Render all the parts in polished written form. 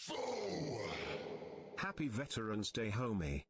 Faux! Happy Veterans Day, homie.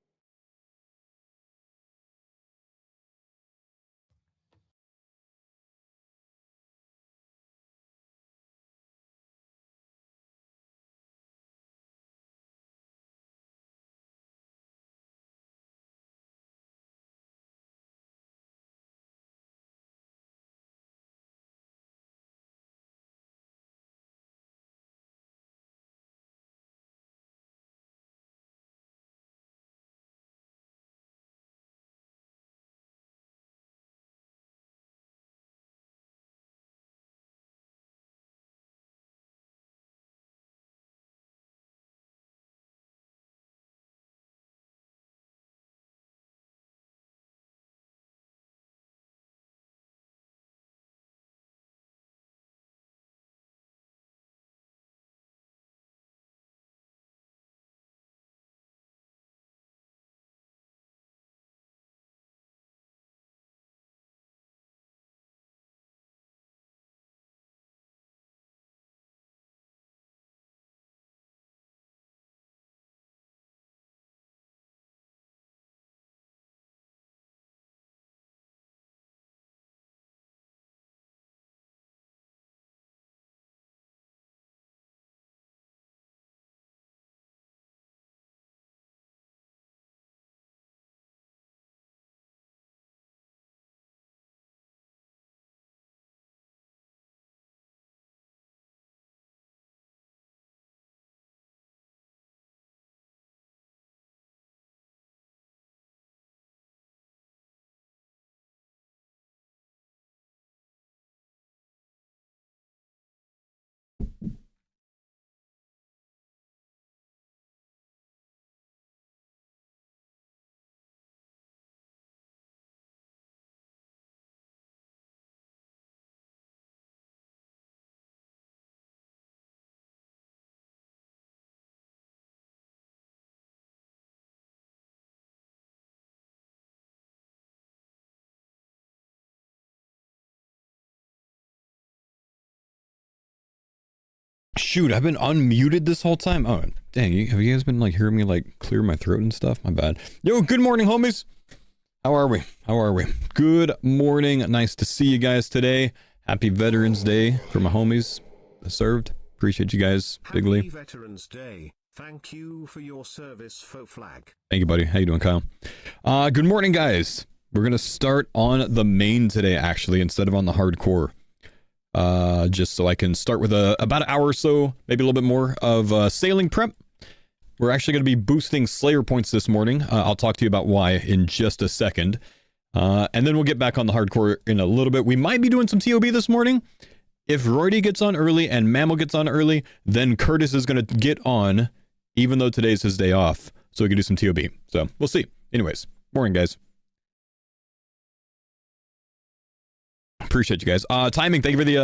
Shoot, I've been unmuted this whole time. Oh, dang. Have you guys been like hearing me like clear my throat and stuff? My bad. Yo, good morning, homies. How are we? Good morning. Nice to see you guys today. Happy Veterans Day for my homies that served. Appreciate you guys bigly. Happy Veterans Day. Thank you for your service, Faux Flag. Thank you, buddy. How you doing, Kyle? Good morning, guys. We're going to start on the main today, actually, instead of on the hardcore. Just so I can start with about an hour or so, maybe a little bit more of sailing prep. We're actually going to be boosting Slayer points this morning. I'll talk to you about why in just a second. And then we'll get back on the hardcore in a little bit. We might be doing some ToB this morning. If Roydy gets on early and Mammal gets on early, then Curtis is going to get on, even though today's his day off. So we can do some ToB. So we'll see. Anyways, morning, guys. Appreciate you guys. Timing, thank you for the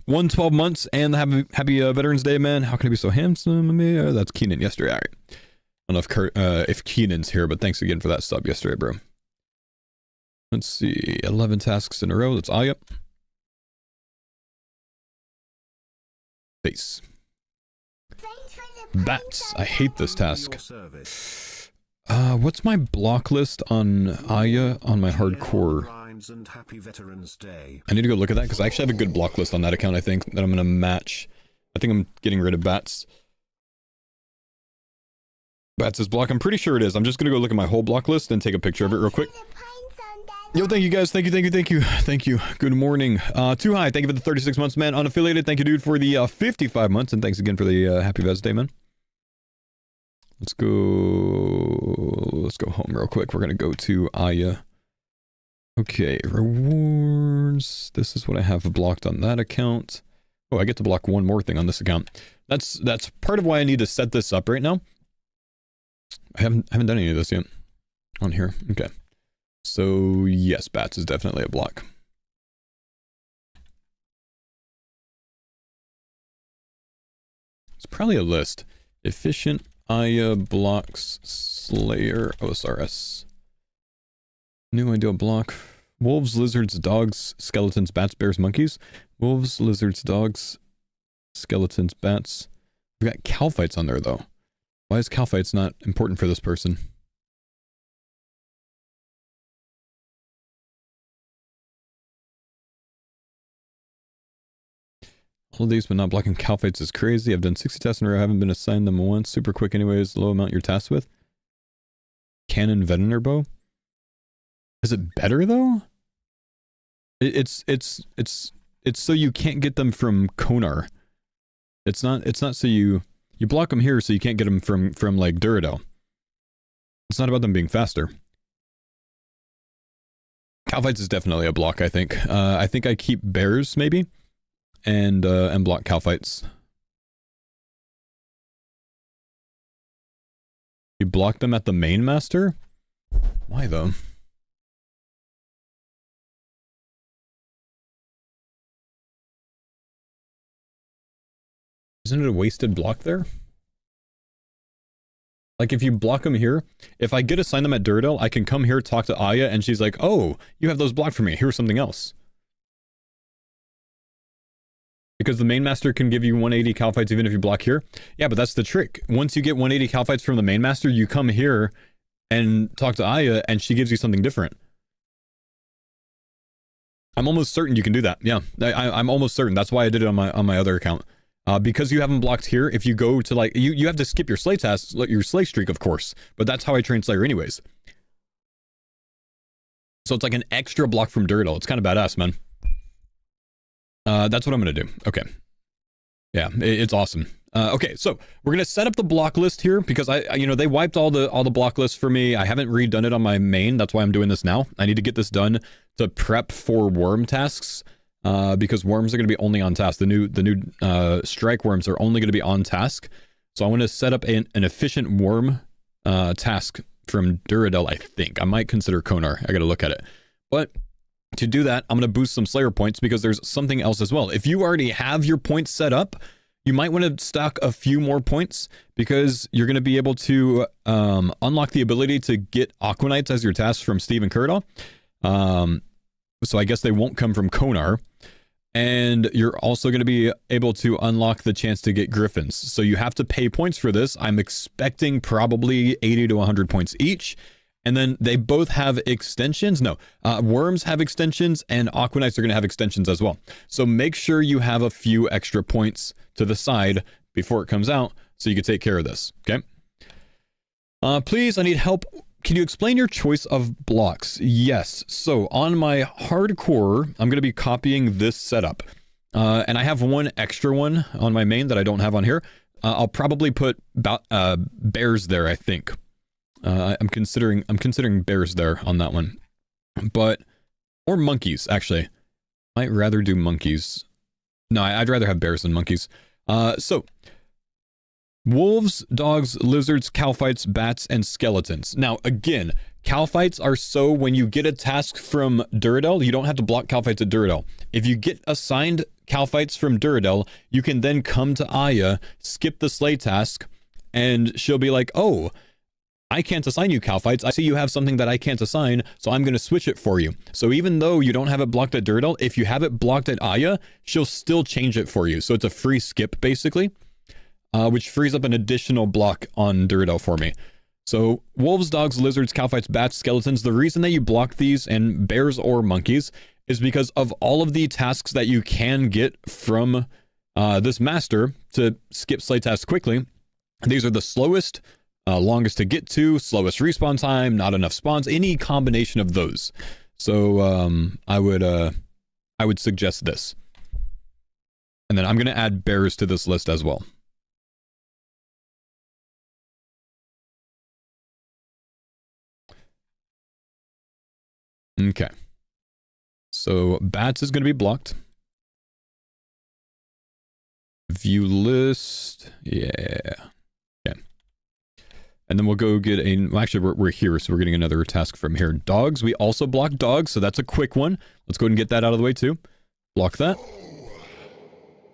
112 months and the happy Veterans Day, man. How can I be so handsome? That's Keenan yesterday. All right. I don't know if Keenan's here, but thanks again for that sub yesterday, bro. Let's see. 11 tasks in a row. That's Aya. Face. Bats. I hate this task. What's my block list on Aya on my hardcore? And happy Veterans Day. I need to go look at that because I actually have a good block list on that account. I think that I'm going to match. I think I'm getting rid of Bats. Bats is block. I'm pretty sure it is. I'm just going to go look at my whole block list and take a picture of it real quick. Yo, thank you guys. Thank you. Good morning. Too High. Thank you for the 36 months, man. Unaffiliated. Thank you, dude, for the 55 months. And thanks again for the happy Vets Day, man. Let's go home real quick. We're going to go to Aya. Okay, rewards. This is what I have blocked on that account. Oh, I get to block one more thing on this account. That's part of why I need to set this up right now. I haven't done any of this yet on here. Okay. So, yes, Bats is definitely a block. It's probably a list. Efficient Aya blocks Slayer OSRS. New ideal block. Wolves, lizards, dogs, skeletons, bats, bears, monkeys. Wolves, lizards, dogs, skeletons, bats, We got Calphites on there, though. Why is Calphites not important for this person? All of these, but not blocking Calphites is crazy. I've done 60 tests in a row. I haven't been assigned them once. Super quick anyways. Low amount you're tasked with. Cannon Veteran Bow. Is it better, though? It's so you can't get them from Konar. It's not so you block them here so you can't get them from like Duradel. It's not about them being faster. Calphites is definitely a block, I think. I think I keep bears maybe and block Calphites. You block them at the main master? Why though? Isn't it a wasted block there? Like, if you block them here, if I get assigned them at Duradel, I can come here, talk to Aya, and she's like, oh, you have those blocked for me. Here's something else. Because the main master can give you 180 Calphites even if you block here. Yeah, but that's the trick. Once you get 180 Calphites from the main master, you come here and talk to Aya, and she gives you something different. I'm almost certain you can do that. Yeah, I'm almost certain. That's why I did it on my other account. Because you haven't blocked here, if you go to like you have to skip your slay task, your slay streak, of course. But that's how I train Slayer anyways. So it's like an extra block from Duradel. It's kind of badass, man. That's what I'm gonna do. Okay. Yeah, it's awesome. Okay, so we're gonna set up the block list here because they wiped all the block lists for me. I haven't redone it on my main. That's why I'm doing this now. I need to get this done to prep for worm tasks. Because worms are going to be only on task. The new strike worms are only going to be on task. So I want to set up an efficient worm task from Duradel, I think. I might consider Konar. I got to look at it. But to do that, I'm going to boost some Slayer points because there's something else as well. If you already have your points set up, you might want to stock a few more points because you're going to be able to unlock the ability to get Aquanites as your task from Steve and Kurda. So I guess they won't come from Konar. And you're also going to be able to unlock the chance to get Griffins. So you have to pay points for this. I'm expecting probably 80 to 100 points each. And then they both have extensions. No, worms have extensions and Aquanites are going to have extensions as well. So make sure you have a few extra points to the side before it comes out so you can take care of this. Okay. Please, I need help. Can you explain your choice of blocks? Yes. So on my hardcore, I'm going to be copying this setup. And I have one extra one on my main that I don't have on here. I'll probably put bears there, I think. I'm considering bears there on that one. Or monkeys, actually. Might rather do monkeys. No, I'd rather have bears than monkeys. So wolves, dogs, lizards, Calphites, bats, and skeletons. Now, again, Calphites are so when you get a task from Duradel, you don't have to block Calphites at Duradel. If you get assigned Calphites from Duradel, you can then come to Aya, skip the slay task, and she'll be like, oh, I can't assign you Calphites. I see you have something that I can't assign, so I'm going to switch it for you. So even though you don't have it blocked at Duradel, if you have it blocked at Aya, she'll still change it for you. So it's a free skip, basically. Which frees up an additional block on Duradel for me. So wolves, dogs, lizards, Calphites, bats, skeletons. The reason that you block these and bears or monkeys is because of all of the tasks that you can get from this master to skip slay tasks quickly. These are the slowest, longest to get to, slowest respawn time, not enough spawns, any combination of those. So I would suggest this. And then I'm going to add bears to this list as well. Okay. So bats is going to be blocked. View list. Yeah. Okay. And then we'll go get a... Well, actually, we're here, so we're getting another task from here. Dogs. We also block dogs, so that's a quick one. Let's go ahead and get that out of the way, too. Block that.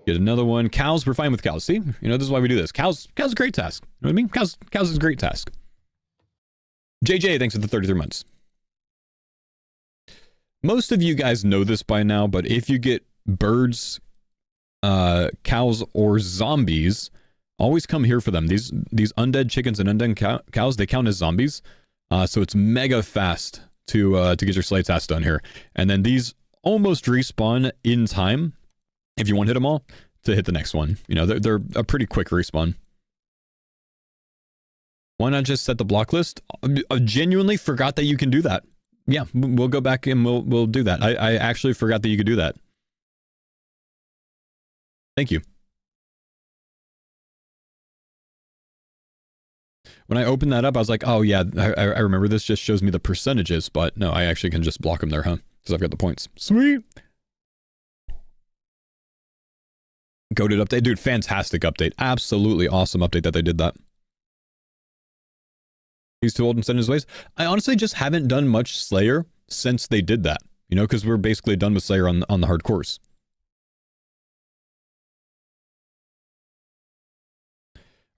Get another one. Cows. We're fine with cows. See? This is why we do this. Cows is a great task. You know what I mean? Cows is a great task. JJ, thanks for the 33 months. Most of you guys know this by now, but if you get birds, cows, or zombies always come here for them. These undead chickens and undead cows, they count as zombies. So it's mega fast to get your slate task done here. And then these almost respawn in time, if you one-hit them all, to hit the next one. You know, they're a pretty quick respawn. Why not just set the block list? I genuinely forgot that you can do that. Yeah, we'll go back and we'll do that. I actually forgot that you could do that. Thank you. When I opened that up, I was like, oh yeah, I remember this just shows me the percentages, but no, I actually can just block them there, huh? Because I've got the points. Sweet! Goated update. Dude, fantastic update. Absolutely awesome update that they did that. He's too old and set in his ways. I honestly just haven't done much Slayer since they did that. You know, because we're basically done with Slayer on the hard course.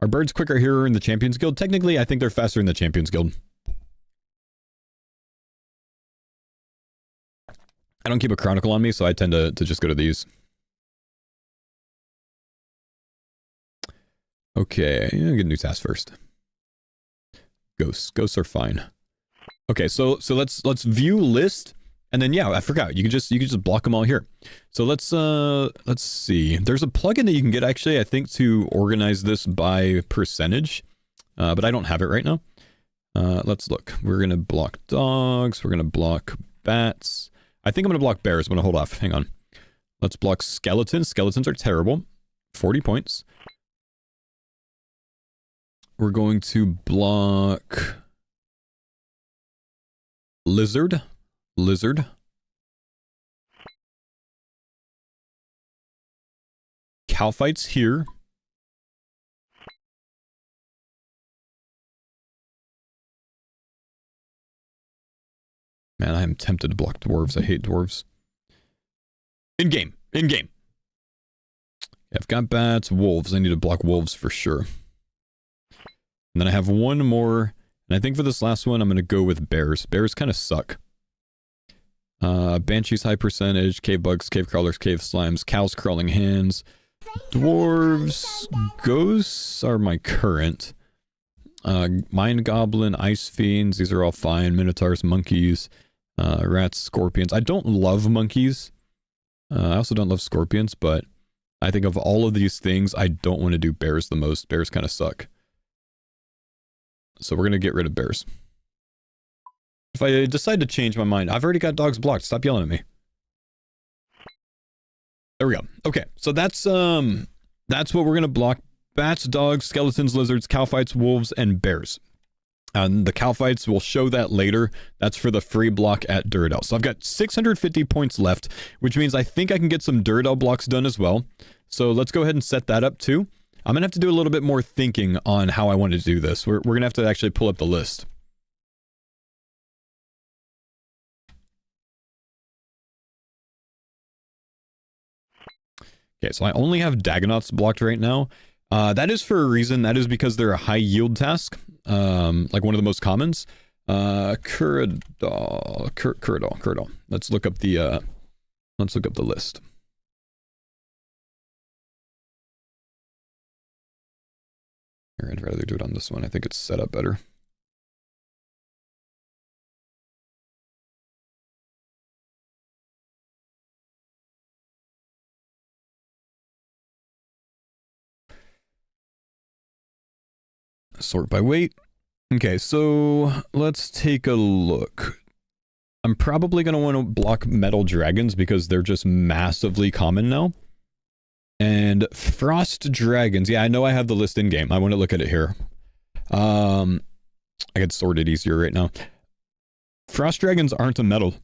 Are birds quicker here in the Champions Guild? Technically, I think they're faster in the Champions Guild. I don't keep a chronicle on me, so I tend to just go to these. Okay, get a new task first. Ghosts are fine. Okay, so let's view list, and then yeah, I forgot. You can just block them all here. So let's see. There's a plugin that you can get actually, I think, to organize this by percentage, but I don't have it right now. Let's look. We're gonna block dogs. We're gonna block bats. I think I'm gonna block bears. I'm gonna hold off. Hang on. Let's block skeletons. Skeletons are terrible. 40 points. We're going to block lizard. Cow fights here. Man, I am tempted to block dwarves. I hate dwarves. In game. Yeah, I've got bats, wolves. I need to block wolves for sure. And then I have one more, and I think for this last one, I'm going to go with bears. Bears kind of suck. Banshees high percentage, cave bugs, cave crawlers, cave slimes, cows crawling hands, dwarves, ghosts are my current. Mind goblin, ice fiends, these are all fine. Minotaurs, monkeys, rats, scorpions. I don't love monkeys. I also don't love scorpions, but I think of all of these things, I don't want to do bears the most. Bears kind of suck. So we're going to get rid of bears. If I decide to change my mind, I've already got dogs blocked. Stop yelling at me. There we go. Okay, so that's what we're going to block. Bats, dogs, skeletons, lizards, cow fights, wolves, and bears. And the cow fights, we'll show that later. That's for the free block at Duradel. So I've got 650 points left, which means I think I can get some Duradel blocks done as well. So let's go ahead and set that up too. I'm going to have to do a little bit more thinking on how I want to do this. We're going to have to actually pull up the list. Okay, so I only have Dagonauts blocked right now. That is for a reason. That is because they're a high yield task, like one of the most commons. Curadal. Let's look up the list. Here, I'd rather do it on this one. I think it's set up better. Sort by weight. Okay, so let's take a look. I'm probably going to want to block metal dragons because they're just massively common now. And frost dragons. Yeah, I know I have the list in game. I want to look at it here. I could sort it easier right now. Frost dragons aren't a metal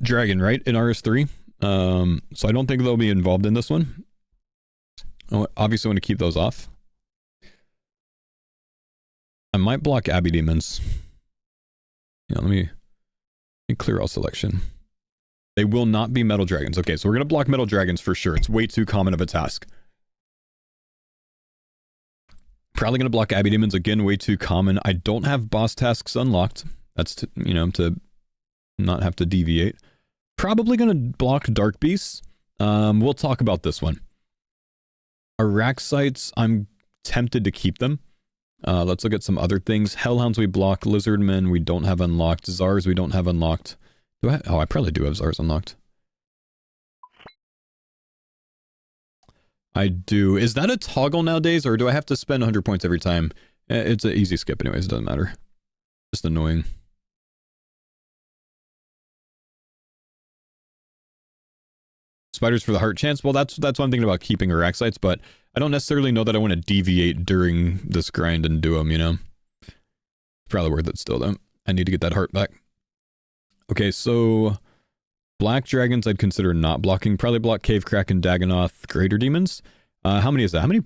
dragon, right? In RS3. So I don't think they'll be involved in this one. I obviously want to keep those off. I might block Abbey Demons. Yeah, let me clear all selection. They will not be metal dragons. Okay, so we're going to block metal dragons for sure. It's way too common of a task. Probably going to block Abbey Demons again, way too common. I don't have boss tasks unlocked. That's to, you know, to not have to deviate. Probably going to block Dark Beasts. We'll talk about this one. Araxites, I'm tempted to keep them. Let's look at some other things. Hellhounds we block. Lizardmen we don't have unlocked. Czars we don't have unlocked. Do I? Oh, I probably do have Czars unlocked. I do. Is that a toggle nowadays, or do I have to spend 100 points every time? It's an easy skip anyways, it doesn't matter. Just annoying. Spiders for the heart chance. Well, that's what I'm thinking about, keeping Araxites, but I don't necessarily know that I want to deviate during this grind and do them, you know? Probably worth it still, though. I need to get that heart back. Okay, so black dragons I'd consider not blocking. Probably block Cave Kraken, Dagonoth, Greater Demons. How many is that? How many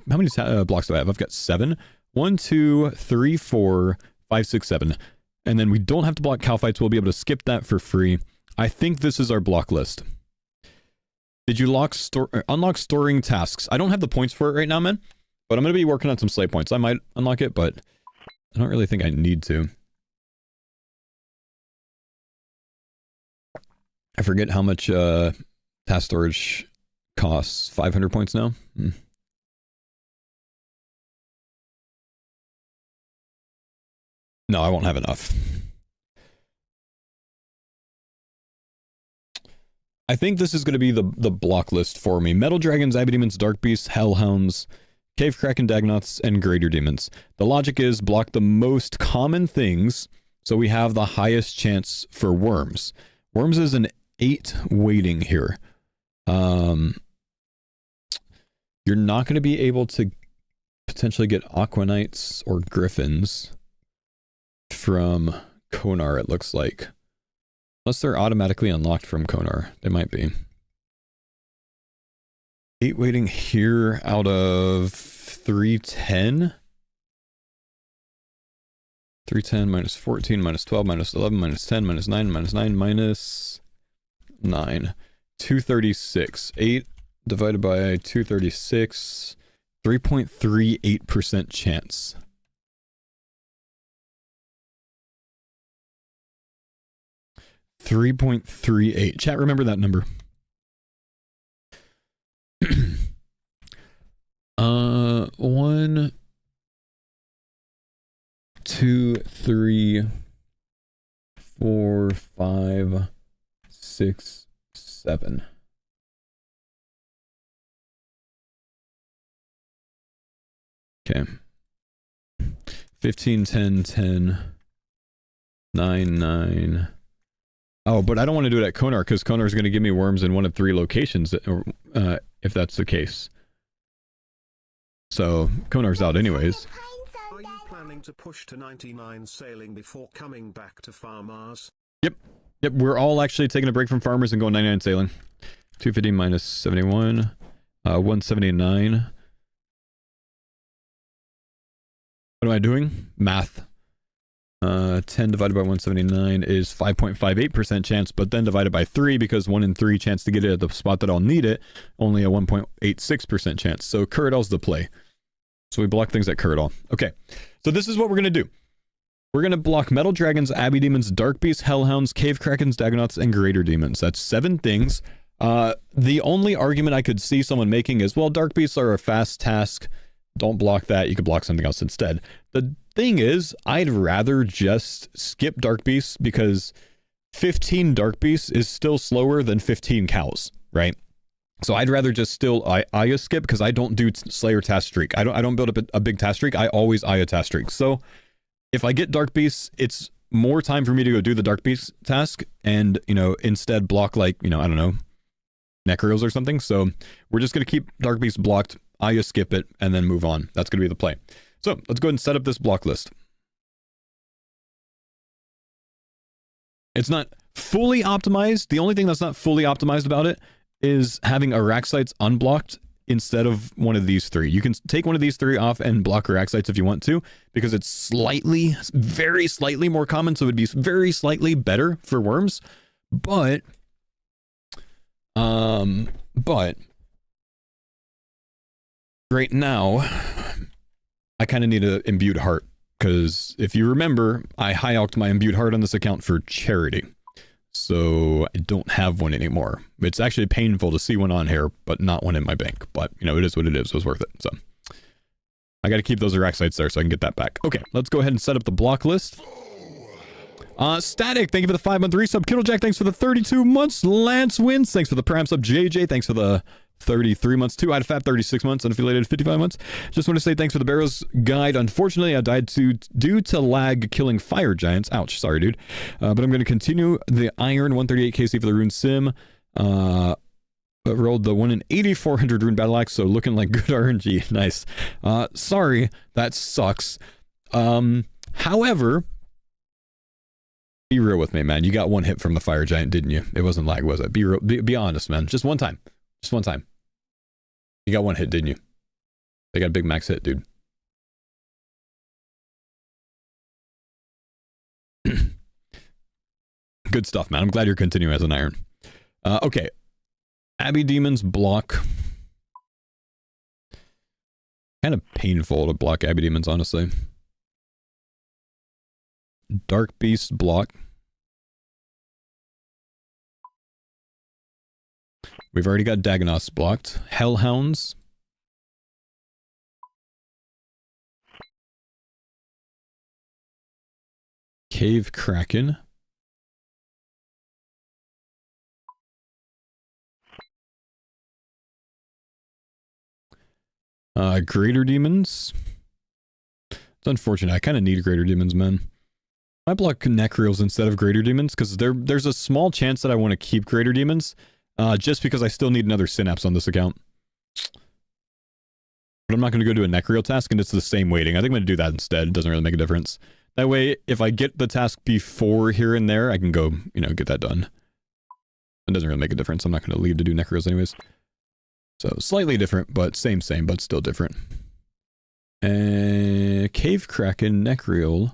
blocks do I have? I've got 7. 1, 2, 3, 4, 5, 6, 7. And then we don't have to block Calphites. We'll be able to skip that for free. I think this is our block list. Did you unlock storing tasks? I don't have the points for it right now, man. But I'm going to be working on some slate points. I might unlock it, but I don't really think I need to. I forget how much task storage costs. 500 points now? No, I won't have enough. I think this is going to be the block list for me. Metal Dragons, Abbey Demons, Dark Beasts, Hellhounds, Cave Kraken, Dagonoths, and Greater Demons. The logic is block the most common things so we have the highest chance for worms. Worms is an 8 weighting here. You're not going to be able to potentially get Aquanites or Griffins from Konar, it looks like. Unless they're automatically unlocked from Konar. They might be. 8 weighting here out of 310. 310 minus 14 minus 12 minus 11 minus 10 minus 9 minus 9 minus 9. 236. 8 divided by 236. 3.38% chance. .38. Chat, remember that number. 1, 2, 3, 4, 5, 6, 7. Okay. 15, 10, 10, 9, 9. Oh, but I don't want to do it at Konar because Konar is going to give me worms in one of 3 locations, if that's the case. So Konar's out anyways. Are you planning to push to 99 sailing before coming back to farmers? Yep. We're all actually taking a break from farmers and going 99 sailing. 250 minus 71, 179. What am I doing? Math. 10 divided by 179 is 5.58% chance, but then divided by 3, because 1 in 3 chance to get it at the spot that I'll need it, only a 1.86% chance. So Kuradal's the play. So we block things at Kuradal. Okay, so this is what we're going to do. We're going to block Metal Dragons, Abbey Demons, Dark Beasts, Hellhounds, Cave Krakens, Dagonoths, and Greater Demons. That's 7 things. The only argument I could see someone making is, well, Dark Beasts are a fast task. Don't block that. You could block something else instead. The thing is, I'd rather just skip Dark Beasts because 15 Dark Beasts is still slower than 15 cows, right? So I'd rather just still Aya skip because I don't do Slayer task streak. I don't build up a big task streak. I always Aya task streak. So if I get Dark Beasts, it's more time for me to go do the Dark Beast task and, you know, instead block like, you know, I don't know, Necros or something. So we're just going to keep Dark Beasts blocked. Aya skip it and then move on. That's going to be the play. So let's go ahead and set up this block list. It's not fully optimized. The only thing that's not fully optimized about it is having Araxites unblocked instead of one of these 3. You can take one of these 3 off and block Araxites if you want to, because it's slightly, very slightly more common. So it'd be very slightly better for worms. But right now, I kind of need an imbued heart, because if you remember, I high-alked my imbued heart on this account for charity. So I don't have one anymore. It's actually painful to see one on here, but not one in my bank. But, you know, it is what it is. It was worth it. So I got to keep those Araxites there so I can get that back. Okay, let's go ahead and set up the block list. Static, thank you for the 5-month resub. Kittlejack, thanks for the 32 months. Lance Wins, thanks for the Prime sub. JJ, thanks for the 33 months too. I'd fat 36 months, unaffiliated 55 months. Just want to say thanks for the Barrows guide. Unfortunately, I died due to lag killing fire giants. Ouch, sorry, dude. But I'm going to continue the Iron 138 KC for the Rune Sim. Rolled the 1 in 8400 Rune Battle Axe, so looking like good RNG. Nice. Sorry, that sucks. However, be real with me, man. You got one hit from the fire giant, didn't you? It wasn't lag, was it? Be real, be honest, man. Just one time. Just one time. You got one hit, didn't you? They got a big max hit, dude. Good stuff, man. I'm glad you're continuing as an Iron. Okay. Abbey Demons block. Kind of painful to block Abbey Demons, honestly. Dark Beast block. We've already got Dagonoths blocked. Hellhounds. Cave Kraken. Greater Demons. It's unfortunate. I kind of need Greater Demons, man. I block Necreals instead of Greater Demons because there's a small chance that I want to keep Greater Demons, just because I still need another Synapse on this account. But I'm not going to go do a Necreal task, and it's the same weighting. I think I'm going to do that instead. It doesn't really make a difference. That way, if I get the task before here and there, I can go, you know, get that done. It doesn't really make a difference. I'm not going to leave to do Necreals anyways. So, slightly different, but same, but still different. Cave Kraken, Necreal,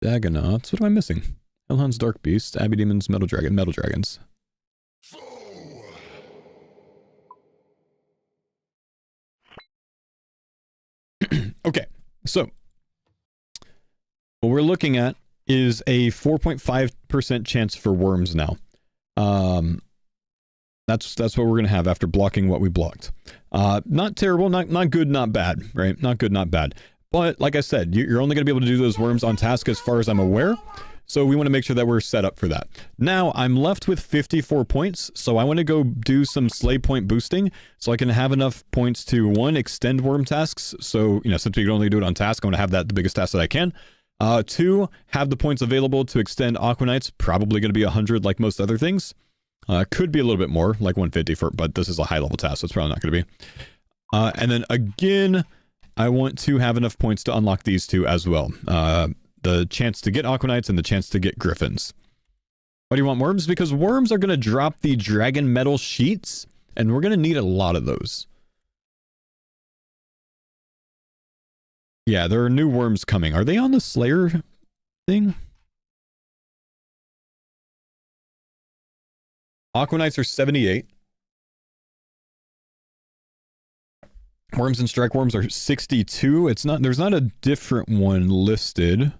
Dagonoths. What am I missing? Hellhounds, Dark Beast, Abbey Demons, Metal Dragons. Okay, so what we're looking at is a 4.5% chance for worms now. That's what we're gonna have after blocking what we blocked. Not terrible, not good, not bad, right? Not good, not bad. But like I said, you're only gonna be able to do those worms on task as far as I'm aware. So we want to make sure that we're set up for that. Now I'm left with 54 points, so I want to go do some slay point boosting so I can have enough points to, one, extend worm tasks. So, you know, since we can only do it on task, I want to have that the biggest task that I can. Two, have the points available to extend Aquanites, probably going to be 100 like most other things. Could be a little bit more, like 150 but this is a high level task, so it's probably not going to be. And then again, I want to have enough points to unlock these two as well. The chance to get Aquanites and the chance to get Griffins. Why do you want worms? Because worms are going to drop the dragon metal sheets, and we're going to need a lot of those. Yeah, there are new worms coming. Are they on the Slayer thing? Aquanites are 78. Worms and strike worms are 62. It's not, there's not a different one listed.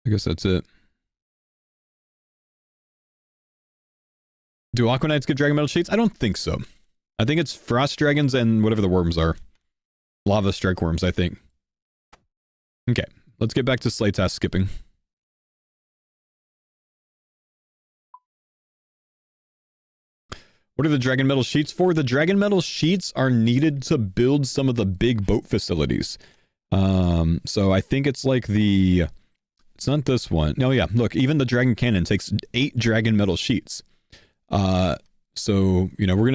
I guess that's it. Do Aquanites get Dragon Metal Sheets? I don't think so. I think it's Frost Dragons and whatever the worms are. Lava Strike Worms, I think. Okay, let's get back to Slay Task skipping. What are the Dragon Metal Sheets for? The Dragon Metal Sheets are needed to build some of the big boat facilities. So I think it's like the... It's not this one. No, yeah. Look, even the Dragon Cannon takes 8 Dragon Metal Sheets. So, you know, we're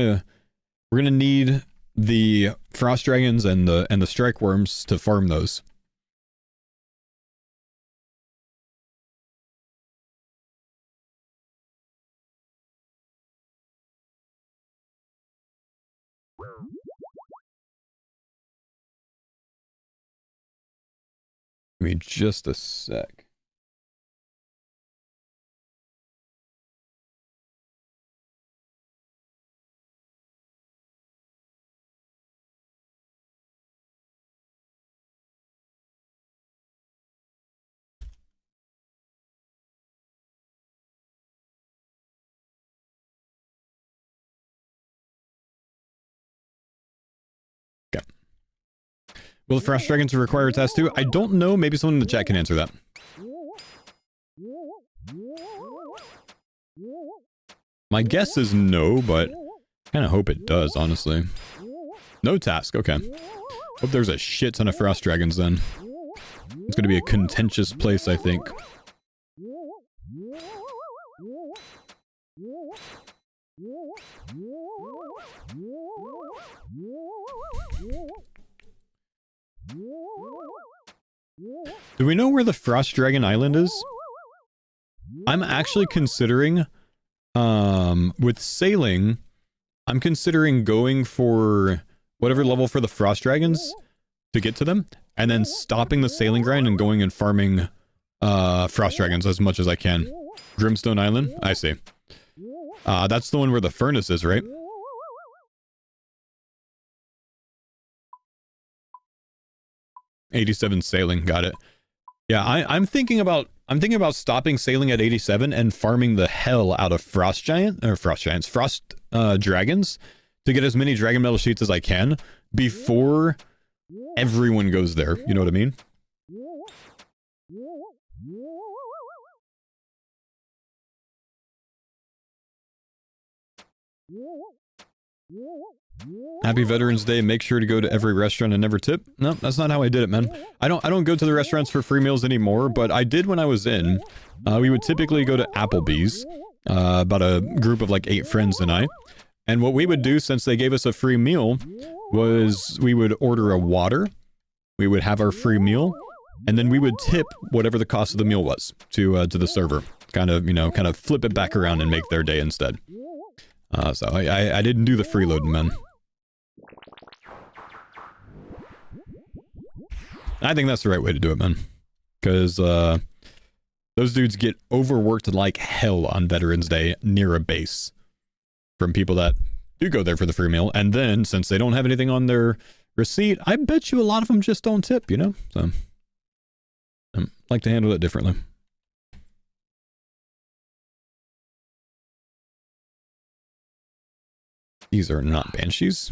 gonna need the Frost Dragons and the Strike Worms to farm those. Give me just a sec. Will the Frost Dragons require a test too? I don't know. Maybe someone in the chat can answer that. My guess is no, but I kind of hope it does, honestly. No task, okay. Hope there's a shit ton of Frost Dragons then. It's going to be a contentious place, I think. Do we know where the Frost Dragon Island is? I'm actually considering, with sailing, I'm considering going for whatever level for the Frost Dragons to get to them, and then stopping the sailing grind and going and farming Frost Dragons as much as I can. Grimstone Island? I see. That's the one where the furnace is, right? '87 sailing, got it. Yeah, I'm thinking about stopping sailing at 87 and farming the hell out of Frost Dragons to get as many Dragon Metal Sheets as I can before everyone goes there. You know what I mean? Happy Veterans Day. Make sure to go to every restaurant and never tip. No, that's not how I did it, man. I don't go to the restaurants for free meals anymore, but I did when I was in. We would typically go to Applebee's, about a group of like 8 friends and I. And what we would do, since they gave us a free meal, was we would order a water, we would have our free meal, and then we would tip whatever the cost of the meal was to the server. Kind of flip it back around and make their day instead. So I didn't do the freeloading, man. I think that's the right way to do it, man. Because those dudes get overworked like hell on Veterans Day near a base. From people that do go there for the free meal. And then, since they don't have anything on their receipt, I bet you a lot of them just don't tip, you know? So, I like to handle it differently. These are not banshees.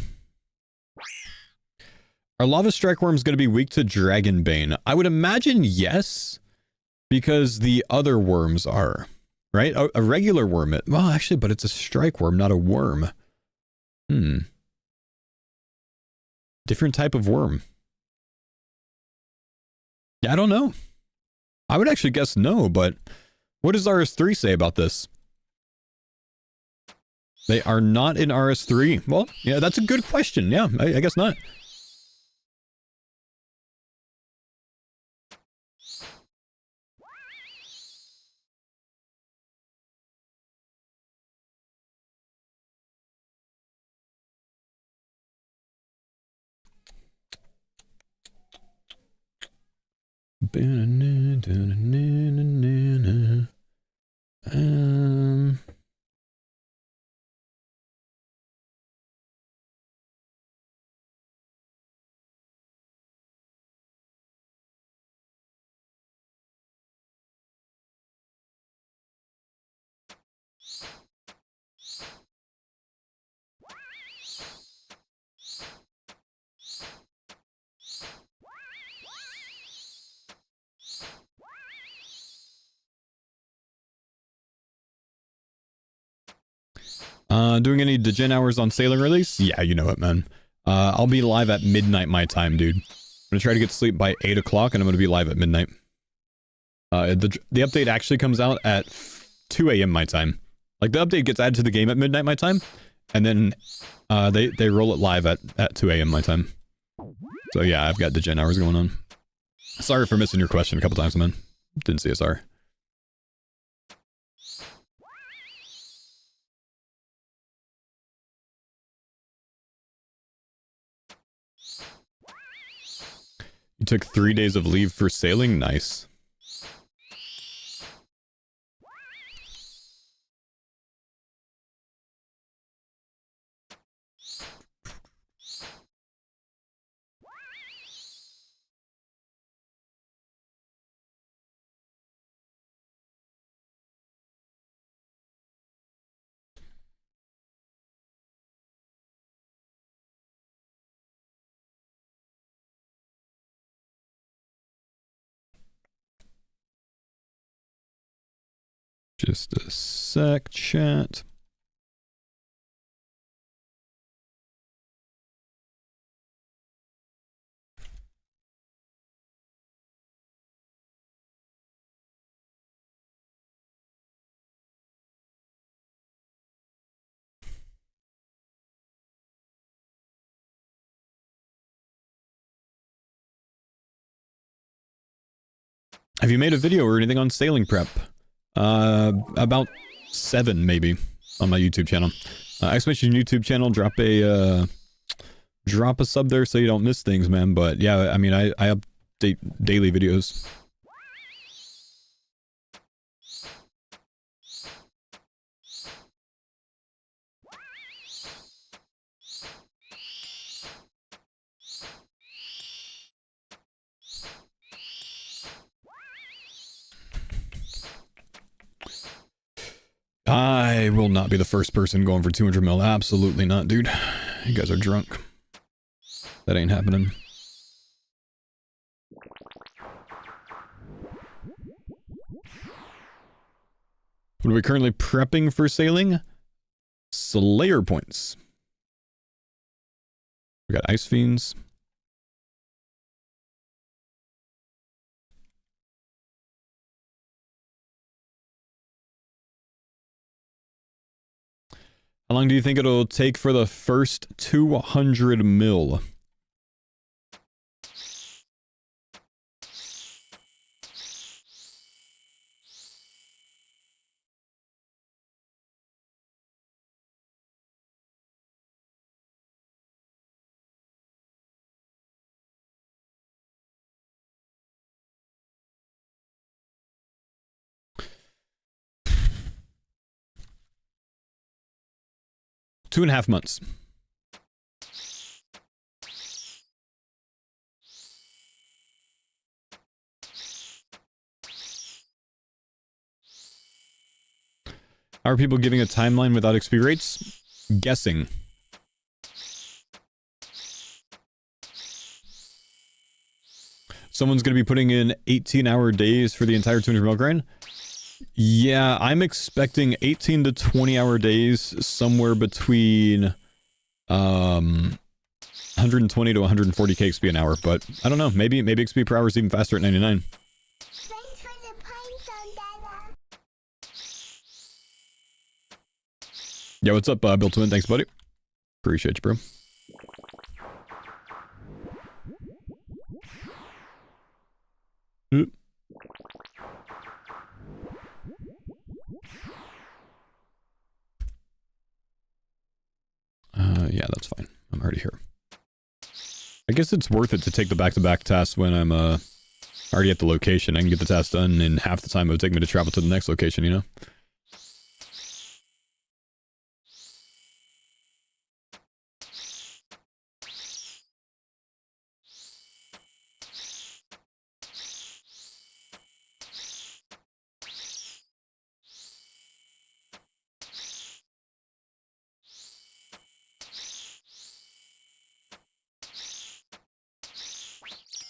Are lava strike worms going to be weak to Dragonbane? I would imagine yes, because the other worms are, right? A regular worm, well, actually, but it's a strike worm, not a worm. Different type of worm. Yeah, I don't know. I would actually guess no, but what does RS3 say about this? They are not in RS3. Well, yeah, that's a good question. Yeah, I guess not. Doing any degen hours on sailing release? Yeah, you know it, man. I'll be live at midnight my time, dude. I'm gonna try to get to sleep by 8 o'clock, and I'm gonna be live at midnight. The update actually comes out at 2 a.m. my time. Like, the update gets added to the game at midnight my time, and then they roll it live at 2 a.m. my time. So yeah, I've got degen hours going on. Sorry for missing your question a couple times, man. Didn't see a sorry. You took 3 days of leave for sailing? Nice. Just a sec, chat. Have you made a video or anything on sailing prep? About 7 maybe on my YouTube channel. Exclamation YouTube channel. Drop a sub there so you don't miss things, man. But yeah, I mean, I update daily videos. I will not be the first person going for 200 mil. Absolutely not, dude. You guys are drunk. That ain't happening. What are we currently prepping for sailing? Slayer points. We got Ice Fiends. How long do you think it'll take for the first 200 mil? Two and a half months. How are people giving a timeline without XP rates? Guessing. Someone's going to be putting in 18-hour days for the entire 200 mil grind? Yeah, I'm expecting 18 to 20-hour days, somewhere between 120 to 140k XP an hour, but I don't know, maybe XP per hour is even faster at 99. Yeah, what's up, Bill Twin? Thanks, buddy. Appreciate you, bro. Oop. Yeah, that's fine. I'm already here. I guess it's worth it to take the back-to-back tasks when I'm already at the location. I can get the task done in half the time it would take me to travel to the next location, you know?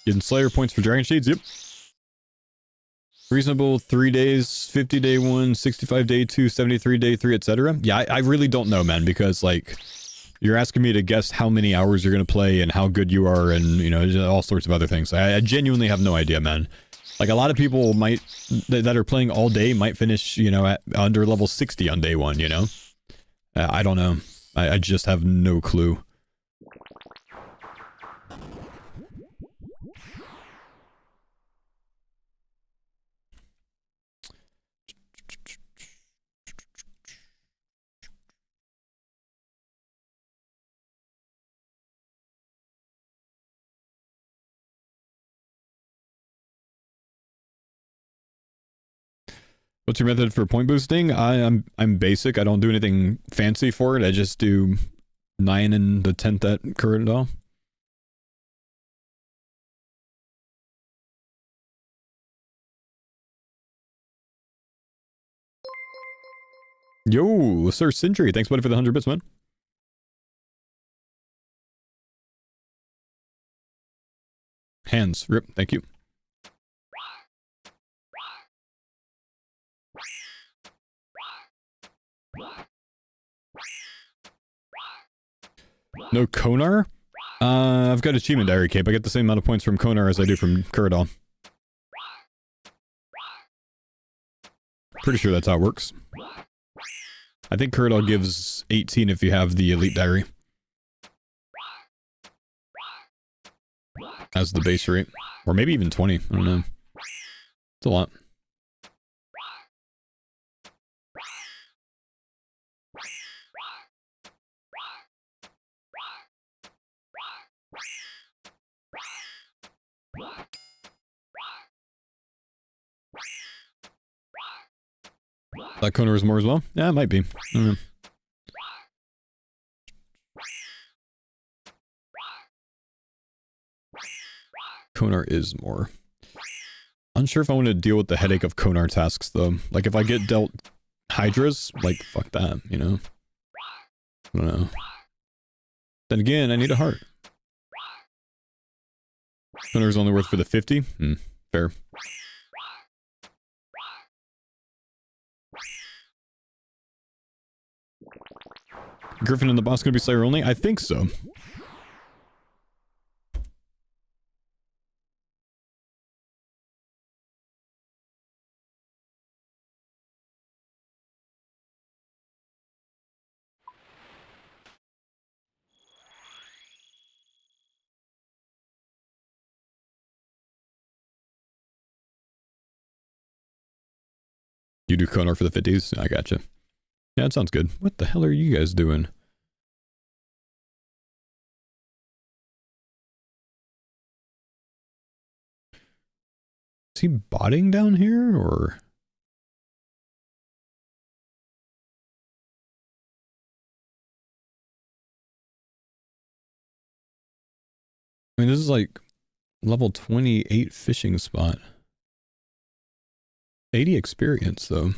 Getting Slayer points for Dragon Shades, yep. Reasonable 3 days, 50 day 1, 65 day 2, 73 day 3, etc. Yeah, I really don't know, man, because, like, you're asking me to guess how many hours you're going to play and how good you are and, you know, all sorts of other things. I genuinely have no idea, man. Like, a lot of people might, that are playing all day might finish, you know, at under level 60 on day 1, you know? I don't know. I just have no clue. What's your method for point boosting? I'm basic. I don't do anything fancy for it. I just do 9 and the 10th at current all. Yo, Sir Sindri, thanks buddy for the 100 bits, man. Hands, rip, thank you. No Konar? I've got Achievement Diary Cape. I get the same amount of points from Konar as I do from Kuradal. Pretty sure that's how it works. I think Kuradal gives 18 if you have the Elite Diary. As the base rate. Or maybe even 20. I don't know. It's a lot. That Konar is more as well? Yeah, it might be. I don't know. Konar is more. Unsure if I want to deal with the headache of Konar tasks, though. Like, if I get dealt Hydras, like, fuck that, you know? I don't know. Then again, I need a heart. Konar's only worth for the 50? Fair. Griffin and the boss gonna be Slayer only? I think so. You do Konar for the 50s? I gotcha. Yeah, that sounds good. What the hell are you guys doing? Is he botting down here, or...? I mean, this is like level 28 fishing spot. 80 experience, though.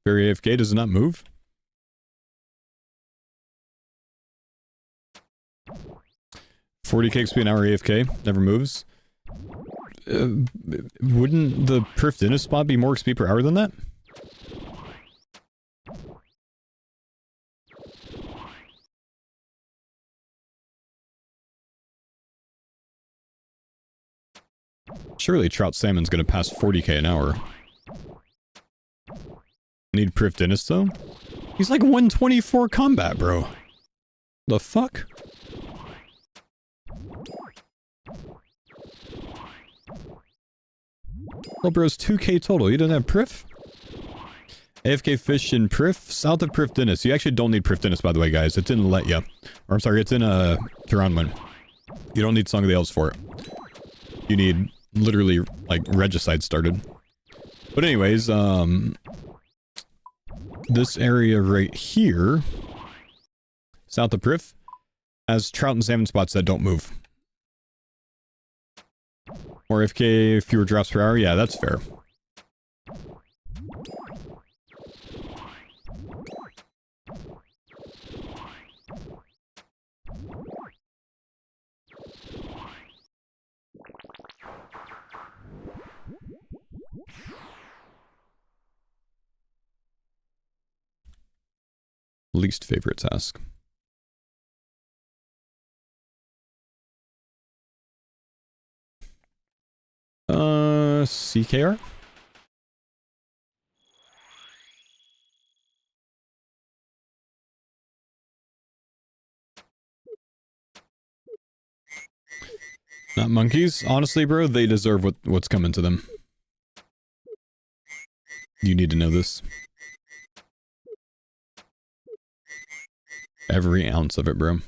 Very AFK, does it not move? $40k XP an hour AFK, never moves. Wouldn't the Perf Dentist spot be more XP per hour than that? Surely Trout Salmon's gonna pass 40k an hour. Need Perf Dentist though? He's like 124 combat, bro. The fuck? Well, bro's 2k total. You don't have Prif? AFK Fish in Prif? South of Prif Dentist. You actually don't need Prif Dentist, by the way, guys. It's in Letya. Or, I'm sorry, it's in Thuranwin. You don't need Song of the Elves for it. You need, literally, like, Regicide started. But anyways, this area right here, south of Prif, has trout and salmon spots that don't move. Or AFK, fewer drops per hour? Yeah, that's fair. Least favorite task. CKR? Not monkeys. Honestly, bro, they deserve what's coming to them. You need to know this. Every ounce of it, bro.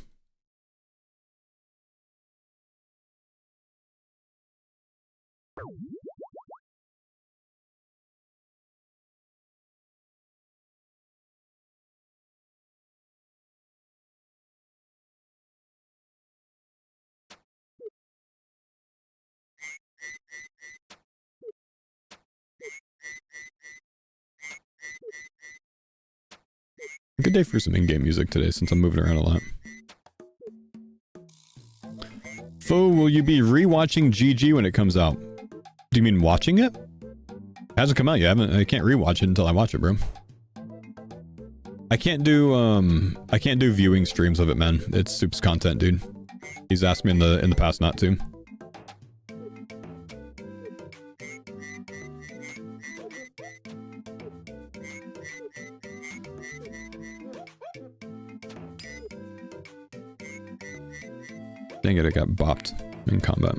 Good day for some in-game music today, since I'm moving around a lot. Faux, will you be rewatching GG when it comes out? Do you mean watching it? It hasn't come out yet. I can't rewatch it until I watch it, bro. I can't do viewing streams of it, man. It's Soup's content, dude. He's asked me in the past not to. Dang it, I got bopped in combat.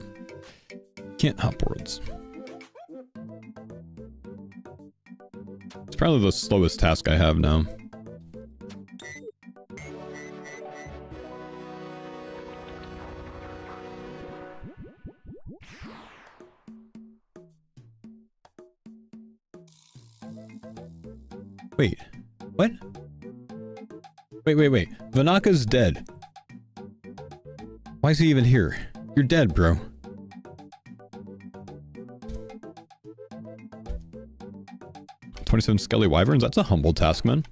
Can't hop worlds. It's probably the slowest task I have now. Wait, what? Wait. Vanaka's dead. Why is he even here? You're dead, bro. "27 Skelly Wyverns? That's a humble task, man.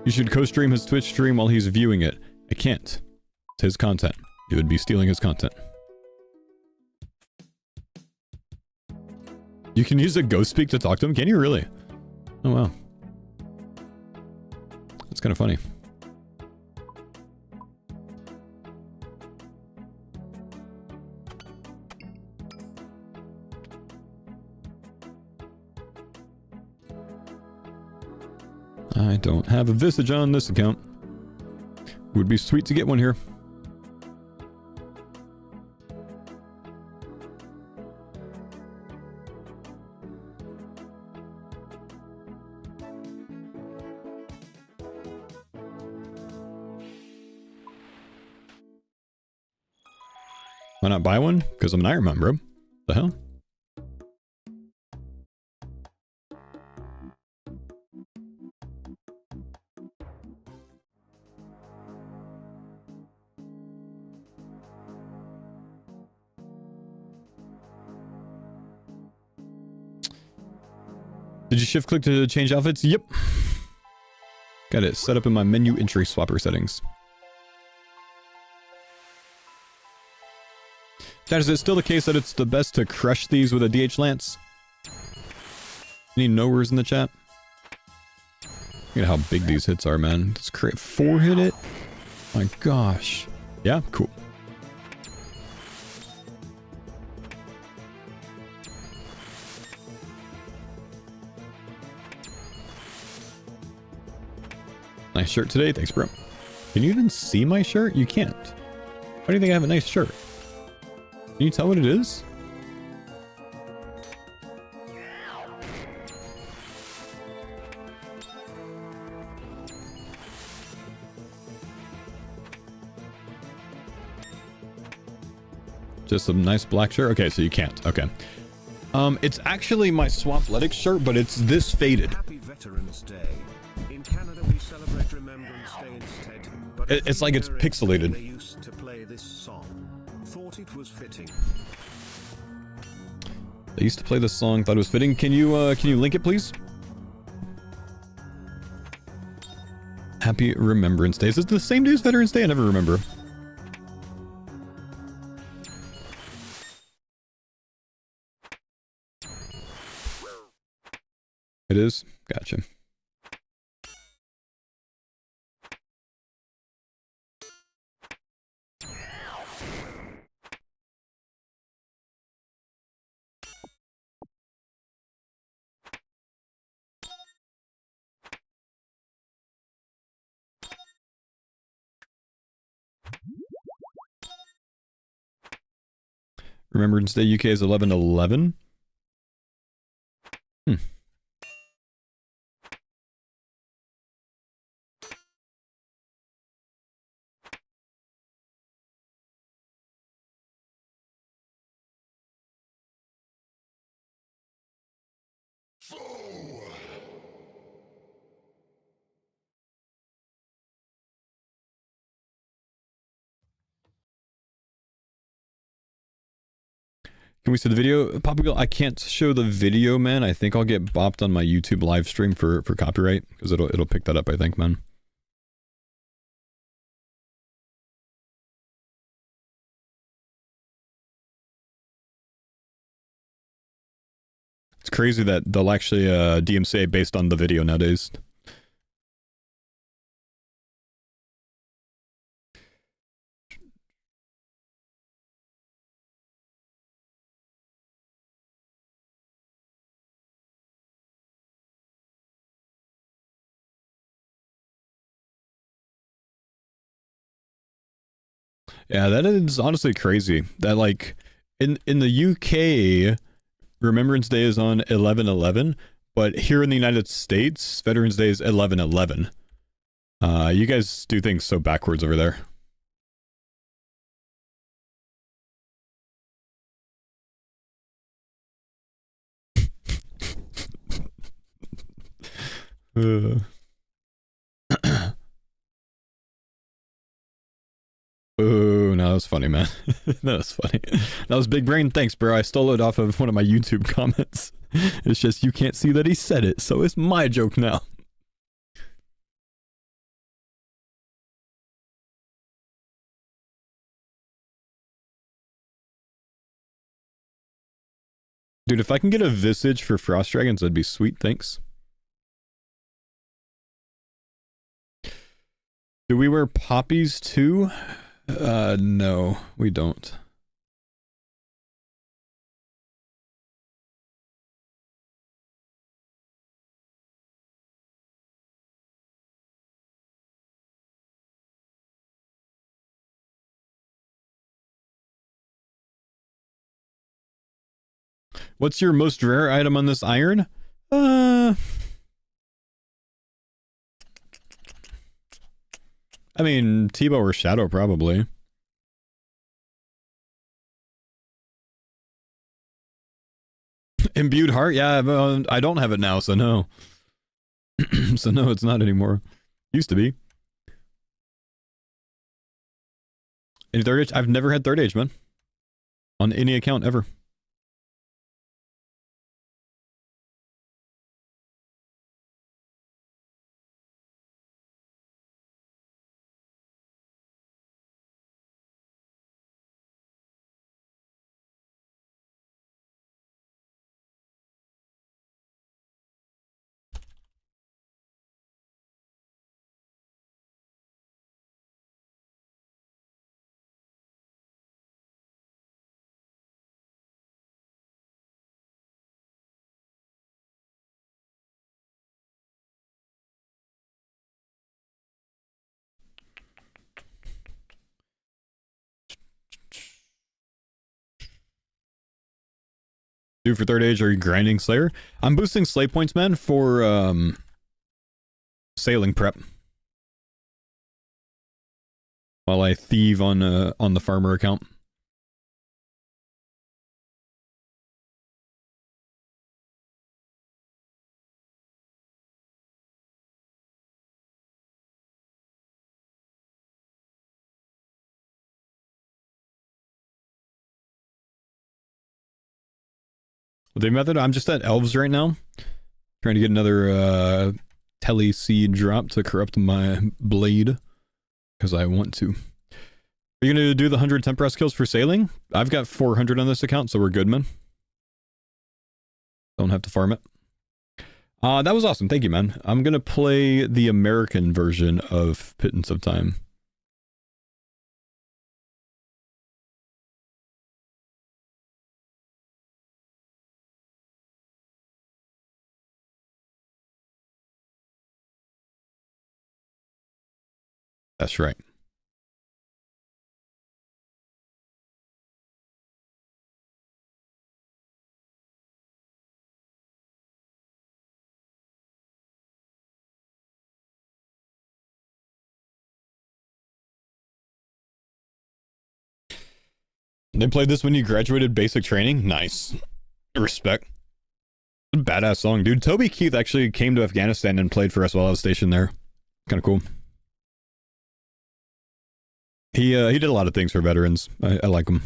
You should co-stream his Twitch stream while he's viewing it. I can't. It's his content. You would be stealing his content. You can use a ghost speak to talk to him? Can you really? Oh, wow. That's kind of funny. I don't have a Visage on this account. Would be sweet to get one here. Why not buy one? Because I'm an Iron Man, bro. The hell? Did you shift click to change outfits? Yep. Got it set up in my menu entry swapper settings. Chat, is it still the case that it's the best to crush these with a DH Lance? Any knowers in the chat? Look at how big these hits are, man. Just create 4 hit it? My gosh. Yeah, cool. Nice shirt today. Thanks, bro. Can you even see my shirt? You can't. Why do you think I have a nice shirt? Can you tell what it is? Just a nice black shirt? Okay, so you can't. Okay. It's actually my Swampletic shirt, but it's this faded. Happy Veterans Day. In Canada we celebrate Remembrance Day instead. But It's like it's pixelated. They used to play this song. Thought it was fitting. They used to play this song, thought it was fitting. Can you link it, please? Happy Remembrance Day. Is this the same day as Veterans Day? I never remember. It is? Gotcha. Remembrance Day UK is 11/11. Can we see the video? Papa Girl, I can't show the video, man. I think I'll get bopped on my YouTube live stream for copyright, because it'll pick that up, I think, man. It's crazy that they'll actually DMCA based on the video nowadays. Yeah, that is honestly crazy. That like in the UK, Remembrance Day is on 11/11, but here in the United States, Veterans Day is 11/11. You guys do things so backwards over there. Ooh, no, that was funny, man. That was funny. That was big brain. Thanks, bro. I stole it off of one of my YouTube comments. It's just you can't see that he said it, so it's my joke now. Dude, if I can get a Visage for Frost Dragons, that'd be sweet. Thanks. Do we wear poppies too? No, we don't. What's your most rare item on this iron? I mean, T-Bow or Shadow, probably. Imbued Heart? Yeah, I don't have it now, so no. So no, it's not anymore. Used to be. Any third age? I've never had third age, man. On any account, ever. Dude, for third age, are you grinding Slayer? I'm boosting Slay points, man, for sailing prep. While I thieve on the farmer account. The method, I'm just at elves right now. Trying to get another tele seed drop to corrupt my blade. Because I want to. Are you going to do the 100 temp rest kills for sailing? I've got 400 on this account, so we're good, man. Don't have to farm it. That was awesome. Thank you, man. I'm going to play the American version of Pittance of Time. That's right. They played this when you graduated basic training? Nice. Respect. Badass song, dude. ToB Keith actually came to Afghanistan and played for us while I was stationed there. Kind of cool. He did a lot of things for veterans. I like him.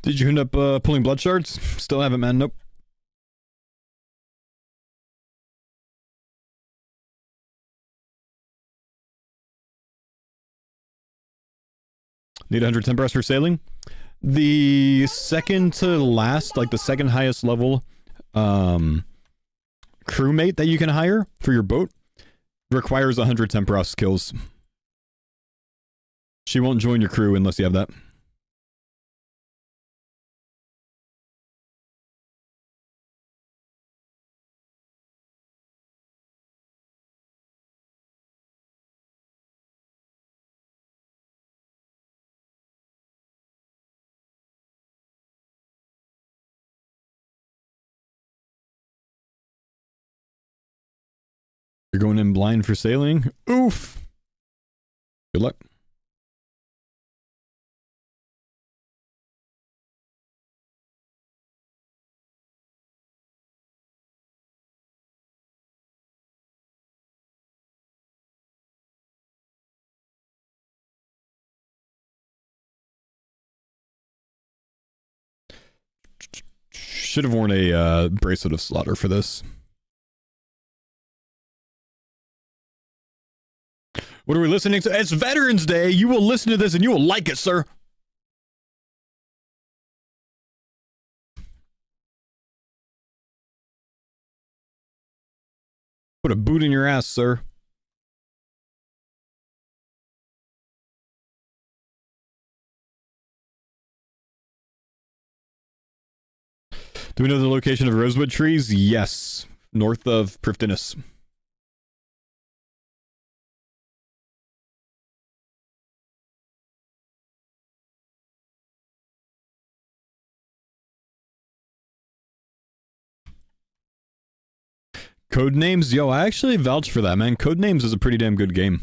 Did you end up pulling blood shards? Still haven't, man. Nope. Need 110 brass for sailing. The second to last, like the second highest level crewmate that you can hire for your boat requires 110 brass kills. She won't join your crew unless you have that. You're going in blind for sailing? Oof! Good luck. Should have worn a bracelet of slaughter for this. What are we listening to? It's Veterans Day. You will listen to this and you will like it, sir. Put a boot in your ass, sir. Do we know the location of rosewood trees? Yes. North of Prifdinus. Codenames? Yo, I actually vouch for that, man. Codenames is a pretty damn good game.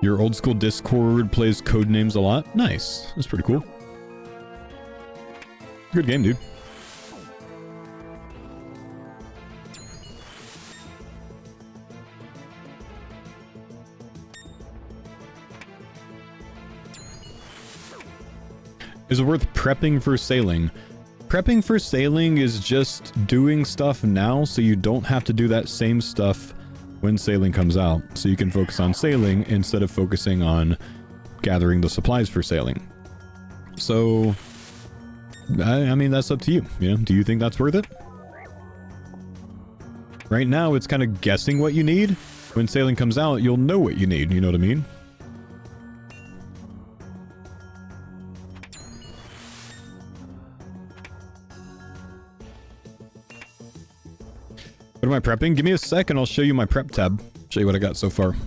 Your old school Discord plays Codenames a lot? Nice. That's pretty cool. Good game, dude. Is it worth prepping for sailing? Prepping for sailing is just doing stuff now so you don't have to do that same stuff when sailing comes out, so you can focus on sailing instead of focusing on gathering the supplies for sailing. So, I mean, that's up to you. You know, do you think that's worth it? Right now, it's kind of guessing what you need. When sailing comes out, you'll know what you need, you know what I mean? What am I prepping? Give me a sec and I'll show you my prep tab. Show you what I got so far.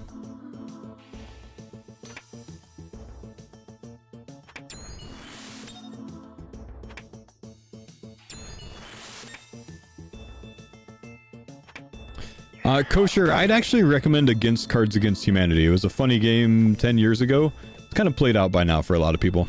Kosher, I'd actually recommend Against Cards Against Humanity. It was a funny game 10 years ago. It's kind of played out by now for a lot of people.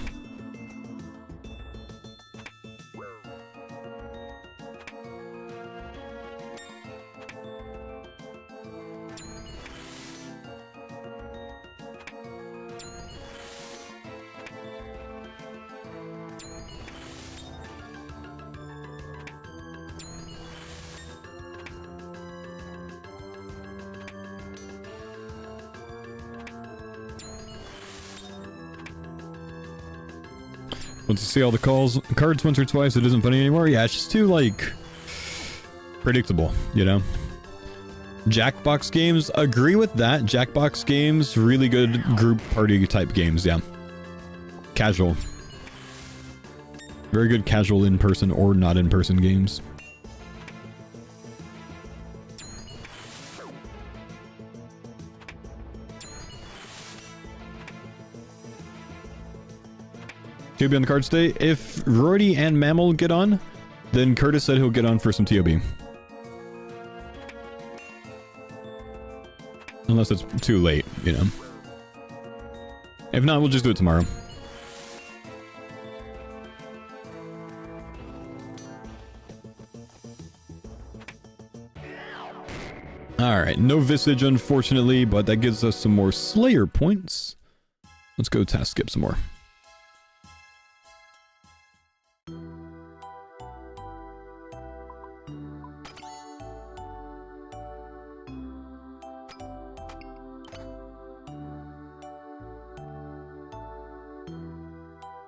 Once you see all the cards once or twice, it isn't funny anymore. Yeah, it's just too, like, predictable, you know? Jackbox games, agree with that. Jackbox games, really good group party type games, yeah. Casual. Very good casual in-person or not in-person games. ToB on the cards today. If Rory and Mammal get on, then Curtis said he'll get on for some ToB. Unless it's too late, you know. If not, we'll just do it tomorrow. Alright, no Visage unfortunately, but that gives us some more Slayer points. Let's go task skip some more.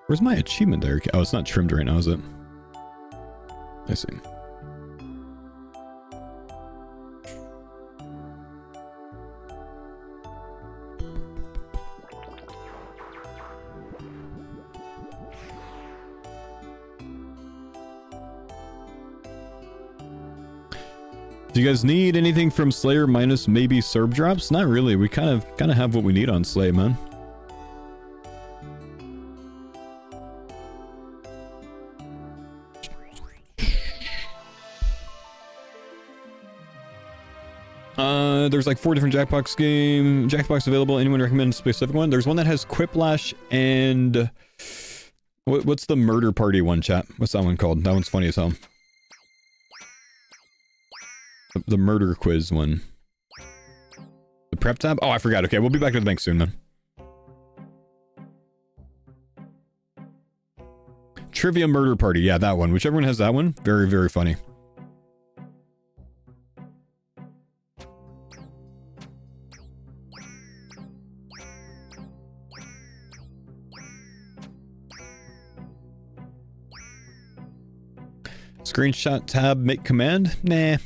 Where's my achievement there? Oh, it's not trimmed right now, is it? I see. Do you guys need anything from Slayer minus maybe Serb drops? Not really. We kind of have what we need on Slay, man. There's like 4 different Jackbox available. Anyone recommend a specific one? There's one that has Quiplash and what's the murder party one, chat? What's that one called? That one's funny as hell. The murder quiz one. The prep tab? Oh, I forgot. Okay, we'll be back to the bank soon then. Trivia murder party. Yeah, that one. Whichever one has that one. Very, very funny. Screenshot tab, make command? Nah.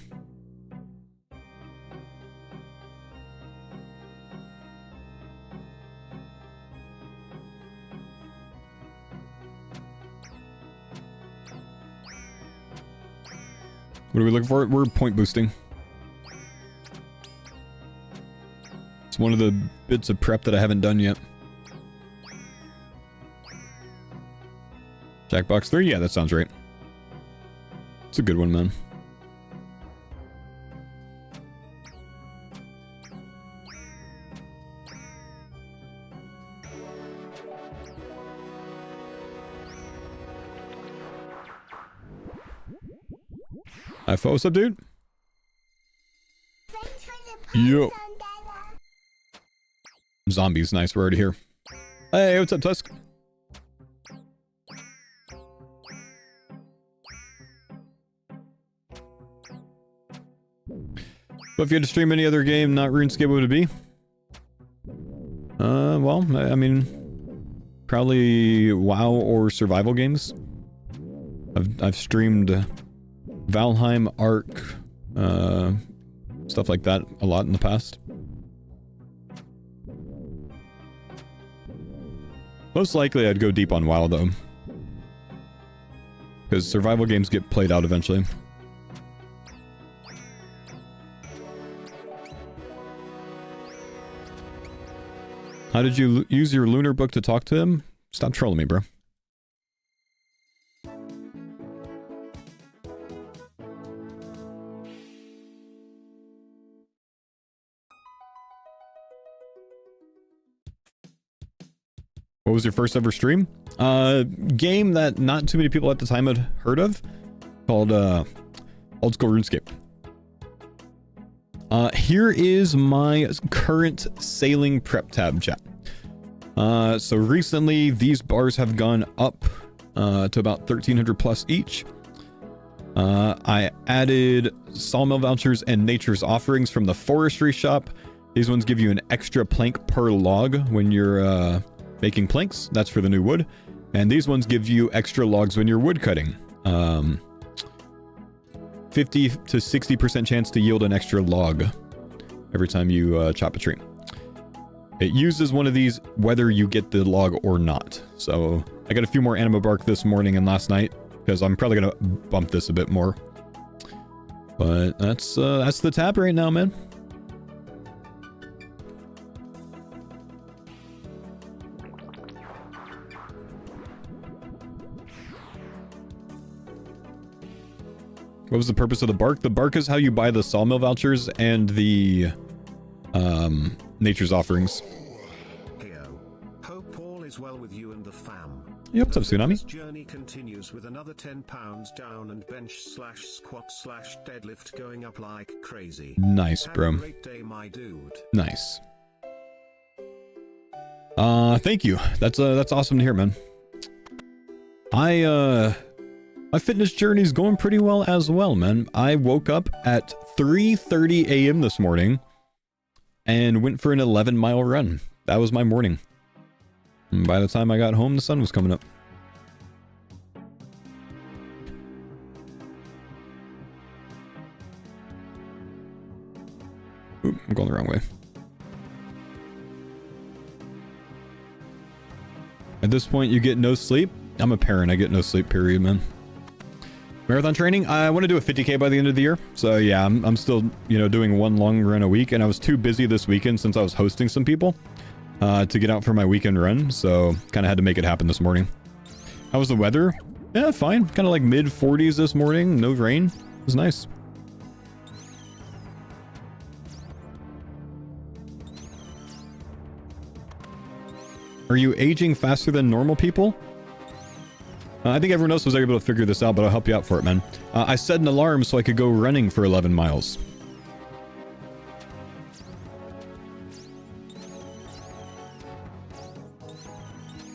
What are we looking for? We're point boosting. It's one of the bits of prep that I haven't done yet. Jackbox 3? Yeah, that sounds right. It's a good one, man. Hi, Faux. What's up, dude? Yo. Zombies, nice. We're already here. Hey, what's up, Tusk? But if you had to stream any other game, not RuneScape, what would it be? Well, I mean, probably WoW or survival games. I've streamed Valheim, Ark, stuff like that a lot in the past. Most likely I'd go deep on WoW though. Because survival games get played out eventually. How did you use your lunar book to talk to him? Stop trolling me, bro. What was your first ever stream? Game that not too many people at the time had heard of, called Old School RuneScape. Here is my current sailing prep tab, chat. So recently these bars have gone up to about 1,300 plus each. I added sawmill vouchers and nature's offerings from the forestry shop. These ones give you an extra plank per log when you're making planks. That's for the new wood. And these ones give you extra logs when you're wood cutting. 50 to 60% chance to yield an extra log every time you chop a tree. It uses one of these whether you get the log or not. So I got a few more anima bark this morning and last night because I'm probably gonna bump this a bit more. But that's the tab right now, man. What was the purpose of the bark? The bark is how you buy the sawmill vouchers and the nature's offerings. Heyo. Hope all is well with you and the fam. Yep, what's up, Tsunami? This journey continues with another 10 pounds down and bench slash squat slash deadlift going up like crazy. Nice, Have bro. a great day, my dude. Nice. Thank you. That's awesome to hear, man. My fitness journey's going pretty well as well, man. I woke up at 3:30 a.m. this morning and went for an 11-mile run. That was my morning. And by the time I got home, the sun was coming up. Oop, I'm going the wrong way. At this point, you get no sleep. I'm a parent. I get no sleep, period, man. Marathon training? I want to do a 50K by the end of the year. So yeah, I'm still, you know, doing one long run a week. And I was too busy this weekend since I was hosting some people to get out for my weekend run. So kind of had to make it happen this morning. How was the weather? Yeah, fine. Kind of like mid 40s this morning. No rain. It was nice. Are you aging faster than normal people? I think everyone else was able to figure this out, but I'll help you out for it, man. I set an alarm so I could go running for 11 miles.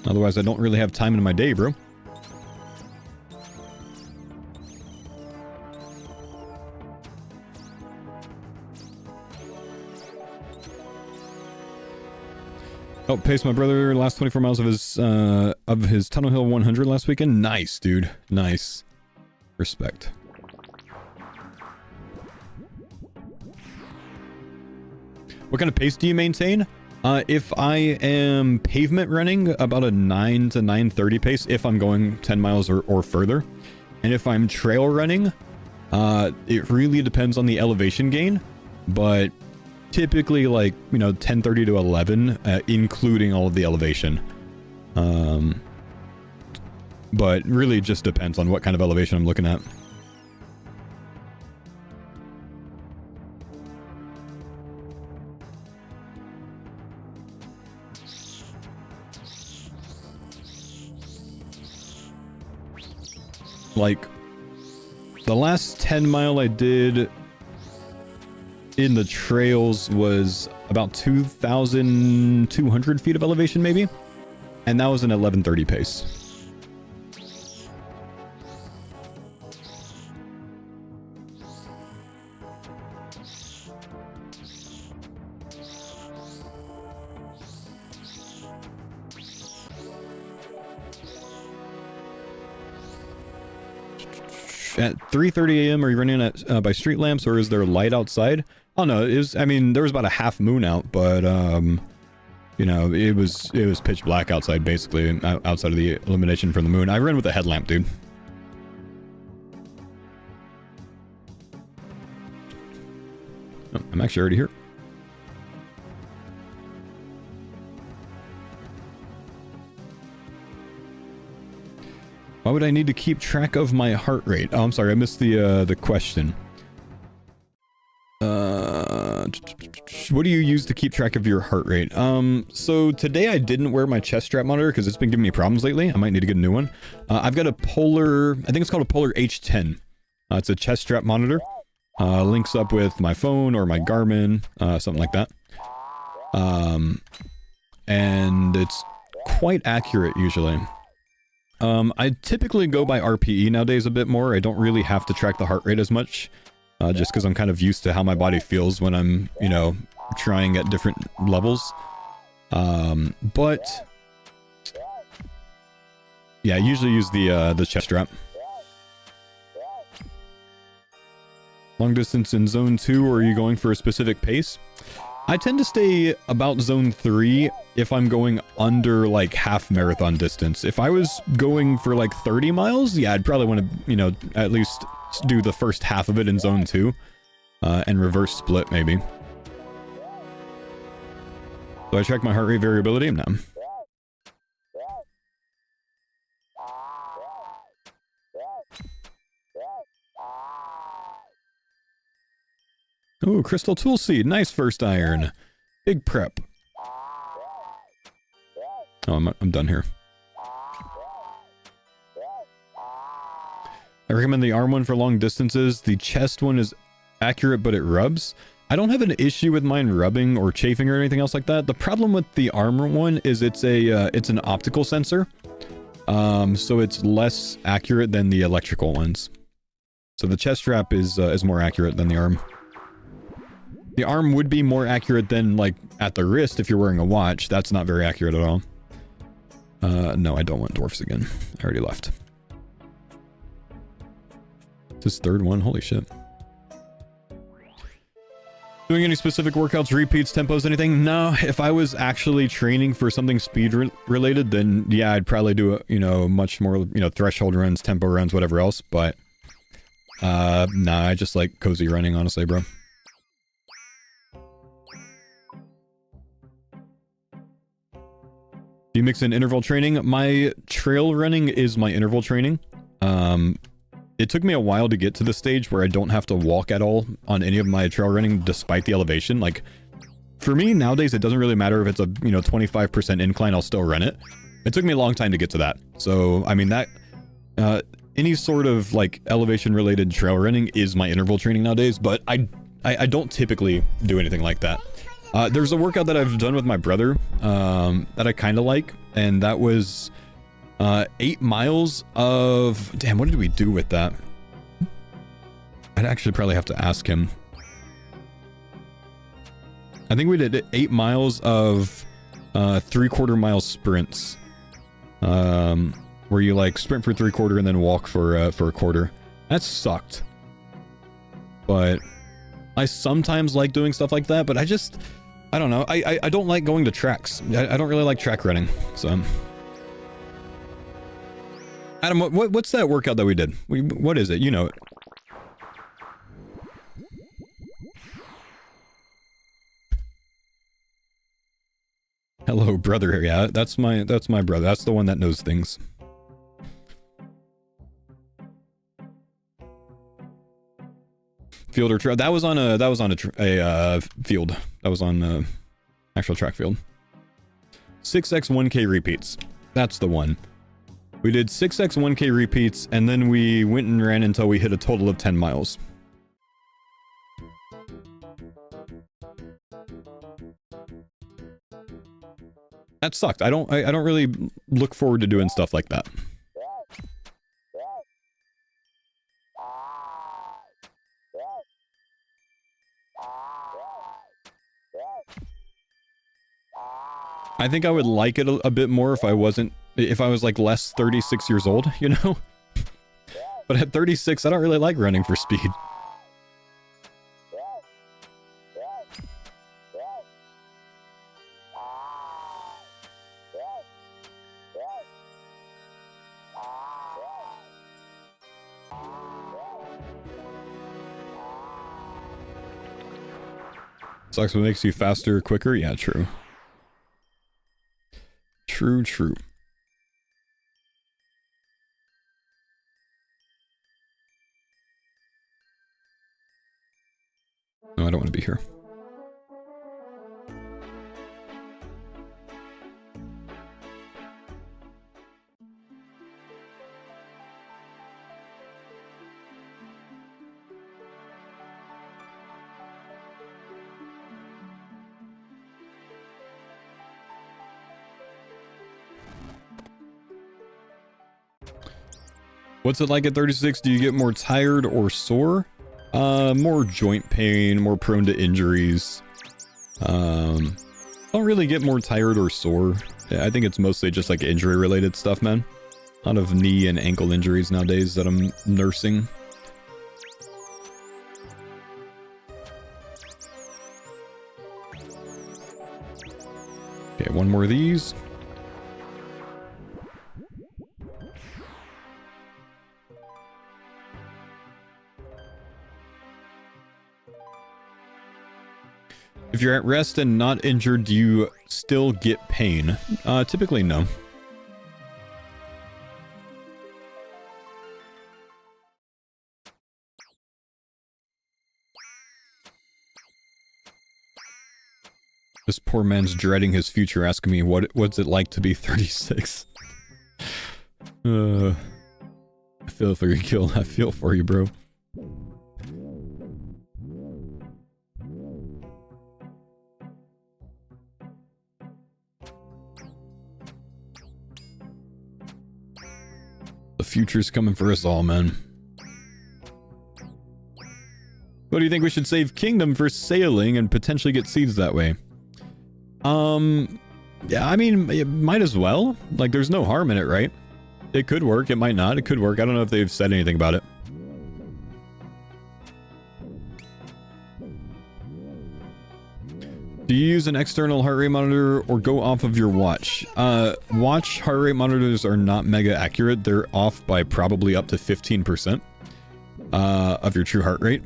Otherwise, I don't really have time in my day, bro. Oh, paced my brother last 24 miles of his Tunnel Hill 100 last weekend. Nice, dude. Nice. Respect. What kind of pace do you maintain? If I am pavement running, about a 9 to 9:30 pace if I'm going 10 miles or further. And if I'm trail running, it really depends on the elevation gain, but typically like, you know, 10:30 to 11, including all of the elevation. But really just depends on what kind of elevation I'm looking at. Like, the last 10 mile I did in the trails was about 2,200 feet of elevation, maybe? And that was an 11:30 pace. At 3:30 a.m., are you running at by street lamps, or is there light outside? Oh no, it was, I mean, there was about a half moon out, but you know, it was pitch black outside, basically, outside of the illumination from the moon. I ran with a headlamp, dude. Oh, I'm actually already here. Why would I need to keep track of my heart rate? Oh, I'm sorry, I missed the question. What do you use to keep track of your heart rate? So today I didn't wear my chest strap monitor because it's been giving me problems lately. I might need to get a new one. I've got a Polar, I think it's called a Polar H10. It's a chest strap monitor. Links up with my phone or my Garmin, something like that. And it's quite accurate usually. I typically go by RPE nowadays a bit more. I don't really have to track the heart rate as much. Just because I'm kind of used to how my body feels when I'm, you know, trying at different levels. But yeah, I usually use the chest strap. Long distance in zone 2, or are you going for a specific pace? I tend to stay about zone 3 if I'm going under like half marathon distance. If I was going for like 30 miles, yeah, I'd probably want to, you know, at least do the first half of it in zone 2 and reverse split maybe. Do I check my heart rate variability? No. Ooh, crystal tool seed. Nice first iron. Big prep. Oh, I'm done here. I recommend the arm one for long distances. The chest one is accurate, but it rubs. I don't have an issue with mine rubbing or chafing or anything else like that. The problem with the armor one is it's an optical sensor. So it's less accurate than the electrical ones. So the chest strap is more accurate than the arm. The arm would be more accurate than, like, at the wrist if you're wearing a watch. That's not very accurate at all. No, I don't want dwarfs again. I already left. This third one, holy shit. Doing any specific workouts, repeats, tempos, anything? No, if I was actually training for something speed related, then yeah, I'd probably do, you know, much more, you know, threshold runs, tempo runs, whatever else, but nah, I just like cozy running, honestly, bro. Do you mix in interval training? My trail running is my interval training. It took me a while to get to the stage where I don't have to walk at all on any of my trail running despite the elevation. Like, for me, nowadays, it doesn't really matter if it's a, you know, 25% incline, I'll still run it. It took me a long time to get to that. So, I mean, that, any sort of, like, elevation-related trail running is my interval training nowadays, but I don't typically do anything like that. There's a workout that I've done with my brother, that I kind of like, and that was... 8 miles of... Damn, what did we do with that? I'd actually probably have to ask him. I think we did 8 miles of 3/4 mile sprints. Where you like sprint for 3/4 and then walk for a quarter. That sucked. But I sometimes like doing stuff like that, but I don't know. I don't like going to tracks. I don't really like track running, so... Adam, what's that workout that we did? What is it? You know it. Hello, brother. Yeah, that's my brother. That's the one that knows things. Field or track? That was on a field. That was on actual track field. 6x 1k repeats. That's the one. We did 6x 1k repeats, and then we went and ran until we hit a total of 10 miles. That sucked. I don't really look forward to doing stuff like that. I think I would like it a bit more if I was like less 36 years old, you know? But at 36, I don't really like running for speed. Sucks what makes you faster, quicker? Yeah, true. True. No, I don't want to be here. What's it like at 36? Do you get more tired or sore? More joint pain, more prone to injuries. Don't really get more tired or sore. Yeah, I think it's mostly just like injury related stuff, man. A lot of knee and ankle injuries nowadays that I'm nursing. Okay, one more of these. If you're at rest and not injured, do you still get pain? Typically, no. This poor man's dreading his future, asking me what's it like to be 36. I feel for your kill. I feel for you, bro. The future's coming for us all, man. What do you think we should save Kingdom for sailing and potentially get seeds that way? Yeah, I mean, it might as well. Like, there's no harm in it, right? It could work, it might not, it could work. I don't know if they've said anything about it. Do you use an external heart rate monitor or go off of your watch? Watch heart rate monitors are not mega accurate. They're off by probably up to 15% of your true heart rate.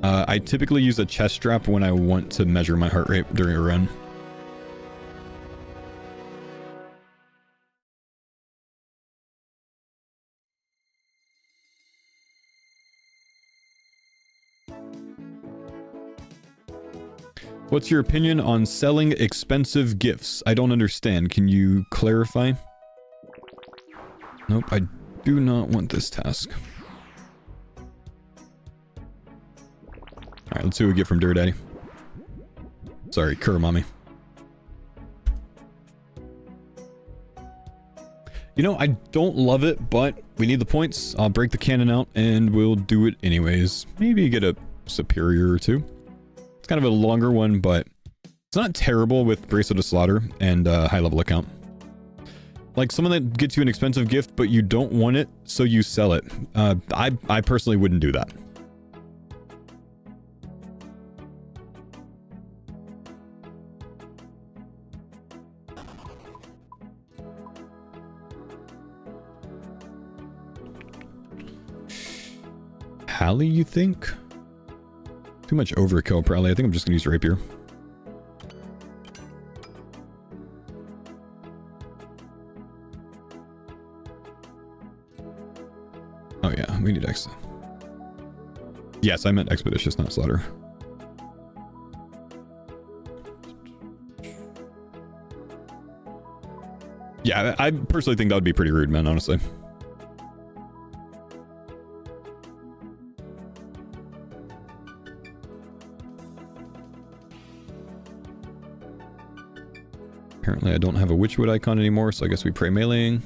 I typically use a chest strap when I want to measure my heart rate during a run. What's your opinion on selling expensive gifts? I don't understand. Can you clarify? Nope, I do not want this task. Alright, let's see what we get from Dirt Daddy. Sorry, Kuramami. You know, I don't love it, but we need the points. I'll break the cannon out and we'll do it anyways. Maybe get a superior or two. It's kind of a longer one, but it's not terrible with Bracelet of Slaughter and high level account. Like someone that gets you an expensive gift, but you don't want it, so you sell it. I personally wouldn't do that. Hallie, you think? Too much overkill, probably. I think I'm just gonna use Rapier. Oh yeah, we need X. Yes, I meant Expeditious, not Slaughter. Yeah, I personally think that would be pretty rude, man, honestly. Apparently I don't have a Witchwood icon anymore, so I guess we pray meleeing.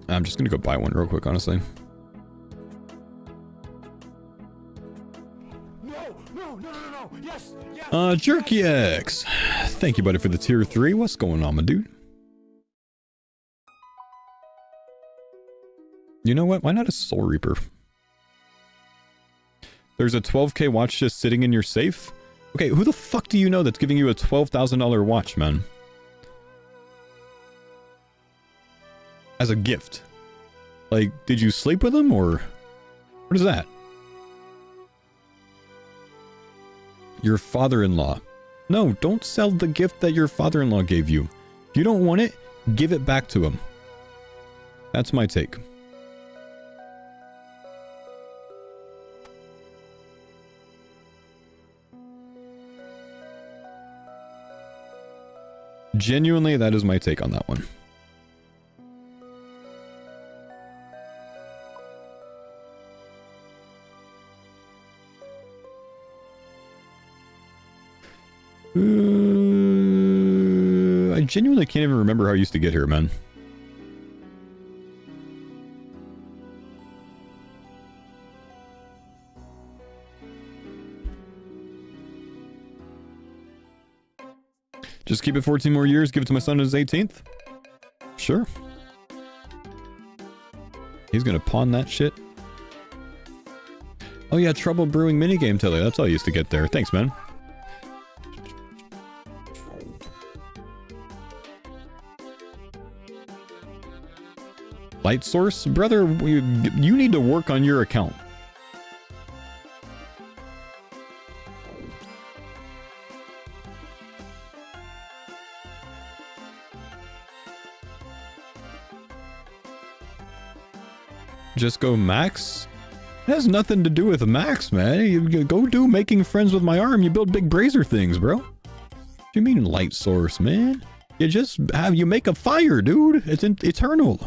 I'm just gonna go buy one real quick, honestly. No. Yes. Jerky X. Thank you, buddy, for the tier 3. What's going on, my dude? You know what? Why not a Soul Reaper? There's a 12k watch just sitting in your safe? Okay, who the fuck do you know that's giving you a $12,000 watch, man? As a gift. Like, did you sleep with him, or... What is that? Your father-in-law. No, don't sell the gift that your father-in-law gave you. If you don't want it, give it back to him. That's my take. Genuinely, that is my take on that one. I genuinely can't even remember how I used to get here, man. Just keep it 14 more years, give it to my son on his 18th? Sure. He's gonna pawn that shit. Oh yeah, Trouble Brewing minigame Taylor. That's all I used to get there. Thanks, man. Light source? Brother, you need to work on your account. Just go max? It has nothing to do with Max, man. You go do making friends with my arm. You build big brazier things, bro. What do you mean light source, man? You make a fire, dude. It's eternal.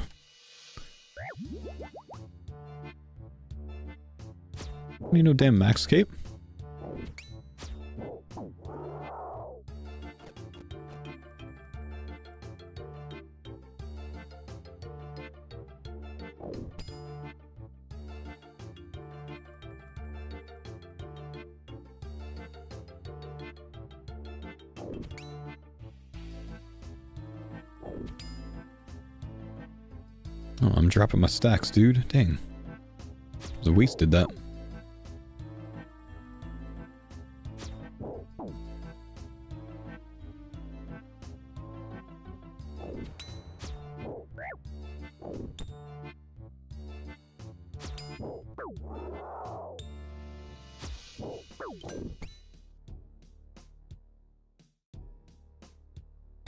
You know, damn Max cape. Oh, I'm dropping my stacks, dude. Dang. I wasted that.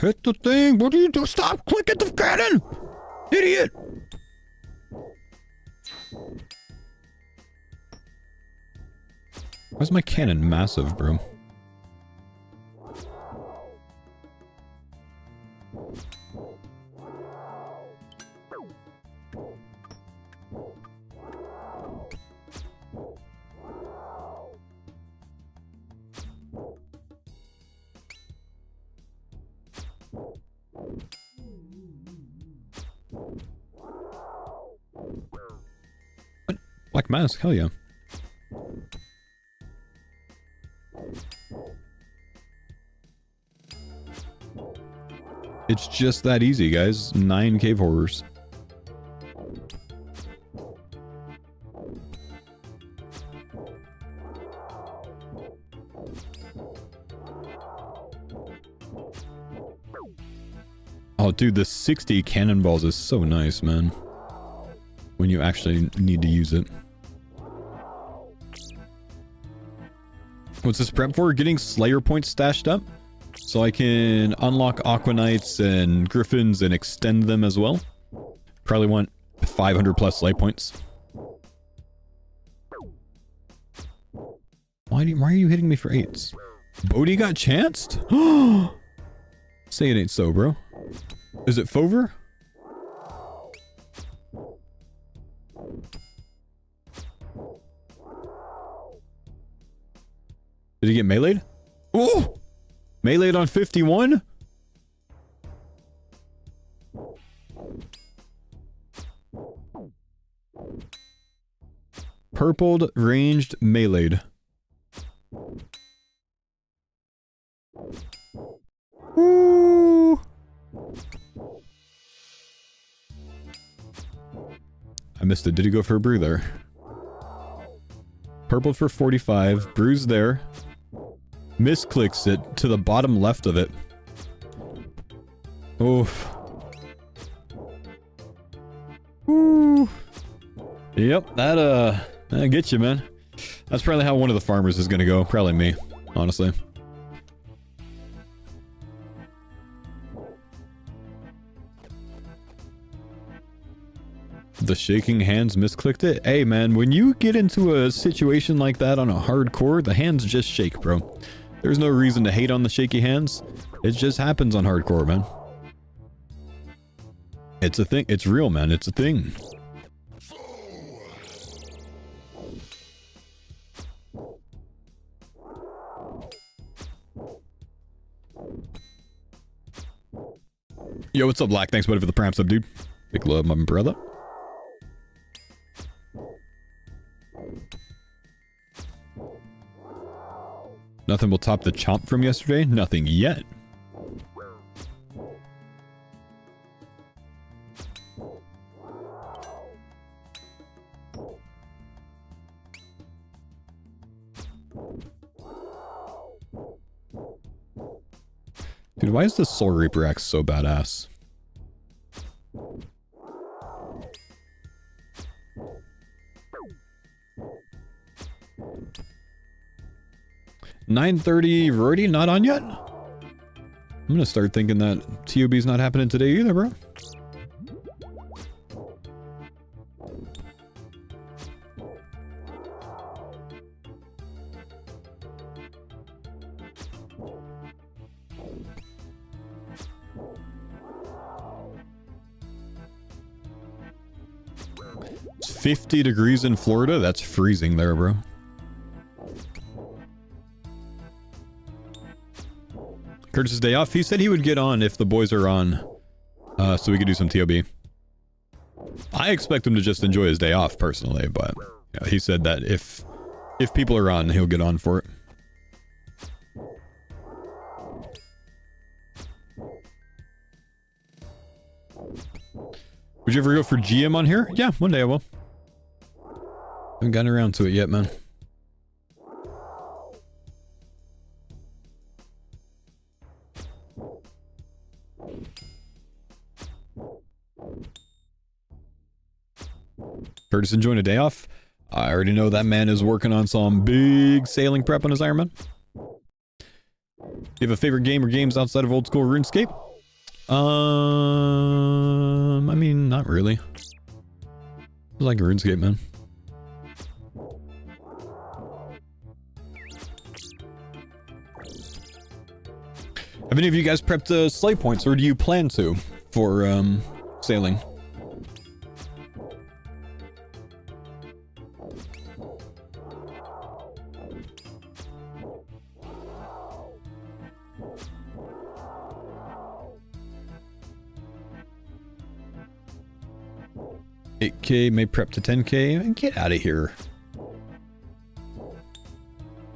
Hit the thing! What are you doing? Stop clicking the cannon! Idiot! Why's my cannon massive, bro? What? Black mask? Hell yeah. It's just that easy, guys. 9 cave horrors. Oh, dude, the 60 cannonballs is so nice, man. When you actually need to use it. What's this prep for? Getting Slayer points stashed up? So I can unlock Aquanites and Griffins and extend them as well. Probably want 500 plus light points. Why are you hitting me for 8s? Bodhi got chanced? Say it ain't so, bro. Is it Fover? Did he get meleeed? Oh! Meleeed on 51? Purpled, ranged, meleeed. Woo! I missed it. Did he go for a brew there? Purpled for 45. Brew's there. Misclicks it to the bottom left of it. Oof. Woo. Yep, that gets you, man. That's probably how one of the farmers is gonna go. Probably me, honestly. The shaking hands misclicked it? Hey, man, when you get into a situation like that on a hardcore, the hands just shake, bro. There's no reason to hate on the shaky hands. It just happens on hardcore, man. It's a thing. It's real, man. It's a thing. Yo, what's up, Black? Thanks, buddy, for the prime sub, dude. Big love, my brother. Nothing will top the chomp from yesterday? Nothing yet. Dude, why is the Soul Reaper Axe so badass? $9:30 Rorty not on yet? I'm gonna start thinking that ToB's not happening today either, bro. 50 degrees in Florida? That's freezing there, bro. Curtis's day off. He said he would get on if the boys are on, so we could do some ToB. I expect him to just enjoy his day off personally, but yeah, he said that if people are on, he'll get on for it. Would you ever go for GM on here? Yeah, one day I will. Haven't gotten around to it yet, man. Curtis enjoying a day off? I already know that man is working on some big sailing prep on his Ironman. Do you have a favorite game or games outside of old school RuneScape? I mean, not really. I like RuneScape, man. Have any of you guys prepped sleigh points, or do you plan to for sailing? $8K may prep to 10K. Get out of here.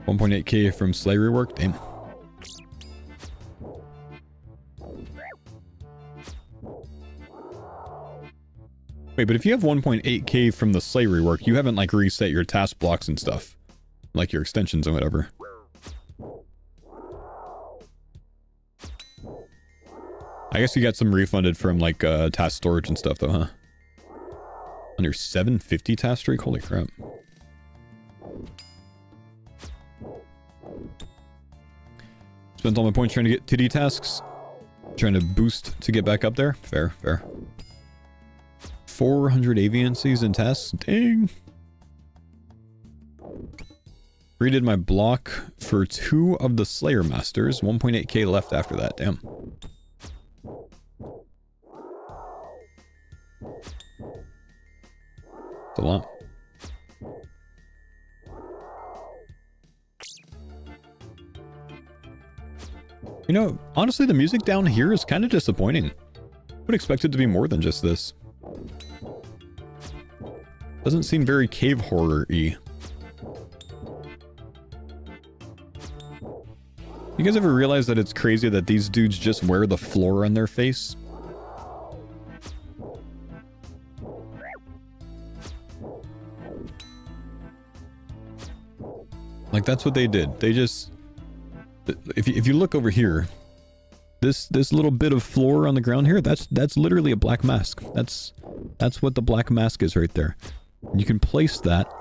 1.8K from sleigh rework. Damn. Wait, but if you have 1.8K from the sleigh rework, you haven't like reset your task blocks and stuff, like your extensions and whatever. I guess you got some refunded from like task storage and stuff though, huh? On your 750 task streak? Holy crap. Spent all my points trying to get 2D tasks. Trying to boost to get back up there. Fair, fair. 400 avian season tasks. Dang. Redid my block for 2 of the Slayer Masters. 1.8K left after that. Damn. It's a lot. You know, honestly, the music down here is kind of disappointing. I would expect it to be more than just this. Doesn't seem very cave horror-y. You guys ever realize that it's crazy that these dudes just wear the floor on their face? Like, that's what they did. They just... If you look over here, this little bit of floor on the ground here, that's literally a black mask. That's what the black mask is right there. You can place that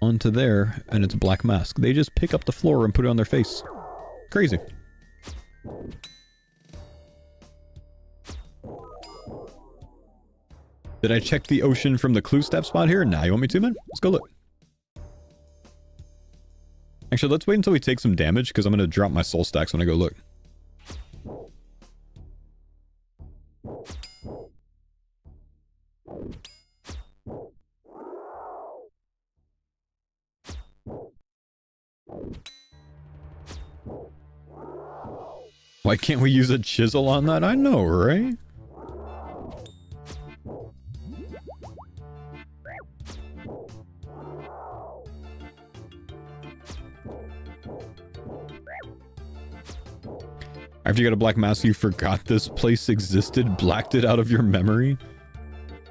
onto there, and it's a black mask. They just pick up the floor and put it on their face. Crazy. Did I check the ocean from the clue step spot here? Nah, you want me to, man? Let's go look. Actually, let's wait until we take some damage, because I'm going to drop my soul stacks when I go look. Why can't we use a chisel on that? I know, right? After you got a black mask, you forgot this place existed, blacked it out of your memory?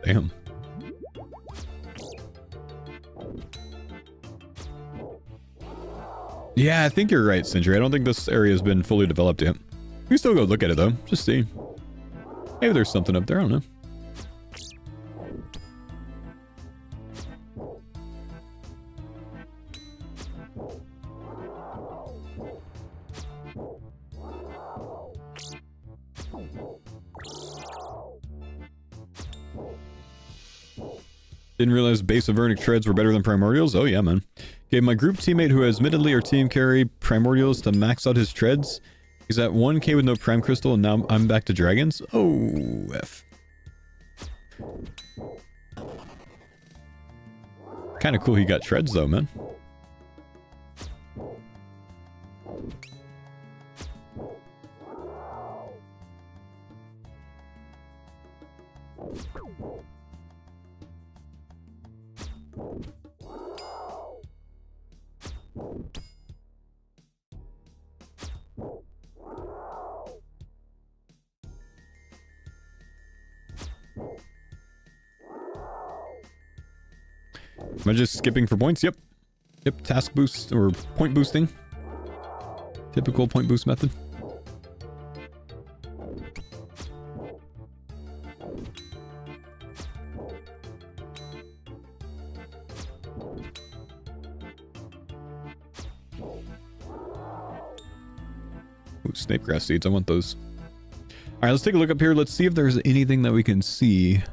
Damn. Yeah, I think you're right, Sindri. I don't think this area has been fully developed yet. We can still go look at it, though. Just see. Maybe there's something up there. I don't know. Didn't realize base of Vernic treads were better than primordials? Oh yeah, man. Gave my group teammate who has admittedly our team carry primordials to max out his treads. He's at 1k with no prime crystal and now I'm back to dragons? Oh, F. Kind of cool he got treads though, man. Am I just skipping for points? Yep. Yep, task boost or point boosting. Typical point boost method. Ooh, snake grass seeds, I want those. Alright, let's take a look up here. Let's see if there's anything that we can see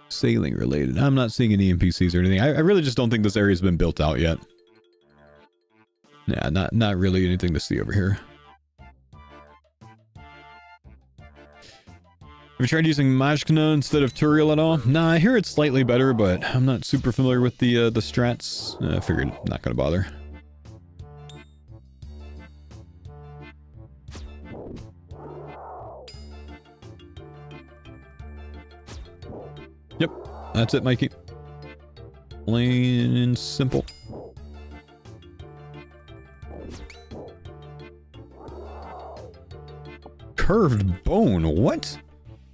sailing related. I'm not seeing any NPCs or anything. I really just don't think this area's been built out yet. Yeah, not really anything to see over here. Have you tried using Majkna instead of Turiel at all? Nah, I hear it's slightly better, but I'm not super familiar with the strats. I figured not gonna bother. Yep, that's it, Mikey. Plain and simple. Curved bone, what?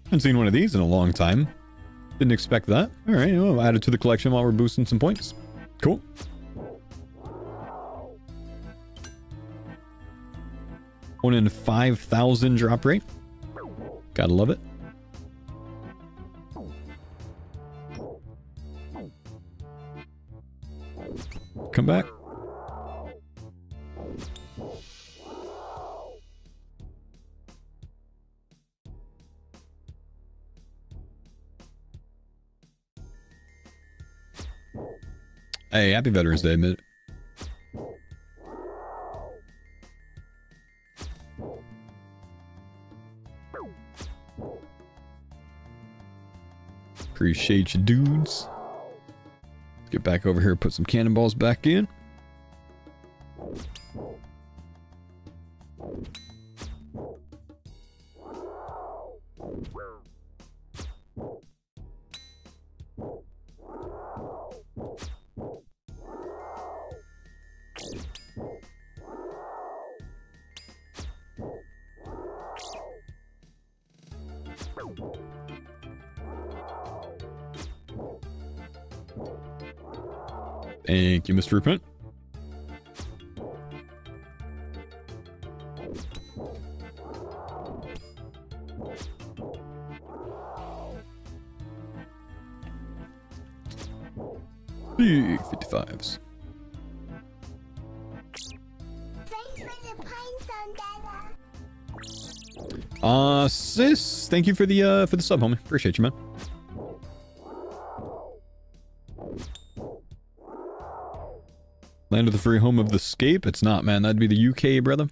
Haven't seen one of these in a long time. Didn't expect that. Alright, well, add it to the collection while we're boosting some points. Cool. One in 5,000 drop rate. Gotta love it. Come back. Hey, happy Veterans Day, admit it. Appreciate you, dudes. Let's get back over here, put some cannonballs back in. Thank you, Mr. Repent. Big 55s. Sis, thank you for the sub, homie. Appreciate you, man. Land of the free, home of the scape? It's not, man. That'd be the UK, brother.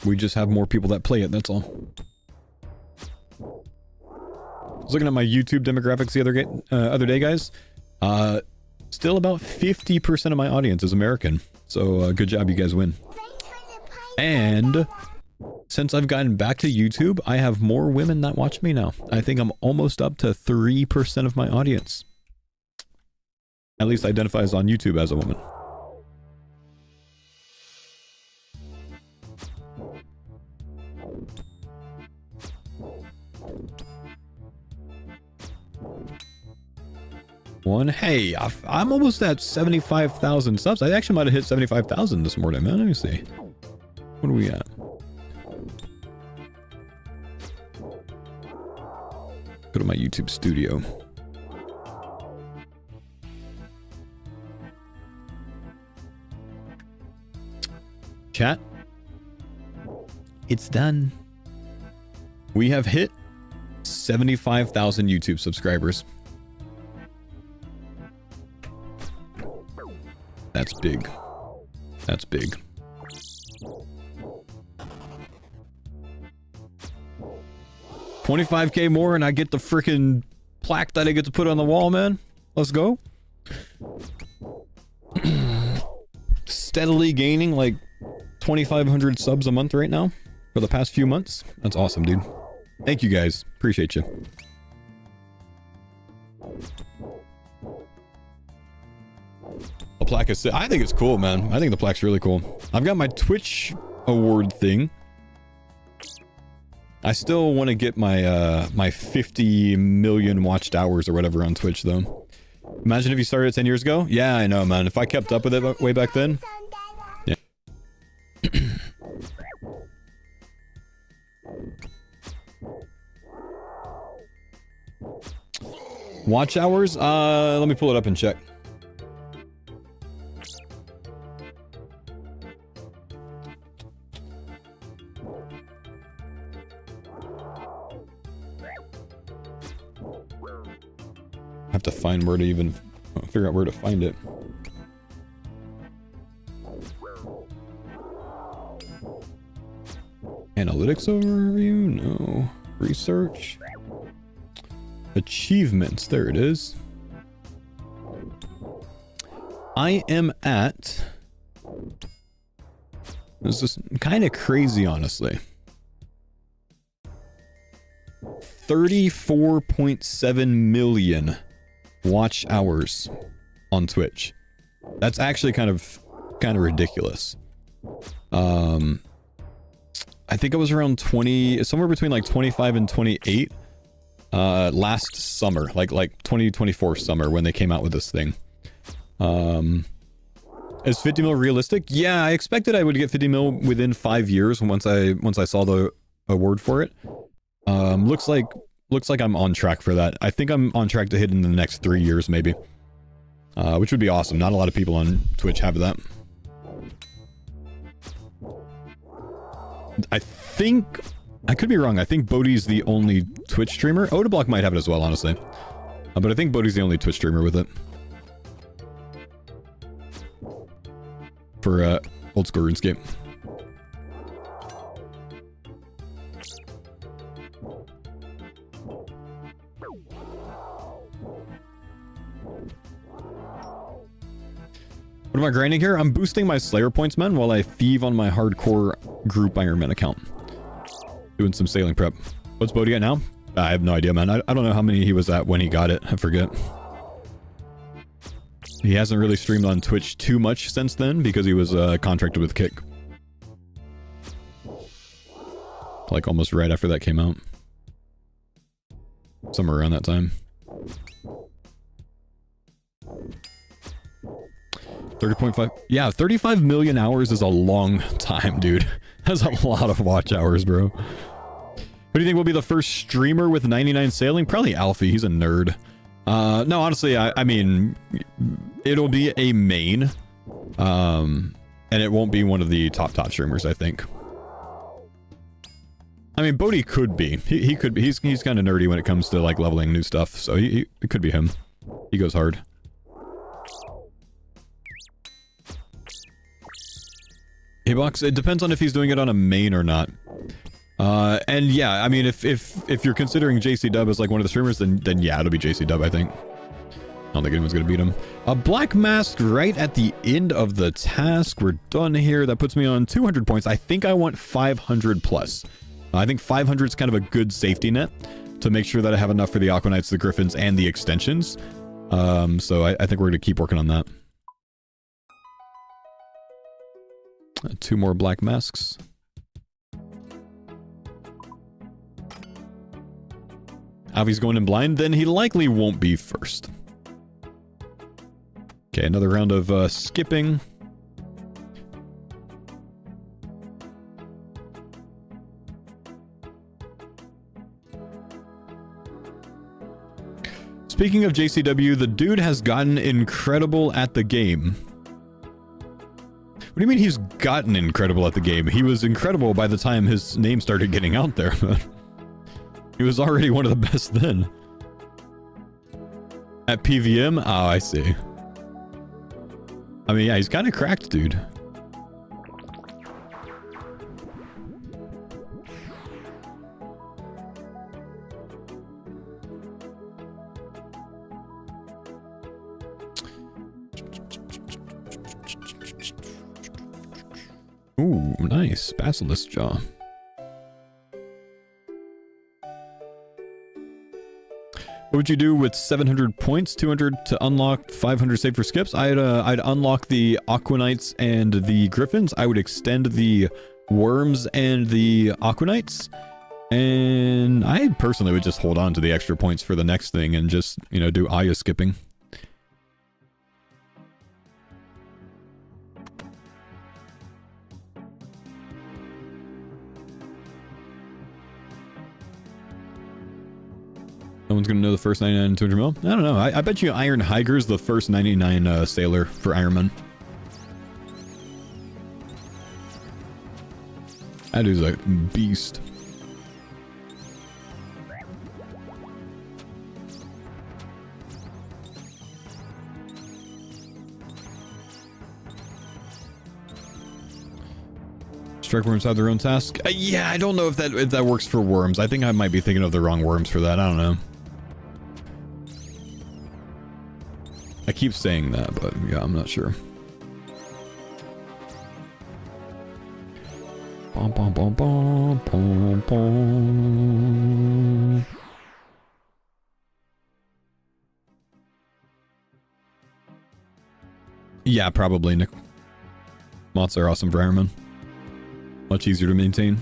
We just have more people that play it, that's all. I was looking at my YouTube demographics the other day, guys. Still about 50% of my audience is American. So, good job, you guys win. And since I've gotten back to YouTube, I have more women that watch me now. I think I'm almost up to 3% of my audience. At least identifies on YouTube as a woman. Hey, I'm almost at 75,000 subs. I actually might have hit 75,000 this morning, man. Let me see. What are we at? Go to my YouTube studio. Chat. It's done. We have hit 75,000 YouTube subscribers. That's big. That's big. 25k more and I get the freaking plaque that I get to put on the wall, man. Let's go. Steadily gaining like 2,500 subs a month right now for the past few months. That's awesome, dude. Thank you guys. Appreciate you. The plaque is... I think it's cool, man. I think the plaque's really cool. I've got my Twitch award thing. I still want to get my my 50 million watched hours or whatever on Twitch, though. Imagine if you started 10 years ago. Yeah, I know, man. If I kept up with it way back then. Yeah. Watch hours? Let me pull it up and check. Have to find where to even figure out where to find it. Analytics overview? No. Research. Achievements. There it is. I am at... This is kind of crazy, honestly. 34.7 million watch hours on Twitch. That's actually kind of ridiculous. I think it was around 20, somewhere between like 25 and 28 last summer, like 2024 summer when they came out with this thing. Is 50 mil realistic? Yeah, I expected I would get 50 mil within 5 years once I saw the award for it. Looks like I'm on track for that. I think I'm on track to hit in the next 3 years, maybe. Which would be awesome. Not a lot of people on Twitch have that. I think... I could be wrong. I think Bodhi's the only Twitch streamer. Odablock might have it as well, honestly. But I think Bodhi's the only Twitch streamer with it. For old school RuneScape. What am I grinding here? I'm boosting my Slayer points, man, while I thieve on my hardcore group Ironman account. Doing some sailing prep. What's Bodhi at now? I have no idea, man. I don't know how many he was at when he got it. I forget. He hasn't really streamed on Twitch too much since then because he was contracted with Kick. Like almost right after that came out. Somewhere around that time. 30.5. Yeah, 35 million hours is a long time, dude. That's a lot of watch hours, bro. Who do you think will be the first streamer with 99 sailing? Probably Alfie. He's a nerd. No, honestly, I mean, it'll be a main. And it won't be one of the top streamers, I think. I mean, Bodhi could be. He could be. He's kind of nerdy when it comes to, like, leveling new stuff. So it could be him. He goes hard. Hitbox, it depends on if he's doing it on a main or not. And yeah, I mean, if you're considering JC Dub as like one of the streamers, then yeah, it'll be JC Dub, I think. I don't think anyone's gonna beat him. A black mask right at the end of the task. We're done here. That puts me on 200 points. I think I want 500 plus. I think 500 is kind of a good safety net to make sure that I have enough for the Aquanites, the Griffins, and the extensions. So I think we're gonna keep working on that. 2 more black masks. Avi's going in blind, then he likely won't be first. Okay, another round of skipping. Speaking of JCW, the dude has gotten incredible at the game. What do you mean he's gotten incredible at the game? He was incredible by the time his name started getting out there. He was already one of the best then. At PVM? Oh, I see. I mean, yeah, he's kind of cracked, dude. Ooh, nice. Basilisk Jaw. What would you do with 700 points? 200 to unlock, 500 save for skips? I'd unlock the Aquanites and the Griffins. I would extend the Worms and the Aquanites. And I personally would just hold on to the extra points for the next thing and just, you know, do Aya skipping. No one's gonna know the first 99 and 200 mil? I don't know. I bet you Iron Higer's the first 99 sailor for Ironman. That dude's a beast. Strike worms have their own task? Yeah, I don't know if that works for worms. I think I might be thinking of the wrong worms for that. I don't know. I keep saying that, but yeah, I'm not sure. Bom, bom, bom, bom, bom, bom. Yeah, probably, Nick. Moths are awesome for Ironman. Much easier to maintain.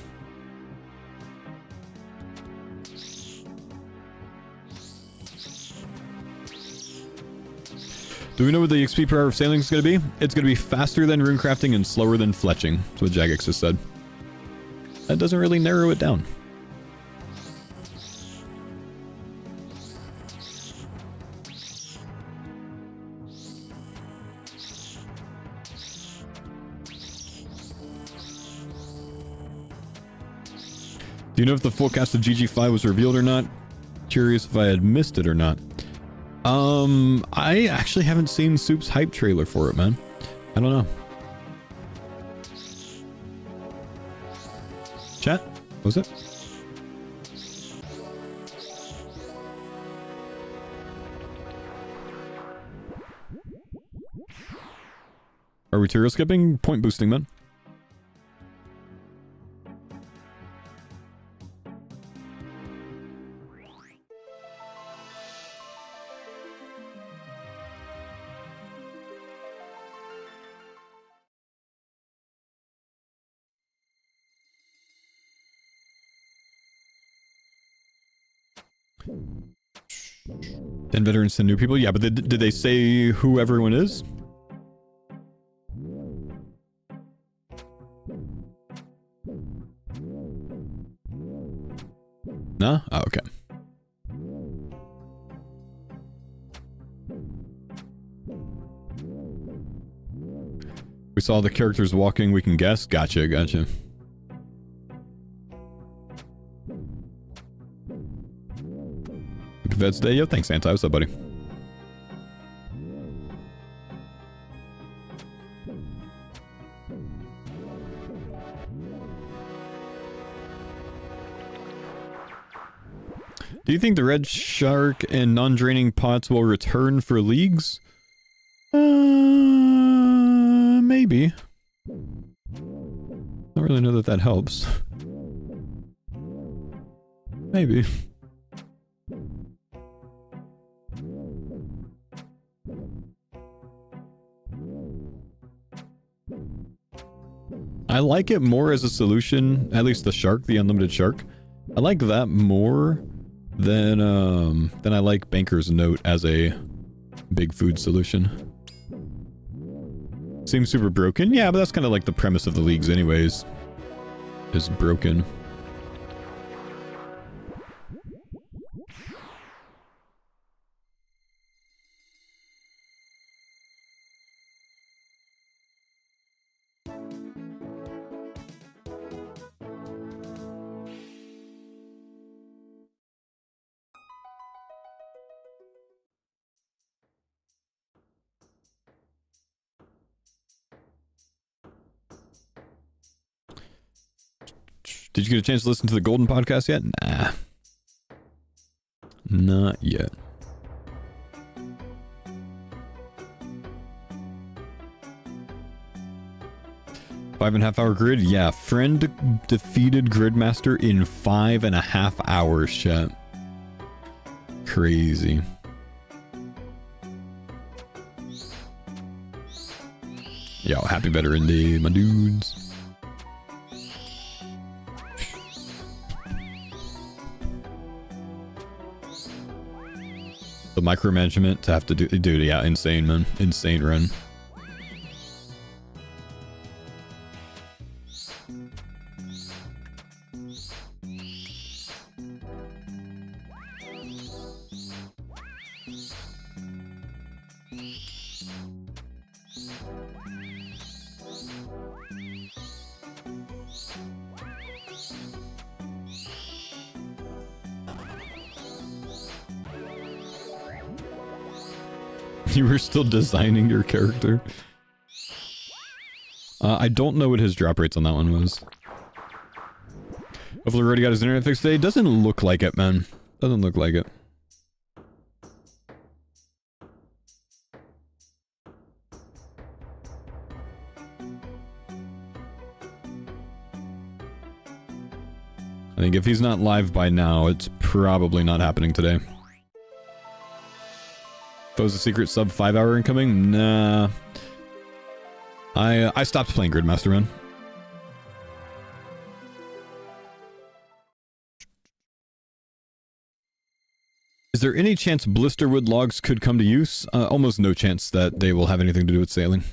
Do we know what the XP per hour of sailing is going to be? It's going to be faster than runecrafting and slower than fletching. That's what Jagex has said. That doesn't really narrow it down. Do you know if the full cast of GG5 was revealed or not? Curious if I had missed it or not. I actually haven't seen Soup's hype trailer for it, man. I don't know. Chat? What was it? Are we material skipping? Point boosting, man. And veterans and new people? Yeah, but did they say who everyone is? No? Oh, okay. We saw the characters walking, we can guess? Gotcha, gotcha. Happy Vets Day. Yo, thanks, Anti. What's up, buddy? Do you think the red shark and non-draining pots will return for leagues? Maybe. I don't really know that helps. Maybe. I like it more as a solution, at least the shark, the unlimited shark. I like that more than I like Banker's Note as a big food solution. Seems super broken. Yeah, but that's kind of like the premise of the leagues anyways. Is broken. Did you get a chance to listen to the Golden podcast yet? Nah. Not yet. 5.5 hour grid? Yeah, friend defeated Gridmaster in 5.5 hours, chat. Crazy. Yo, happy veteran day, my dudes. The micromanagement to have to do, dude, yeah, insane, man. Insane run. You were still designing your character? I don't know what his drop rates on that one was. Hopefully already got his internet fixed today. Doesn't look like it, man. Doesn't look like it. I think if he's not live by now, it's probably not happening today. Faux a secret sub 5 hour incoming? Nah. I stopped playing Gridmaster, man. Is there any chance blisterwood logs could come to use? Almost no chance that they will have anything to do with sailing.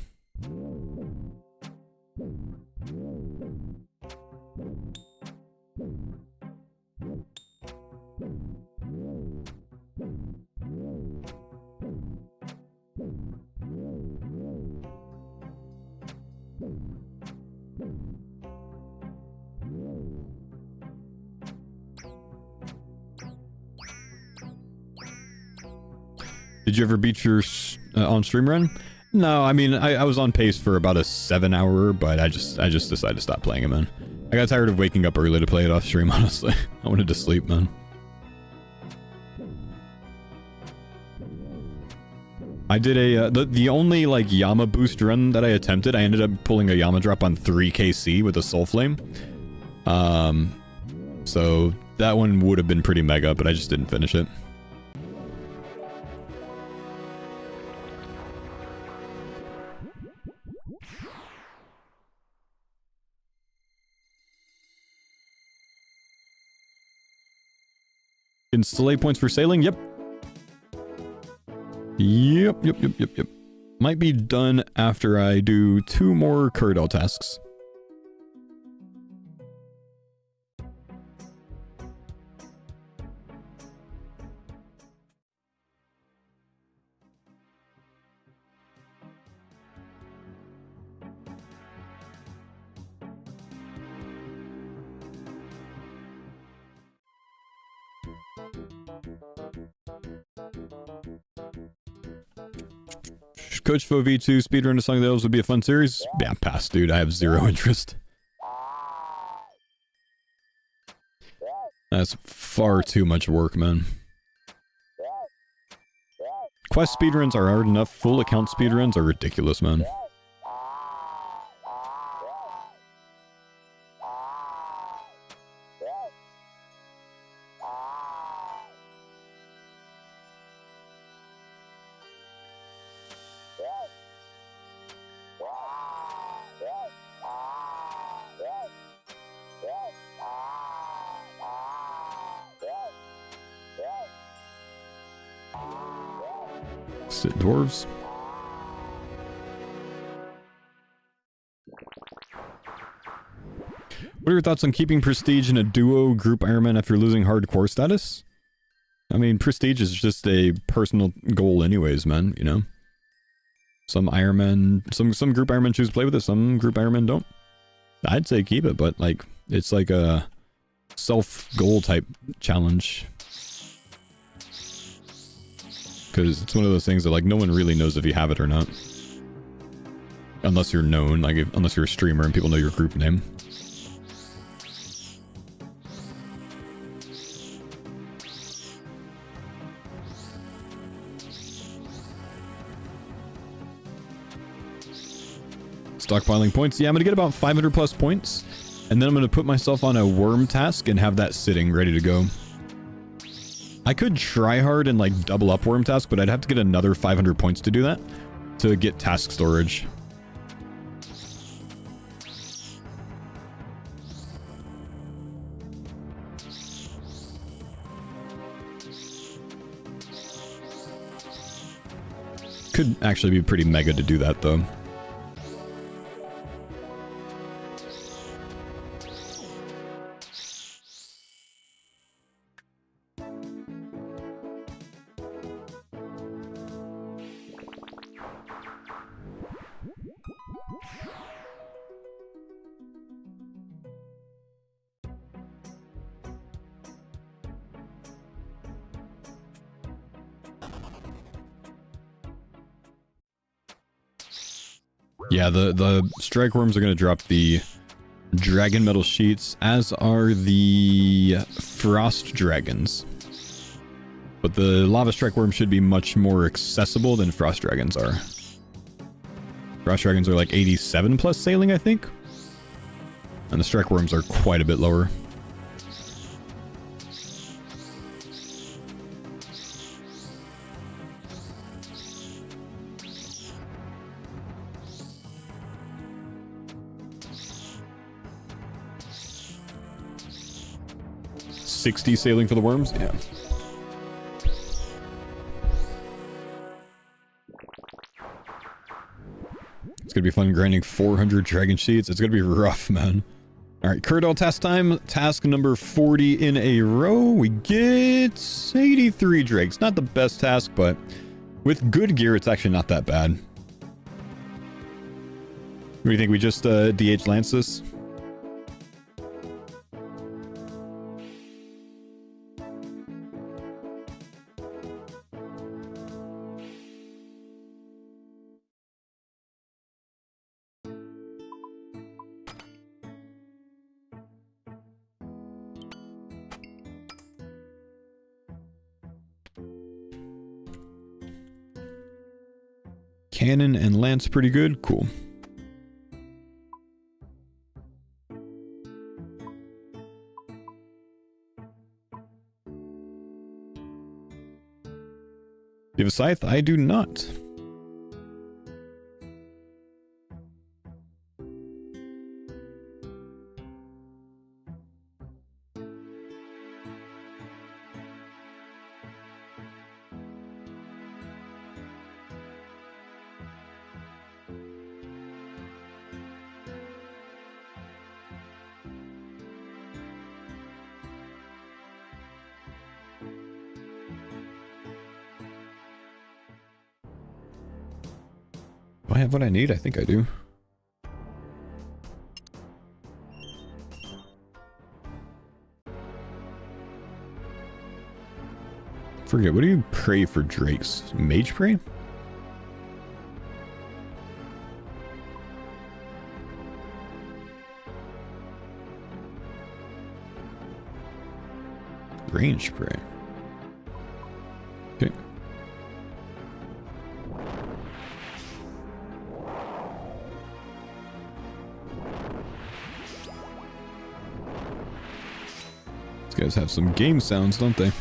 Did you ever beat your on-stream run? No, I mean, I was on pace for about a 7 hour, but I just decided to stop playing it, man. I got tired of waking up early to play it off stream, honestly. I wanted to sleep, man. I did a, the only, like, Yama boost run that I attempted, I ended up pulling a Yama drop on 3kc with a Soul Flame. So that one would have been pretty mega, but I just didn't finish it. Install points for sailing? Yep. Yep. Might be done after I do 2 more Curdle tasks. Coach Faux V2 speedrun to Song of the Elves would be a fun series. Yeah, pass, dude. I have 0 interest. That's far too much work, man. Quest speedruns are hard enough. Full account speedruns are ridiculous, man. Sit dwarves. What are your thoughts on keeping Prestige in a duo group Ironman after losing hardcore status? I mean, Prestige is just a personal goal anyways, man, you know? Some Ironman, some group Ironman choose to play with it, some group Ironman don't. I'd say keep it, but like, it's like a self-goal type challenge. Because it's one of those things that, like, no one really knows if you have it or not. Unless you're known, like, unless you're a streamer and people know your group name. Stockpiling points. Yeah, I'm gonna get about 500 plus points, and then I'm gonna put myself on a worm task and have that sitting ready to go. I could try hard and like double up worm task, but I'd have to get another 500 points to do that, to get task storage. Could actually be pretty mega to do that though. Yeah, the strike worms are going to drop the dragon metal sheets, as are the frost dragons. But the lava strike worm should be much more accessible than frost dragons are. Frost dragons are like 87 plus sailing, I think. And the strike worms are quite a bit lower. $60 sailing for the worms? Yeah. It's gonna be fun grinding 400 dragon sheets. It's gonna be rough, man. Alright, Curdall task time. Task number 40 in a row. We get 83 drakes. Not the best task, but with good gear, it's actually not that bad. What do you think? We just DH Lance this? Cannon and lance pretty good. Cool. Do you have a scythe? I do not. Do I have what I need? I think I do. Forget, what do you pray for drakes? Mage pray? Range pray. Okay. These guys have some game sounds, don't they?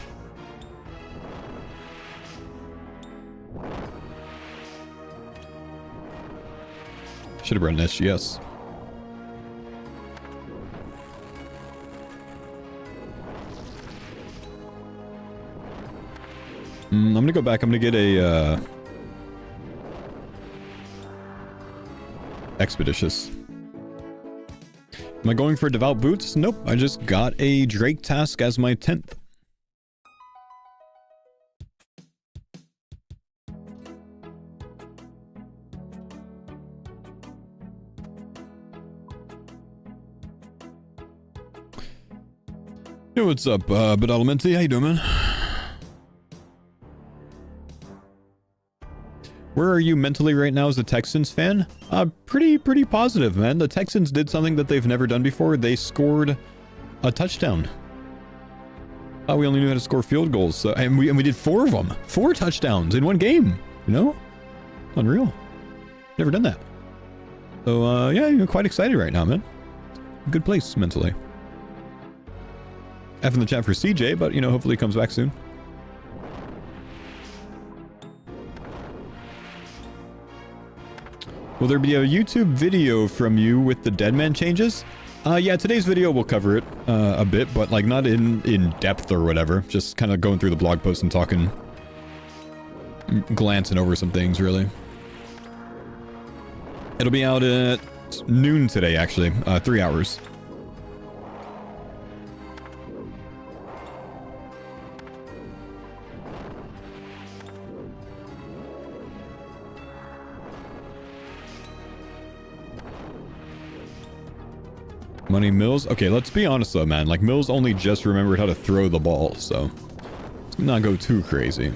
Should have brought an SGS. I'm gonna go back. I'm gonna get a Expeditious. Am I going for Devout Boots? Nope. I just got a Drake task as my 10th. Yo, what's up, Bedalimenti? How you doing, man? Where are you mentally right now as a Texans fan? Pretty positive, man. The Texans did something that they've never done before. They scored a touchdown. We only knew how to score field goals, so, and we did 4 of them. 4 touchdowns in one game. You know, unreal. Never done that. So, yeah, you're quite excited right now, man. Good place mentally. F in the chat for CJ, but, you know, hopefully he comes back soon. Will there be a YouTube video from you with the Deadman changes? Yeah, today's video will cover it a bit, but like not in depth or whatever. Just kind of going through the blog post and talking, glancing over some things, really. It'll be out at noon today, actually. 3 hours. Money Mills? Okay, let's be honest though, man. Like, Mills only just remembered how to throw the ball, so let's not go too crazy.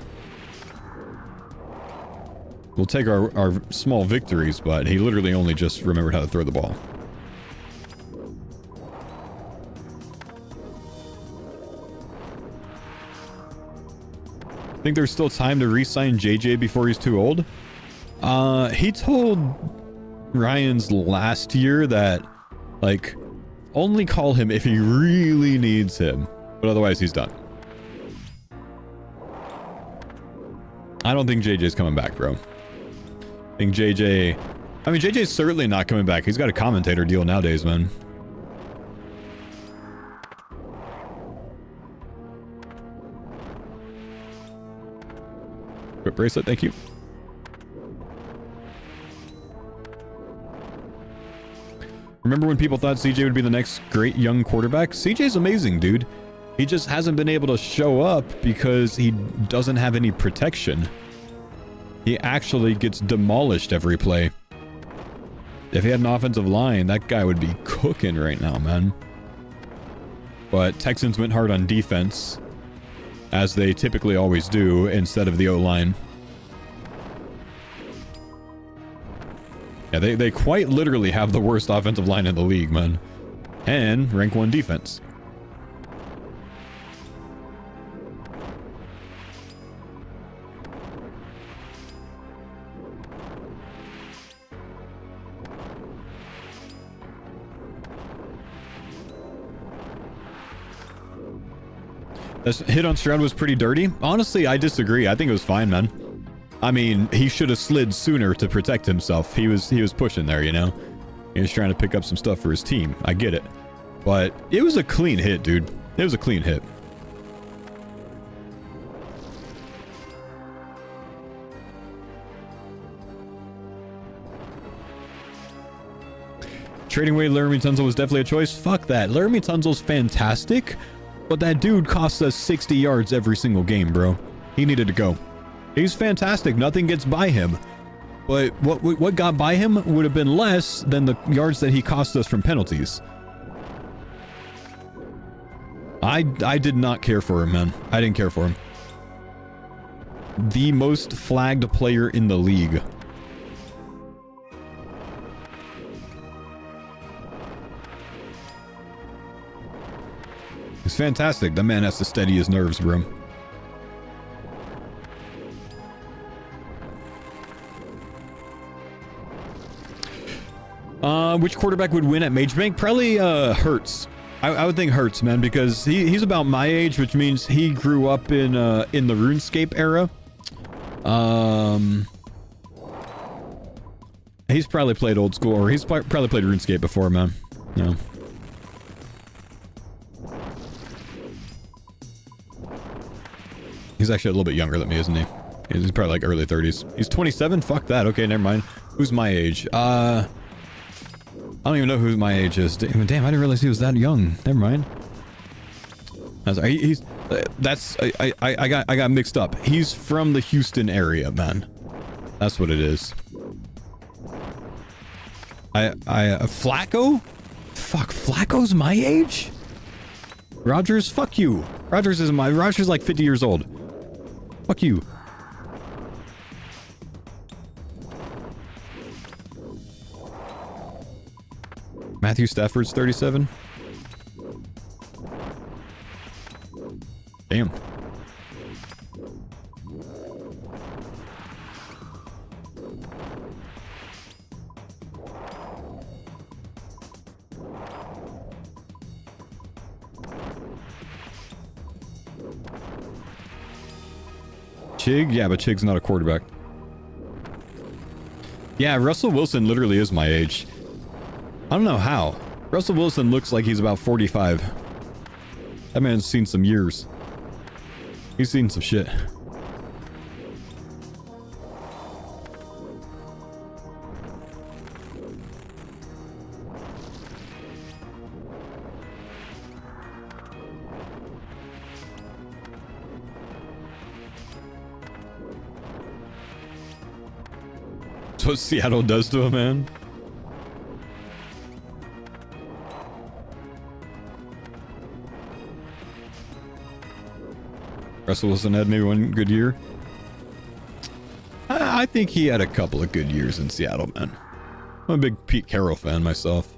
We'll take our small victories, but he literally only just remembered how to throw the ball. Think there's still time to re-sign JJ before he's too old? He told Ryans last year that, like, only call him if he really needs him, but otherwise he's done. I don't think JJ's coming back, bro. I think JJ... I mean, JJ's certainly not coming back. He's got a commentator deal nowadays, man. Grip bracelet, thank you. Remember when people thought CJ would be the next great young quarterback? CJ's amazing, dude. He just hasn't been able to show up because he doesn't have any protection. He actually gets demolished every play. If he had an offensive line, that guy would be cooking right now, man. But Texans went hard on defense, as they typically always do, instead of the O-line. Yeah, they quite literally have the worst offensive line in the league, man. And rank 1 defense. This hit on Stroud was pretty dirty. Honestly, I disagree. I think it was fine, man. I mean, he should have slid sooner to protect himself. He was pushing there, you know? He was trying to pick up some stuff for his team. I get it. But it was a clean hit, dude. It was a clean hit. Trading away Laramie Tunzel was definitely a choice. Fuck that. Laramie Tunzel's fantastic, but that dude costs us 60 yards every single game, bro. He needed to go. He's fantastic. Nothing gets by him. But what got by him would have been less than the yards that he cost us from penalties. I did not care for him, man. I didn't care for him. The most flagged player in the league. He's fantastic. That man has to steady his nerves, bro. Which quarterback would win at Mage Bank? Probably Hurts. I would think Hurts, man, because he's about my age, which means he grew up in the RuneScape era. He's probably played old school, or he's probably played RuneScape before, man. Yeah. He's actually a little bit younger than me, isn't he? He's probably like early 30s. He's 27? Fuck that. Okay, never mind. Who's my age? I don't even know who my age is. Damn, I didn't realize he was that young. Never mind. I got mixed up. He's from the Houston area, man. That's what it is. Flacco? Fuck, Flacco's my age? Rogers? Fuck you. Rogers like 50 years old. Fuck you. Matthew Stafford's 37. Damn. Chig? Yeah, but Chig's not a quarterback. Yeah, Russell Wilson literally is my age. I don't know how. Russell Wilson looks like he's about 45. That man's seen some years. He's seen some shit. That's what Seattle does to a man. Russell Wilson had maybe one good year. I think he had a couple of good years in Seattle, man. I'm a big Pete Carroll fan myself.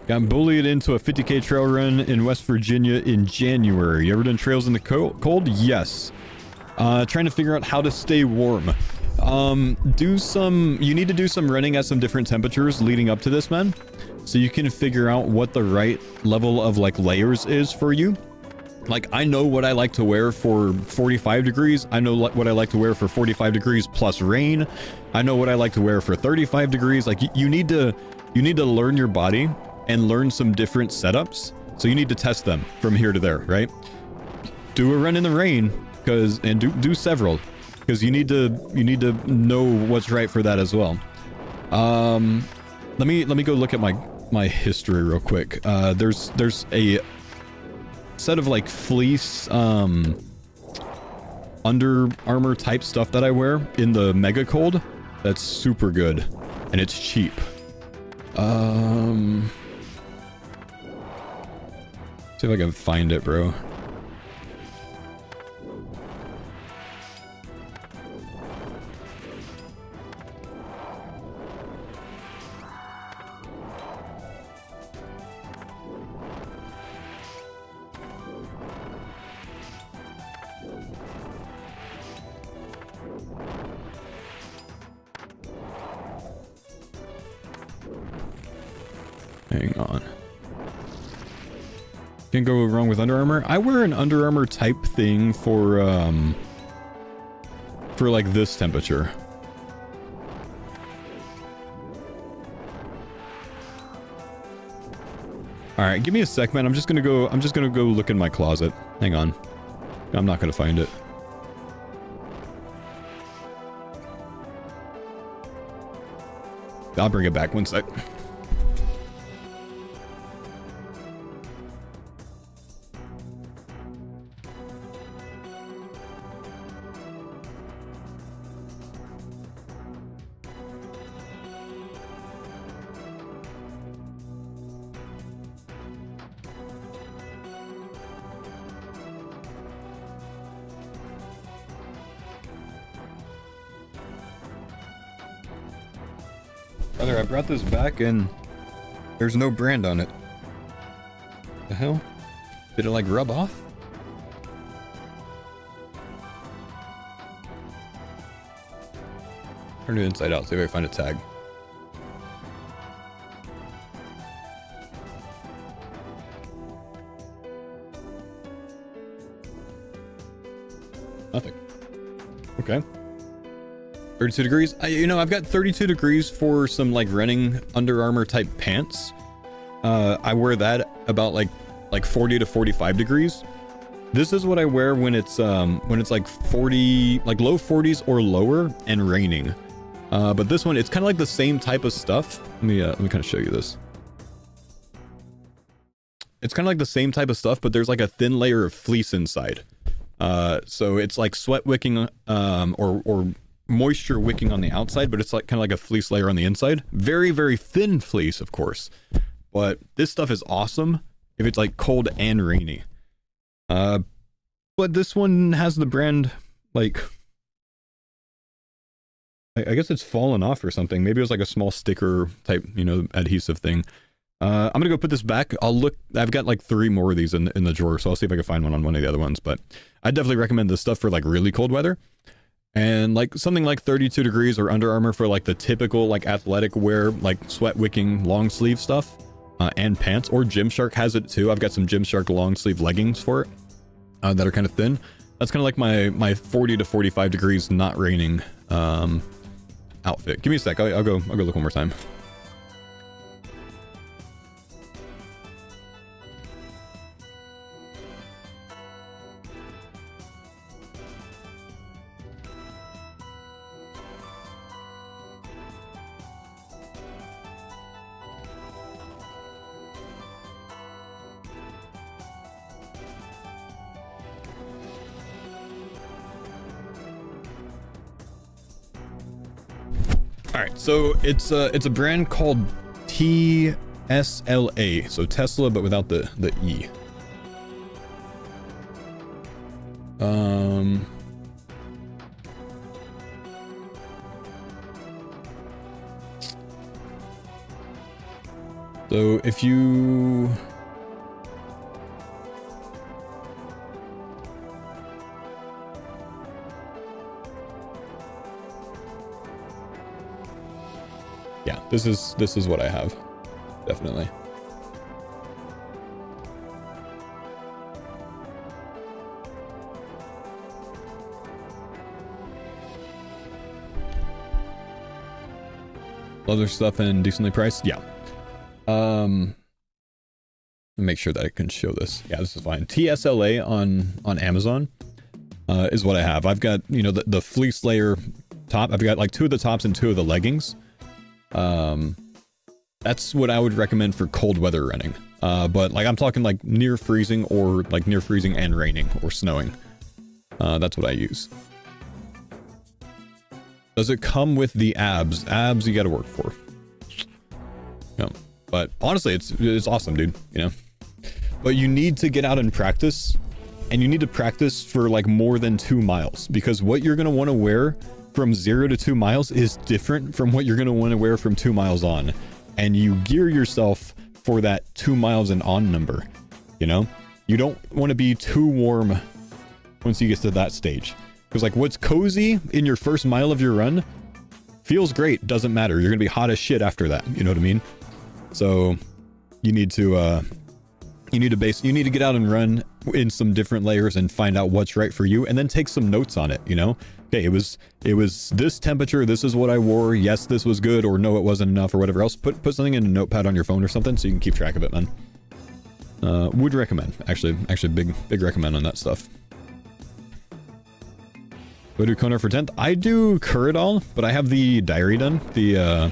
Got bullied into a 50k trail run in West Virginia in January. You ever done trails in the cold? Yes. Trying to figure out how to stay warm. You need to do some running at some different temperatures leading up to this, man. So you can figure out what the right level of like layers is for you. Like, I know what I like to wear for 45 degrees. I know what I like to wear for 45 degrees plus rain. I know what I like to wear for 35 degrees. Like, you need to learn your body and learn some different setups. So you need to test them from here to there, right? Do a run in the rain, and do several, because you need to know what's right for that as well. Let me go look at my history real quick. There's a set of like fleece Under Armour type stuff that I wear in the mega cold. That's super good, and it's cheap. See if I can find it, bro. Hang on. Can't go wrong with Under Armour. I wear an Under Armour type thing for like this temperature. All right, give me a sec, man. I'm just gonna go look in my closet. Hang on. I'm not gonna find it. I'll bring it back one sec. Brother, I brought this back and there's no brand on it. The hell? Did it like rub off? Turn it inside out, see if I find a tag. Nothing. Okay. 32 degrees. I've got 32 degrees for some like running Under Armour type pants. I wear that about like 40 to 45 degrees. This is what I wear when it's like 40, like low 40s or lower and raining. But this one, it's kind of like the same type of stuff. Let me kind of show you this. It's kind of like the same type of stuff, but there's like a thin layer of fleece inside. So it's like sweat wicking, or moisture wicking on the outside, but it's like kind of like a fleece layer on the inside. Very, very thin fleece, of course. But this stuff is awesome if it's like cold and rainy. But this one has the brand, like, I guess it's fallen off or something. Maybe it was like a small sticker type, adhesive thing. I'm gonna go put this back. I'll look. I've got like 3 more of these in the drawer, so I'll see if I can find one on one of the other ones. But I definitely recommend this stuff for like really cold weather, and like something like 32 degrees or Under Armour for like the typical like athletic wear, like sweat wicking long sleeve stuff, and pants. Or Gymshark has it too. I've got some Gymshark long sleeve leggings for it that are kind of thin. That's kind of like my 40 to 45 degrees not raining outfit. Give me a sec. I'll go look one more time. Alright, so it's a brand called TSLA, so Tesla but without the E. So if you this is what I have. Definitely. Leather stuff and decently priced? Yeah. Make sure that I can show this. Yeah, this is fine. TSLA on Amazon is what I have. I've got, you know, the fleece layer top. I've got like 2 of the tops and 2 of the leggings. That's what I would recommend for cold weather running. But like I'm talking like near freezing or like near freezing and raining or snowing. That's what I use. Does it come with the abs? Abs you gotta work for. Yeah. But honestly, it's awesome, dude, you know? But you need to get out and practice, and you need to practice for like more than 2 miles, because what you're gonna want to wear from 0 to 2 miles is different from what you're gonna want to wear from 2 miles on. And you gear yourself for that 2 miles and on number, you know? You don't want to be too warm once you get to that stage. Because like what's cozy in your first mile of your run feels great, doesn't matter. You're gonna be hot as shit after that, you know what I mean? So you need to get out and run in some different layers and find out what's right for you, and then take some notes on it, you know? Okay, it was this temperature, this is what I wore, yes, this was good, or no, it wasn't enough, or whatever else. Put something in a notepad on your phone or something so you can keep track of it, man. Would recommend. Actually big recommend on that stuff. Go do Konar for 10th. I do Kuradal, but I have the diary done, the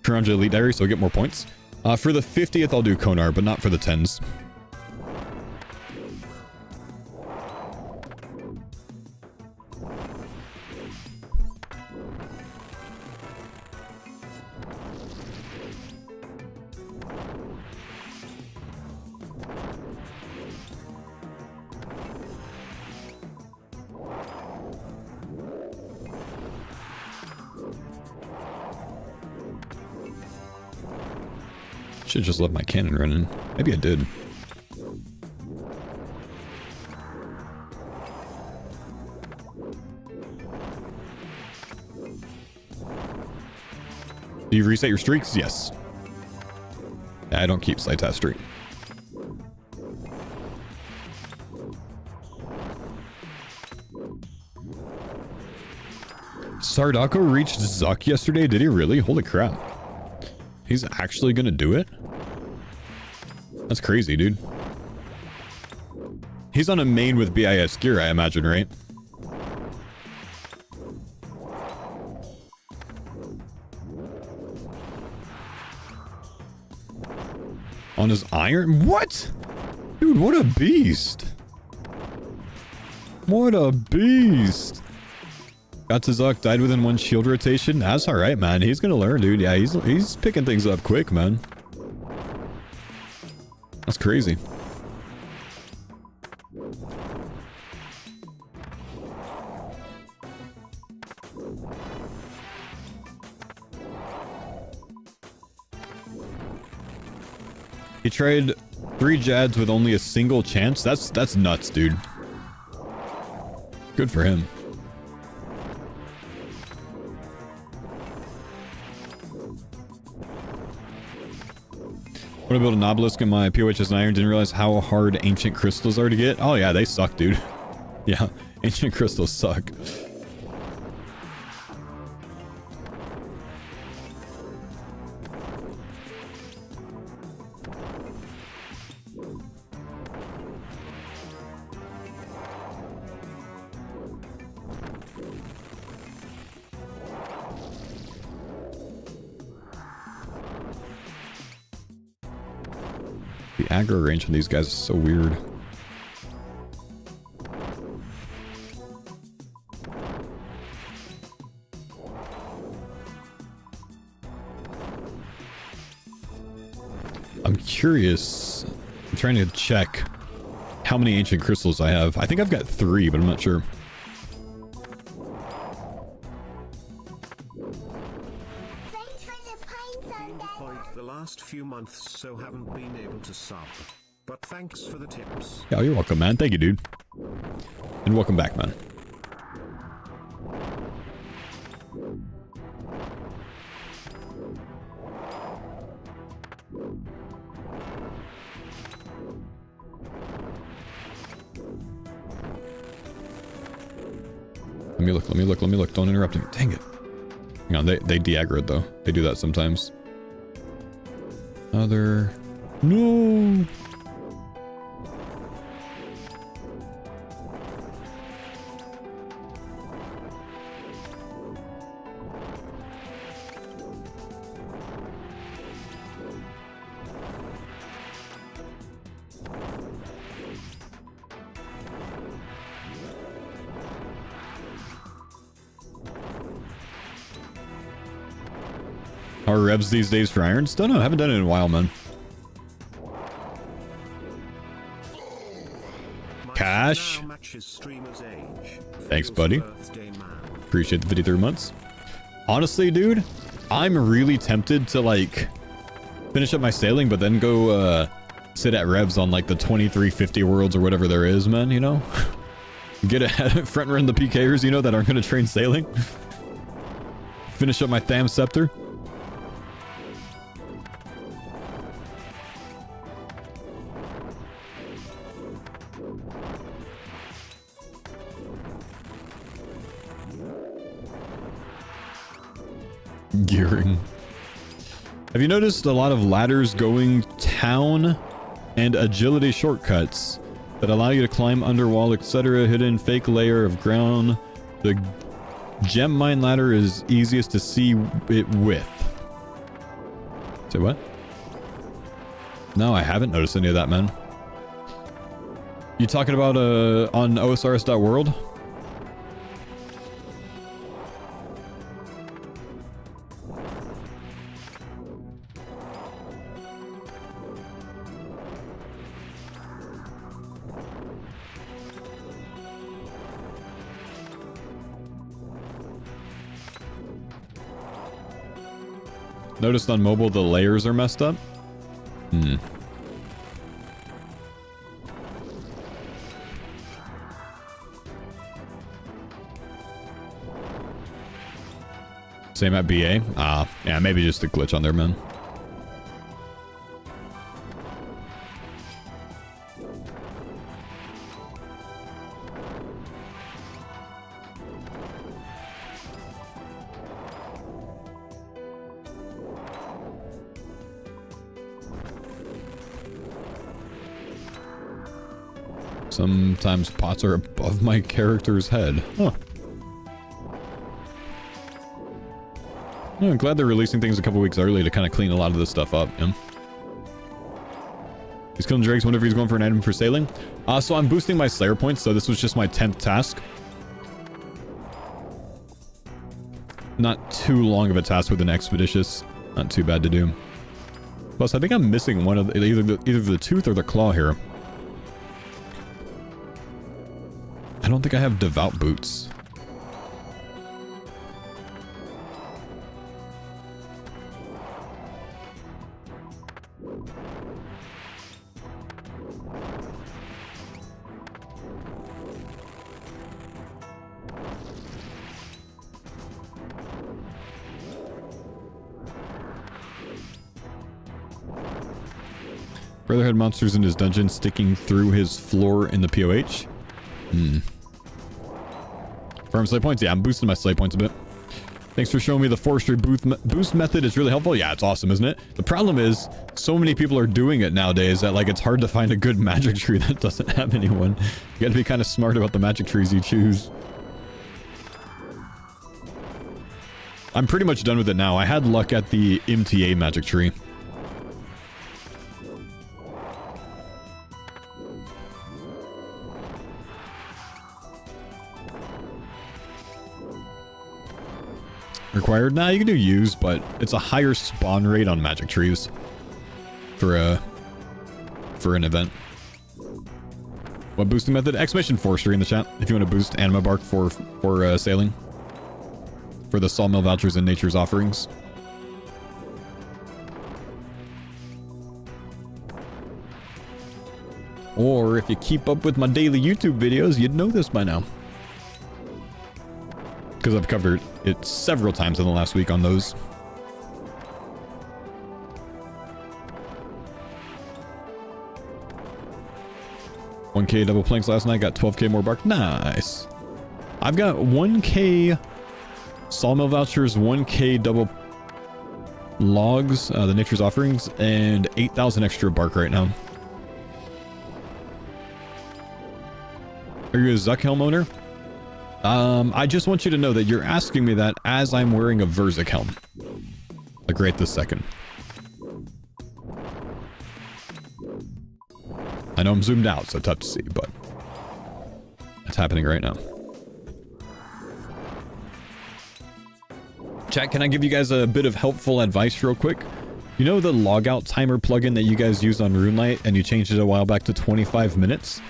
Karanja Elite Diary, so I get more points. For the 50th, I'll do Konar, but not for the 10s. Should just left my cannon running. Maybe I did. Do you reset your streaks? Yes. I don't keep Slight streak. Sardako reached Zuck yesterday? Did he really? Holy crap. He's actually gonna do it? That's crazy, dude. He's on a main with BIS gear, I imagine, right? On his iron? What? Dude, what a beast. What a beast. Got to Zuck, died within 1 shield rotation. That's alright, man. He's gonna learn, dude. Yeah, he's picking things up quick, man. That's crazy. He tried 3 Jads with only a single chance. That's nuts, dude. Good for him. What about an obelisk in my POHS 9 iron? Didn't realize how hard ancient crystals are to get. Oh yeah, they suck, dude. Yeah, ancient crystals suck. The aggro range on these guys is so weird. I'm curious. I'm trying to check how many ancient crystals I have. I think I've got 3, but I'm not sure. The last few months, so haven't been able to sub. But thanks for the tips. Yeah, you're welcome, man. Thank you, dude. And welcome back, man. Let me look, let me look, let me look. Don't interrupt him. Dang it. Hang on, they de-aggroed though. They do that sometimes. Other... No! How are revs these days for irons? Don't know. Haven't done it in a while, man. Cash. Thanks, buddy. Appreciate the 53 months. Honestly, dude, I'm really tempted to, like, finish up my sailing, but then go, sit at revs on, like, the 2350 worlds or whatever there is, man, you know? Get ahead, front run the PKers, you know, that aren't going to train sailing. Finish up my Tham Scepter. Gearing. Have you noticed a lot of ladders going town and agility shortcuts that allow you to climb under wall, etc., hidden fake layer of ground? The gem mine ladder is easiest to see it with. Say what? No, I haven't noticed any of that, man. You talking about on osrs.world? Noticed on mobile the layers are messed up? Hmm. Same at BA? Ah, yeah, maybe just a glitch on there, man. Sometimes pots are above my character's head. Huh. Yeah, I'm glad they're releasing things a couple weeks early to kind of clean a lot of this stuff up, yeah. He's killing dregs whenever he's going for an item for sailing. So I'm boosting my Slayer points, so this was just my 10th task. Not too long of a task with an Expeditious. Not too bad to do. Plus, I think I'm missing one of the, either the tooth or the claw here. I don't think I have Devout Boots. Brotherhood monsters in his dungeon sticking through his floor in the POH. Farm slay points? Yeah, I'm boosting my slay points a bit. Thanks for showing me the forestry boost method. Is really helpful. Yeah, it's awesome, isn't it? The problem is, so many people are doing it nowadays that, like, it's hard to find a good magic tree that doesn't have anyone. You gotta be kind of smart about the magic trees you choose. I'm pretty much done with it now. I had luck at the MTA magic tree. Required? Nah, you can do use, but it's a higher spawn rate on magic trees for an event. What boosting method? Exclamation forestry in the chat if you want to boost anima bark for sailing. For the sawmill vouchers and nature's offerings. Or if you keep up with my daily YouTube videos, you'd know this by now. Because I've covered it several times in the last week on those. $1K double planks last night, got 12K more bark. Nice. I've got 1K sawmill vouchers, 1K double logs, the nature's offerings, and 8,000 extra bark right now. Are you a Zuck helm owner? I just want you to know that you're asking me that as I'm wearing a Verzik helm. Like right this second. I know I'm zoomed out, so tough to see, but it's happening right now. Chat, can I give you guys a bit of helpful advice real quick? You know the logout timer plugin that you guys use on RuneLite and you changed it a while back to 25 minutes?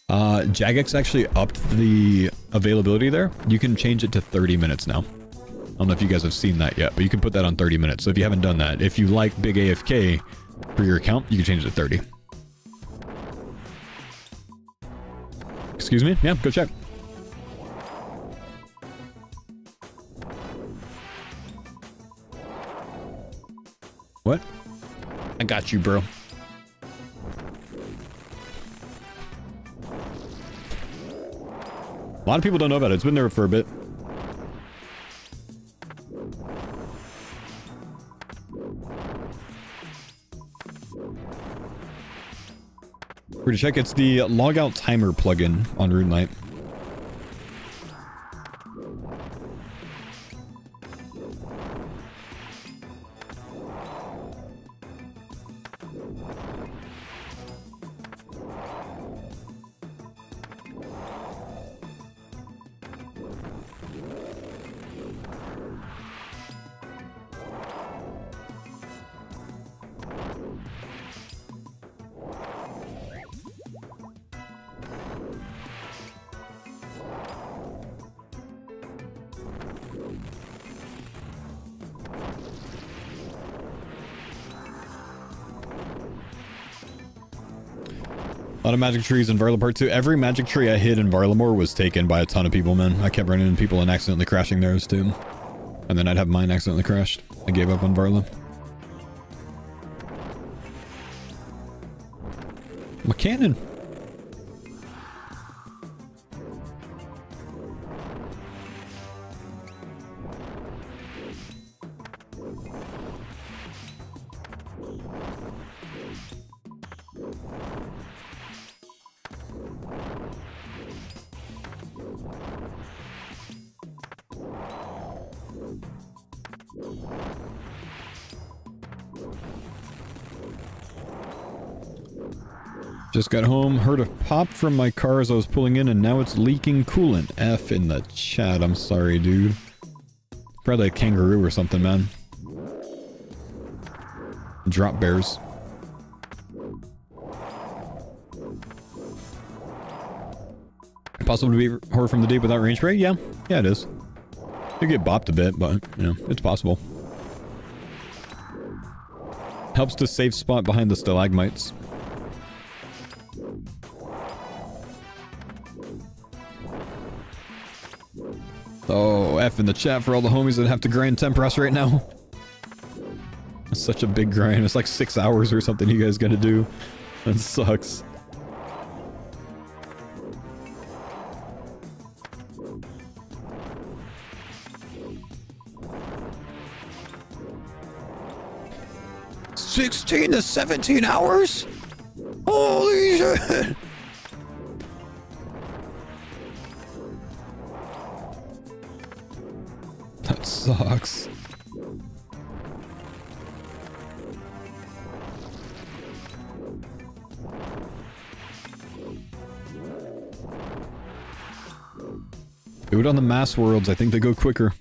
Jagex actually upped the availability there. You can change it to 30 minutes now. I don't know if you guys have seen that yet, but you can put that on 30 minutes. So if you haven't done that, if you like big AFK for your account, you can change it to 30. Excuse me? Yeah, go check. What? I got you, bro. A lot of people don't know about it. It's been there for a bit. We're to check. It's the logout timer plugin on RuneLite. A lot of magic trees in Varlamore Part 2. Every magic tree I hid in Varlamore was taken by a ton of people, man. I kept running into people and accidentally crashing theirs too. And then I'd have mine accidentally crashed. I gave up on Varla. My cannon. Just got home, heard a pop from my car as I was pulling in, and now it's leaking coolant. F in the chat, I'm sorry, dude. Probably a kangaroo or something, man. Drop bears. Possible to be horror from the deep without range spray? Yeah. Yeah, it is. You get bopped a bit, but, you know, it's possible. Helps to safe spot behind the stalagmites. Oh, F in the chat for all the homies that have to grind Temperos right now. It's such a big grind. It's like 6 hours or something you guys gotta do. That sucks. $16 to 17 hours? Holy shit! That sucks. Do it on the mass worlds. I think they go quicker.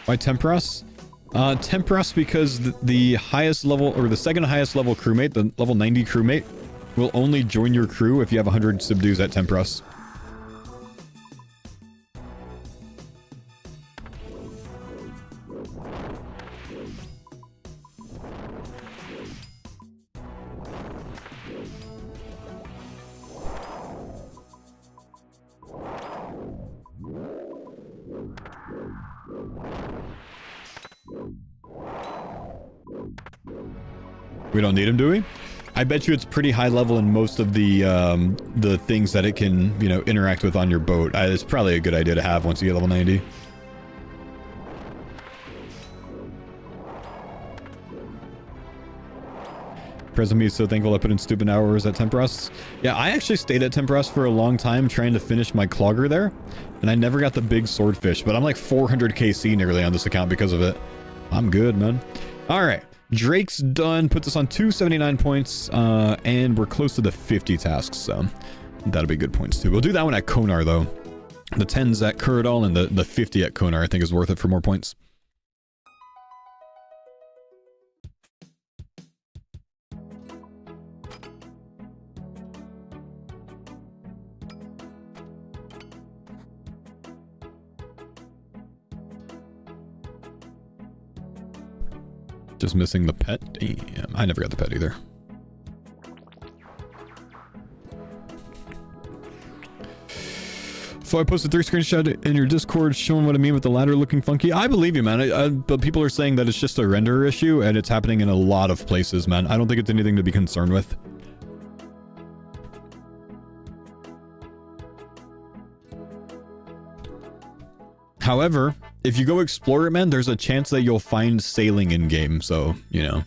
Why Temperas? Temperas because the highest level, or the second highest level crewmate, the level 90 crewmate, will only join your crew if you have 100 subdues at Temperas. We don't need him, do we? I bet you it's pretty high level in most of the things that it can, you know, interact with on your boat. It's probably a good idea to have once you get level 90. Present me is so thankful I put in stupid hours at Temperas. Yeah, I actually stayed at Temperas for a long time trying to finish my clogger there, and I never got the big swordfish, but I'm like 400 KC nearly on this account because of it. I'm good, man. All right. Drake's done, puts us on 279 points, and we're close to the 50 tasks, so that'll be good points too. We'll do that one at Konar, though. The 10s at Kuradal and the 50 at Konar, I think, is worth it for more points. Just missing the pet? Damn, I never got the pet either. So I posted 3 screenshots in your Discord showing what I mean with the ladder looking funky. I believe you, man. But people are saying that it's just a renderer issue, and it's happening in a lot of places, man. I don't think it's anything to be concerned with. However, if you go explore it, man, there's a chance that you'll find sailing in game. So, you know,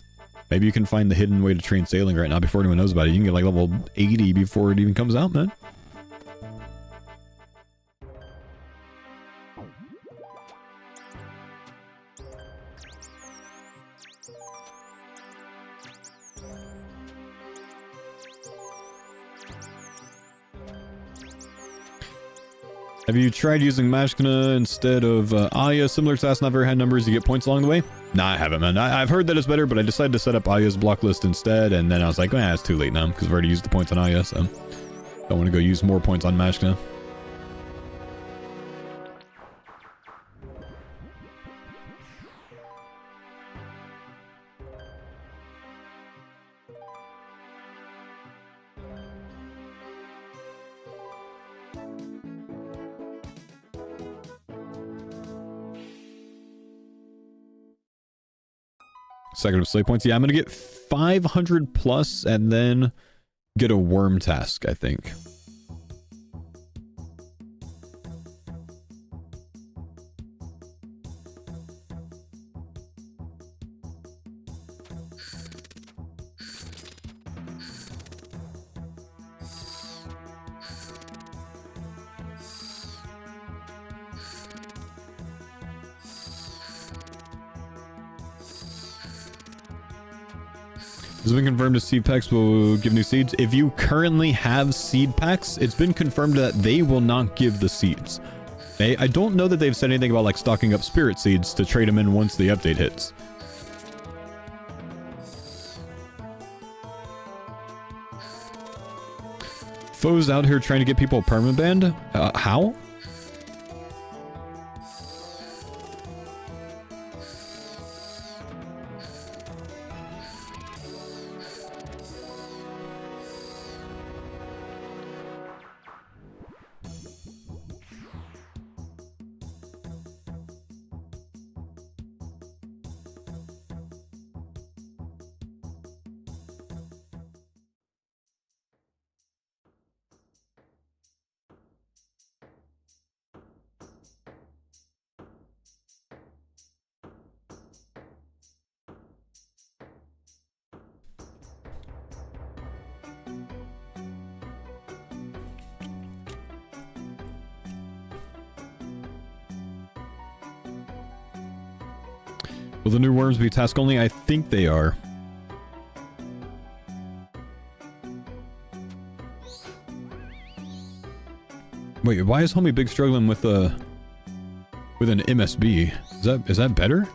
maybe you can find the hidden way to train sailing right now before anyone knows about it. You can get like level 80 before it even comes out, man. Have you tried using Mashkina instead of Aya? Similar task, not very high numbers, you get points along the way? Nah, I haven't, man. I've heard that it's better, but I decided to set up Aya's block list instead, and then I was like, eh, it's too late now, because I've already used the points on Aya, so don't want to go use more points on Mashkina. Second of slay points. Yeah, I'm going to get 500 plus and then get a worm task, I think. It's been confirmed that seed packs will give new seeds. If you currently have seed packs, it's been confirmed that they will not give the seeds. I don't know that they've said anything about like stocking up spirit seeds to trade them in once the update hits. Faux out here trying to get people permabanned? How? Will the new worms be task only? I think they are. Wait, why is Homie Big struggling with an MSB? Is that better?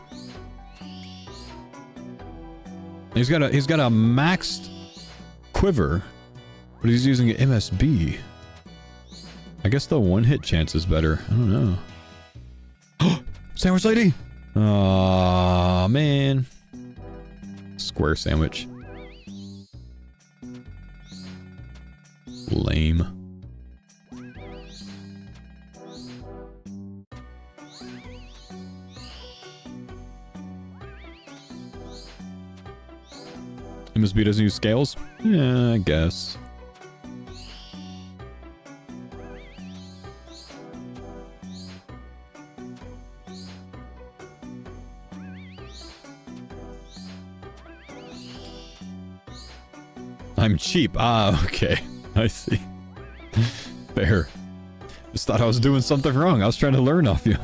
He's got a maxed quiver, but he's using an MSB. I guess the one-hit chance is better. I don't know. Sandwich lady! Aw, man. Square sandwich. Lame. MSB doesn't use scales? Yeah, I guess. I'm cheap. Ah, okay. I see. Fair. Just thought I was doing something wrong. I was trying to learn off you.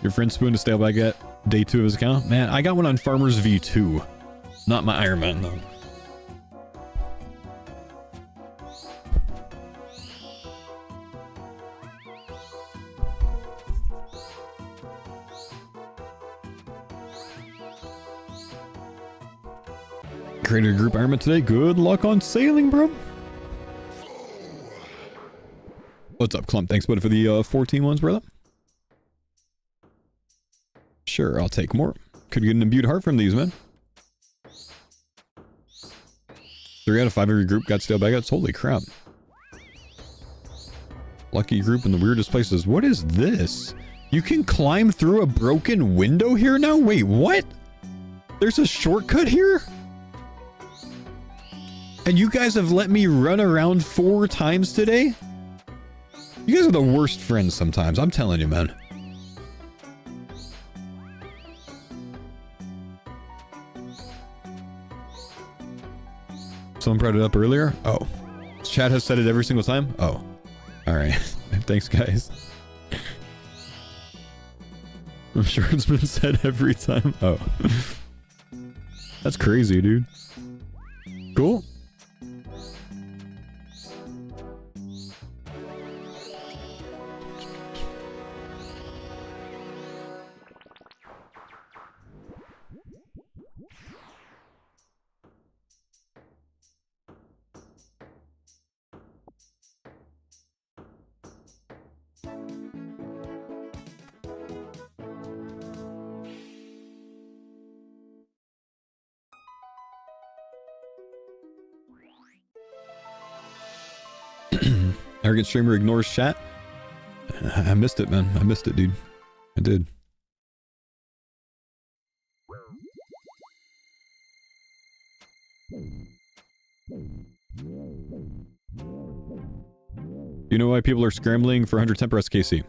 Your friend spooned a stale baguette day 2 of his account? Man, I got one on Farmers V2. Not my Iron Man, though. Created a group Ironman today. Good luck on sailing, bro. What's up, Clump? Thanks, buddy, for the 14 ones, brother. Sure, I'll take more. Could get an imbued heart from these, man. 3 out of 5 of your group got stale baguettes. Holy crap. Lucky group in the weirdest places. What is this? You can climb through a broken window here now? Wait, what? There's a shortcut here? And you guys have let me run around 4 times today? You guys are the worst friends sometimes, I'm telling you, man. Someone brought it up earlier? Oh. Chat has said it every single time? Oh. Alright. Thanks, guys. I'm sure it's been said every time. Oh. That's crazy, dude. Cool. Arrogant streamer ignores chat. I missed it, man. I missed it, dude. I did. You know why people are scrambling for 100 temper SKC?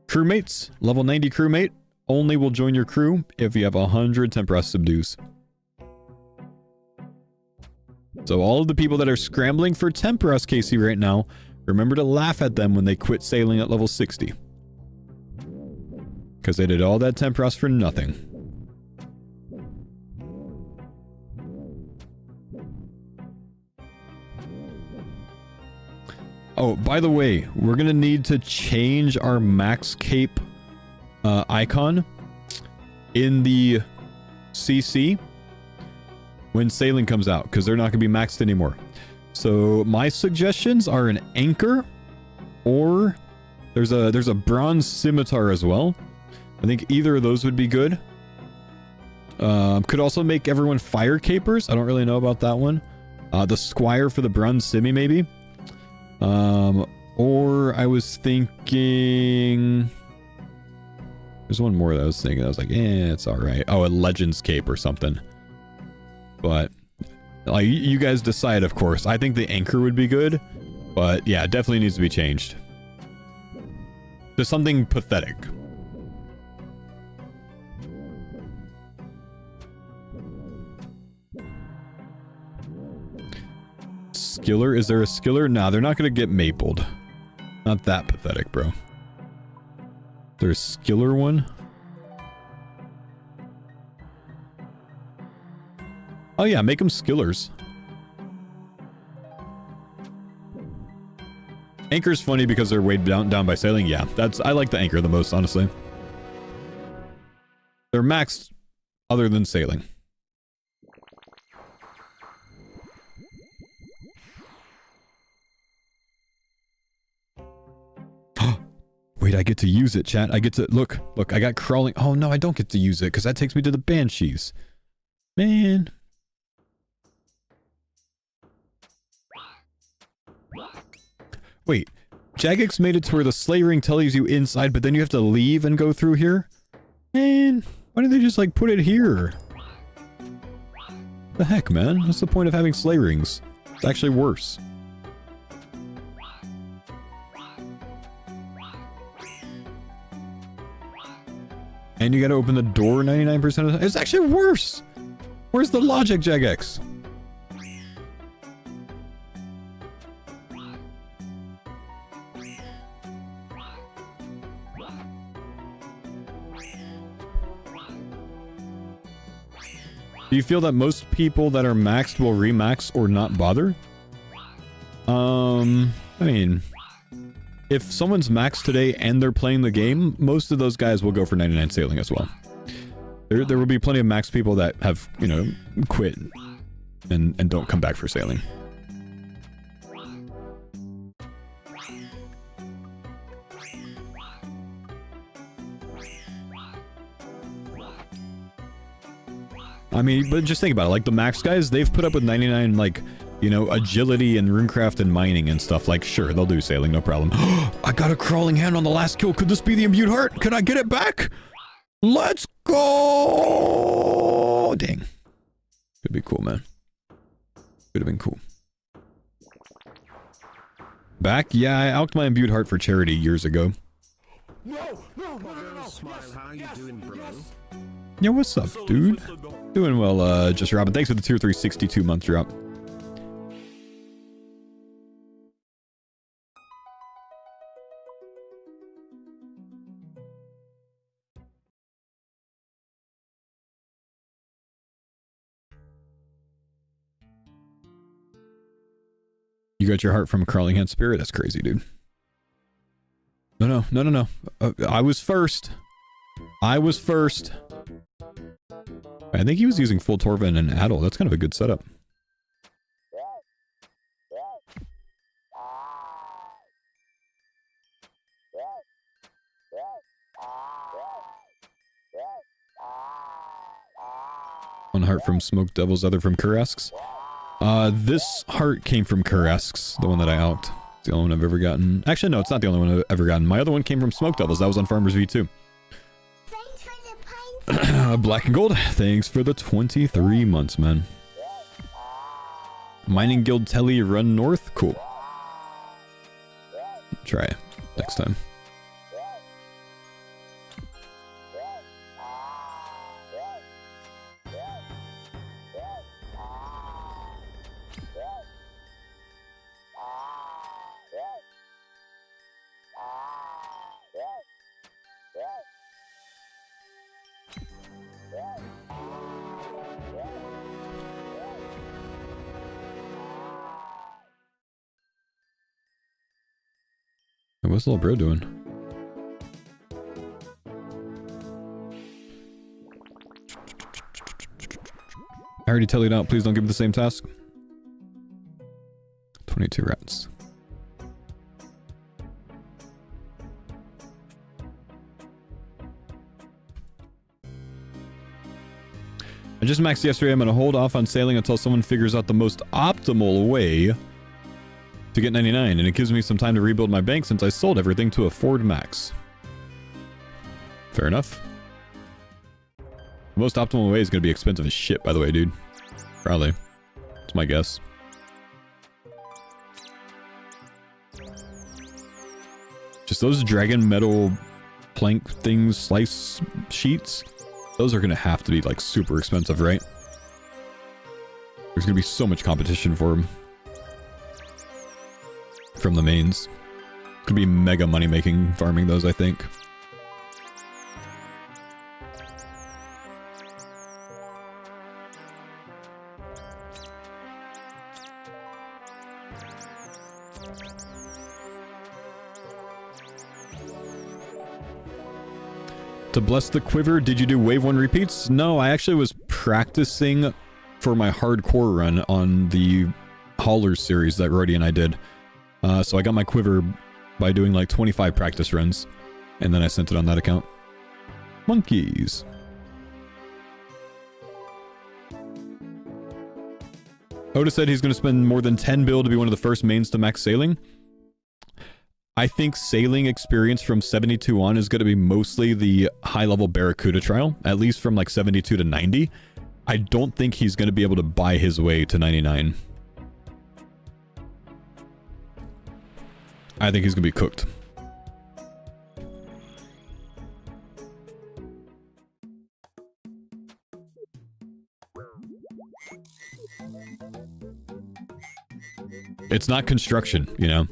Crewmates, level 90 crewmate, only will join your crew if you have 100 temper subdues. So all of the people that are scrambling for temper SKC right now, remember to laugh at them when they quit sailing at level 60. Because they did all that temper for nothing. Oh, by the way, we're going to need to change our max cape icon in the CC when sailing comes out, because they're not going to be maxed anymore. So my suggestions are an anchor, or there's a bronze scimitar as well. I think either of those would be good. Could also make everyone fire capers. I don't really know about that one. The squire for the bronze simi maybe. Or I was thinking... There's one more that I was thinking. I was like, it's alright. Oh, a Legends cape or something. But, like, you guys decide, of course. I think the anchor would be good. But, yeah, it definitely needs to be changed. To something pathetic. Skiller? Is there a skiller? Nah, they're not going to get mapled. Not that pathetic, bro. There's a skiller one. Oh yeah, make them skillers. Anchor's funny because they're weighed down by sailing. Yeah, I like the anchor the most, honestly. They're maxed other than sailing. Wait, I get to use it, chat. I get to... Look, I got crawling... Oh, no, I don't get to use it, because that takes me to the banshees. Man. Wait, Jagex made it to where the sleigh ring tells you inside, but then you have to leave and go through here? Man, why didn't they just, like, put it here? The heck, man? What's the point of having sleigh rings? It's actually worse. And you gotta open the door 99% of the time. It's actually worse! Where's the logic, Jagex? Do you feel that most people that are maxed will remax or not bother? I mean... If someone's maxed today and they're playing the game, most of those guys will go for 99 sailing as well. There will be plenty of maxed people that have, you know, quit and don't come back for sailing. I mean, but just think about it, like the max guys, they've put up with 99, like, you know, agility and runecraft and mining and stuff. Like, sure, they'll do sailing, no problem. I got a crawling hand on the last kill. Could this be the imbued heart? Can I get it back? Let's go! Dang. Could be cool, man. Could have been cool. Back? Yeah, I alked my imbued heart for charity years ago. No! Smile, how you doing, bro? Yeah, what's up, dude? Doing well, just Robin. Thanks for the tier 3 62-month drop. You got your heart from a crawling hand spirit? That's crazy, dude. No. I was first. I think he was using full Torvin and Adel. That's kind of a good setup. One heart from Smoke Devils, other from Kurasks. This heart came from Kurasks, the one that I alked. It's the only one I've ever gotten. Actually, no, it's not the only one I've ever gotten. My other one came from Smoke Devils. That was on Farmers V2. Black and Gold, thanks for the 23 months, man. Mining Guild Telly run north? Cool. Try it next time. What's little bro doing? I already tell you out. Please don't give me the same task. 22 rats. I just maxed yesterday. I'm going to hold off on sailing until someone figures out the most optimal way to get 99, and it gives me some time to rebuild my bank since I sold everything to afford max. Fair enough. The most optimal way is going to be expensive as shit, by the way, dude. Probably. That's my guess. Just those dragon metal plank things, slice sheets, those are going to have to be, like, super expensive, right? There's going to be so much competition for them. From the mains. Could be mega money making farming those, I think. To bless the quiver, did you do wave 1 repeats? No, I actually was practicing for my hardcore run on the Haulers series that Roddy and I did. So I got my quiver by doing like 25 practice runs, and then I sent it on that account. Monkeys. Oda said he's going to spend more than 10 bill to be one of the first mains to max sailing. I think sailing experience from 72 on is going to be mostly the high-level Barracuda trial, at least from like 72 to 90. I don't think he's going to be able to buy his way to 99. I think he's going to be cooked. It's not construction, you know?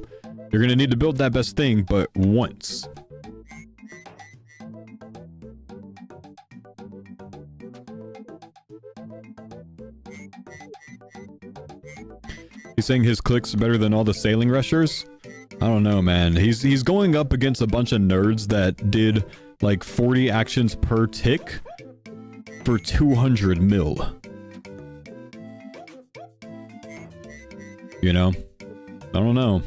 You're going to need to build that best thing, but once. He's saying his click's better than all the sailing rushers? I don't know, man. He's going up against a bunch of nerds that did like 40 actions per tick for 200 mil. You know? I don't know.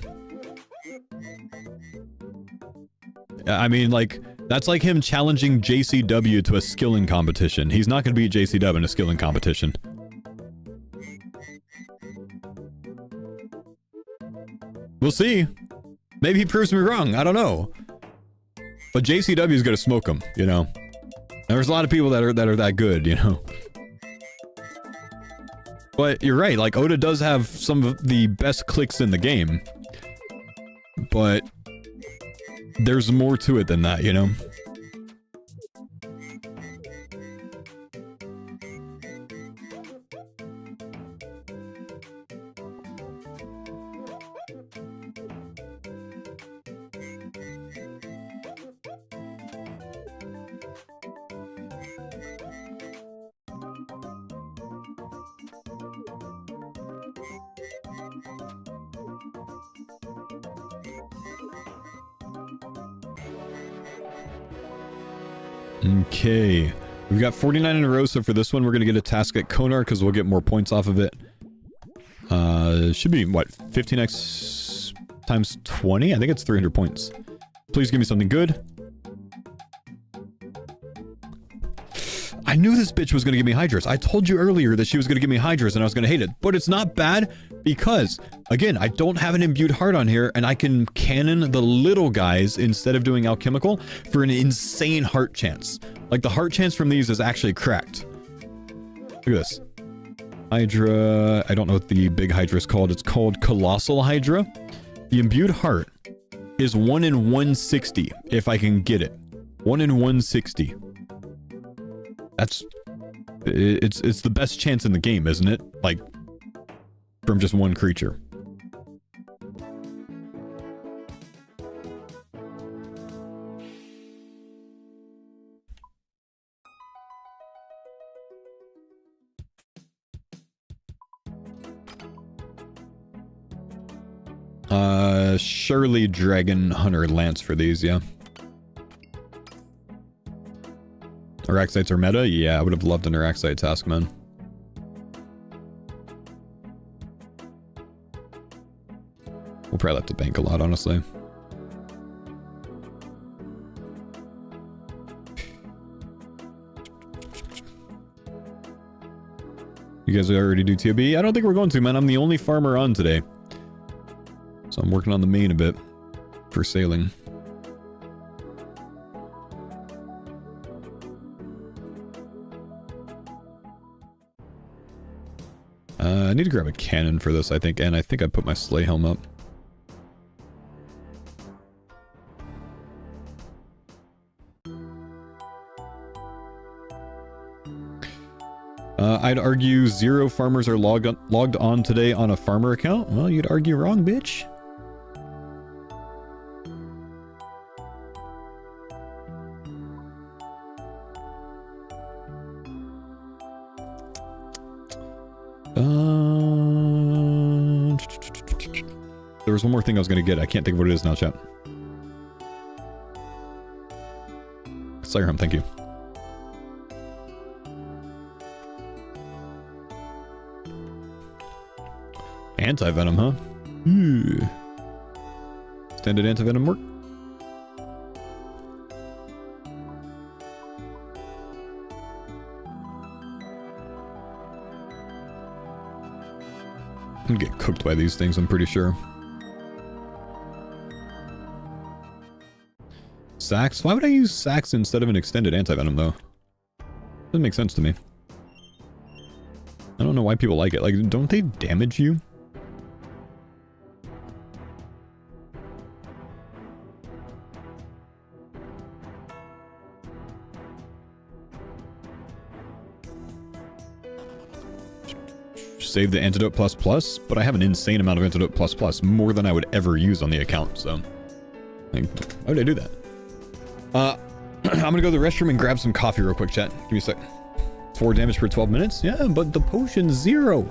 I mean, like, that's like him challenging JCW to a skilling competition. He's not going to beat JCW in a skilling competition. We'll see. Maybe he proves me wrong. I don't know. But JCW is going to smoke him, you know. There's a lot of people that are that good, you know. But you're right. Like, Oda does have some of the best clicks in the game. But there's more to it than that, you know? Okay, we've got 49 in a row, so for this one we're going to get a task at Konar because we'll get more points off of it. Should be, what, 15x times 20? I think it's 300 points. Please give me something good. I knew this bitch was going to give me Hydras. I told you earlier that she was going to give me Hydras and I was going to hate it. But it's not bad because, again, I don't have an imbued heart on here and I can cannon the little guys instead of doing alchemical for an insane heart chance. Like, the heart chance from these is actually cracked. Look at this. Hydra. I don't know what the big Hydra is called. It's called Colossal Hydra. The imbued heart is 1 in 160 if I can get it. 1 in 160. That's... It's the best chance in the game, isn't it? Like, from just one creature. Surely Dragon Hunter Lance for these, yeah. Araxites are meta? Yeah, I would have loved an Araxite task, man. We'll probably have to bank a lot, honestly. You guys already do ToB? I don't think we're going to, man. I'm the only farmer on today. So I'm working on the main a bit for sailing. I need to grab a cannon for this, I think, and I think I put my sleigh helm up. I'd argue 0 farmers are logged on today on a farmer account. Well, you'd argue wrong, bitch. There was one more thing I was going to get. I can't think of what it is now, chat. Sireharm, thank you. Anti-venom, huh? Ew. Standard anti-venom work? I'm gonna get cooked by these things, I'm pretty sure. Sax? Why would I use Sax instead of an extended anti-venom, though? Doesn't make sense to me. I don't know why people like it. Like, don't they damage you? Save the antidote plus plus, but I have an insane amount of antidote plus plus, more than I would ever use on the account, so like, why would I do that? I'm gonna go to the restroom and grab some coffee real quick, chat. Give me a sec. 4 damage per 12 minutes? Yeah, but the potion's 0.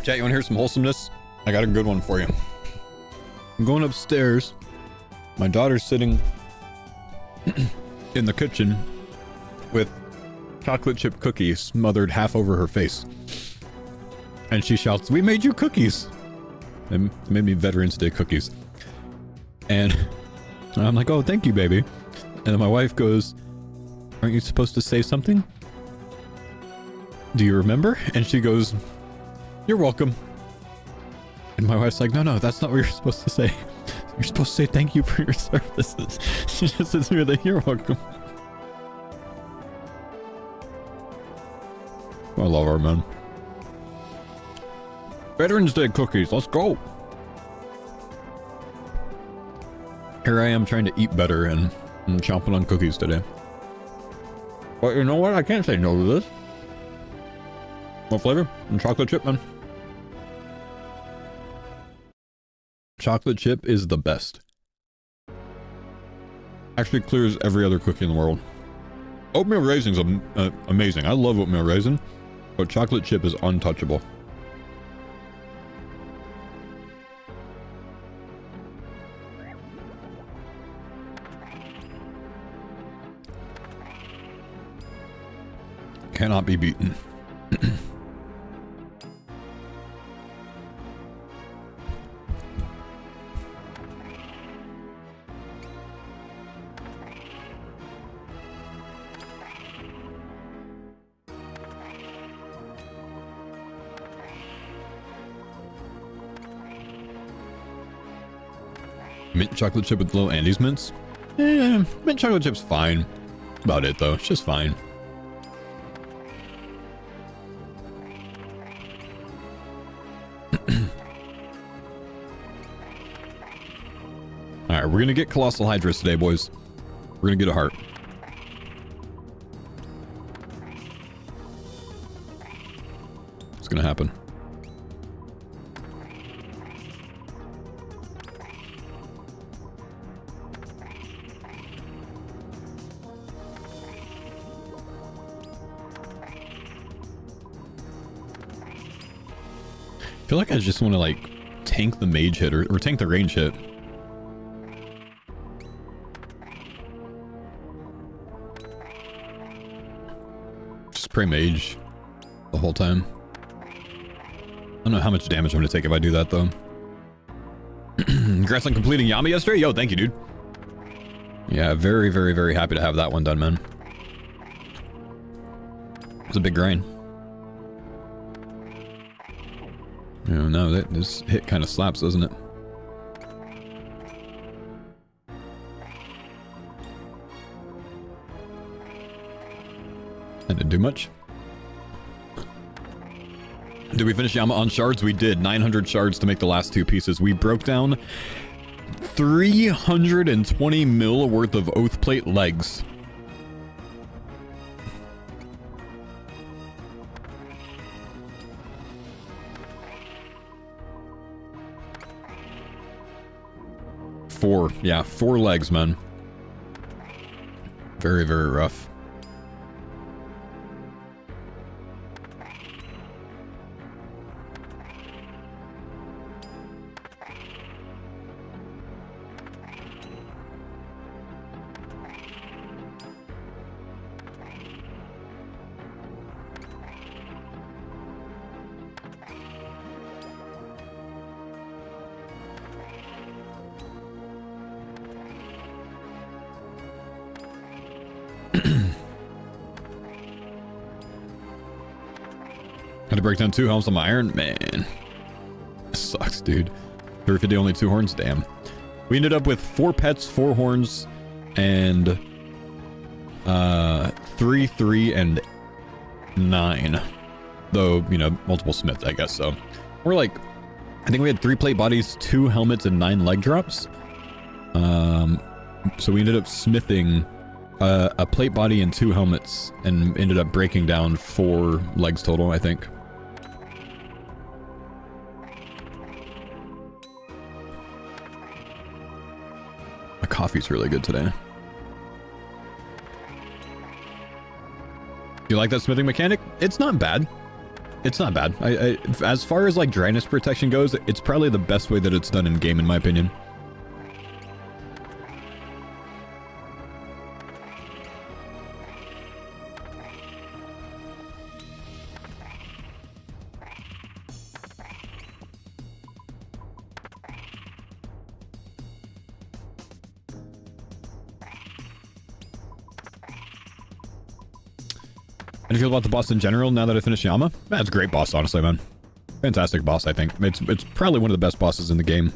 Chat, you want to hear some wholesomeness? I got a good one for you. I'm going upstairs. My daughter's sitting in the kitchen with chocolate chip cookies smothered half over her face. And she shouts, "We made you cookies!" And made me Veterans Day cookies. And I'm like, "Oh, thank you, baby." And then my wife goes, "Aren't you supposed to say something? Do you remember?" And she goes, "You're welcome." And my wife's like, no, that's not what you're supposed to say. You're supposed to say thank you for your services. She just says, "You're welcome." I love her, man. Veterans Day cookies, let's go. Here I am trying to eat better and chomping on cookies today. But you know what? I can't say no to this. What flavor? And chocolate chip, man. Chocolate chip is the best. Actually clears every other cookie in the world. Oatmeal raisin's amazing. I love oatmeal raisin, but chocolate chip is untouchable. Cannot be beaten. Mint chocolate chip with little Andes mints? Mint chocolate chip's fine. About it though, it's just fine. Alright, we're gonna get Colossal Hydras today, boys. We're gonna get a heart. It's gonna happen. I feel like I just want to like tank the mage hit or tank the range hit. Just pray mage the whole time. I don't know how much damage I'm going to take if I do that though. Congrats on completing Yami yesterday. Yo, thank you, dude. Yeah, very, very, very happy to have that one done, man. It's a big grind. You know, no, this hit kind of slaps, doesn't it? That didn't do much. Did we finish Yama on shards? We did. 900 shards to make the last two pieces. We broke down 320 mil worth of oath plate legs. Four legs, man. Very, very rough. Had to break down 2 helms on my iron? Man. Sucks, dude. 350, only 2 horns? Damn. We ended up with 4 pets, 4 horns, and 3, 3, and 9. Though, you know, multiple smiths, I guess so. We're like, I think we had 3 plate bodies, 2 helmets, and 9 leg drops. So we ended up smithing a plate body and 2 helmets, and ended up breaking down 4 legs total, I think. My coffee's really good today. You like that smithing mechanic? It's not bad. It's not bad. As far as like dryness protection goes, it's probably the best way that it's done in game, in my opinion. How do you feel about the boss in general now that I finished Yama? That's a great boss, honestly, man. Fantastic boss, I think. It's probably one of the best bosses in the game.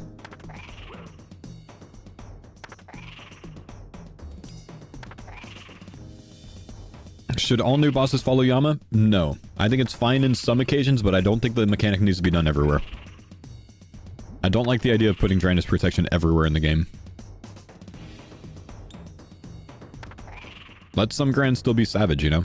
Should all new bosses follow Yama? No. I think it's fine in some occasions, but I don't think the mechanic needs to be done everywhere. I don't like the idea of putting dryness protection everywhere in the game. Let some Grand still be savage, you know?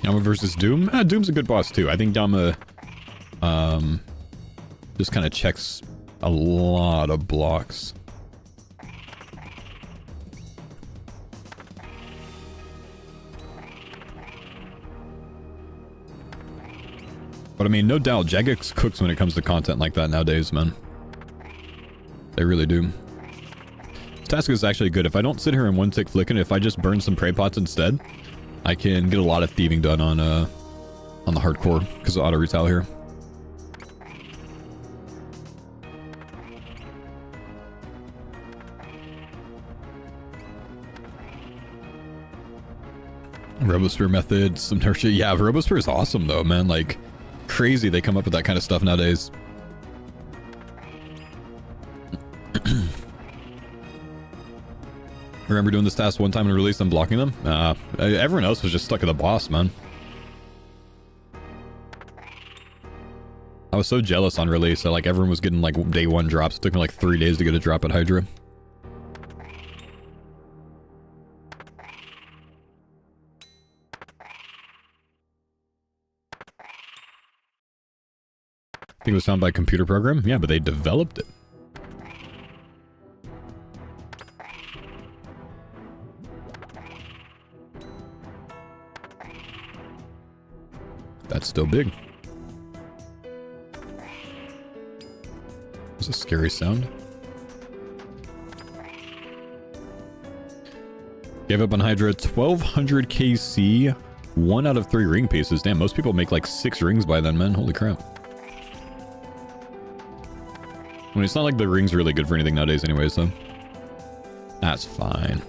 Yama versus Doom? Doom's a good boss too. I think Yama just kind of checks a lot of blocks. But I mean, no doubt, Jagex cooks when it comes to content like that nowadays, man. They really do. This task is actually good. If I don't sit here and one-tick flicking, if I just burn some prey pots instead, I can get a lot of thieving done on the hardcore because of auto retell here. Robosphere method, some nurture. Yeah, Robosphere is awesome though, man. Like, crazy they come up with that kind of stuff nowadays. Remember doing this task one time in release and blocking them? Everyone else was just stuck at the boss, man. I was so jealous on release that like everyone was getting like day 1 drops. It took me like 3 days to get a drop at Hydra. I think it was found by a computer program. Yeah, but they developed it. That's still big. That's a scary sound. Gave up on Hydra. 1200 KC. 1 out of 3 ring pieces. Damn, most people make like 6 rings by then, man. Holy crap. I mean, it's not like the ring's really good for anything nowadays anyways, though. That's fine.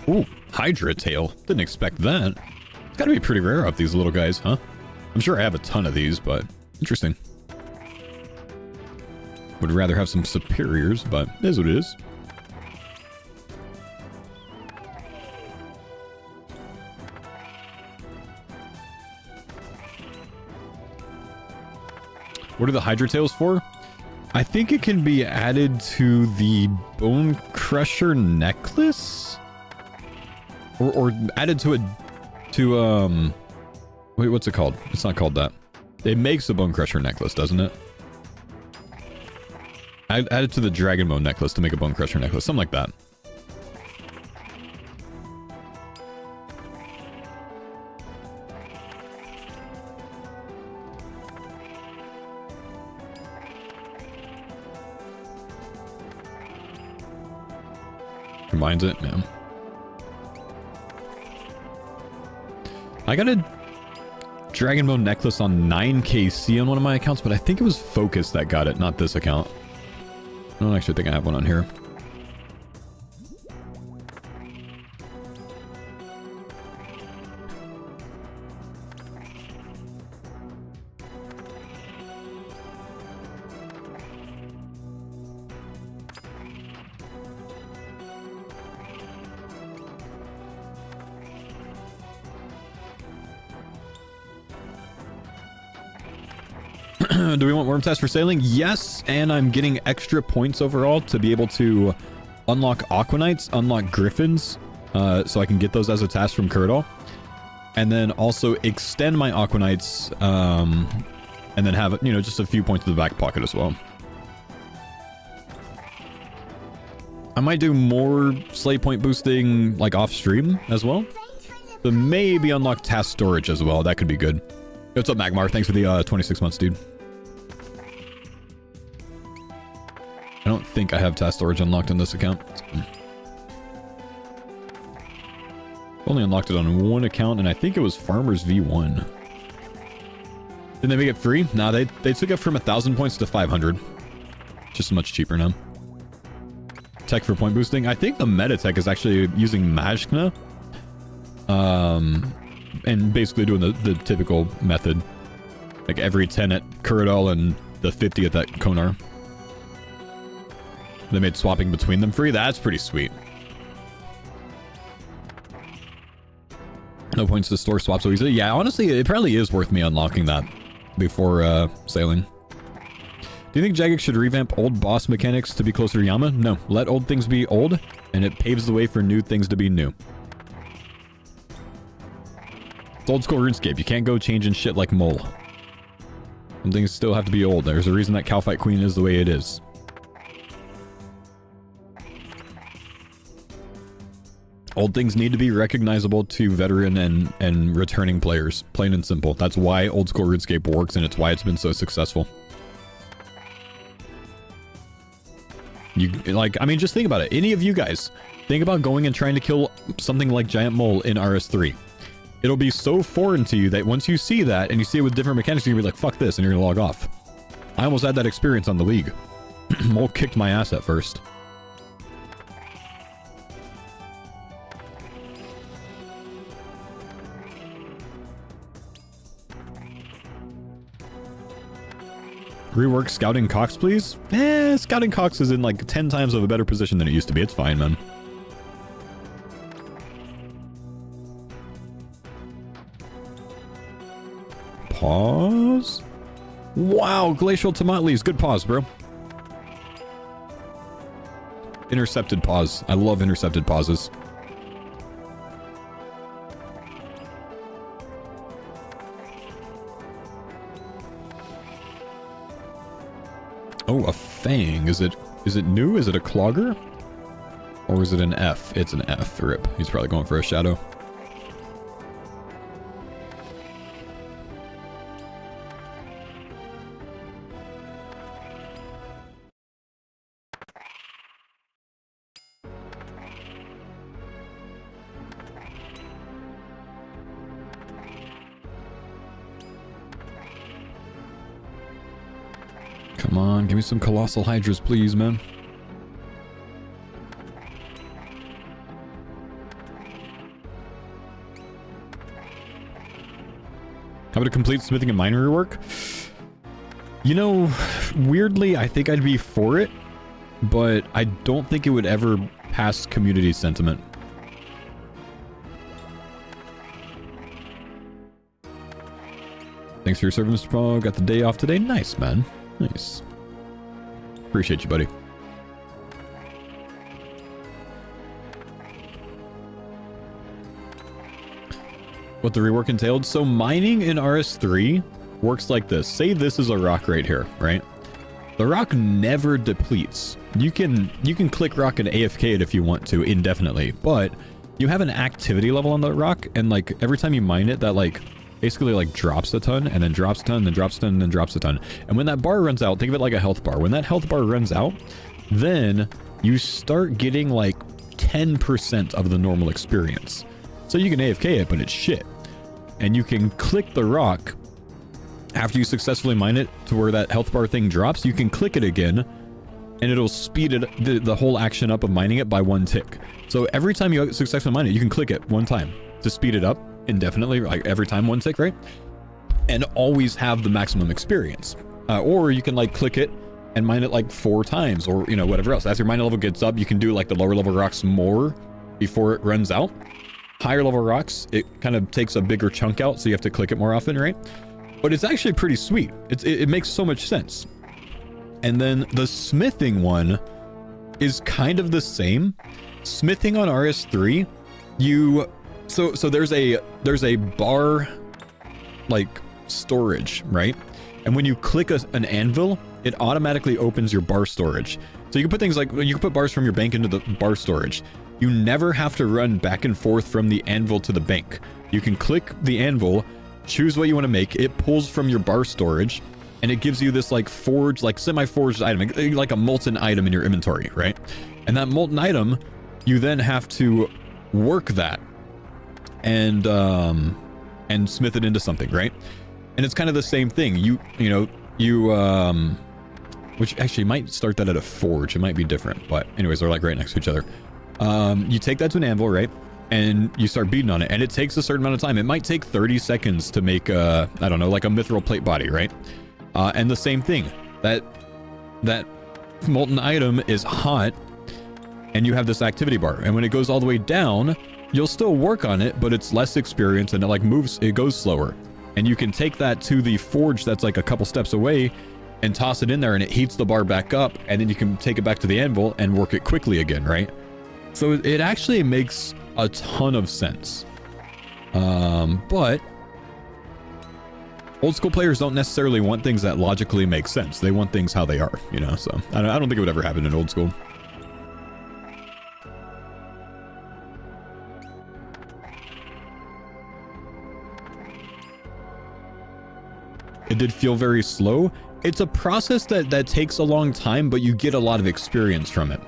Ooh, Hydra tail. Didn't expect that. It's gotta be pretty rare up these little guys, huh? I'm sure I have a ton of these, but interesting. Would rather have some superiors, but it is what it is. What are the Hydra tails for? I think it can be added to the Bone Crusher necklace? Or added to wait, what's it called? It's not called that. It makes the Bone Crusher necklace, doesn't it? I added to the Dragon Bone necklace to make a Bone Crusher necklace, something like that. Combines it, man. I got a Dragon Bone necklace on 9KC on one of my accounts, but I think it was Focus that got it, not this account. I don't actually think I have one on here. Do we want worm test for sailing? Yes, and I'm getting extra points overall to be able to unlock Aquanites, unlock Griffins, so I can get those as a task from Curdall. And then also extend my Aquanites, and then have, you know, just a few points in the back pocket as well. I might do more slate point boosting, like, off-stream as well. So maybe unlock task storage as well. That could be good. What's up, Magmar? Thanks for the 26 months, dude. I don't think I have task storage unlocked on this account. Only unlocked it on one account, and I think it was Farmers V1. Didn't they make it free? Nah, they took it from 1,000 points to 500. Just much cheaper now. Tech for point boosting. I think the meta tech is actually using Majkna. And basically doing the typical method. Like every 10 at Curdall and the 50 at that Konar. They made swapping between them free. That's pretty sweet. No points to store swap so easily. Yeah, honestly, it probably is worth me unlocking that before sailing. Do you think Jagex should revamp old boss mechanics to be closer to Yama? No. Let old things be old, and it paves the way for new things to be new. It's old school RuneScape. You can't go changing shit like Mole. Some things still have to be old. There's a reason that Cowfight Queen is the way it is. Old things need to be recognizable to veteran and returning players. Plain and simple. That's why old school RuneScape works, and it's why it's been so successful. You, like, I mean, just think about it. Any of you guys, think about going and trying to kill something like Giant Mole in RS3. It'll be so foreign to you that once you see that, and you see it with different mechanics, you're gonna be like, fuck this, and you're gonna log off. I almost had that experience on the League. Mole kicked my ass at first. Rework Scouting Cox, please? Scouting Cox is in like 10 times of a better position than it used to be. It's fine, man. Pause? Wow, Glacial Tomat Leaves. Good pause, bro. Intercepted pause. I love intercepted pauses. Oh, a Fang. Is it new? Is it a Clogger? Or is it an F? It's an F. Rip. He's probably going for a Shadow. Come on, give me some Colossal Hydras, please, man. How about a complete smithing and mining rework? You know, weirdly, I think I'd be for it, but I don't think it would ever pass community sentiment. Thanks for your service, Mr. Paul. Got the day off today. Nice, man. Nice. Appreciate you, buddy. What the rework entailed? So mining in RS3 works like this. Say this is a rock right here, right? The rock never depletes. You can click rock and AFK it if you want to indefinitely, but you have an activity level on the rock, and like every time you mine it, that like basically like drops a ton, and then drops a ton, then drops a ton, and then drops a ton. And when that bar runs out, think of it like a health bar. When that health bar runs out, then you start getting like 10% of the normal experience. So you can AFK it, but it's shit. And you can click the rock after you successfully mine it to where that health bar thing drops. You can click it again, and it'll speed it the whole action up of mining it by 1 tick. So every time you successfully mine it, you can click it 1 time to speed it up indefinitely, like every time 1 tick, right? And always have the maximum experience. Or you can like click it and mine it like 4 times, or you know, whatever else. As your mining level gets up, you can do like the lower level rocks more before it runs out. Higher level rocks, it kind of takes a bigger chunk out, so you have to click it more often, right? but it's actually pretty sweet. It makes so much sense. And then the smithing one is kind of the same. Smithing on RS3, so there's a bar like storage, right? And when you click an anvil, it automatically opens your bar storage. So you can put things like, you can put bars from your bank into the bar storage. You never have to run back and forth from the anvil to the bank. You can click the anvil, choose what you want to make, it pulls from your bar storage, and it gives you this like forged, like semi-forged item, like a molten item in your inventory, right? And that molten item, you then have to work that and smith it into something, right? And it's kind of the same thing. Which actually might start that at a forge. It might be different, but anyways, they're like right next to each other. You take that to an anvil, right? And you start beating on it, and it takes a certain amount of time. It might take 30 seconds to make I don't know, like a mithril plate body, right? And the same thing, that molten item is hot, and you have this activity bar, and when it goes all the way down, you'll still work on it, but it's less experience, and it like moves, it goes slower. And you can take that to the forge that's like a couple steps away and toss it in there, and it heats the bar back up, and then you can take it back to the anvil and work it quickly again, right? So it actually makes a ton of sense. But old school players don't necessarily want things that logically make sense. They want things how they are, you know? So I don't think it would ever happen in old school. It did feel very slow. It's a process that takes a long time, but you get a lot of experience from it.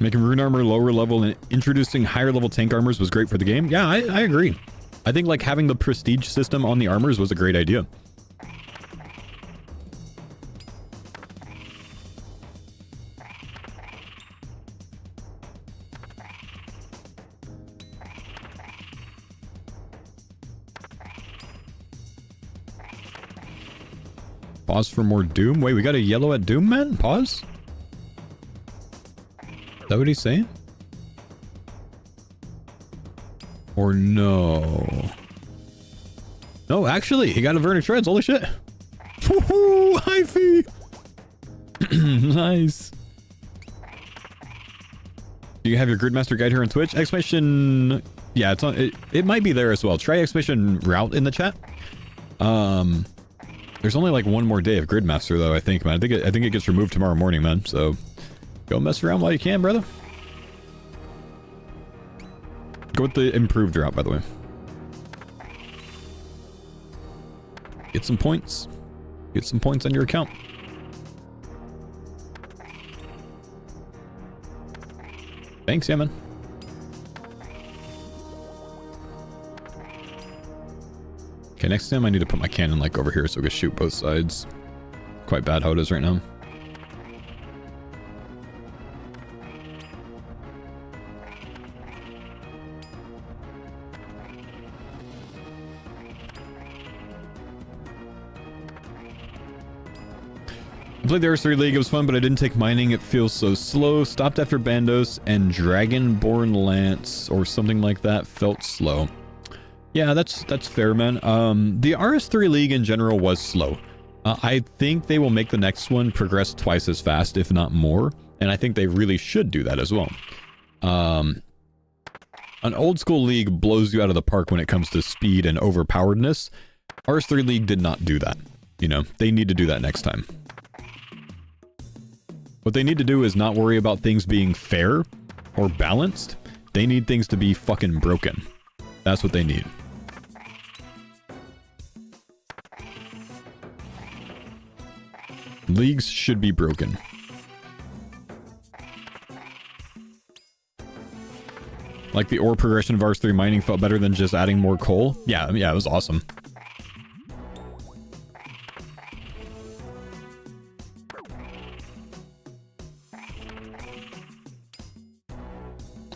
Making rune armor lower level and introducing higher level tank armors was great for the game. Yeah, I agree. I think like having the prestige system on the armors was a great idea. Pause for more Doom. Wait, we got a yellow at Doom, man? Pause? Is that what he's saying? Or no? No, actually, he got a Vernic Shreds. Holy shit. Woohoo! High fee! Nice. Do you have your Gridmaster guide here on Twitch? Expedition... Yeah, it's on... It might be there as well. Try Expedition Route in the chat. There's only like one more day of Gridmaster though, I think, man. I think it gets removed tomorrow morning, man. So go mess around while you can, brother. Go with the improved route, by the way. Get some points. Get some points on your account. Thanks, yeah, man. Okay, next time I need to put my cannon like over here so we can shoot both sides. Quite bad how it is right now. I played the RS3 League, it was fun, but I didn't take mining, it feels so slow. Stopped after Bandos, and Dragonborn Lance, or something like that, felt slow. Yeah, that's fair, man. The RS3 League in general was slow. I think they will make the next one progress twice as fast, if not more, and I think they really should do that as well. An old school league blows you out of the park when it comes to speed and overpoweredness. RS3 League did not do that. You know, they need to do that next time. What they need to do is not worry about things being fair or balanced. They need things to be fucking broken. That's what they need. Leagues should be broken. Like the ore progression of RS3 mining felt better than just adding more coal. Yeah, it was awesome.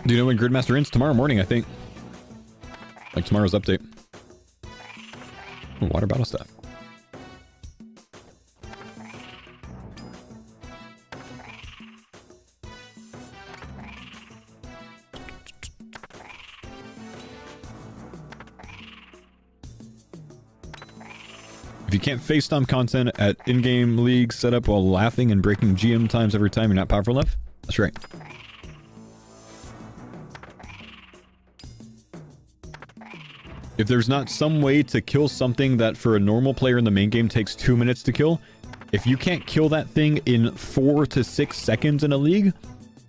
Do you know when Gridmaster ends? Tomorrow morning, I think. Like tomorrow's update. Oh, water bottle stuff. If you can't face stomp content at in-game league setup while laughing and breaking GM times every time, you're not powerful enough? That's right. If there's not some way to kill something that for a normal player in the main game takes 2 minutes to kill, if you can't kill that thing in 4 to 6 seconds in a league,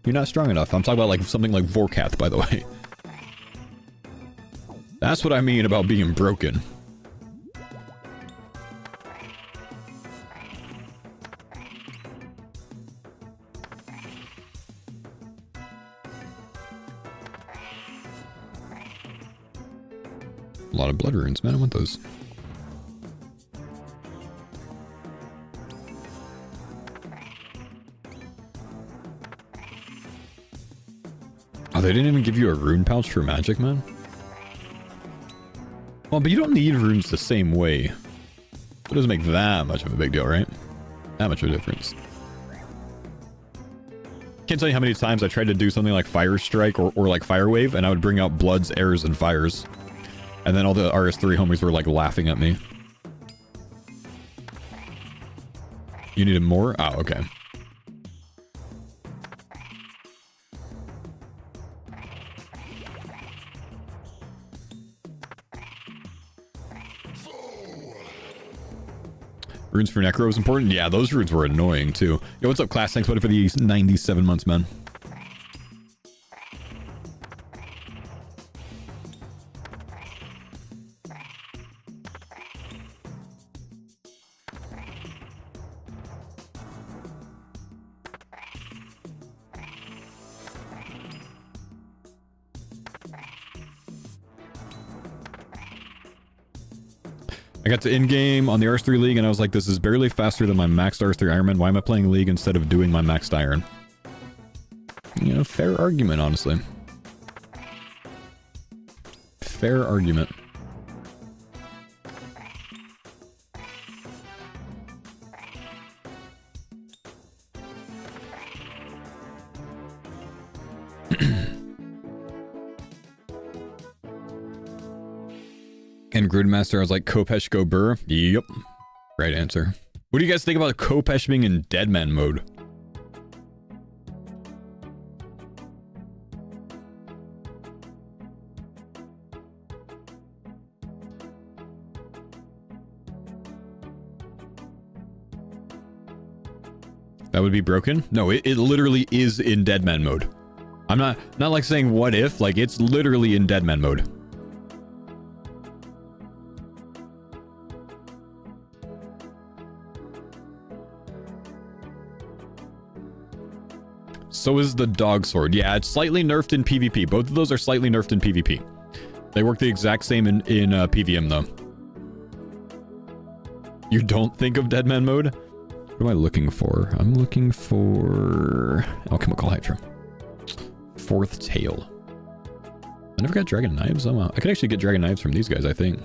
you're not strong enough. I'm talking about like something like Vorkath, by the way. That's what I mean about being broken. A lot of blood runes, man. I want those. Oh, they didn't even give you a rune pouch for magic, man? Well, but you don't need runes the same way. It doesn't make that much of a big deal, right? That much of a difference. Can't tell you how many times I tried to do something like Fire Strike or like Fire Wave, and I would bring out Bloods, Airs, and Fires. And then all the RS3 homies were like laughing at me. You needed more? Oh, okay. Runes for Necro was important? Yeah, those runes were annoying too. Yo, what's up, class? Thanks, buddy, for the 97 months, man. I got to in-game on the RS3 League, and I was like, this is barely faster than my maxed RS3 Ironman. Why am I playing League instead of doing my maxed Iron? You know, fair argument, honestly. Fair argument. And Gridmaster, I was like, Kopesh go burr? Yep. Right answer. What do you guys think about Kopesh being in Deadman mode? That would be broken? No, it literally is in Deadman mode. I'm not like saying what if, like it's literally in Deadman mode. So is the dog sword. Yeah, it's slightly nerfed in PvP. Both of those are slightly nerfed in PvP. They work the exact same in PVM though. You don't think of Deadman mode? What am I looking for? I'm looking for Alchemical Hydra. Fourth Tail. I never got Dragon Knives. Oh, I could actually get Dragon Knives from these guys, I think.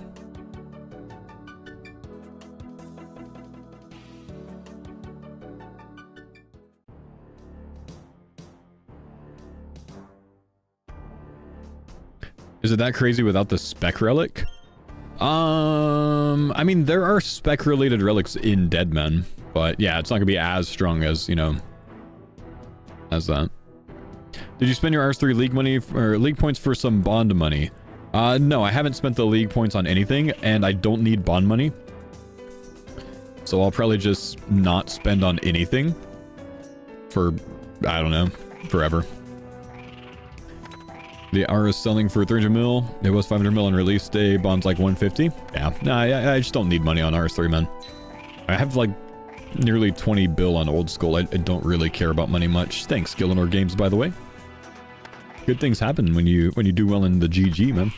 Is it that crazy without the spec relic? I mean, there are spec related relics in Deadman, but yeah, it's not gonna be as strong as, you know, as that. Did you spend your RS3 league money or league points for some bond money? No, I haven't spent the league points on anything, and I don't need bond money. So I'll probably just not spend on anything for, I don't know, forever. The R is selling for 300 mil. It was 500 mil on release day. Bond's like 150. Yeah, nah, I just don't need money on RS3, man. I have like nearly 20 bill on old school. I don't really care about money much. Thanks, Gillinor Games, by the way. Good things happen when you do well in the GG, man.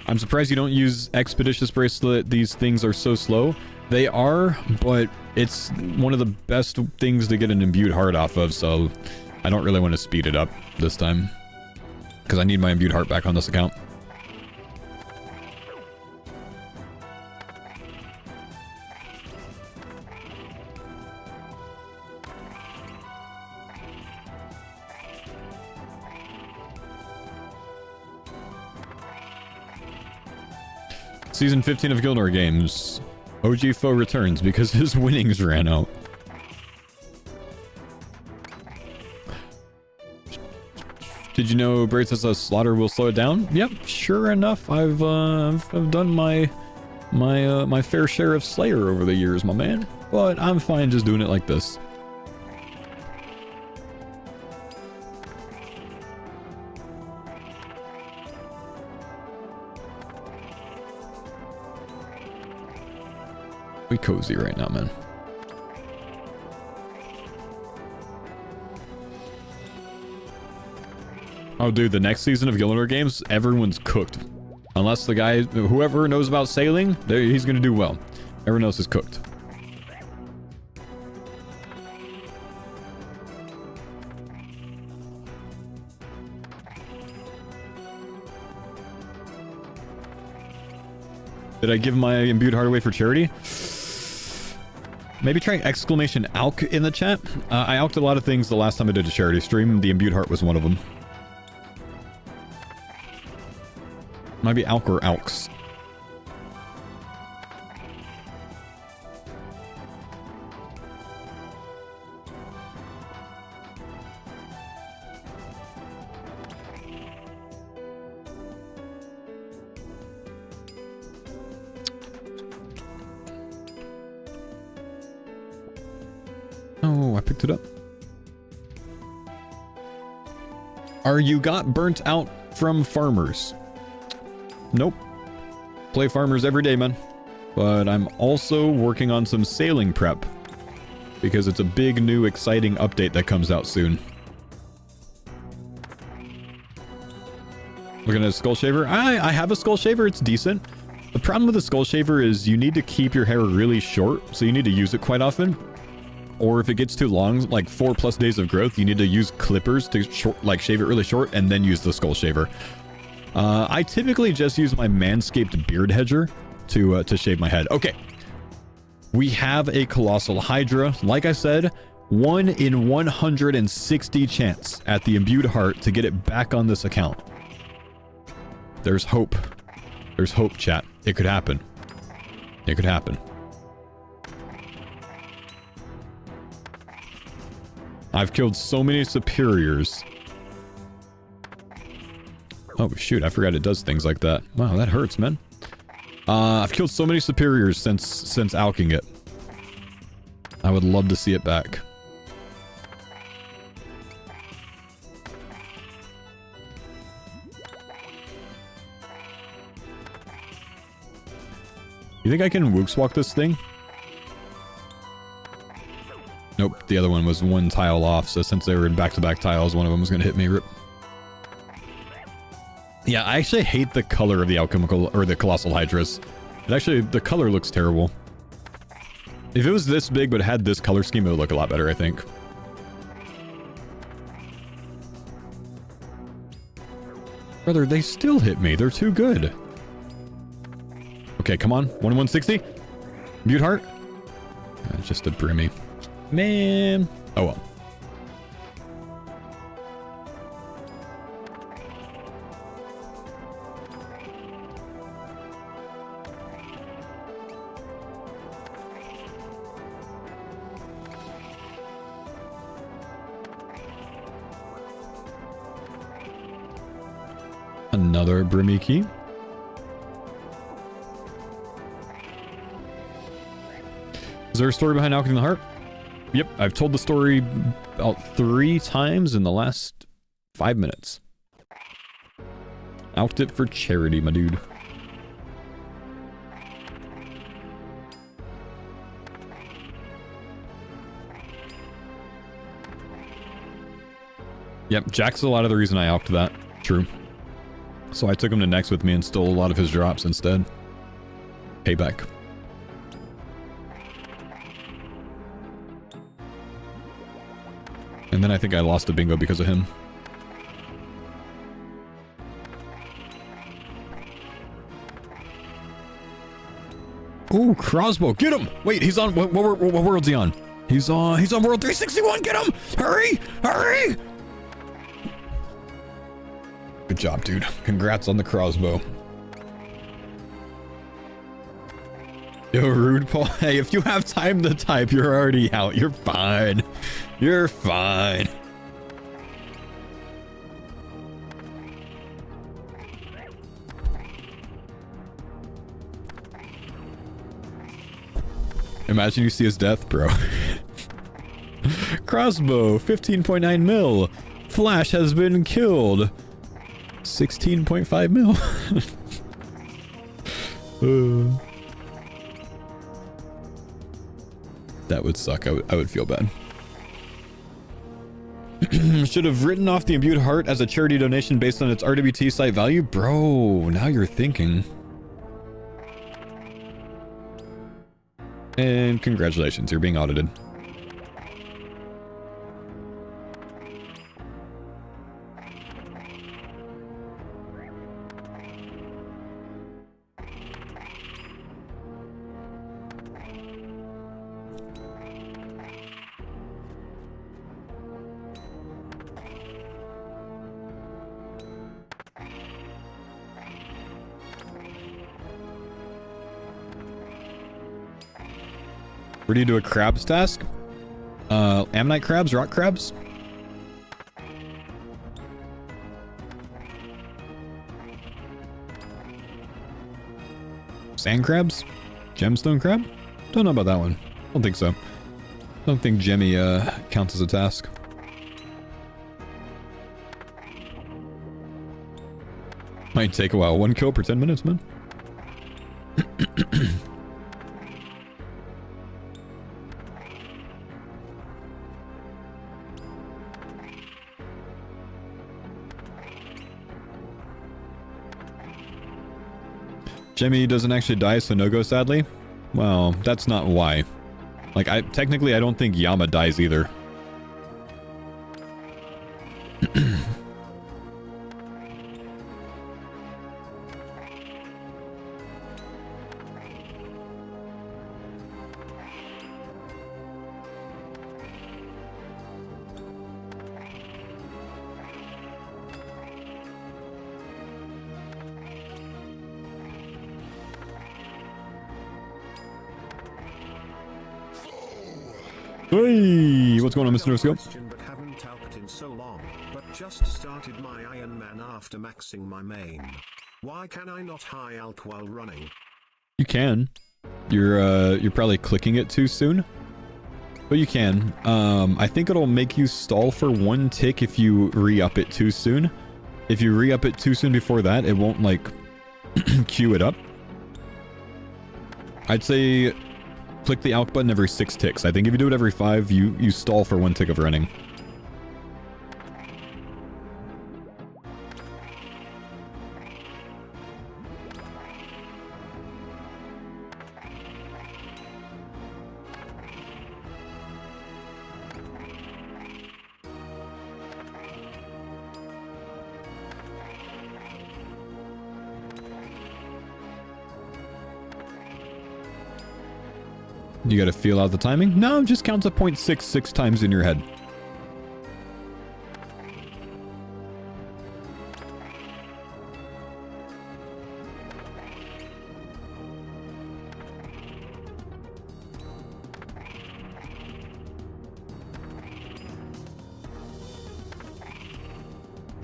I'm surprised you don't use Expeditious Bracelet. These things are so slow. They are, but it's one of the best things to get an imbued heart off of, so I don't really want to speed it up this time. Because I need my imbued heart back on this account. Season 15 of Gilnor Games. OG Faux returns because his winnings ran out. Did you know Braid says a slaughter will slow it down? Yep, sure enough. I've done my fair share of Slayer over the years, my man. But I'm fine just doing it like this. We cozy right now, man. Oh, dude, the next season of Gilnor Games, everyone's cooked. Unless the guy, whoever knows about sailing, he's gonna do well. Everyone else is cooked. Did I give my imbued heart away for charity? Maybe try exclamation ALK in the chat. I ALKed a lot of things the last time I did a charity stream. The imbued heart was one of them. Might be ALK or ALKs. Oh, I picked it up. Are you got burnt out from farmers? Nope. Play farmers every day, man. But I'm also working on some sailing prep. Because it's a big, new, exciting update that comes out soon. Looking at a skull shaver? I have a skull shaver, it's decent. The problem with the skull shaver is you need to keep your hair really short, so you need to use it quite often. Or if it gets too long, like 4+ days of growth, you need to use clippers to shave it really short and then use the skull shaver. I typically just use my Manscaped beard hedger to shave my head. Okay. We have a Colossal Hydra. Like I said, 1 in 160 chance at the imbued heart to get it back on this account. There's hope. There's hope, chat. It could happen. It could happen. I've killed so many superiors. Oh, shoot. I forgot it does things like that. Wow, that hurts, man. I've killed so many superiors since alking it. I would love to see it back. You think I can Wooks walk this thing? Nope, the other one was one tile off, so since they were in back-to-back tiles, one of them was going to hit me. Rip. Yeah, I actually hate the color of the alchemical, or the Colossal Hydras. It actually, the color looks terrible. If it was this big but had this color scheme, it would look a lot better, I think. Brother, they still hit me. They're too good. Okay, come on. 1 in 160. Mute heart. Just a Brimmy. Man. Oh well. Another Brimmy key. Is there a story behind alching the heart? Yep, I've told the story about 3 times in the last 5 minutes. Alked it for charity, my dude. Yep, Jack's a lot of the reason I alked that. True. So I took him to next with me and stole a lot of his drops instead. Payback. And then I think I lost a bingo because of him. Ooh, crossbow, get him! Wait, he's on, what world's he on? He's on world 361, get him! Hurry! Hurry! Good job, dude. Congrats on the crossbow. Yo, rude Paul. Hey, if you have time to type, you're already out. You're fine. You're fine. Imagine you see his death, bro. Crossbow, 15.9 mil. Flash has been killed. 16.5 mil. That would suck. I would feel bad. Should have written off the imbued heart as a charity donation based on its RWT site value? Bro, now you're thinking. And congratulations, you're being audited. Where do you do a crabs task? Ammonite crabs, rock crabs? Sand crabs? Gemstone crab? Don't know about that one. Don't think so. Don't think Gemmy counts as a task. Might take a while. 1 kill per 10 minutes, man. Jimmy doesn't actually die, so no go, sadly. Well, that's not why. Like, technically, I don't think Yama dies either. Hey, what's going on, Mr. Noscope? But haven't talked in so long, but just started my Iron Man after maxing my main. Why can I not high alk while running? You can. You're probably clicking it too soon. But you can. I think it'll make you stall for 1 tick if you re-up it too soon. If you re-up it too soon before that, it won't, like, queue it up. I'd say click the ALK button every 6 ticks. I think if you do it every 5, you stall for 1 tick of running. You gotta feel out the timing? No, just count to 0.66 times in your head.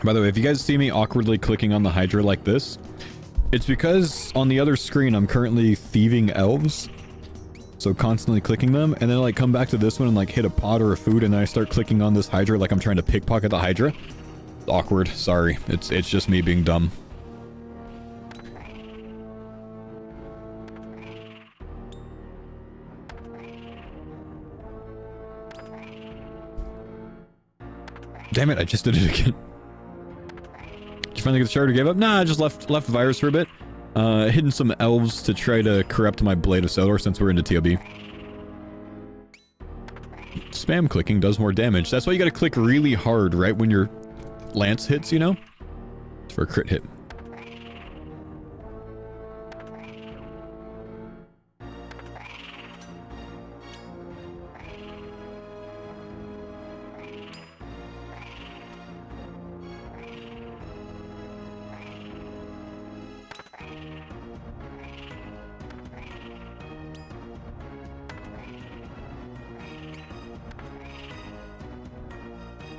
By the way, if you guys see me awkwardly clicking on the Hydra like this, it's because on the other screen I'm currently thieving elves. So constantly clicking them, and then I like come back to this one and like hit a pot or a food, and then I start clicking on this Hydra like I'm trying to pickpocket the Hydra. It's awkward. Sorry. It's just me being dumb. Damn it, I just did it again. Did you finally get the shard or gave up? Nah, I just left virus for a bit. Hidden some elves to try to corrupt my Blade of Sodor since we're into ToB. Spam clicking does more damage. That's why you gotta click really hard right when your lance hits, you know? It's for a crit hit.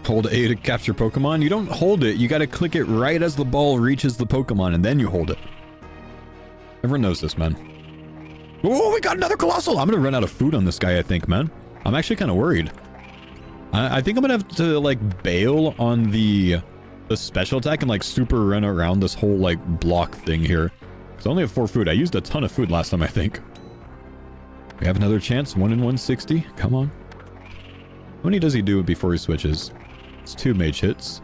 Hold A to capture Pokemon. You don't hold it. You gotta click it right as the ball reaches the Pokemon, and then you hold it. Everyone knows this, man. Oh, we got another Colossal! I'm gonna run out of food on this guy, I think, man. I'm actually kind of worried. I think I'm gonna have to, like, bail on the special attack and, like, super run around this whole, like, block thing here. Because I only have 4 food. I used a ton of food last time, I think. We have another chance. 1 in 160. Come on. How many does he do before he switches? It's 2 mage hits.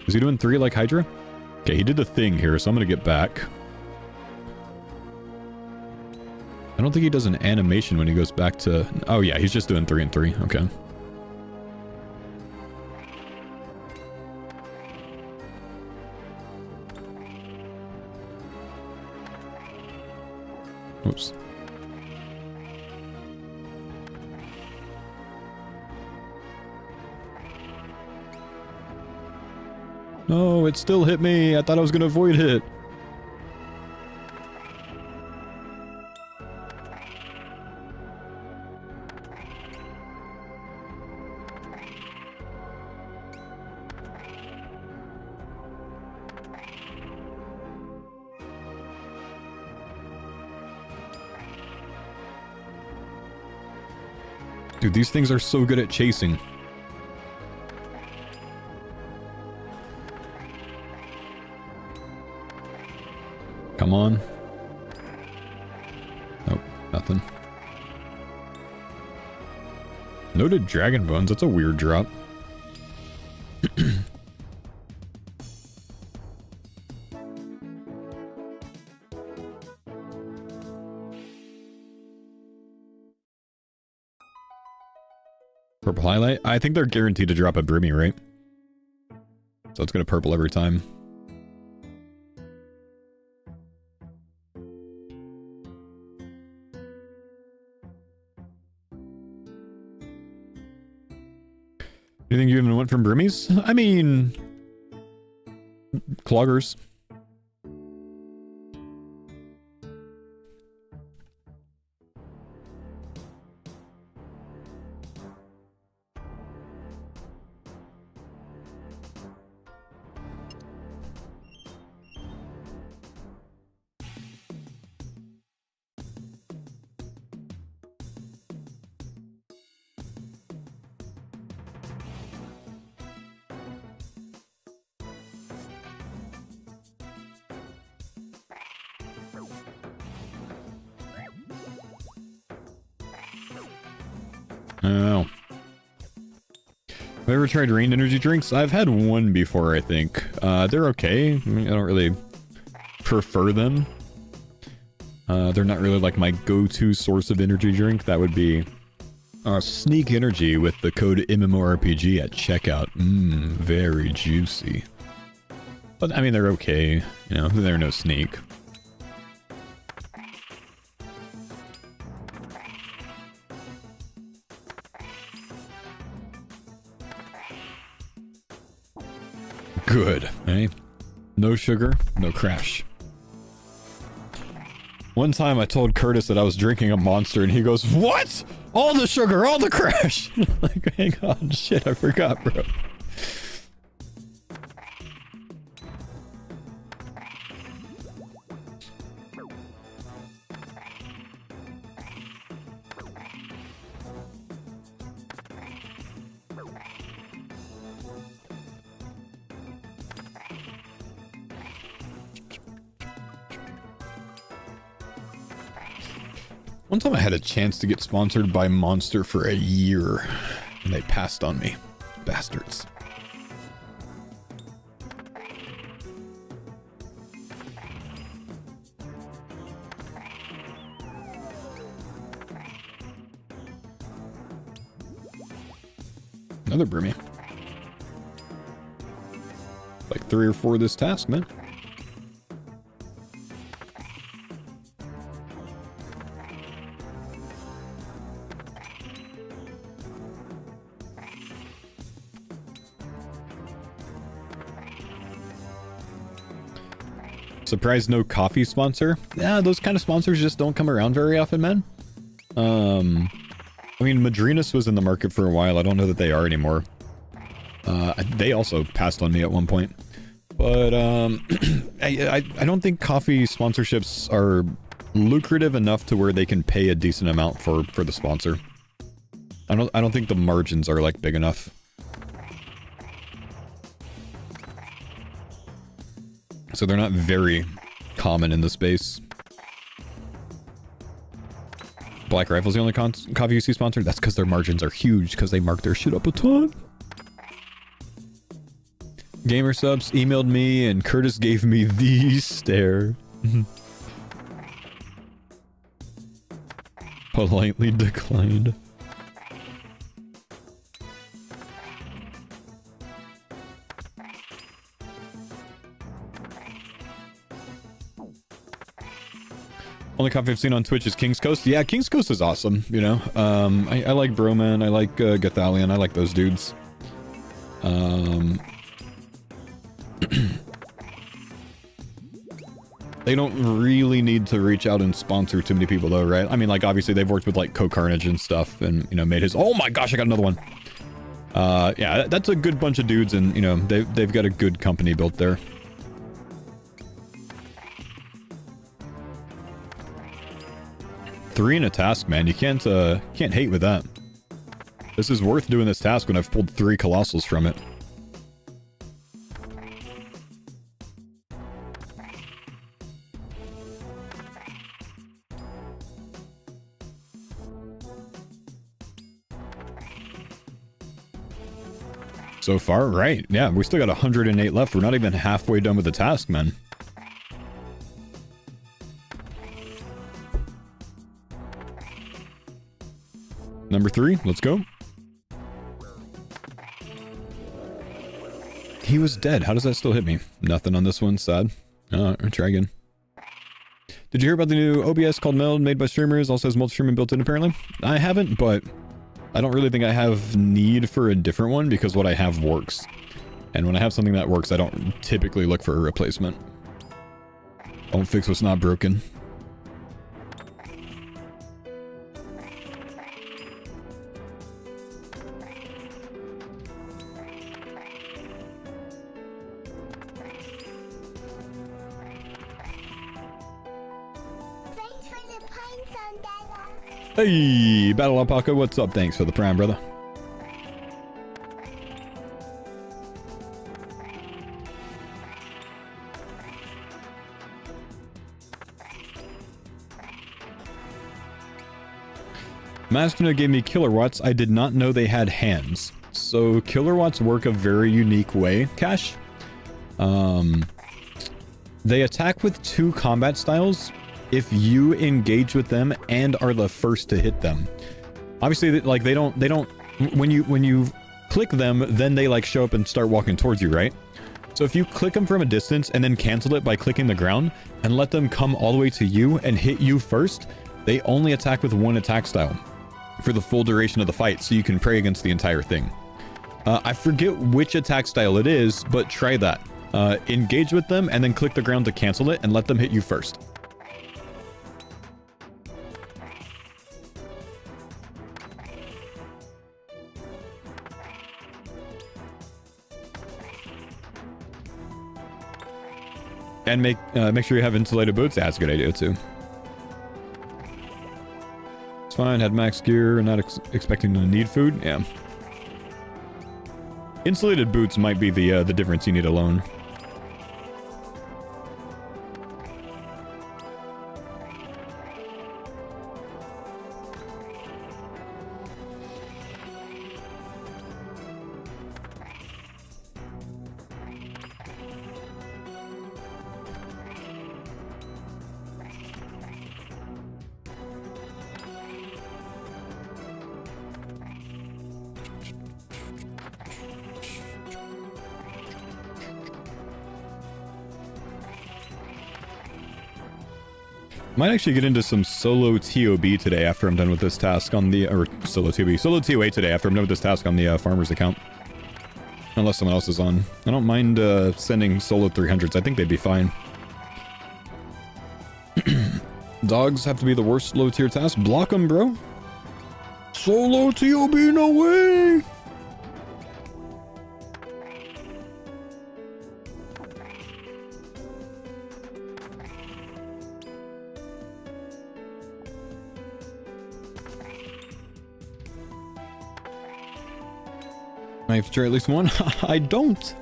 Is he doing 3 like Hydra? Okay, he did the thing here, so I'm gonna get back. I don't think he does an animation when he goes back to... Oh yeah, he's just doing 3 and 3. Okay. Oops. No, it still hit me. I thought I was going to avoid it. Dude, these things are so good at chasing. Come on. Nope, nothing. Noted Dragon Bones, that's a weird drop. Purple highlight? I think they're guaranteed to drop a Brimmy, right? So it's gonna purple every time. You think you even went from Brimmies? I mean... Cloggers. Oh. Have I ever tried rain energy drinks? I've had one before, I think. They're okay. I mean, I don't really prefer them. They're not really like my go-to source of energy drink. That would be Sneak Energy with the code MMORPG at checkout. Very juicy. But, I mean, they're okay. You know, they're no Sneak. Good, eh? No sugar, no crash. One time I told Curtis that I was drinking a Monster and he goes, "What? All the sugar, all the crash!" Like, hang on, shit, I forgot, bro. One time I had a chance to get sponsored by Monster for a year, and they passed on me. Bastards. another broomy. Like 3 or 4 of this task, man. Surprised no coffee sponsor. Yeah, those kind of sponsors just don't come around very often, man. I mean, Madrinas was in the market for a while. I don't know that they are anymore. They also passed on me at one point. But I don't think coffee sponsorships are lucrative enough to where they can pay a decent amount for the sponsor. I don't think the margins are like big enough. So they're not very common in the space. Black Rifle's the only coffee you see sponsored? That's because their margins are huge, because they mark their shit up a ton. Gamer Subs emailed me and Curtis gave me the stare. Politely declined. Only coffee I've seen on Twitch is King's Coast. Yeah, King's Coast is awesome, you know. I like Broman, I like Gathalion, I like those dudes. They don't really need to reach out and sponsor too many people though, right? I mean, like, obviously they've worked with like Co-Carnage and stuff and, you know, made his... Oh my gosh, I got another one! Yeah, that's a good bunch of dudes and, you know, they've got a good company built there. Three in a task, man. You can't hate with that. This is worth doing this task when I've pulled 3 Colossals from it. So far, right. Yeah, we still got 108 left. We're not even halfway done with the task, man. Number 3, let's go. He was dead. How does that still hit me? Nothing on this one, sad. I'll try again. Did you hear about the new OBS called Meld made by streamers? Also has multi-streaming built in apparently? I haven't, but I don't really think I have need for a different one because what I have works. And when I have something that works, I don't typically look for a replacement. Don't fix what's not broken. Hey, Battle Alpaca, what's up? Thanks for the prime, brother. Mastuna gave me kilowatts. I did not know they had hands. So kilowatts work a very unique way, Cash. They attack with 2 combat styles if you engage with them and are the first to hit them. Obviously, like, they don't when you click them, then they like show up and start walking towards you, right? So if you click them from a distance and then cancel it by clicking the ground and let them come all the way to you and hit you first, they only attack with 1 attack style for the full duration of the fight, so you can pray against the entire thing. I forget which attack style it is, but try that. Engage with them and then click the ground to cancel it and let them hit you first. And make sure you have insulated boots. That's a good idea too. It's fine. Had max gear. Not expecting to need food. Yeah. Insulated boots might be the difference you need alone. Might actually get into some solo ToB today after I'm done with this task on the... Or solo ToB. Solo TOA today after I'm done with this task on the farmer's account. Unless someone else is on. I don't mind sending solo 300s. I think they'd be fine. Dogs have to be the worst low tier task. Block them, bro. Solo ToB, no way! I have to try at least one? I don't.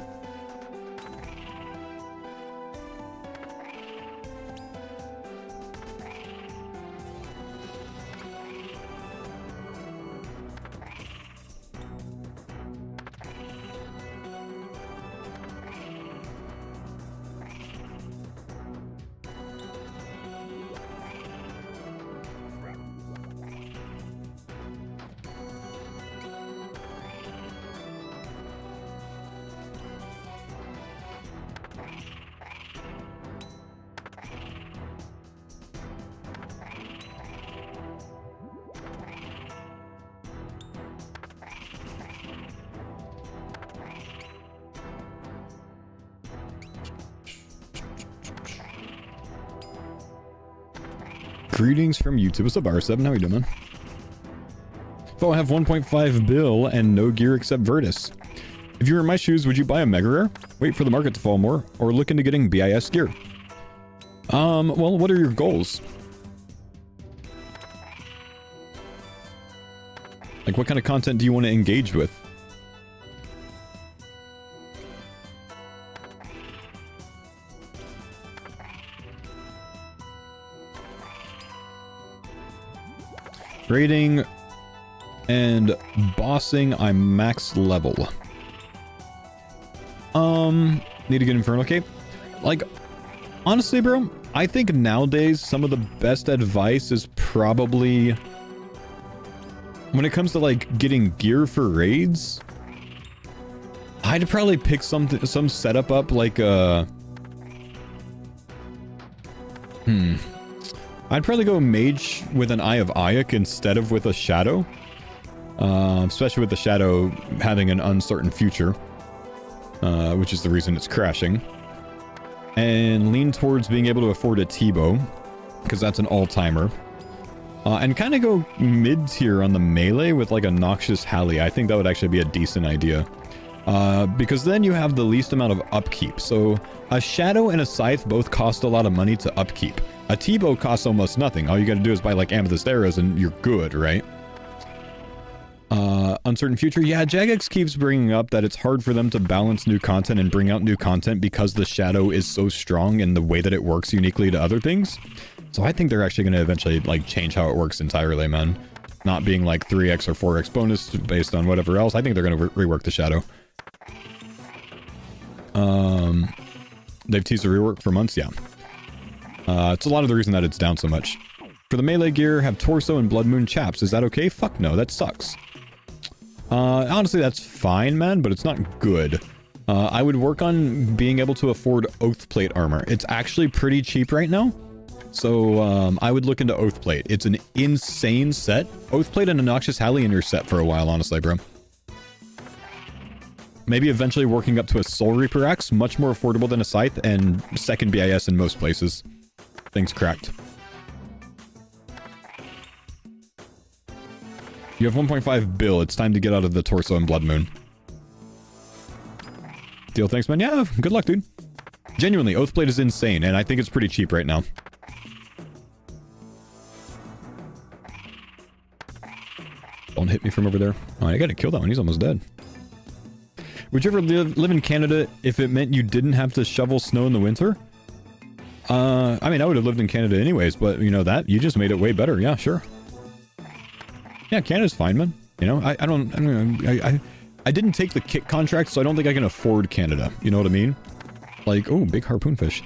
Greetings from YouTube. What's up, R7? How you doing, man? Faux, I have 1.5 bill and no gear except Virtus. If you were in my shoes, would you buy a Mega Rare? Wait for the market to fall more? Or look into getting BIS gear? Well, what are your goals? Like, what kind of content do you want to engage with? Rating and bossing, I'm max level. Need to get Infernal Cape. Like, honestly, bro, I think nowadays some of the best advice is probably when it comes to like getting gear for raids. I'd probably pick some setup up like I'd probably go mage with an Eye of Ayuk instead of with a shadow. Especially with the shadow having an uncertain future. Which is the reason it's crashing. And lean towards being able to afford a T-bow, because that's an all-timer. And kind of go mid-tier on the melee with like a Noxious Halley. I think that would actually be a decent idea. Because then you have the least amount of upkeep. So a shadow and a scythe both cost a lot of money to upkeep. A T-bow costs almost nothing. All you gotta do is buy like amethyst arrows and you're good, right? Uncertain future. Yeah, Jagex keeps bringing up that it's hard for them to balance new content and bring out new content because the shadow is so strong in the way that it works uniquely to other things. So I think they're actually going to eventually like change how it works entirely, man. Not being like 3x or 4x bonus based on whatever else. I think they're going to rework the shadow. They've teased a rework for months, yeah. It's a lot of the reason that it's down so much. For the melee gear, have Torso and Blood Moon Chaps. Is that okay? Fuck no, that sucks. Honestly, that's fine, man, but it's not good. I would work on being able to afford Oathplate armor. It's actually pretty cheap right now. So, I would look into Oathplate. It's an insane set. Oathplate and a Noxious Halley in your set for a while, honestly, bro. Maybe eventually working up to a Soul Reaper axe, much more affordable than a Scythe, and second BIS in most places. Things cracked. You have 1.5 bill. It's time to get out of the Torso and Blood Moon. Deal, thanks, man. Yeah, good luck, dude. Genuinely, Oathplate is insane, and I think it's pretty cheap right now. Don't hit me from over there. Oh, I gotta kill that one. He's almost dead. Would you ever live in Canada if it meant you didn't have to shovel snow in the winter? I mean, I would have lived in Canada anyways, but you know that? You just made it way better. Yeah, sure. Yeah, Canada's fine, man. You know, I didn't take the kit contract, so I don't think I can afford Canada. You know what I mean? Like, oh, big harpoon fish.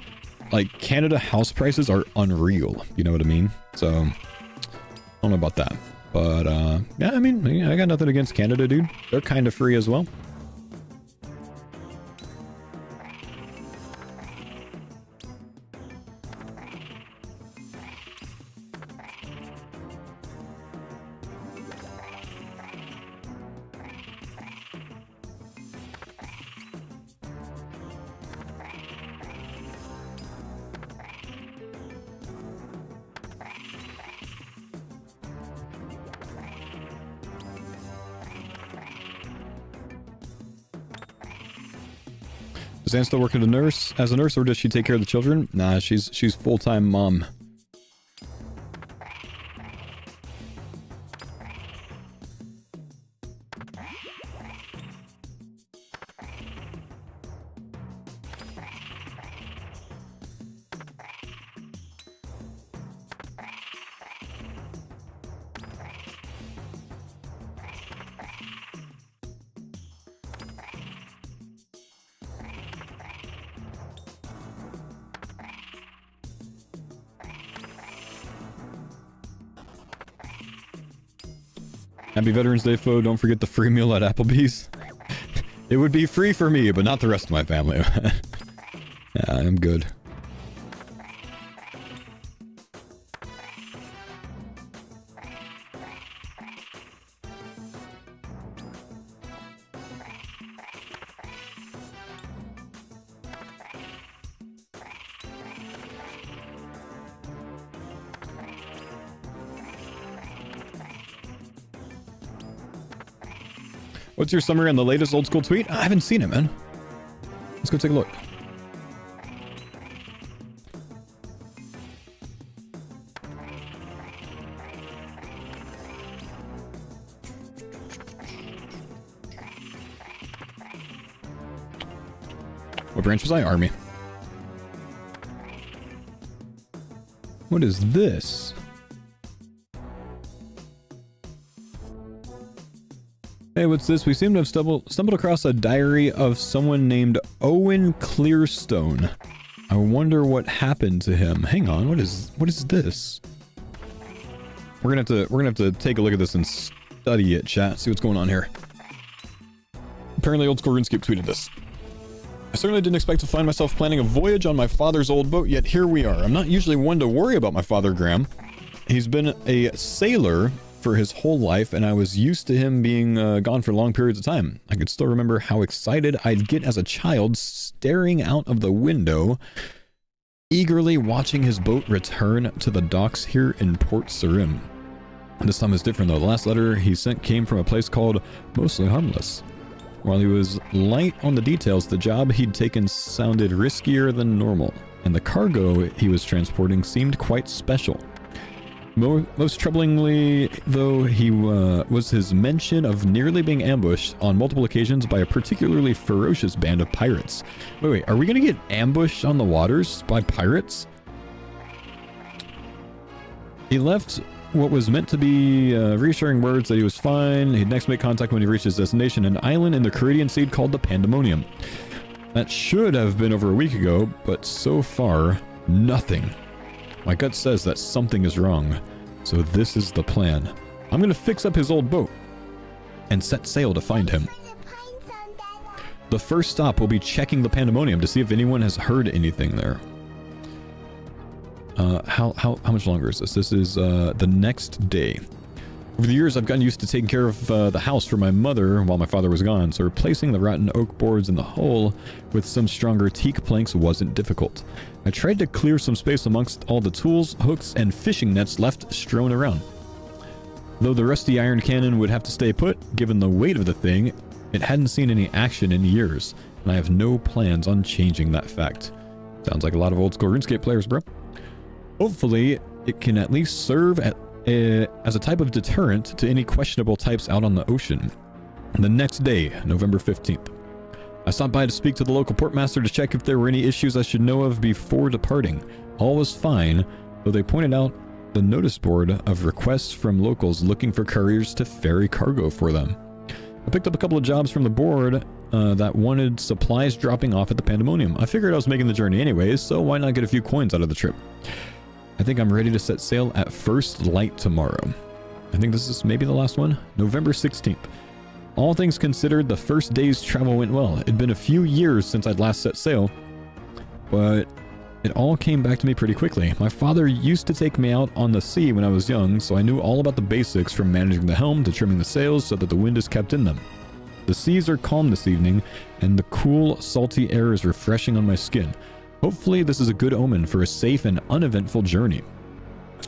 Like, Canada house prices are unreal. You know what I mean? So, I don't know about that. But, yeah, I mean, I got nothing against Canada, dude. They're kind of free as well. Does Anne still work as a nurse, or does she take care of the children? Nah, she's full-time mom. Happy Veterans Day, Faux. Don't forget the free meal at Applebee's. It would be free for me, but not the rest of my family. Yeah, I'm good. What's your summary on the latest old school tweet? I haven't seen it, man. Let's go take a look. What branch was I? Army. What is this? Hey, what's this? We seem to have stumbled across a diary of someone named Owen Clearstone. I wonder what happened to him. Hang on, what is this? We're gonna have to take a look at this and study it, chat. See what's going on here. Apparently, old school RuneScape tweeted this. I certainly didn't expect to find myself planning a voyage on my father's old boat, yet here we are. I'm not usually one to worry about my father, Graham. He's been a sailor for his whole life, and I was used to him being gone for long periods of time. I could still remember how excited I'd get as a child, staring out of the window, eagerly watching his boat return to the docks here in Port Sarim. This time is different though. The last letter he sent came from a place called Mostly Harmless. While he was light on the details, the job he'd taken sounded riskier than normal, and the cargo he was transporting seemed quite special. Most troublingly, though, was his mention of nearly being ambushed on multiple occasions by a particularly ferocious band of pirates. Wait, are we gonna get ambushed on the waters by pirates? He left what was meant to be reassuring words that he was fine. He'd next make contact when he reached his destination, an island in the Caribbean Sea called the Pandemonium. That should have been over a week ago, but so far, nothing. My gut says that something is wrong, so this is the plan. I'm gonna fix up his old boat and set sail to find him. The first stop will be checking the Pandemonium to see if anyone has heard anything there. How much longer is this? This is the next day. Over the years, I've gotten used to taking care of the house for my mother while my father was gone, so replacing the rotten oak boards in the hull with some stronger teak planks wasn't difficult. I tried to clear some space amongst all the tools, hooks, and fishing nets left strewn around. Though the rusty iron cannon would have to stay put, given the weight of the thing, it hadn't seen any action in years, and I have no plans on changing that fact. Sounds like a lot of old school RuneScape players, bro. Hopefully, it can at least serve as a type of deterrent to any questionable types out on the ocean. The next day, November 15th. I stopped by to speak to the local portmaster to check if there were any issues I should know of before departing. All was fine, though they pointed out the notice board of requests from locals looking for couriers to ferry cargo for them. I picked up a couple of jobs from the board that wanted supplies dropping off at the Pandemonium. I figured I was making the journey anyways, so why not get a few coins out of the trip? I think I'm ready to set sail at first light tomorrow. I think this is maybe the last one. November 16th. All things considered, the first day's travel went well. It'd been a few years since I'd last set sail, but it all came back to me pretty quickly. My father used to take me out on the sea when I was young, so I knew all about the basics from managing the helm to trimming the sails so that the wind is kept in them. The seas are calm this evening, and the cool, salty air is refreshing on my skin. Hopefully this is a good omen for a safe and uneventful journey.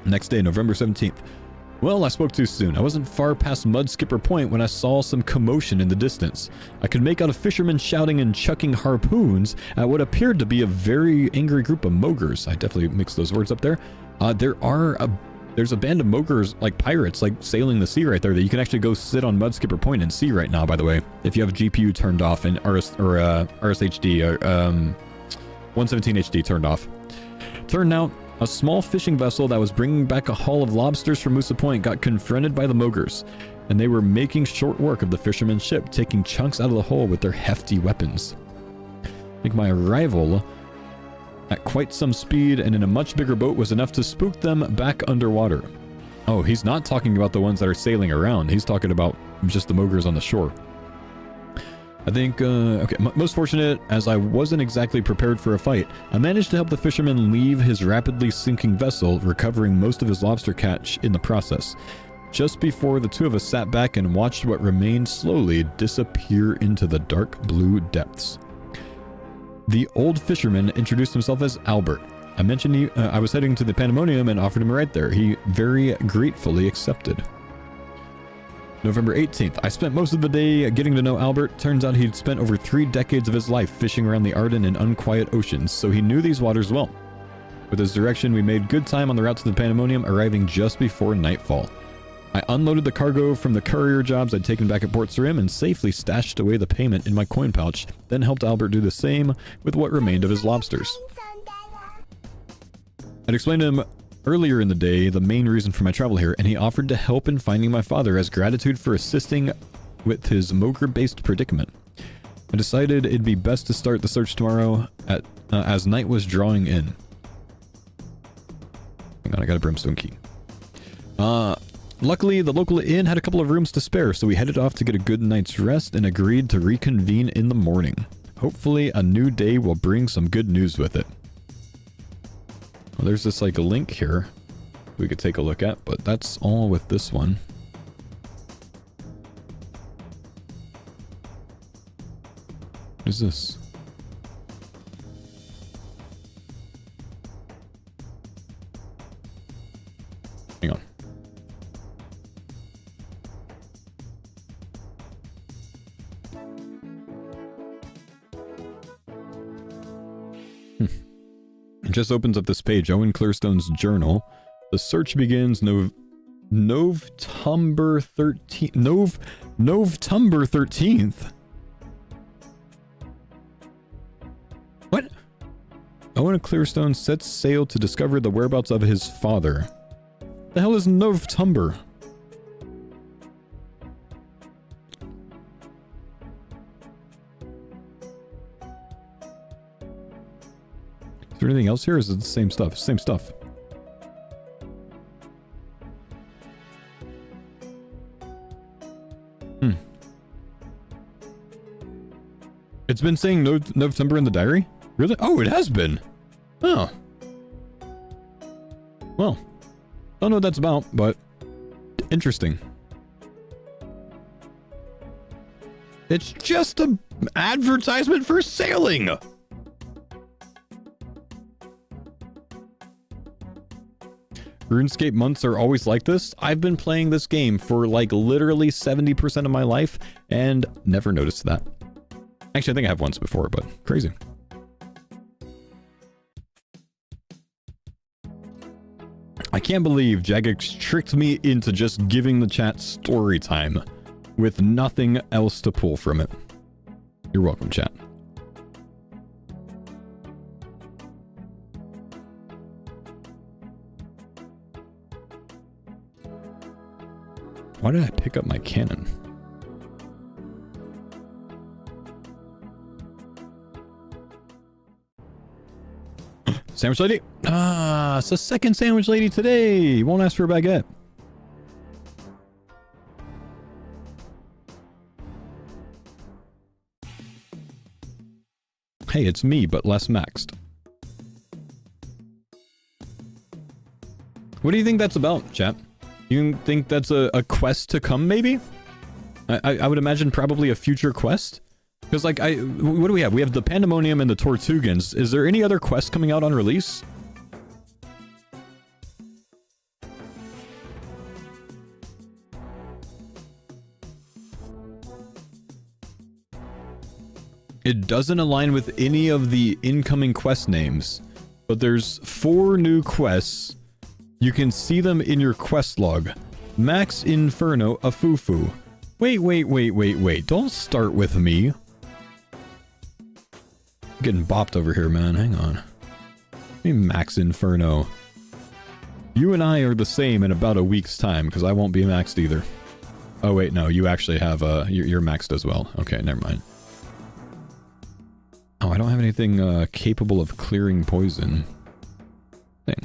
Next day, November 17th. Well, I spoke too soon. I wasn't far past Mudskipper Point when I saw some commotion in the distance. I could make out a fisherman shouting and chucking harpoons at what appeared to be a very angry group of mogres. I definitely mixed those words up there. There's a band of mogres, like pirates, like sailing the sea right there that you can actually go sit on Mudskipper Point and see right now, by the way, if you have GPU turned off and RSHD or 117 HD turned off. Turned out, a small fishing vessel that was bringing back a haul of lobsters from Moosa Point got confronted by the mogres, and they were making short work of the fisherman's ship, taking chunks out of the hull with their hefty weapons. I think my arrival at quite some speed and in a much bigger boat was enough to spook them back underwater. Oh, he's not talking about the ones that are sailing around. He's talking about just the mogres on the shore. I think, okay, most fortunate, as I wasn't exactly prepared for a fight, I managed to help the fisherman leave his rapidly sinking vessel, recovering most of his lobster catch in the process, just before the two of us sat back and watched what remained slowly disappear into the dark blue depths. The old fisherman introduced himself as Albert. I mentioned I was heading to the Pandemonium and offered him a ride there. He very gratefully accepted. November 18th. I spent most of the day getting to know Albert. Turns out he'd spent over 3 decades of his life fishing around the Arden and unquiet oceans, so he knew these waters well. With his direction, we made good time on the route to the Pandemonium, arriving just before nightfall. I unloaded the cargo from the courier jobs I'd taken back at Port Sarim and safely stashed away the payment in my coin pouch, then helped Albert do the same with what remained of his lobsters. I'd explained to him earlier in the day the main reason for my travel here, and he offered to help in finding my father as gratitude for assisting with his mogre-based predicament. I decided it'd be best to start the search tomorrow as night was drawing in. Hang on, I got a brimstone key. Luckily, the local inn had a couple of rooms to spare, so we headed off to get a good night's rest and agreed to reconvene in the morning. Hopefully, a new day will bring some good news with it. Well, there's this, like, a link here we could take a look at, but that's all with this one. What is this? Hang on. It just opens up this page. Owen Clearstone's journal. The search begins November 13th. What? Owen Clearstone sets sail to discover the whereabouts of his father. The hell is November? Is there anything else here, or is it the same stuff? Same stuff. It's been saying November in the diary? Really? Oh, it has been. Oh. Well, don't know what that's about, but interesting. It's just an advertisement for sailing. RuneScape months are always like this. I've been playing this game for like literally 70% of my life and never noticed that. Actually, I think I have once before, but crazy. I can't believe Jagex tricked me into just giving the chat story time with nothing else to pull from it. You're welcome, chat. Why did I pick up my cannon? Sandwich lady? Ah, it's the second sandwich lady today. Won't ask for a baguette. Hey, it's me, but less maxed. What do you think that's about, chat? You think that's a quest to come, maybe? I would imagine probably a future quest. Because, like, what do we have? We have the Pandemonium and the Tortugans. Is there any other quest coming out on release? It doesn't align with any of the incoming quest names, but there's 4 new quests. You can see them in your quest log. Max Inferno Afufu. Wait. Don't start with me. I'm getting bopped over here, man. Hang on. Hey, Max Inferno. You and I are the same in about a week's time, because I won't be maxed either. Oh, wait, no. You actually have, you're maxed as well. Okay, never mind. Oh, I don't have anything, capable of clearing poison. Thing.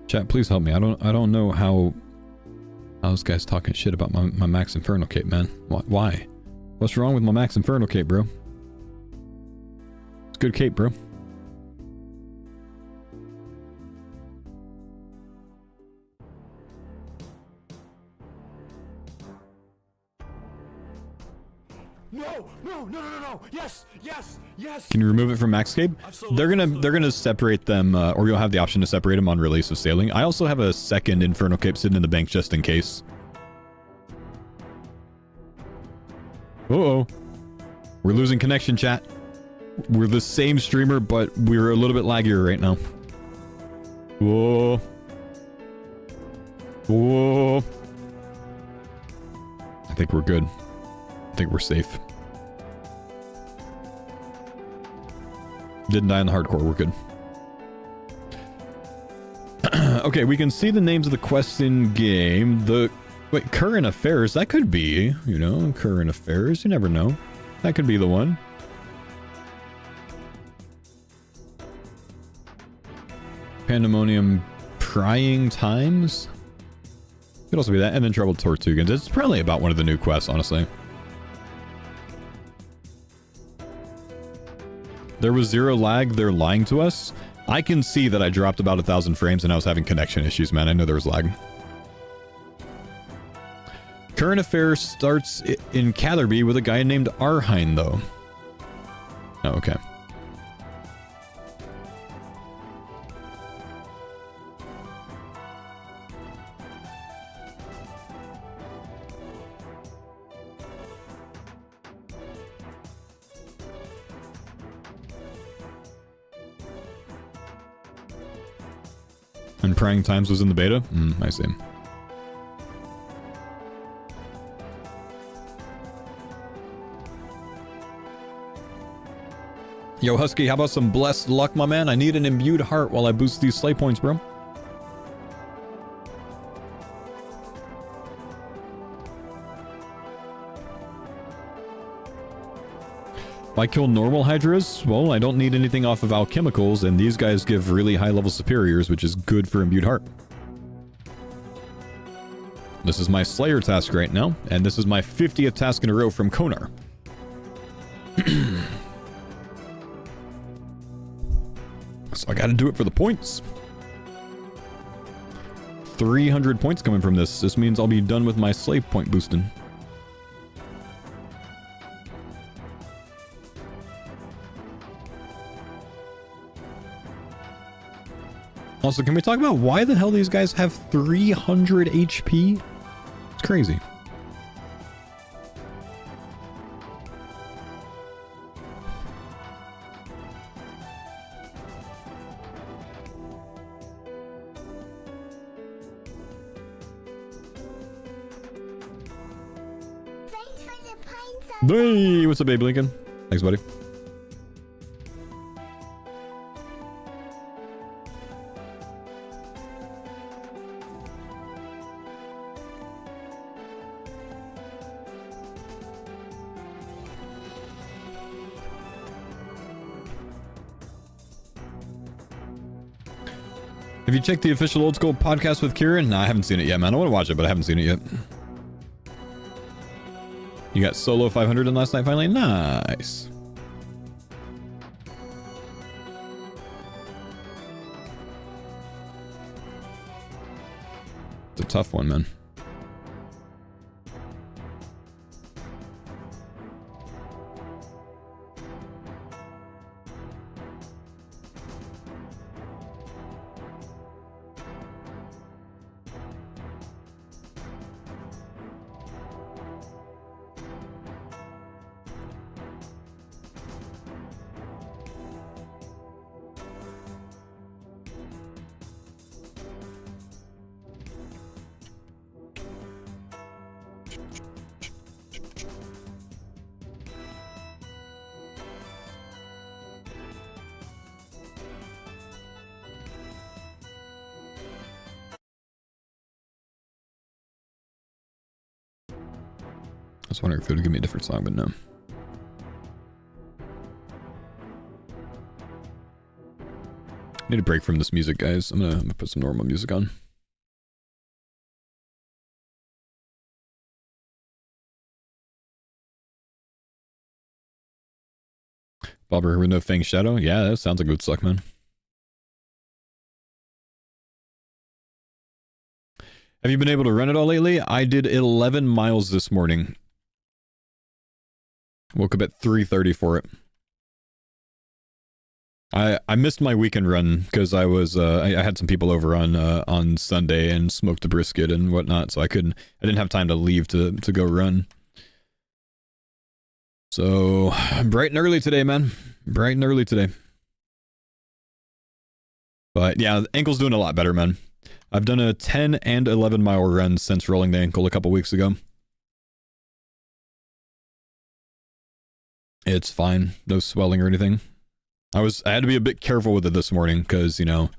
Chat, please help me. I don't know how this guy's talking shit about my Max Inferno cape, man. Why? What's wrong with my Max Inferno cape, bro? It's a good cape, bro. No. Yes. Can you remove it from Max Cape? They're gonna separate them, or you'll have the option to separate them on release of sailing. I also have a second Inferno Cape sitting in the bank just in case. Uh-oh. We're losing connection, chat. We're the same streamer, but we're a little bit laggier right now. Whoa. I think we're good. I think we're safe. Didn't die in the hardcore, we're good. Okay, we can see the names of the quests in game. Wait, current affairs, that could be, you know, current affairs, you never know. That could be the one. Pandemonium prying times? Could also be that, and then Troubled Tortugans. It's probably about one of the new quests, honestly. There was 0 lag, they're lying to us. I can see that I dropped about 1,000 frames and I was having connection issues, man. I know there was lag. Current affairs starts in Catherby with a guy named Arhine, though. Oh, okay. And Prying Times was in the beta? I see. Yo, Husky, how about some blessed luck, my man? I need an imbued heart while I boost these slay points, bro. If I kill normal hydras, well, I don't need anything off of alchemicals, and these guys give really high-level superiors, which is good for imbued heart. This is my Slayer task right now, and this is my 50th task in a row from Konar. So I gotta do it for the points. 300 points coming from this. This means I'll be done with my slave point boosting. Also, can we talk about why the hell these guys have 300 HP? It's crazy. Hey, what's up, Babe Lincoln? Thanks, buddy. Have you checked the official Old School podcast with Kieran? No, I haven't seen it yet, man. I want to watch it, but I haven't seen it yet. You got solo 500 in last night finally? Nice. It's a tough one, man. was wondering if it would give me a different song, but no. I need a break from this music, guys. I'm gonna put some normal music on. Bobber with no Fang Shadow? Yeah, that sounds like it would suck, man. Have you been able to run it all lately? I did 11 miles this morning. Woke up at 3:30 for it. I missed my weekend run because I was I had some people over on Sunday and smoked a brisket and whatnot, so I didn't have time to leave to go run. So bright and early today, man. Bright and early today. But yeah, the ankle's doing a lot better, man. I've done a 10 and 11 mile run since rolling the ankle a couple weeks ago. It's fine. No swelling or anything. I had to be a bit careful with it this morning because, you know,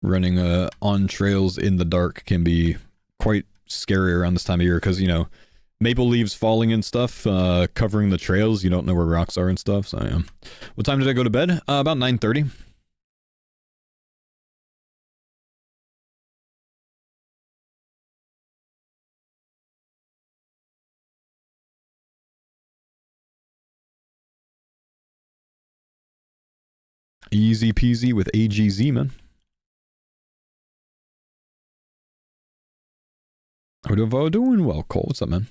running on trails in the dark can be quite scary around this time of year because, you know, maple leaves falling and stuff, covering the trails. You don't know where rocks are and stuff. So, yeah. What time did I go to bed? About 9:30. Easy peasy with AG1, man. We're doing well, Cole. What's up, man?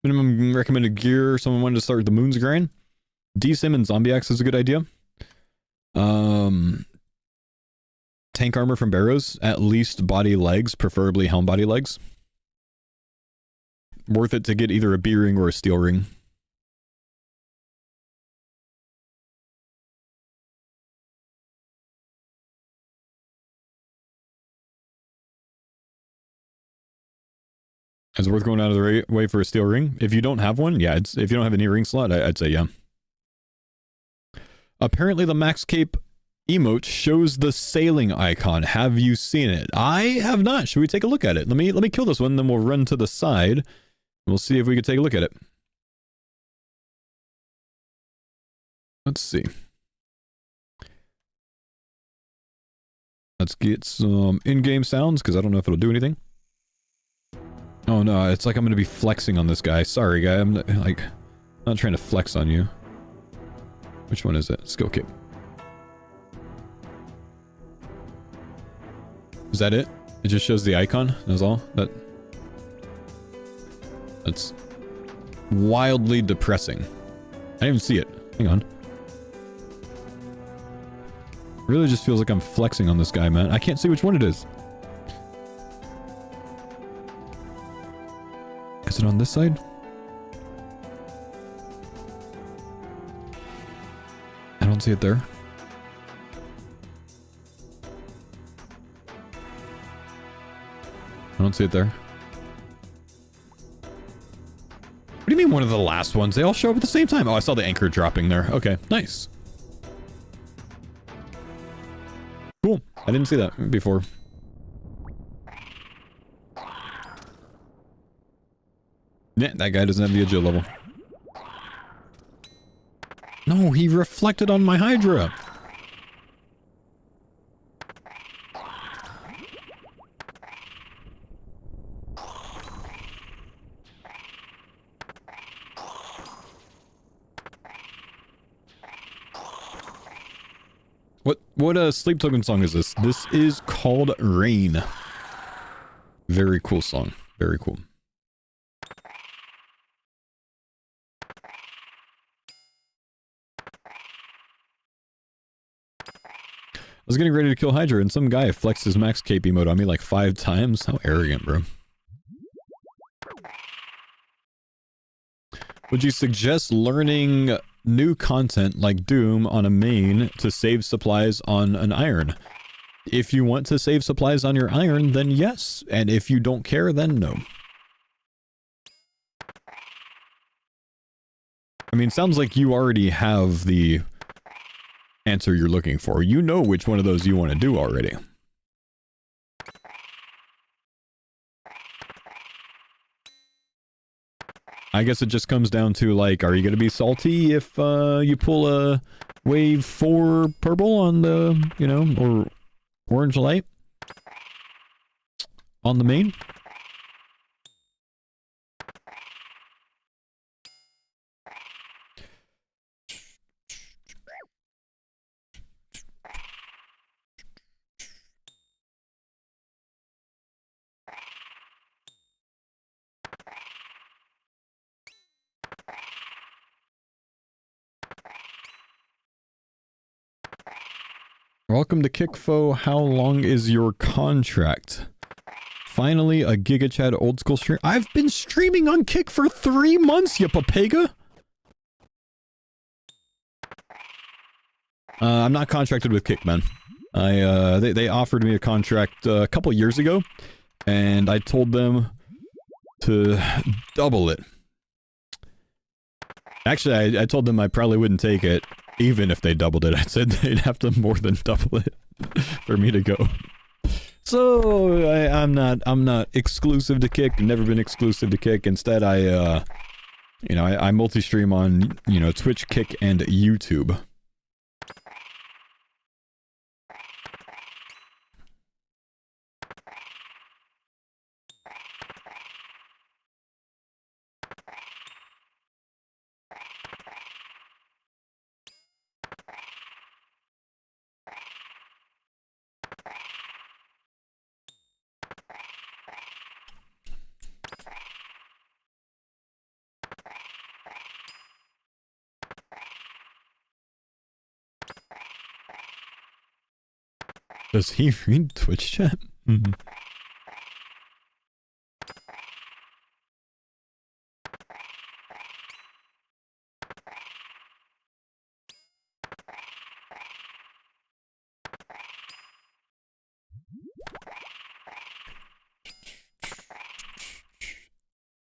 Minimum recommended gear. Someone wanted to start with the Moon's Grind. D-Sim and Zombie Axe is a good idea. Tank armor from Barrows. At least body legs, preferably helm body legs. Worth it to get either a B ring or a steel ring. Is it worth going out of the way for a steel ring? If you don't have one, yeah. If you don't have any ring slot, I'd say yeah. Apparently the Max Cape emote shows the sailing icon. Have you seen it? I have not. Should we take a look at it? Let me kill this one, then we'll run to the side. We'll see if we can take a look at it. Let's see. Let's get some in-game sounds, because I don't know if it'll do anything. Oh no, it's like I'm gonna be flexing on this guy. Sorry, guy. I'm not trying to flex on you. Which one is it? Skill cape. Is that it? It just shows the icon? That's all? That's wildly depressing. I didn't even see it. Hang on. Really just feels like I'm flexing on this guy, man. I can't see which one it is. Is it on this side? I don't see it there. I don't see it there. What do you mean one of the last ones? They all show up at the same time. Oh, I saw the anchor dropping there. Okay, nice. Cool. I didn't see that before. Yeah, that guy doesn't have the agile level. No, he reflected on my Hydra. What sleep token song is this? This is called Rain. Very cool song. Very cool. I was getting ready to kill Hydra and some guy flexed his max cape emote on me like 5 times. How arrogant, bro. Would you suggest learning new content like Doom on a main to save supplies on an iron? If you want to save supplies on your iron, then yes. And if you don't care, then no. I mean, sounds like you already have the answer you're looking for. You know which one of those you want to do already. I guess it just comes down to, like, are you going to be salty if you pull a wave 4 purple on the, you know, or orange light on the main? Welcome to Kick Faux. How long is your contract? Finally, a Giga Chad old school stream. I've been streaming on Kick for 3 months, you papega! I'm not contracted with Kick, man. They offered me a contract a couple years ago, and I told them to double it. Actually, I told them I probably wouldn't take it, even if they doubled it. I said they'd have to more than double it for me to go. So I'm not exclusive to Kick. Never been exclusive to Kick. Instead, I multi-stream on, you know, Twitch, Kick, and YouTube. Does he read Twitch chat? Mm-hmm.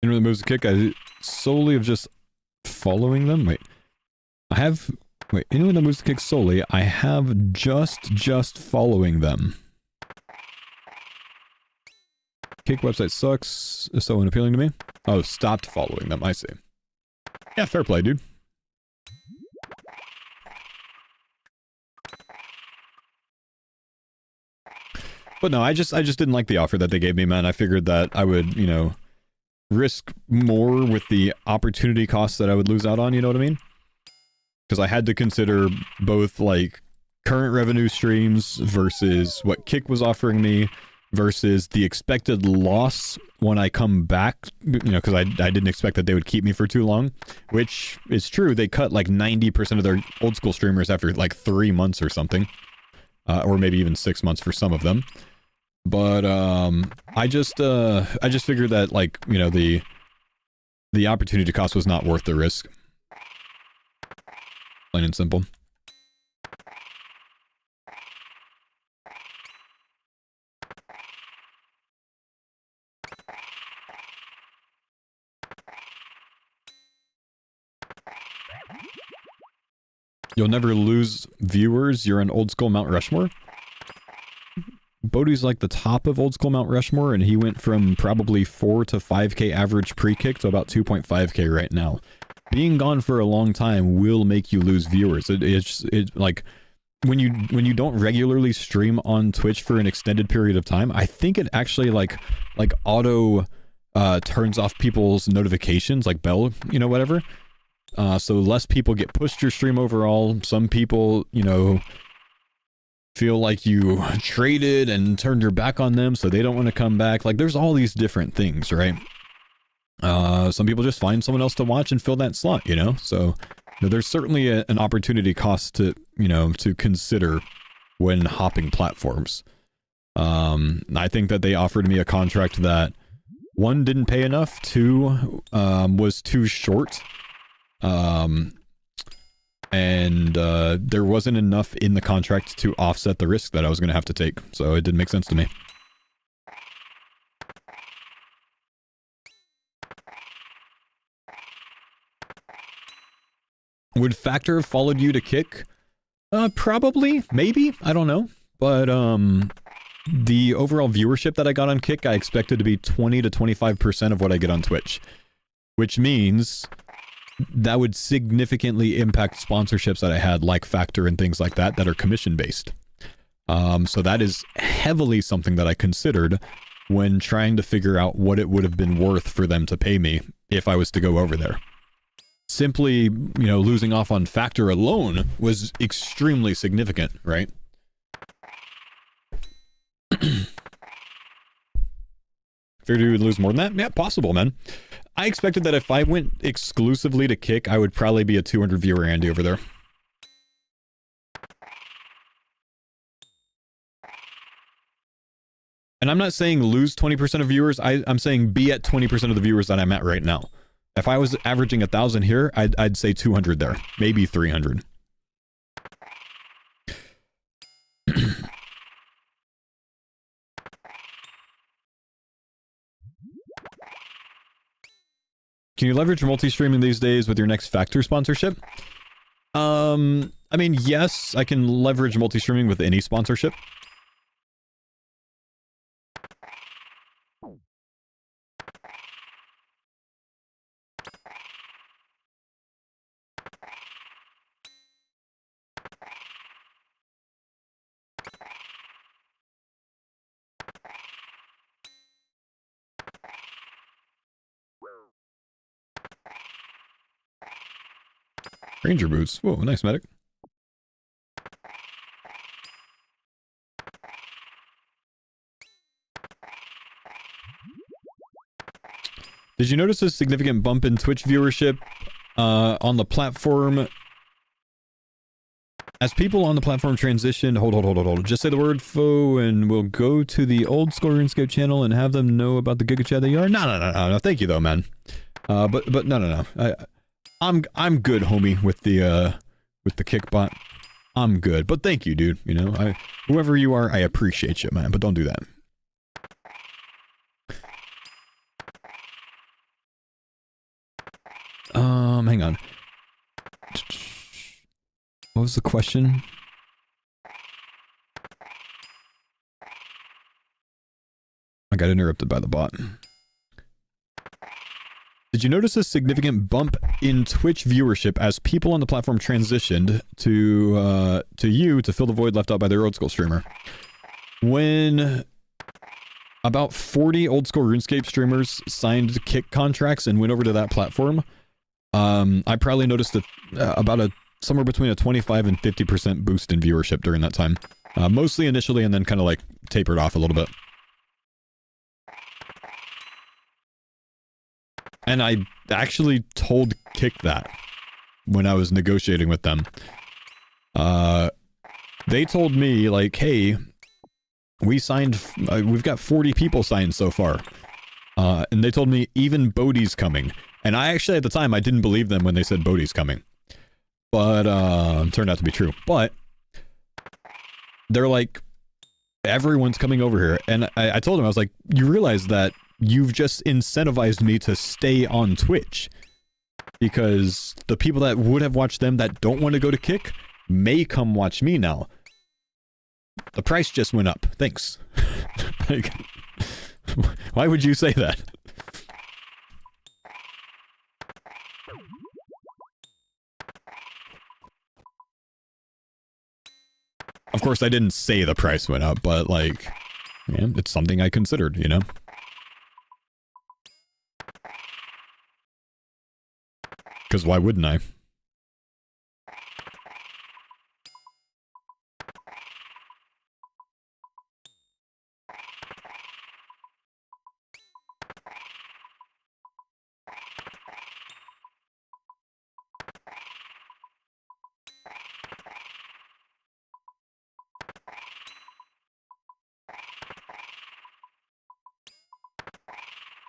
You know the moves to Kick? I solely of just following them? Wait. Anyone that moves to Kick solely, I have just following them. Kick website sucks, is so unappealing to me. Oh, stopped following them, I see. Yeah, fair play, dude. But no, I just didn't like the offer that they gave me, man. I figured that I would, you know, risk more with the opportunity costs that I would lose out on, you know what I mean? Because I had to consider both, like, current revenue streams versus what Kick was offering me versus the expected loss when I come back, you know, because I didn't expect that they would keep me for too long, which is true. They cut like 90% of their old school streamers after like 3 months or something, or maybe even 6 months for some of them. But I just figured that, like, you know, the opportunity cost was not worth the risk. Plain and simple. You'll never lose viewers. You're an old school Mount Rushmore. Bodhi's like the top of old school Mount Rushmore, and he went from probably 4 to 5k average pre-kick to about 2.5k right now. Being gone for a long time will make you lose viewers. It's like when you don't regularly stream on Twitch for an extended period of time, I think it actually like auto turns off people's notifications, like bell, you know, whatever. So less people get pushed to your stream overall. Some people, you know, feel like you traded and turned your back on them, so they don't want to come back. Like, there's all these different things, right? Some people just find someone else to watch and fill that slot, you know? So, you know, there's certainly an opportunity cost to, you know, to consider when hopping platforms. I think that they offered me a contract that, 1, didn't pay enough, 2, was too short. And there wasn't enough in the contract to offset the risk that I was going to have to take. So it didn't make sense to me. Would Factor have followed you to Kick? Probably, maybe, I don't know. But the overall viewership that I got on Kick, I expected to be 20 to 25% of what I get on Twitch. Which means that would significantly impact sponsorships that I had, like Factor and things like that are commission-based. So that is heavily something that I considered when trying to figure out what it would have been worth for them to pay me if I was to go over there. Simply, you know, losing off on Factor alone was extremely significant, right? Figured you would lose more than that? Yeah, possible, man. I expected that if I went exclusively to Kick, I would probably be a 200 viewer Andy over there. And I'm not saying lose 20% of viewers, I'm saying be at 20% of the viewers that I'm at right now. If I was averaging 1,000 here, I'd say 200 there, maybe 300. Can you leverage multi-streaming these days with your next Factor sponsorship? I mean, yes, I can leverage multi-streaming with any sponsorship. Ranger boots. Whoa, nice medic. Did you notice a significant bump in Twitch viewership on the platform as people on the platform transitioned? Hold. Just say the word Faux and we'll go to the old school RuneScape channel and have them know about the Giga Chat that you are. No. Thank you though, man. But no. I'm good, homie, with the Kick bot. I'm good, but thank you, dude. You know, whoever you are, I appreciate you, man. But don't do that. Hang on. What was the question? I got interrupted by the bot. Did you notice a significant bump in Twitch viewership as people on the platform transitioned to you to fill the void left out by their old school streamer? When about 40 old school RuneScape streamers signed Kick contracts and went over to that platform, I probably noticed about somewhere between a 25 and 50% boost in viewership during that time. Mostly initially and then kind of like tapered off a little bit. And I actually told Kick that when I was negotiating with them. They told me, like, hey, we've got 40 people signed so far. And they told me even Bodhi's coming. And I actually, at the time, I didn't believe them when they said Bodhi's coming. But, turned out to be true. But, they're like, everyone's coming over here. And I told them, I was like, you realize that you've just incentivized me to stay on Twitch. Because the people that would have watched them that don't want to go to Kick may come watch me now. The price just went up. Thanks. Like, why would you say that? Of course, I didn't say the price went up, but like, yeah, it's something I considered, you know? Because why wouldn't I?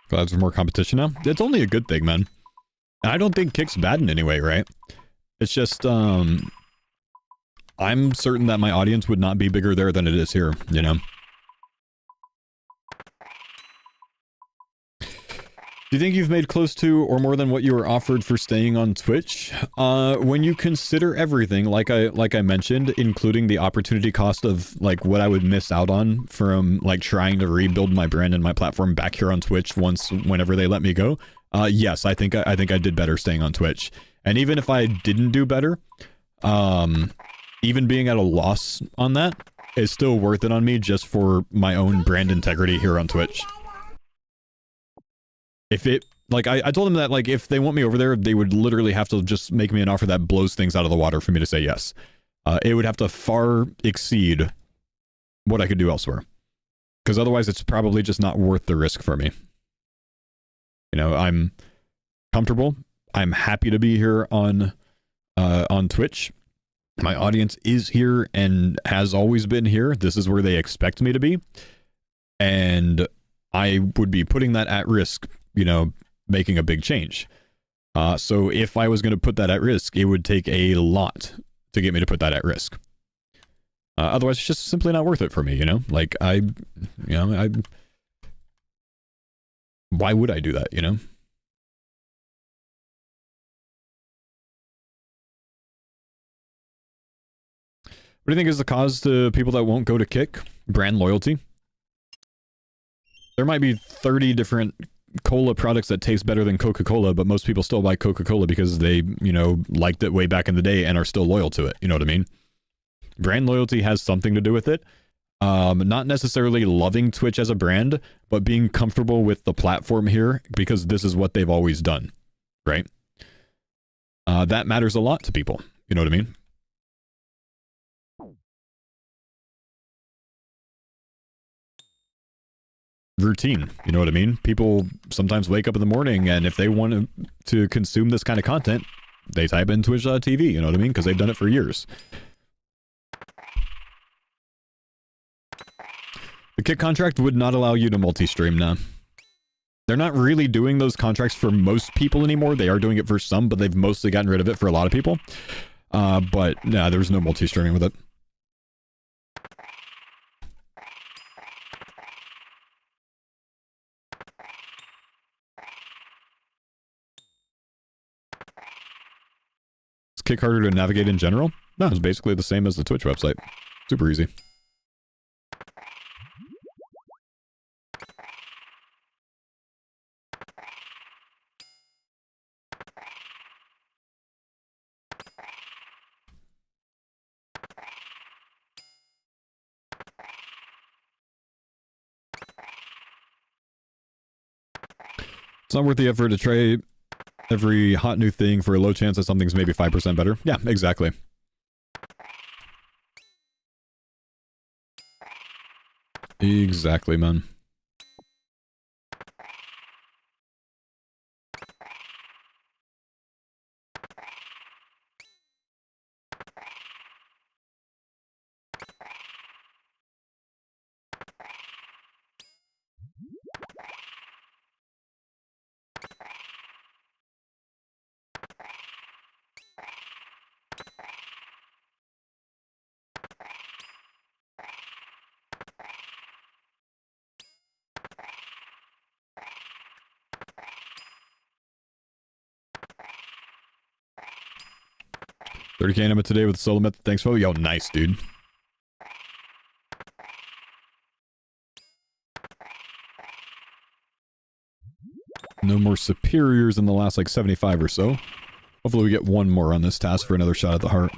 Glad there's more competition now. It's only a good thing, man. I don't think Kick's bad in any way, right? It's just, I'm certain that my audience would not be bigger there than it is here, you know? Do you think you've made close to or more than what you were offered for staying on Twitch? When you consider everything, like I mentioned, including the opportunity cost of like what I would miss out on from like trying to rebuild my brand and my platform back here on Twitch whenever they let me go. Yes, I think I did better staying on Twitch. And even if I didn't do better, even being at a loss on that is still worth it on me just for my own brand integrity here on Twitch. If it, like, I told them that, like, if they want me over there, they would literally have to just make me an offer that blows things out of the water for me to say yes. It would have to far exceed what I could do elsewhere. Because otherwise, it's probably just not worth the risk for me. You know, I'm comfortable. I'm happy to be here on Twitch. My audience is here and has always been here. This is where they expect me to be. And I would be putting that at risk, you know, making a big change. So if I was going to put that at risk, it would take a lot to get me to put that at risk. Otherwise, it's just simply not worth it for me, you know? Like, why would I do that, you know? What do you think is the cause to people that won't go to Kick? Brand loyalty? There might be 30 different cola products that taste better than Coca-Cola, but most people still buy Coca-Cola because they, you know, liked it way back in the day and are still loyal to it. You know what I mean? Brand loyalty has something to do with it. Not necessarily loving Twitch as a brand, but being comfortable with the platform here because this is what they've always done, right? That matters a lot to people. You know what I mean? Routine, you know what I mean? People sometimes wake up in the morning and if they want to consume this kind of content, they type in twitch.tv, you know what I mean? Because they've done it for years. The Kick contract would not allow you to multi-stream now. They're not really doing those contracts for most people anymore. They are doing it for some, but they've mostly gotten rid of it for a lot of people. But nah, there's no multi-streaming with it. Is Kick harder to navigate in general? No, it's basically the same as the Twitch website. Super easy. It's not worth the effort to try every hot new thing for a low chance that something's maybe 5% better. Yeah, exactly. Exactly, man. $30K anima today with solo method. Thanks, Faux. Yo, nice, dude. No more superiors in the last, like, 75 or so. Hopefully we get one more on this task for another shot at the heart.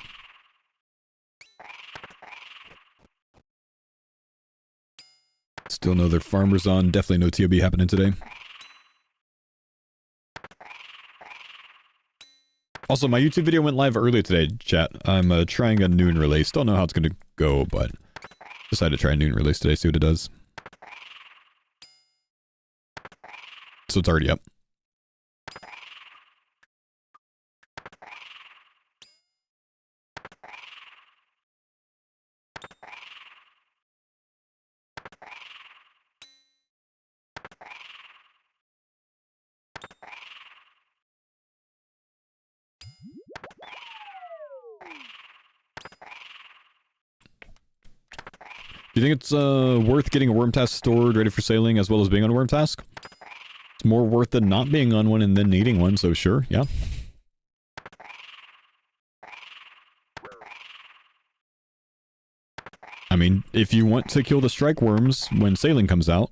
Still no other farmers on. Definitely no ToB happening today. Also, my YouTube video went live early today, chat. I'm trying a noon release. Don't know how it's going to go, but decided to try a noon release today, see what it does. So it's already up. Do you think it's worth getting a worm task stored ready for sailing as well as being on a worm task? It's more worth than not being on one and then needing one, so sure, yeah. I mean, if you want to kill the strike worms when sailing comes out,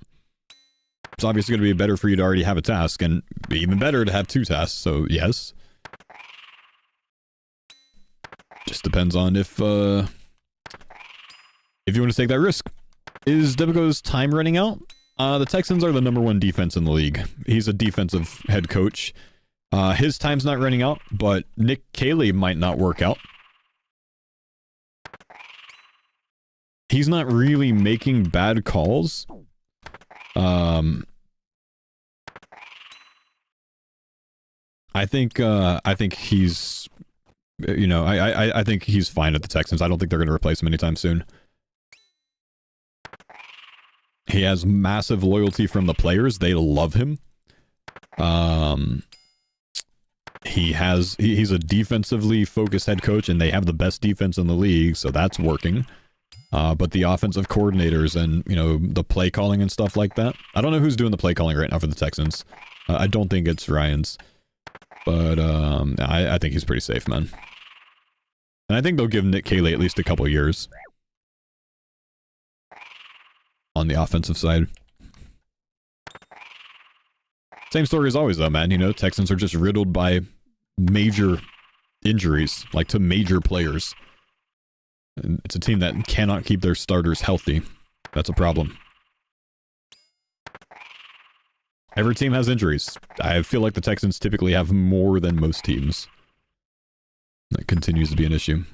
it's obviously going to be better for you to already have a task, and even better to have 2 tasks, so yes. Just depends on if you want to take that risk. Is Devico's time running out? The Texans are the #1 defense in the league. He's a defensive head coach. His time's not running out, but Nick Cayley might not work out. He's not really making bad calls. I think he's, you know, I think he's fine at the Texans. I don't think they're going to replace him anytime soon. He has massive loyalty from the players. They love him. He's a defensively focused head coach, and they have the best defense in the league, so that's working. But the offensive coordinators and, you know, the play calling and stuff like that. I don't know who's doing the play calling right now for the Texans. I don't think it's Ryan's. But I think he's pretty safe, man. And I think they'll give Nick Cayley at least a couple years on the offensive side. Same story as always, though, man. You know, Texans are just riddled by major injuries, like to major players. And it's a team that cannot keep their starters healthy. That's a problem. Every team has injuries. I feel like the Texans typically have more than most teams. That continues to be an issue.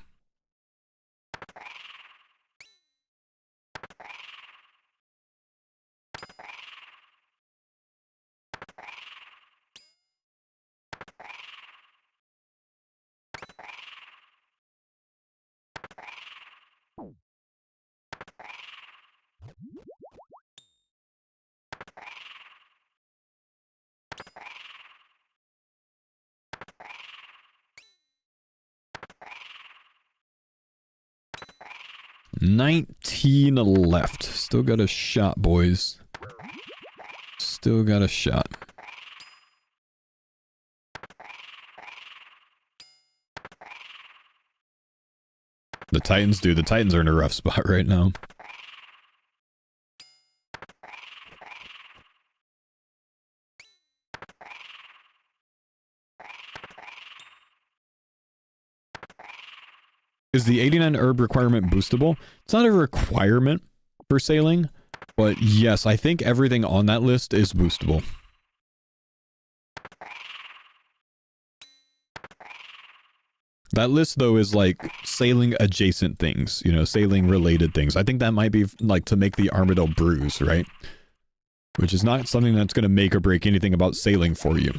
$19 left. Still got a shot, boys. Still got a shot. The Titans, dude. The Titans are in a rough spot right now. Is the 89 herb requirement boostable? It's not a requirement for sailing, but yes, I think everything on that list is boostable. That list, though, is like sailing adjacent things, you know, sailing related things. I think that might be like to make the Armadillo bruise, right? Which is not something that's going to make or break anything about sailing for you.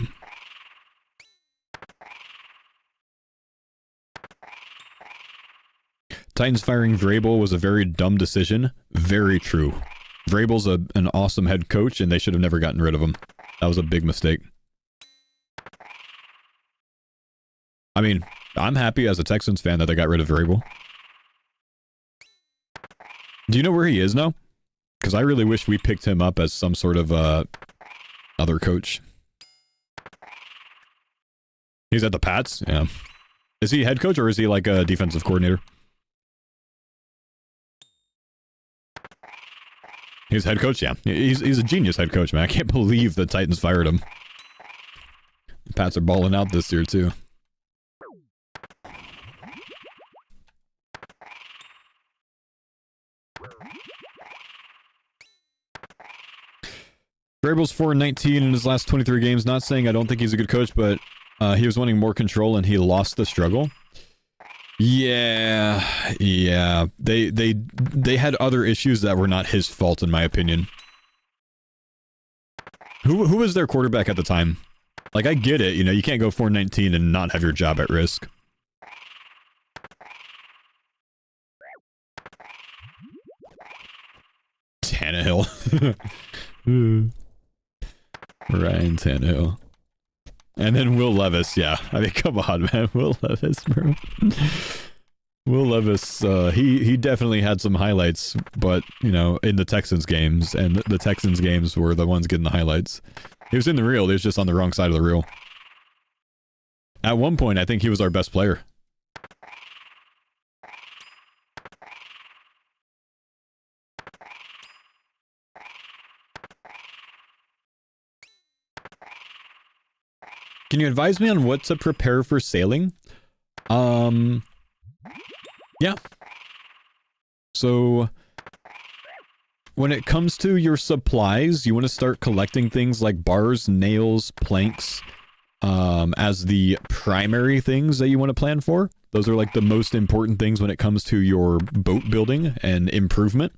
Titans firing Vrabel was a very dumb decision. Very true. Vrabel's an awesome head coach, and they should have never gotten rid of him. That was a big mistake. I mean, I'm happy as a Texans fan that they got rid of Vrabel. Do you know where he is now? Because I really wish we picked him up as some sort of other coach. He's at the Pats? Yeah. Is he head coach or is he like a defensive coordinator? He's head coach, yeah. He's a genius head coach, man. I can't believe the Titans fired him. The Pats are balling out this year, too. Vrabel's 4-19 in his last 23 games. Not saying I don't think he's a good coach, but he was wanting more control and he lost the struggle. Yeah. They had other issues that were not his fault, in my opinion. Who was their quarterback at the time? Like, I get it, you know, you can't go 4-19 and not have your job at risk. Tannehill. Ryan Tannehill. And then Will Levis, yeah. I mean, come on, man. Will Levis, bro. Will Levis, he definitely had some highlights, but, you know, in the Texans games, and the Texans games were the ones getting the highlights. He was in the reel, he was just on the wrong side of the reel. At one point, I think he was our best player. Can you advise me on what to prepare for sailing? Yeah. So, when it comes to your supplies, you want to start collecting things like bars, nails, planks, as the primary things that you want to plan for. Those are like the most important things when it comes to your boat building and improvement.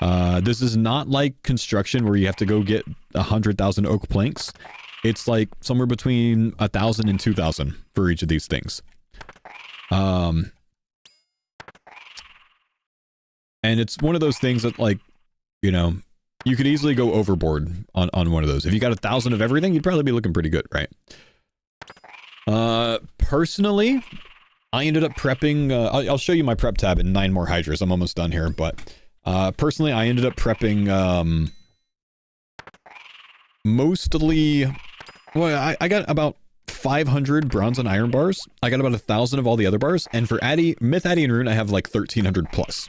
This is not like construction where you have to go get 100,000 oak planks. It's like somewhere between 1,000 and 2,000 for each of these things. And it's one of those things that, like, you know, you could easily go overboard on one of those. If you got 1,000 of everything, you'd probably be looking pretty good, right? Personally, I ended up prepping, I'll show you my prep tab in 9 more hydras. I'm almost done here, but personally, I ended up prepping mostly, well, I got about 500 bronze and iron bars. I got about 1,000 of all the other bars, and for Addy, Myth, Addy, and Rune, I have like 1,300 plus.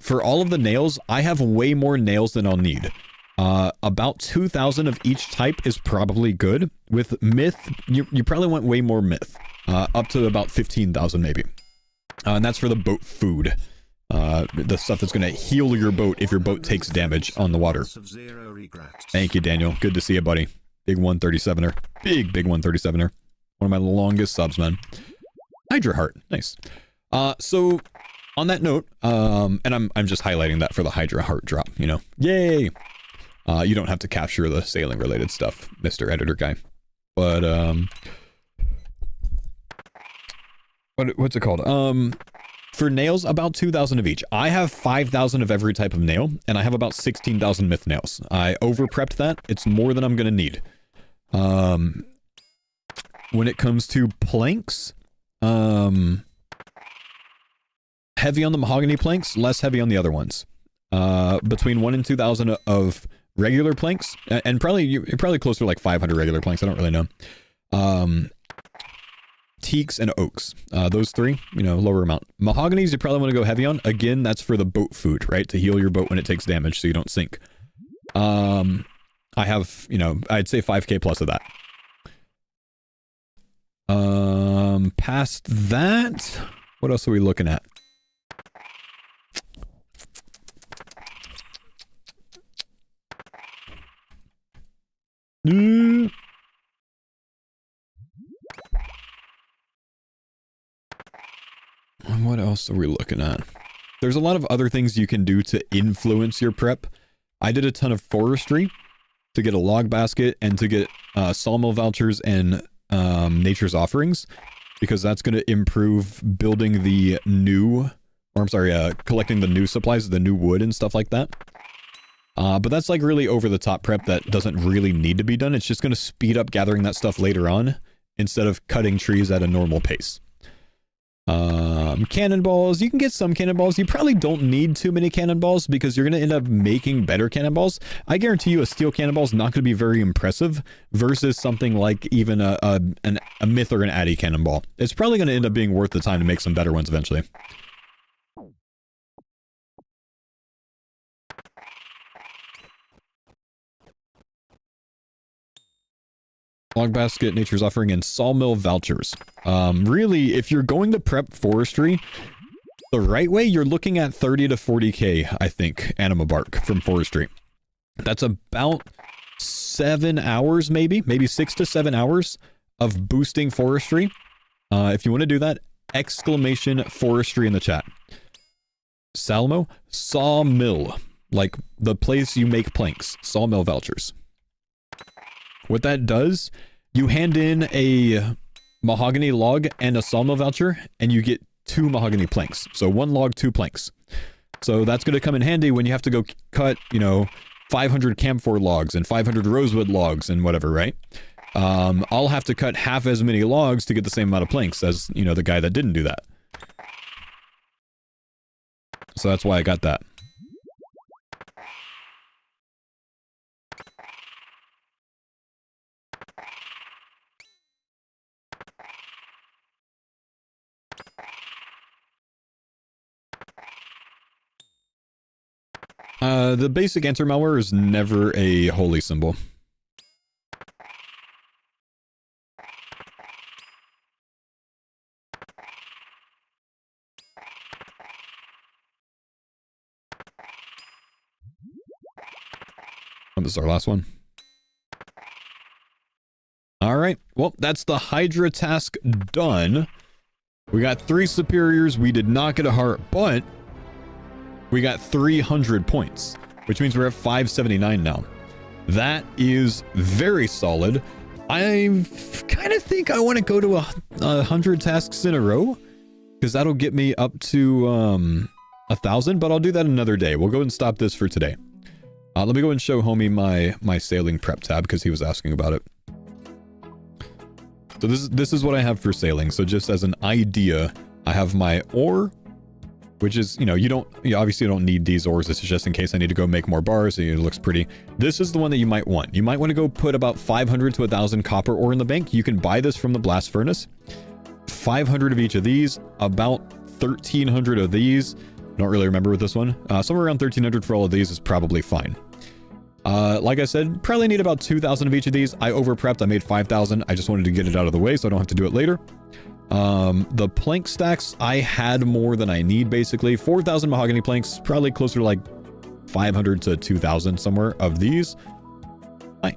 For all of the nails, I have way more nails than I'll need. About 2,000 of each type is probably good. With Myth, you probably want way more Myth. Up to about 15,000 maybe. And that's for the boat food. The stuff that's going to heal your boat if your boat takes damage on the water. Thank you, Daniel. Good to see you, buddy. Big 137er. Big 137er. One of my longest subs, man. Hydra Heart. Nice. So, on that note, and I'm just highlighting that for the Hydra Heart drop, you know. Yay! You don't have to capture the sailing related stuff, Mr. Editor guy. But, what's it called? For nails, about 2,000 of each. I have 5,000 of every type of nail, and I have about 16,000 myth nails. I over-prepped that. It's more than I'm going to need. When it comes to planks, heavy on the mahogany planks, less heavy on the other ones. Between 1,000 and 2,000 of regular planks, and you're probably closer to like 500 regular planks. I don't really know. Teaks and oaks. Those three, you know, lower amount. Mahoganies, you probably want to go heavy on. Again, that's for the boat food, right? To heal your boat when it takes damage so you don't sink. I have, you know, I'd say 5k plus of that. Past that, what else are we looking at? What else are we looking at? There's a lot of other things you can do to influence your prep. I did a ton of forestry to get a log basket and to get sawmill vouchers and nature's offerings, because that's going to improve building the new, or I'm sorry, collecting the new supplies, the new wood and stuff like that. But that's like really over the top prep that doesn't really need to be done. It's just going to speed up gathering that stuff later on instead of cutting trees at a normal pace. Cannonballs, you can get some cannonballs. You probably don't need too many cannonballs because you're going to end up making better cannonballs. I guarantee you a steel cannonball is not going to be very impressive versus something like even a myth or an addy cannonball. It's probably going to end up being worth the time to make some better ones eventually. Log basket, nature's offering, and sawmill vouchers. Really, if you're going to prep forestry the right way, you're looking at 30 to 40k, I think, anima bark from forestry. That's about 7 hours, maybe 6 to 7 hours of boosting forestry. If you want to do that, exclamation forestry in the chat. Salmo, sawmill, like the place you make planks, sawmill vouchers. What that does, you hand in a mahogany log and a sawmill voucher, and you get 2 mahogany planks. So 1 log, 2 planks. So that's going to come in handy when you have to go cut, you know, 500 camphor logs and 500 rosewood logs and whatever, right? I'll have to cut half as many logs to get the same amount of planks as, you know, the guy that didn't do that. So that's why I got that. The basic answer malware is never a holy symbol. This is our last one. All right. Well, that's the Hydra task done. We got 3 superiors. We did not get a heart, but we got 300 points, which means we're at 579 now. That is very solid. I kind of think I want to go to 100 tasks in a row, because that'll get me up to 1,000, but I'll do that another day. We'll go and stop this for today. Let me go and show homie my sailing prep tab, because he was asking about it. So this is what I have for sailing. So just as an idea, I have my ore, which is, you obviously don't need these ores. This is just in case I need to go make more bars. It looks pretty. This is the one that you might want. You might want to go put about 500 to 1,000 copper ore in the bank. You can buy this from the blast furnace. 500 of each of these, about 1,300 of these. Don't really remember with this one. Somewhere around 1,300 for all of these is probably fine. Like I said, probably need about 2,000 of each of these. I over-prepped. I made 5,000. I just wanted to get it out of the way so I don't have to do it later. The plank stacks, I had more than I need, basically. 4,000 mahogany planks, probably closer to like 500 to 2,000 somewhere of these. Fine.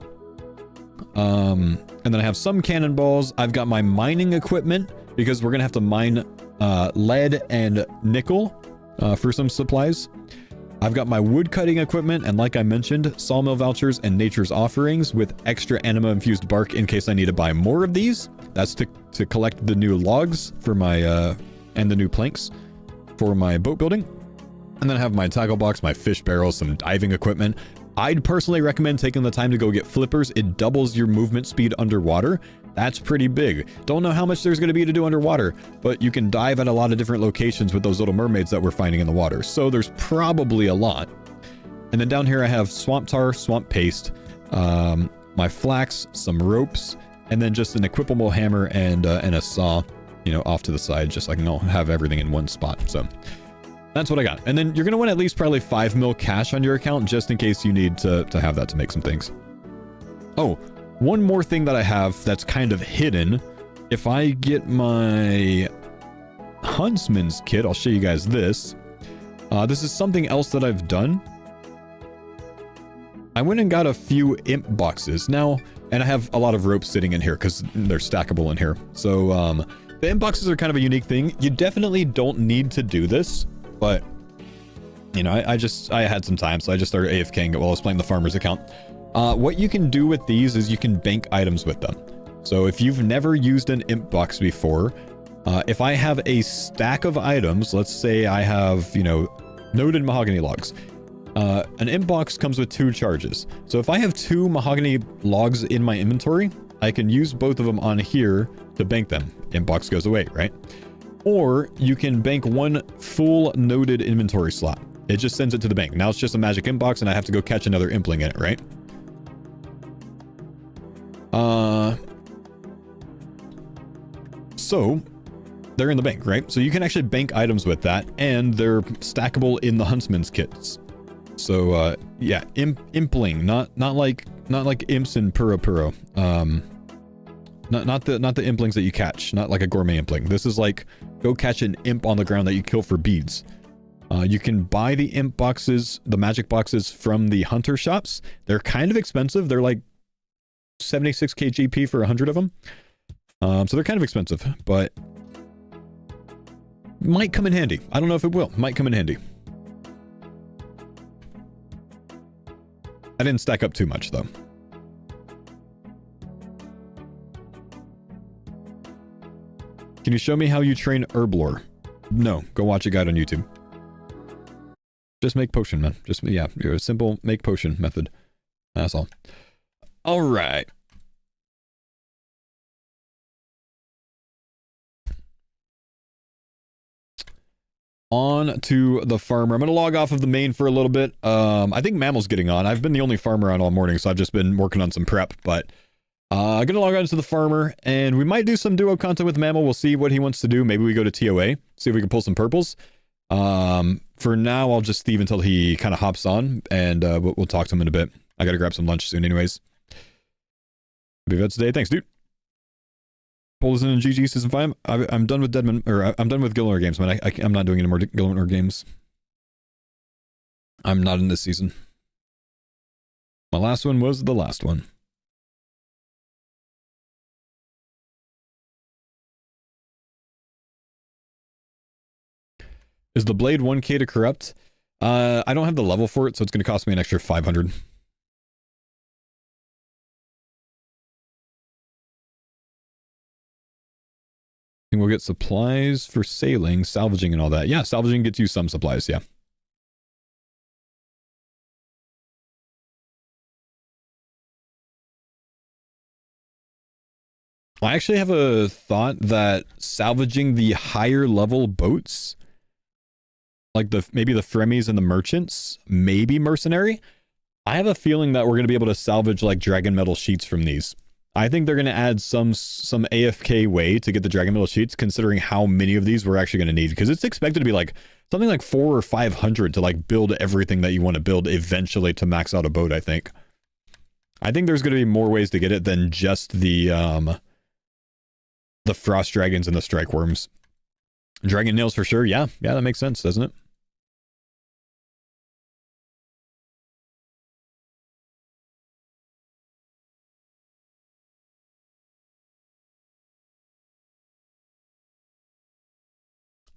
And then I have some cannonballs. I've got my mining equipment because we're going to have to mine lead and nickel for some supplies. I've got my wood cutting equipment, and like I mentioned, sawmill vouchers and nature's offerings with extra anima infused bark in case I need to buy more of these. That's to collect the new logs for my and the new planks for my boat building. And then I have my tackle box, my fish barrels, some diving equipment. I'd personally recommend taking the time to go get flippers. It doubles your movement speed underwater. That's pretty big. Don't know how much there's going to be to do underwater, but you can dive at a lot of different locations with those little mermaids that we're finding in the water. So there's probably a lot. And then down here I have swamp tar, swamp paste, my flax, some ropes, and then just an equipable hammer and a saw, off to the side, just so I can have everything in one spot. So that's what I got. And then you're going to want at least probably 5 mil cash on your account just in case you need to have that to make some things. Oh, one more thing that I have that's kind of hidden. If I get my huntsman's kit, I'll show you guys this. This is something else that I've done. I went and got a few imp boxes now, and I have a lot of ropes sitting in here because they're stackable in here. So the imp boxes are kind of a unique thing. You definitely don't need to do this, but I had some time, so I just started AFKing while I was playing the farmer's account. What you can do with these is you can bank items with them. So if you've never used an imp box before, if I have a stack of items, let's say I have, noted mahogany logs. An imp box comes with 2 charges. So if I have 2 mahogany logs in my inventory, I can use both of them on here to bank them. Imp box goes away, right? Or you can bank 1 full noted inventory slot. It just sends it to the bank. Now it's just a magic imp box and I have to go catch another impling in it, right? So they're in the bank, right? So you can actually bank items with that, and they're stackable in the huntsman's kits. So yeah, impling, not like imps in Puro. Not the implings that you catch, not like a gourmet impling. This is like go catch an imp on the ground that you kill for beads. You can buy the imp boxes, the magic boxes from the hunter shops. They're kind of expensive. They're like 76k GP for 100 of them. So they're kind of expensive, but might come in handy. I don't know if it will. Might come in handy. I didn't stack up too much though. Can you show me how you train herb lore? No, go watch a guide on YouTube. Just make potion, man. Just, yeah, a simple make potion method. That's all. All right. on to the farmer. I'm going to log off of the main for a little bit. I think Mammal's getting on. I've been the only farmer on all morning, so I've just been working on some prep, but I'm going to log on to the farmer, and we might do some duo content with Mammal. We'll see what he wants to do. Maybe we go to TOA, see if we can pull some purples. For now, I'll just thieve until he kind of hops on, and we'll talk to him in a bit. I got to grab some lunch soon anyways. Happy vet today. Thanks, dude. Polison and GG season 5. I'm done with Deadman, or I'm done with Gilmore games, man. I'm not doing any more Gilmore games. I'm not in this season. My last one was the last one. Is the blade 1k to corrupt? I don't have the level for it, so it's going to cost me an extra 500. And we'll get supplies for sailing, salvaging, and all that. Yeah, salvaging gets you some supplies, yeah. I actually have a thought that salvaging the higher level boats, like maybe the Fremies and the merchants, maybe mercenary. I have a feeling that we're going to be able to salvage like dragon metal sheets from these. I think they're going to add some AFK way to get the dragon metal sheets, considering how many of these we're actually going to need, because it's expected to be like something like 400 or 500 to like build everything that you want to build eventually to max out a boat. I think there's going to be more ways to get it than just the frost dragons and the strike worms. Dragon nails for sure. Yeah, that makes sense, doesn't it?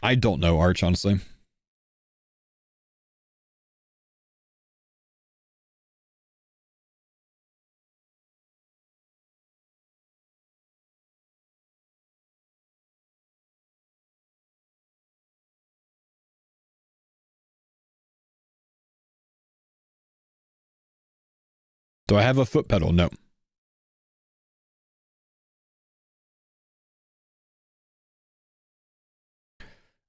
I don't know, Arch, honestly. Do I have a foot pedal? No.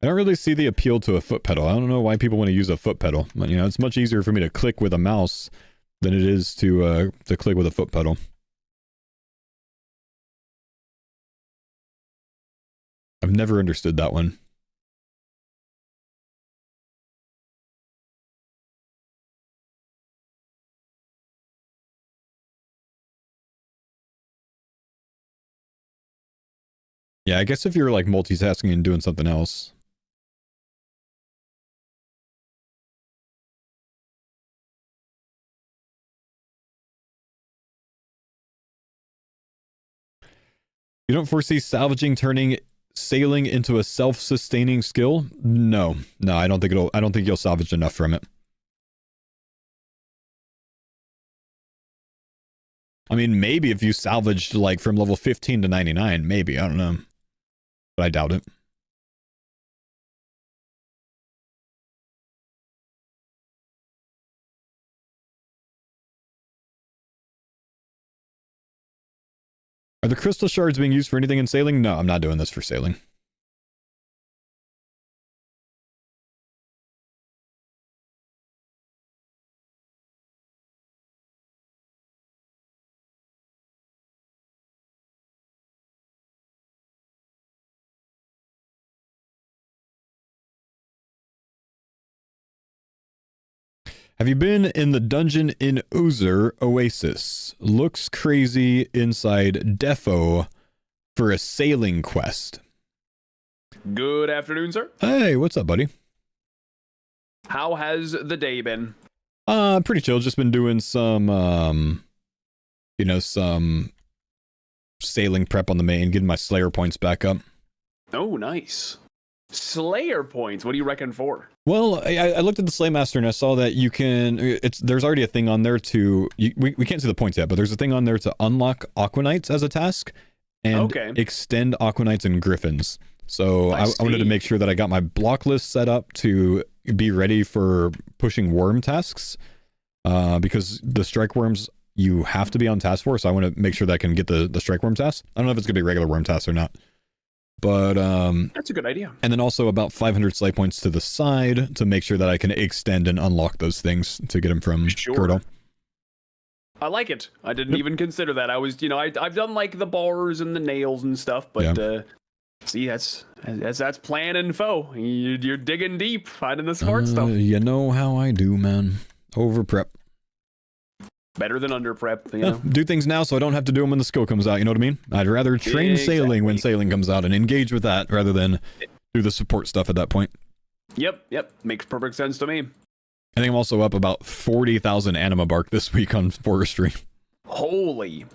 I don't really see the appeal to a foot pedal. I don't know why people want to use a foot pedal. You know, it's much easier for me to click with a mouse than it is to click with a foot pedal. I've never understood that one. Yeah, I guess if you're like multitasking and doing something else. You don't foresee salvaging turning sailing into a self-sustaining skill? No, I don't think you'll salvage enough from it. I mean, maybe if you salvaged like from level 15 to 99, maybe, I don't know. But I doubt it. Are the crystal shards being used for anything in sailing? No, I'm not doing this for sailing. Have you been in the dungeon in Uzer Oasis? Looks crazy inside Defo for a sailing quest. Good afternoon, sir. Hey, what's up, buddy? How has the day been? Pretty chill. Just been doing some, some sailing prep on the main, getting my Slayer points back up. Oh, nice. Slayer points. What do you reckon for? Well, I looked at the Slaymaster and I saw that you can. There's already a thing on there to. We can't see the points yet, but there's a thing on there to unlock Aquanites as a task and extend Aquanites and Griffins. So I wanted to make sure that I got my block list set up to be ready for pushing worm tasks, because the strike worms you have to be on task for. So I want to make sure that I can get the strike worm task. I don't know if it's gonna be regular worm tasks or not. But That's a good idea. and then also about 500 slay points to the side to make sure that I can extend and unlock those things to get them from Kurdo. I like it. I didn't even consider that. I was, I've done like the bars and the nails and stuff, but see, that's planning Faux. You're digging deep, finding the smart stuff. You know how I do, man. Over prep. Better than under prep, you know. Do things now so I don't have to do them when the skill comes out. You know what I mean? I'd rather train sailing when sailing comes out and engage with that rather than do the support stuff at that point. Yep. Makes perfect sense to me. I think I'm also up about 40,000 anima bark this week on forestry. Holy.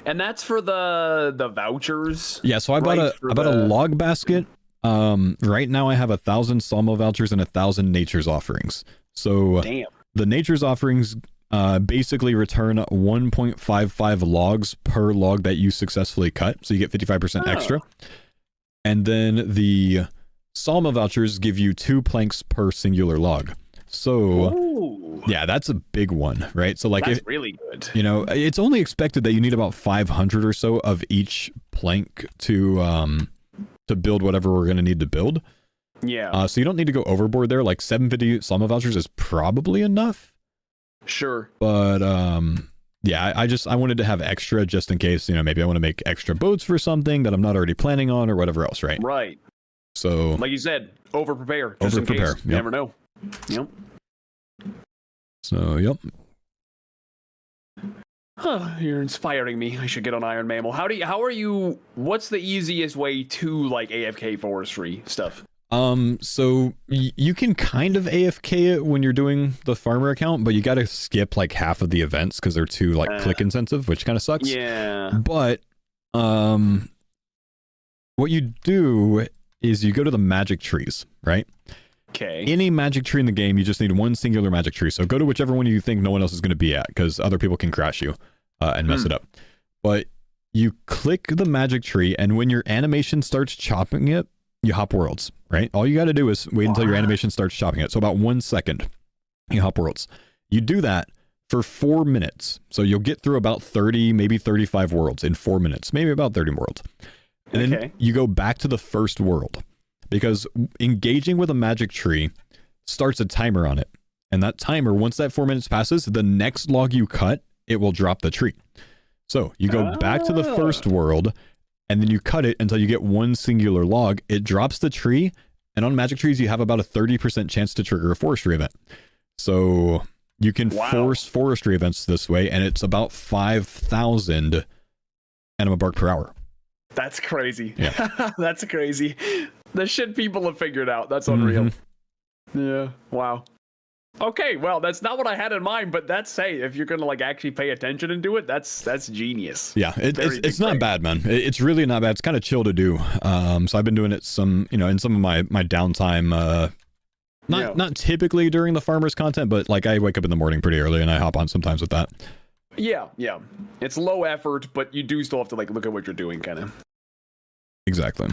And that's for the vouchers. Yeah, so I bought a log basket. Right now I have 1,000 Salmo vouchers and 1,000 nature's offerings. So damn. The nature's offerings basically return 1.55 logs per log that you successfully cut, so you get 55% extra. And then the Salmo vouchers give you 2 planks per singular log. So yeah, that's a big one, right? So like, that's really good. It's only expected that you need about 500 or so of each plank to build whatever we're going to need to build. Yeah. So you don't need to go overboard there. Like 750 Salmo vouchers is probably enough. Sure. But yeah, I wanted to have extra just in case, maybe I want to make extra boats for something that I'm not already planning on or whatever else, right? Right. So like you said, over prepare. Yep. You never know. Yep. So, yep. You're inspiring me. I should get on Iron Mammal. What's the easiest way to like AFK forestry stuff? So you can kind of AFK it when you're doing the farmer account, but you got to skip like half of the events because they're too like click intensive, which kind of sucks. Yeah. But what you do is you go to the magic trees, right? Okay. Any magic tree in the game, you just need one singular magic tree. So go to whichever one you think no one else is going to be at, because other people can crash you and mess it up. But you click the magic tree, and when your animation starts chopping it, you hop worlds, right? All you got to do is wait until your animation starts chopping it. So about 1 second, you hop worlds. You do that for 4 minutes. So you'll get through about 30, maybe 35 worlds in 4 minutes, maybe about 30 worlds. And then you go back to the first world, because engaging with a magic tree starts a timer on it. And that timer, once that 4 minutes passes, the next log you cut, it will drop the tree. So you go back to the first world, and then you cut it until you get one singular log. It drops the tree, and on magic trees, you have about a 30% chance to trigger a forestry event. So you can force forestry events this way, and it's about 5,000 anima bark per hour. That's crazy. Yeah. That's crazy. The shit people have figured out. That's unreal. Yeah. Wow. Okay, well, that's not what I had in mind, but if you're gonna like actually pay attention and do it, that's genius. Yeah, it's not bad, man. It's really not bad. It's kind of chill to do. So I've been doing it in some of my downtime. Not typically during the farmers content, but like I wake up in the morning pretty early and I hop on sometimes with that. Yeah. It's low effort, but you do still have to like look at what you're doing, kind of. Exactly.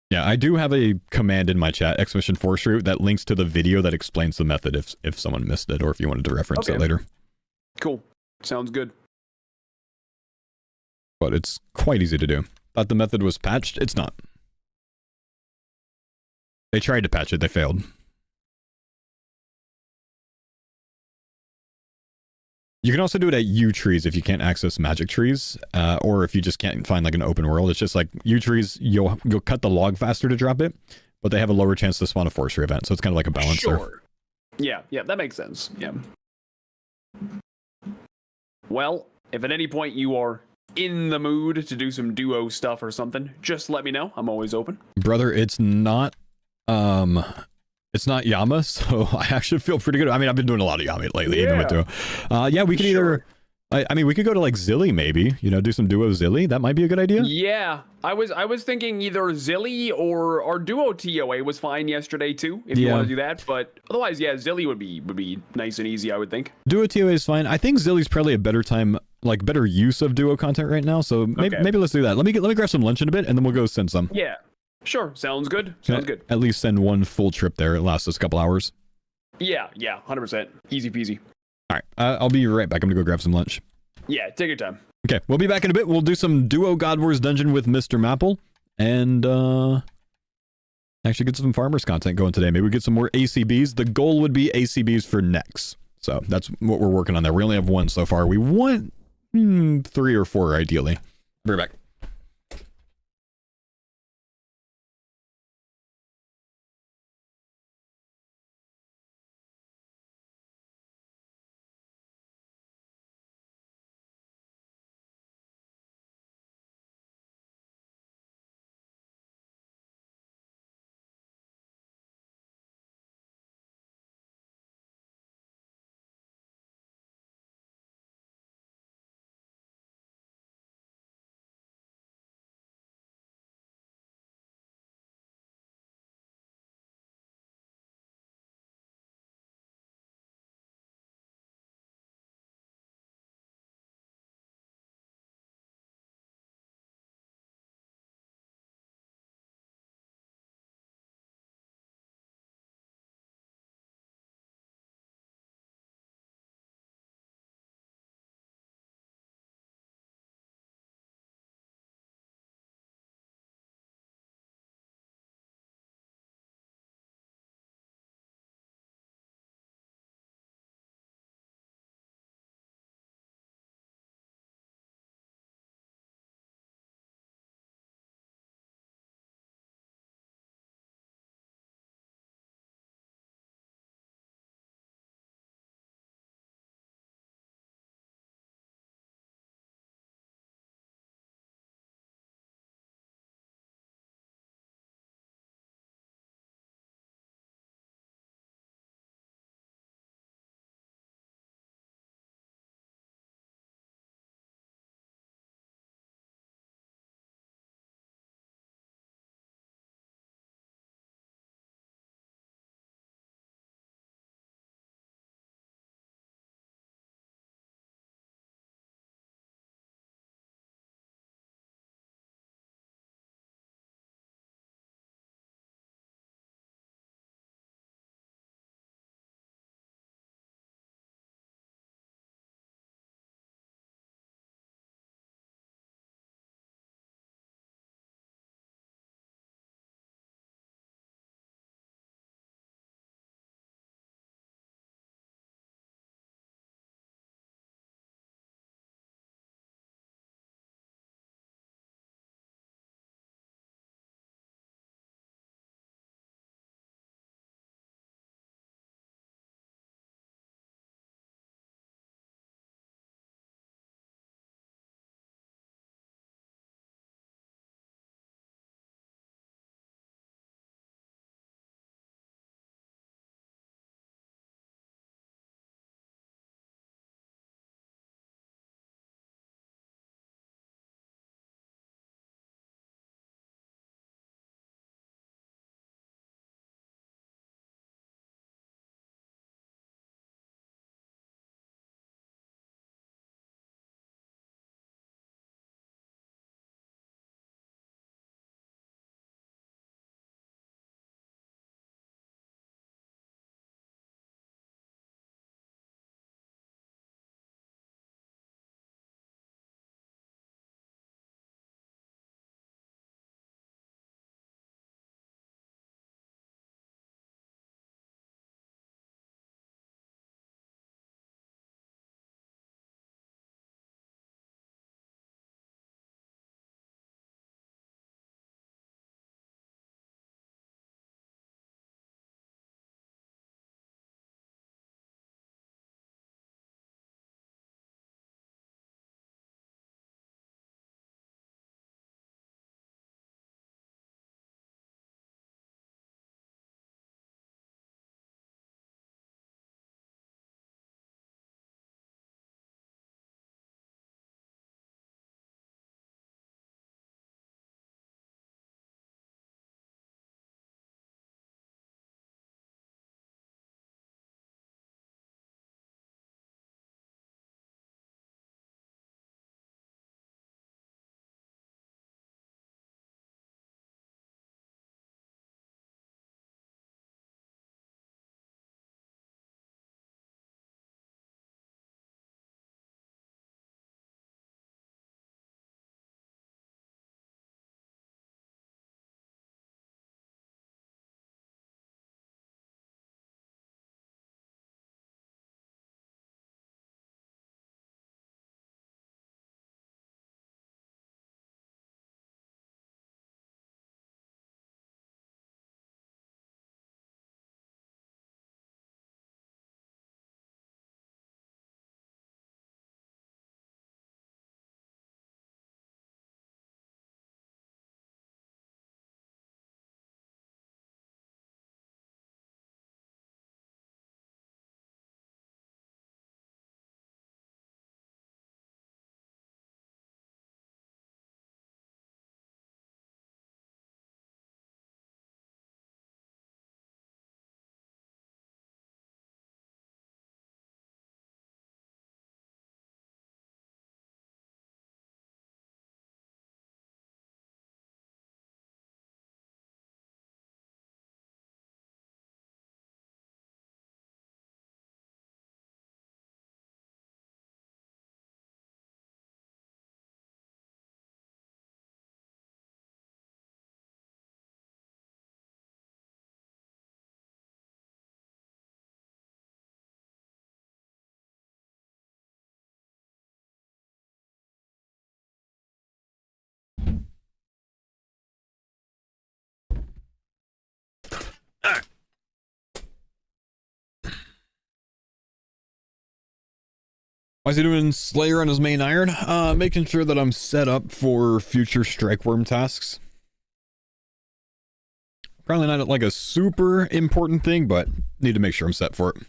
Yeah, I do have a command in my chat, !forestry, that links to the video that explains the method if someone missed it or if you wanted to reference it later. Cool. Sounds good. But it's quite easy to do. Thought the method was patched? It's not. They tried to patch it, they failed. You can also do it at U trees if you can't access magic trees, or if you just can't find like an open world. It's just like U trees, you'll cut the log faster to drop it, but they have a lower chance to spawn a forestry event, so it's kind of like a balancer. Sure. Yeah, that makes sense. Yeah. Well, if at any point you are in the mood to do some duo stuff or something, just let me know. I'm always open. Brother, it's not Yama, so I actually feel pretty good. I mean, I've been doing a lot of Yama lately, even with duo. Yeah, we can either... I mean, we could go to like Zilly maybe, do some duo Zilly. That might be a good idea. Yeah, I was thinking either Zilly or our duo TOA was fine yesterday too, if you want to do that. But otherwise, yeah, Zilly would be nice and easy, I would think. Duo TOA is fine. I think Zilly's probably a better time, like better use of duo content right now. So maybe let's do that. Let me grab some lunch in a bit, and then we'll go send some. Yeah. Sure, sounds good. Good. At least send one full trip there. It lasts us a couple hours. Yeah, 100%. Easy peasy. All right, I'll be right back. I'm gonna go grab some lunch. Yeah, take your time. Okay, we'll be back in a bit. We'll do some duo God Wars dungeon with Mr. Mapple, and actually get some farmers content going today. Maybe we get some more ACBs. The goal would be ACBs for next. So that's what we're working on there. We only have 1 so far. We want 3 or 4 ideally. Be right back. Why is he doing Slayer on his main iron? Making sure that I'm set up for future strikeworm tasks. Probably not like a super important thing, but need to make sure I'm set for it.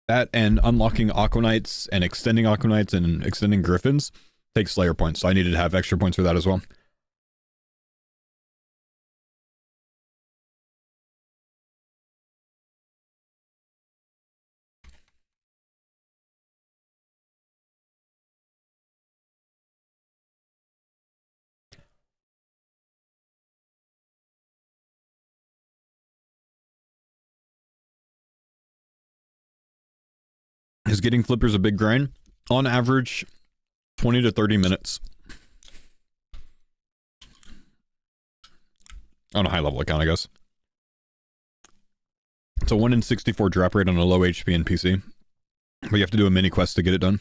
That and unlocking Aquanites and extending Aquanites and extending Griffins takes Slayer points, so I needed to have extra points for that as well. Is getting flippers a big grind? On average, 20 to 30 minutes. On a high level account, I guess. It's a 1 in 64 drop rate on a low HP and PC. But you have to do a mini quest to get it done.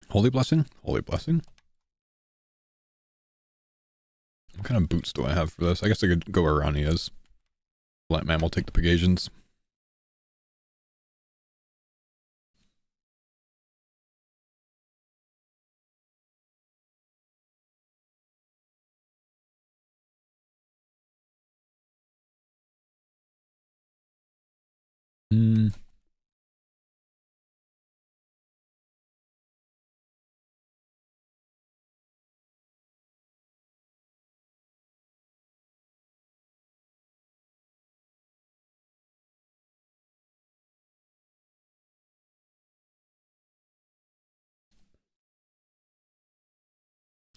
Holy Blessing? Holy Blessing? What kind of boots do I have for this? I guess I could go where Ronnie is. Let Mammal take the Pegasions.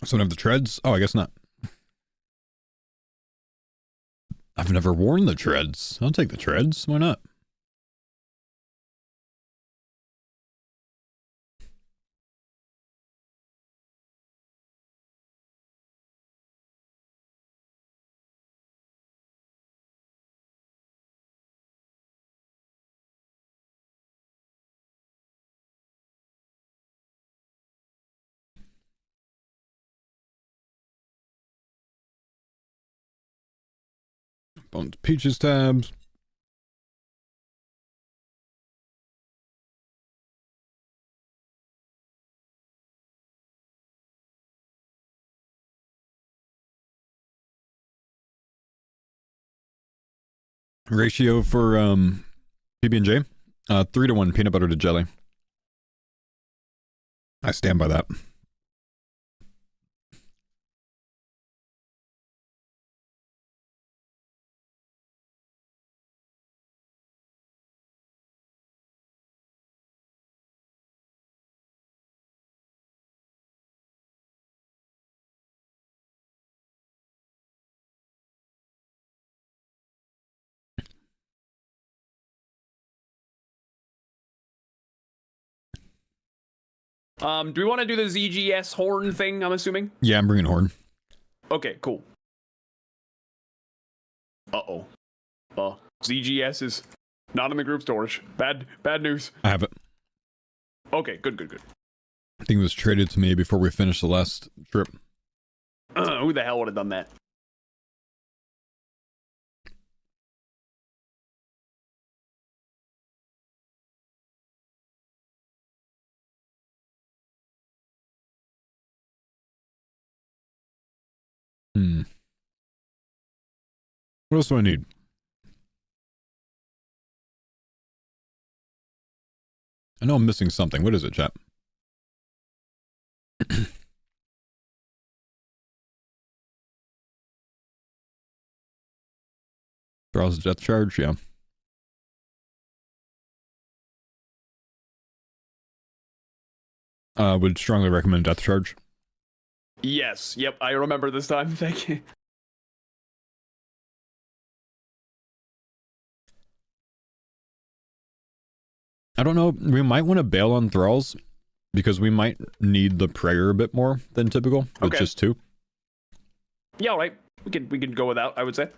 Someone have the treads? Oh, I guess not. I've never worn the treads. I'll take the treads. Why not? Bumped Peaches tabs. Ratio for PB&J, 3-to-1 peanut butter to jelly. I stand by that. Do we want to do the ZGS horn thing, I'm assuming? Yeah, I'm bringing horn. Okay, cool. Uh-oh. ZGS is not in the group storage. Bad news. I have it. Okay, good. I think it was traded to me before we finished the last trip. Who the hell would have done that? What else do I need? I know I'm missing something. What is it, chat? Browse death charge, yeah. Would strongly recommend death charge. Yes. Yep. I remember this time. Thank you. I don't know. We might want to bail on thralls because we might need the prayer a bit more than typical with just 2. Yeah. All right. We can go without, I would say.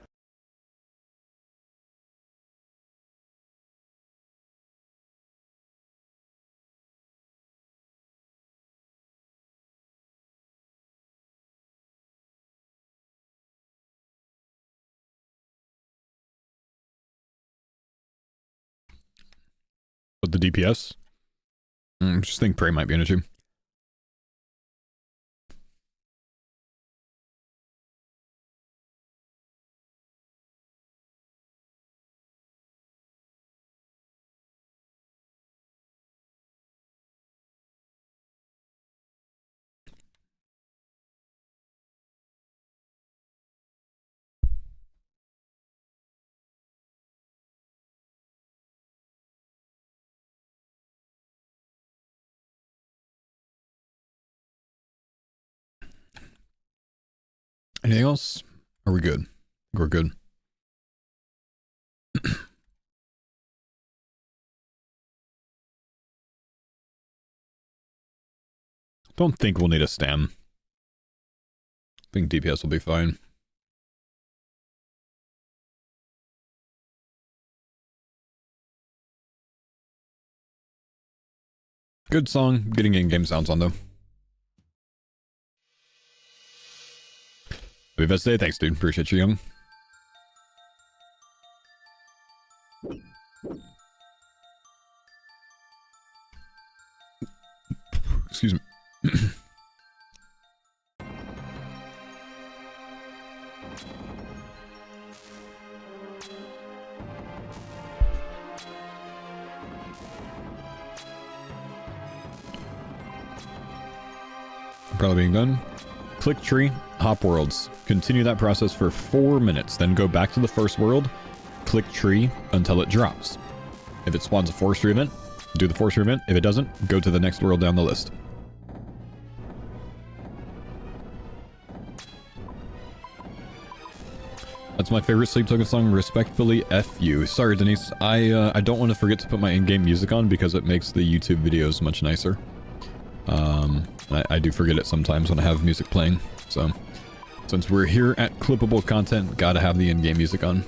But the DPS? I just think pray might be an issue. Anything else? Are we good? We're good. Don't think we'll need a stam. I think DPS will be fine. Good song. Getting in-game sounds on, though. Happy best day. Thanks, dude. Appreciate you, young. Excuse me. Probably being done. Click tree, hop worlds. Continue that process for 4 minutes, then go back to the first world, click tree until it drops. If it spawns a forestry event, do the forestry event. If it doesn't, go to the next world down the list. That's my favorite Sleep Token song, respectfully F you. Sorry, Denise, I don't want to forget to put my in-game music on because it makes the YouTube videos much nicer. I do forget it sometimes when I have music playing, so since we're here at Clippable Content, gotta have the in-game music on.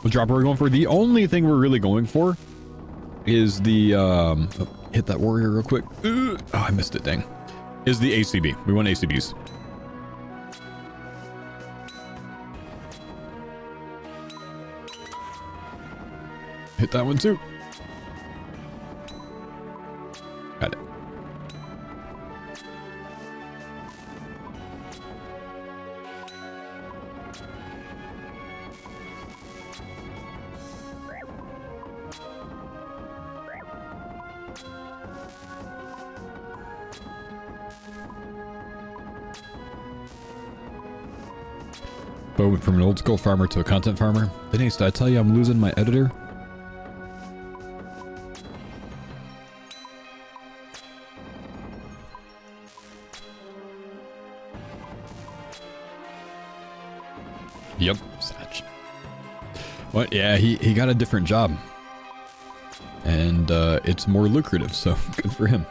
What drop are we going for? The only thing we're really going for is the, hit that warrior real quick. Oh, I missed it, dang. Is the ACB. We want ACBs. Hit that one too. Got it. Bo went from an old school farmer to a content farmer. Denise, did I tell you I'm losing my editor? Yep, Satch. What? Yeah, he got a different job. And it's more lucrative, so good for him.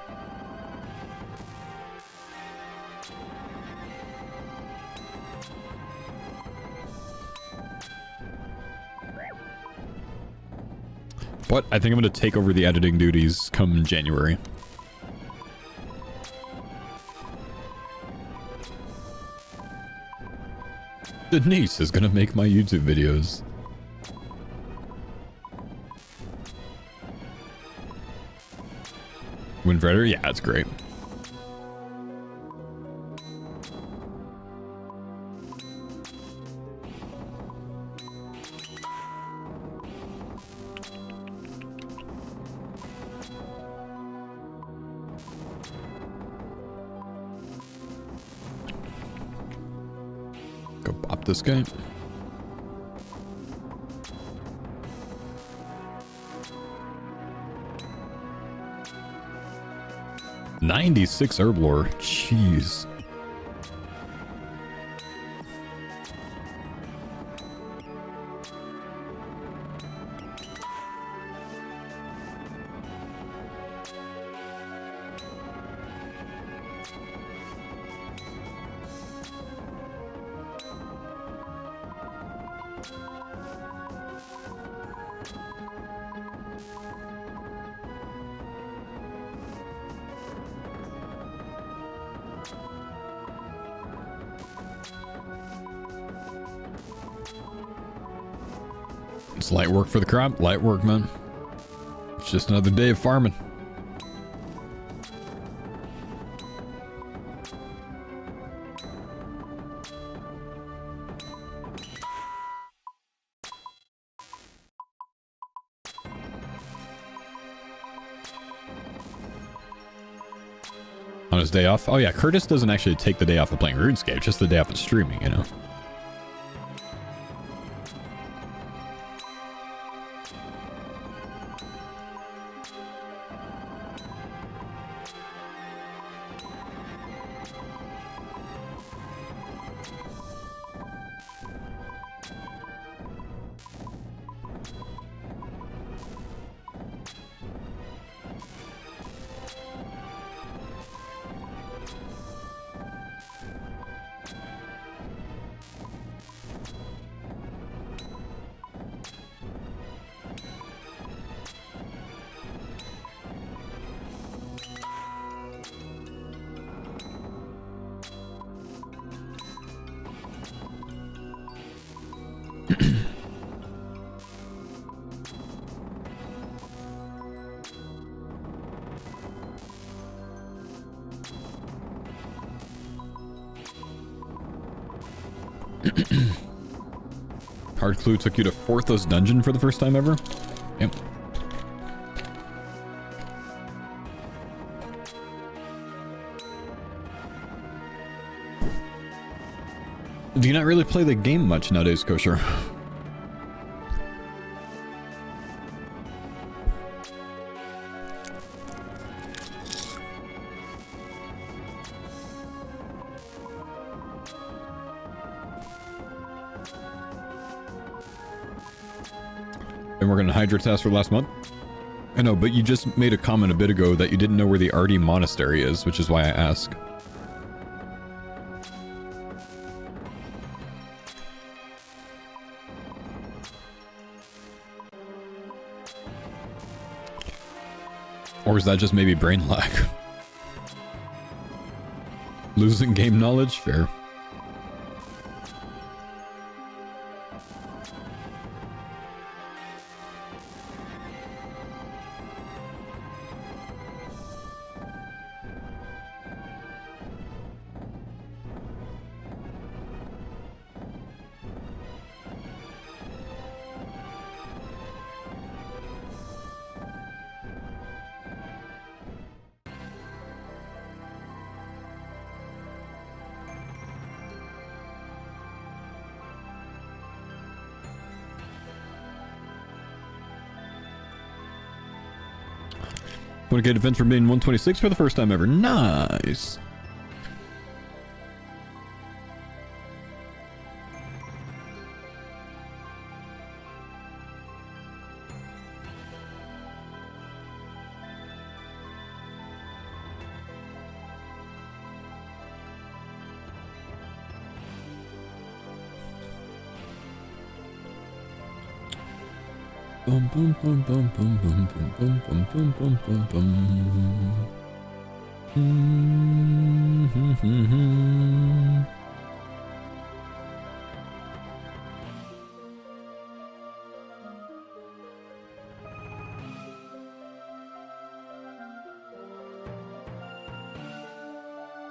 But I think I'm going to take over the editing duties come January. Denise is going to make my YouTube videos. Twin Predator? Yeah, that's great. Go pop this guy. $96 herb lore. Jeez. It's light work for the crop. Light work, man. It's just another day of farming. On his day off? Oh yeah, Curtis doesn't actually take the day off of playing RuneScape, just the day off of streaming, you know? Hard Clue took you to Forthos Dungeon for the first time ever? Yep. Do you not really play the game much nowadays, Kosher? Been working on Hydra task for the last month? I know, but you just made a comment a bit ago that you didn't know where the Ardi Monastery is, which is why I ask. Or is that just maybe brain lag? Losing game knowledge? Fair. Want to get events for being 126 for the first time ever. Nice. Bum bum bum bum bum bum bum bum bum bum bum bum.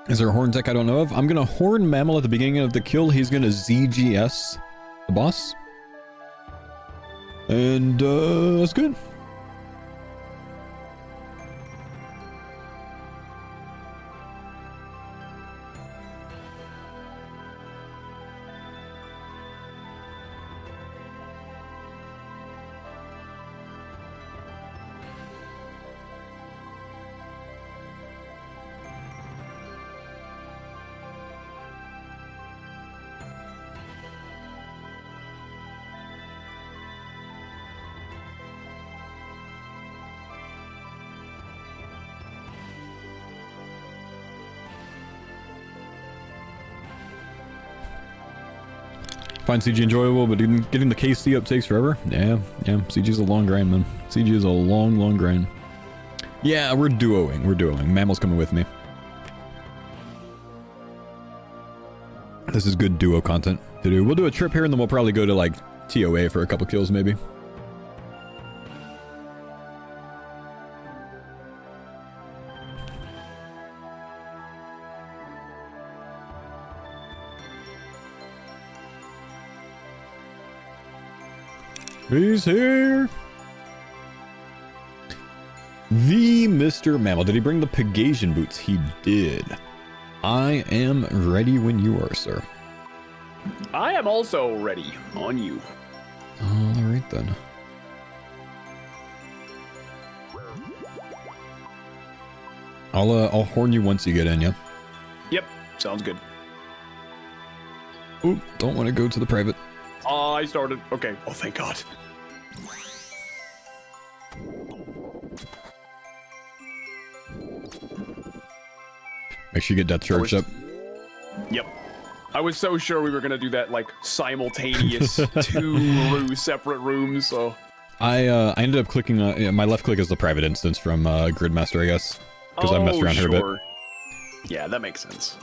Is there a horn tech I don't know of? I'm gonna horn mammal at the beginning of the kill. He's gonna ZGS the boss. And that's good. Find CG enjoyable, but getting the KC up takes forever. Yeah, CG's a long grind, man. CG is a long grind. Yeah, we're duoing. Mammal's coming with me. This is good duo content to do. We'll do a trip here, and then we'll probably go to, like, TOA for a couple kills, maybe. He's here! The Mr. Mammal. Did he bring the Pegasian boots? He did. I am ready when you are, sir. I am also ready. On you. Alright then. I'll horn you once you get in, yeah? Yep, sounds good. Oop, don't want to go to the private. I started. Okay. Oh, thank God. Make sure you get death charged up. Yep. I was so sure we were gonna do that, like, simultaneous two separate rooms, so... I ended up clicking, my left click is the private instance from Gridmaster, I guess. Because I messed around here a bit. Yeah, that makes sense.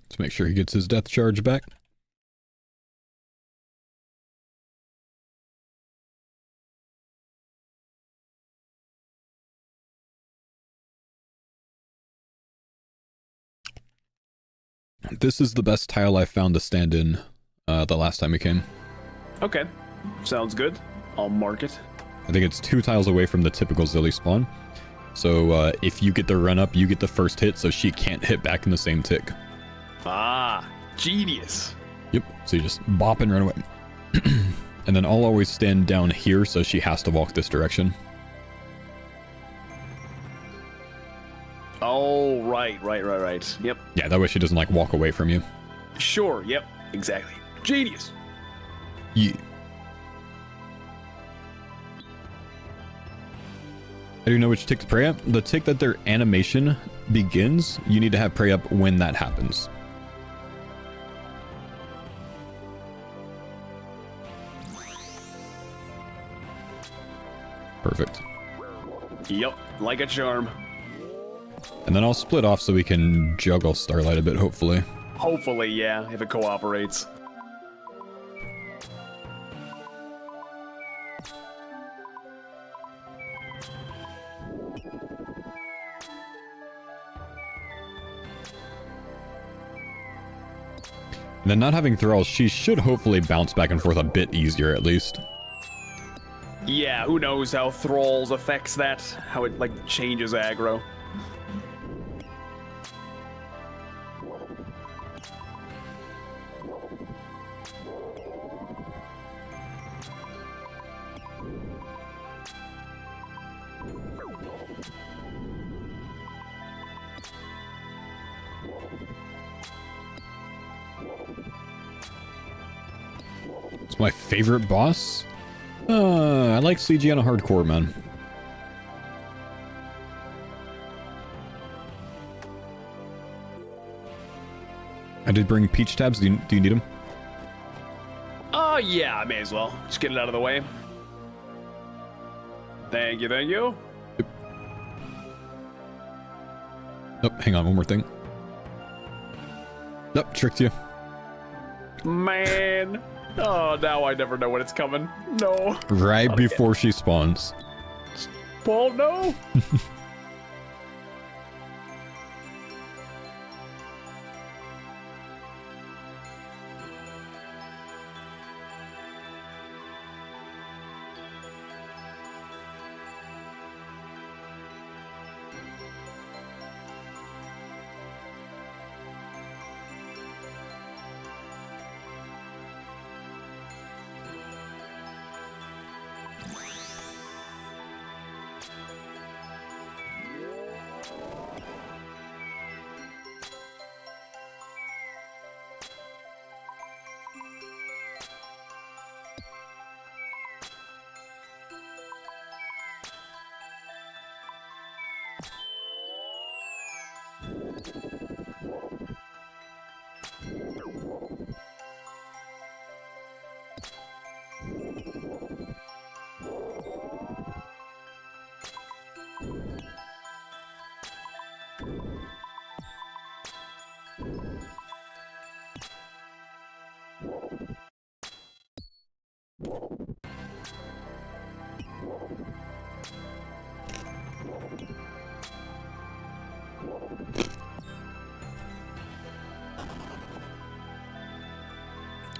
Let's make sure he gets his death charge back. This is the best tile I found to stand in the last time we came. Okay. Sounds good. I'll mark it. I think it's 2 tiles away from the typical Zilly spawn. So if you get the run up, you get the first hit, so she can't hit back in the same tick. Ah, genius. Yep, so you just bop and run away. And then I'll always stand down here, so she has to walk this direction. Oh, right. Yep. Yeah, that way she doesn't, like, walk away from you. Sure, yep, exactly. Genius. Yeah. I do know which tick to pray up. The tick that their animation begins, you need to have pray up when that happens. Perfect. Yep, like a charm. And then I'll split off so we can juggle Starlight a bit, hopefully. Hopefully, yeah, if it cooperates. And then not having thralls, she should hopefully bounce back and forth a bit easier at least. Yeah, who knows how Thralls affects that? How it, like, changes aggro. It's my favorite boss. I like CG on a hardcore, man. I did bring peach tabs. Do you need them? Oh, yeah, I may as well. Just get it out of the way. Thank you, thank you. Oh, hang on, one more thing. Nope, tricked you. Man. Oh, now I never know when it's coming. No. Right before she spawns. Paul, no.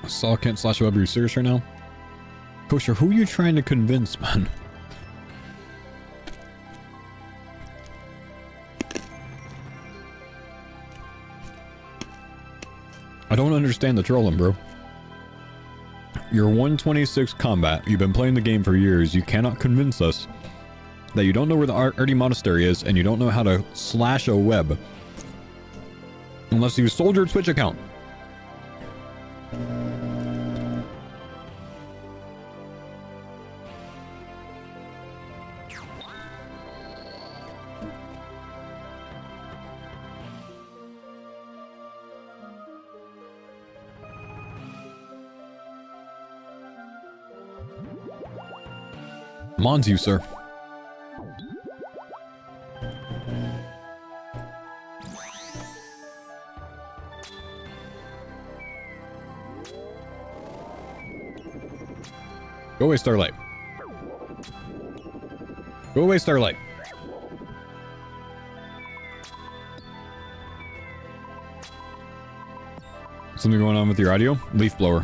Saw Kent slash Web, are you serious right now? Kosher, who are you trying to convince, man? I don't understand the trolling, bro. You're 126 combat. You've been playing the game for years. You cannot convince us that you don't know where the Arty Monastery is and you don't know how to slash a web. Unless you sold your Twitch account. I'm on to you, sir. Go away, Starlight. Go away, Starlight. Something going on with your audio? Leaf blower.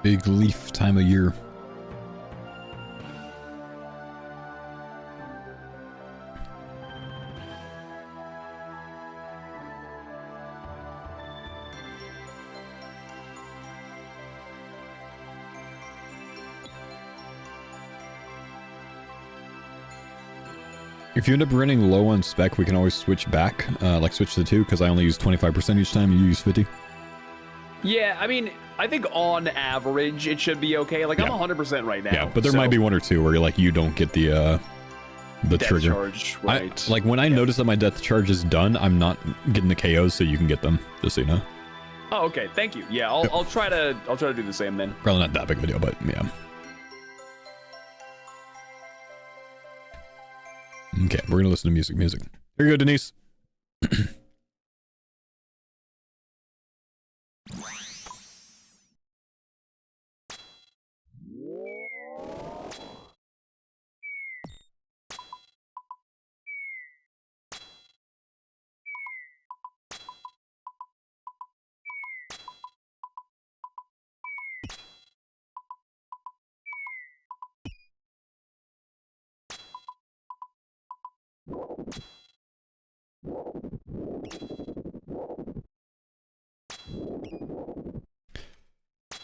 Big leaf time of year. If you end up running low on spec, we can always switch back, like switch to 2, because I only use 25% each time, you use 50. Yeah, I mean, I think on average it should be okay. Like, Yeah. I'm 100% right now. Yeah, but there might be one or two where like you don't get the death trigger. charge, right? Like when I notice that my death charge is done, I'm not getting the KOs, so you can get them. Just so you know. Oh, okay. Thank you. Yeah, I'll try to do the same then. Probably not that big of a deal, but yeah. Okay, we're gonna listen to music. Here you go, Denise.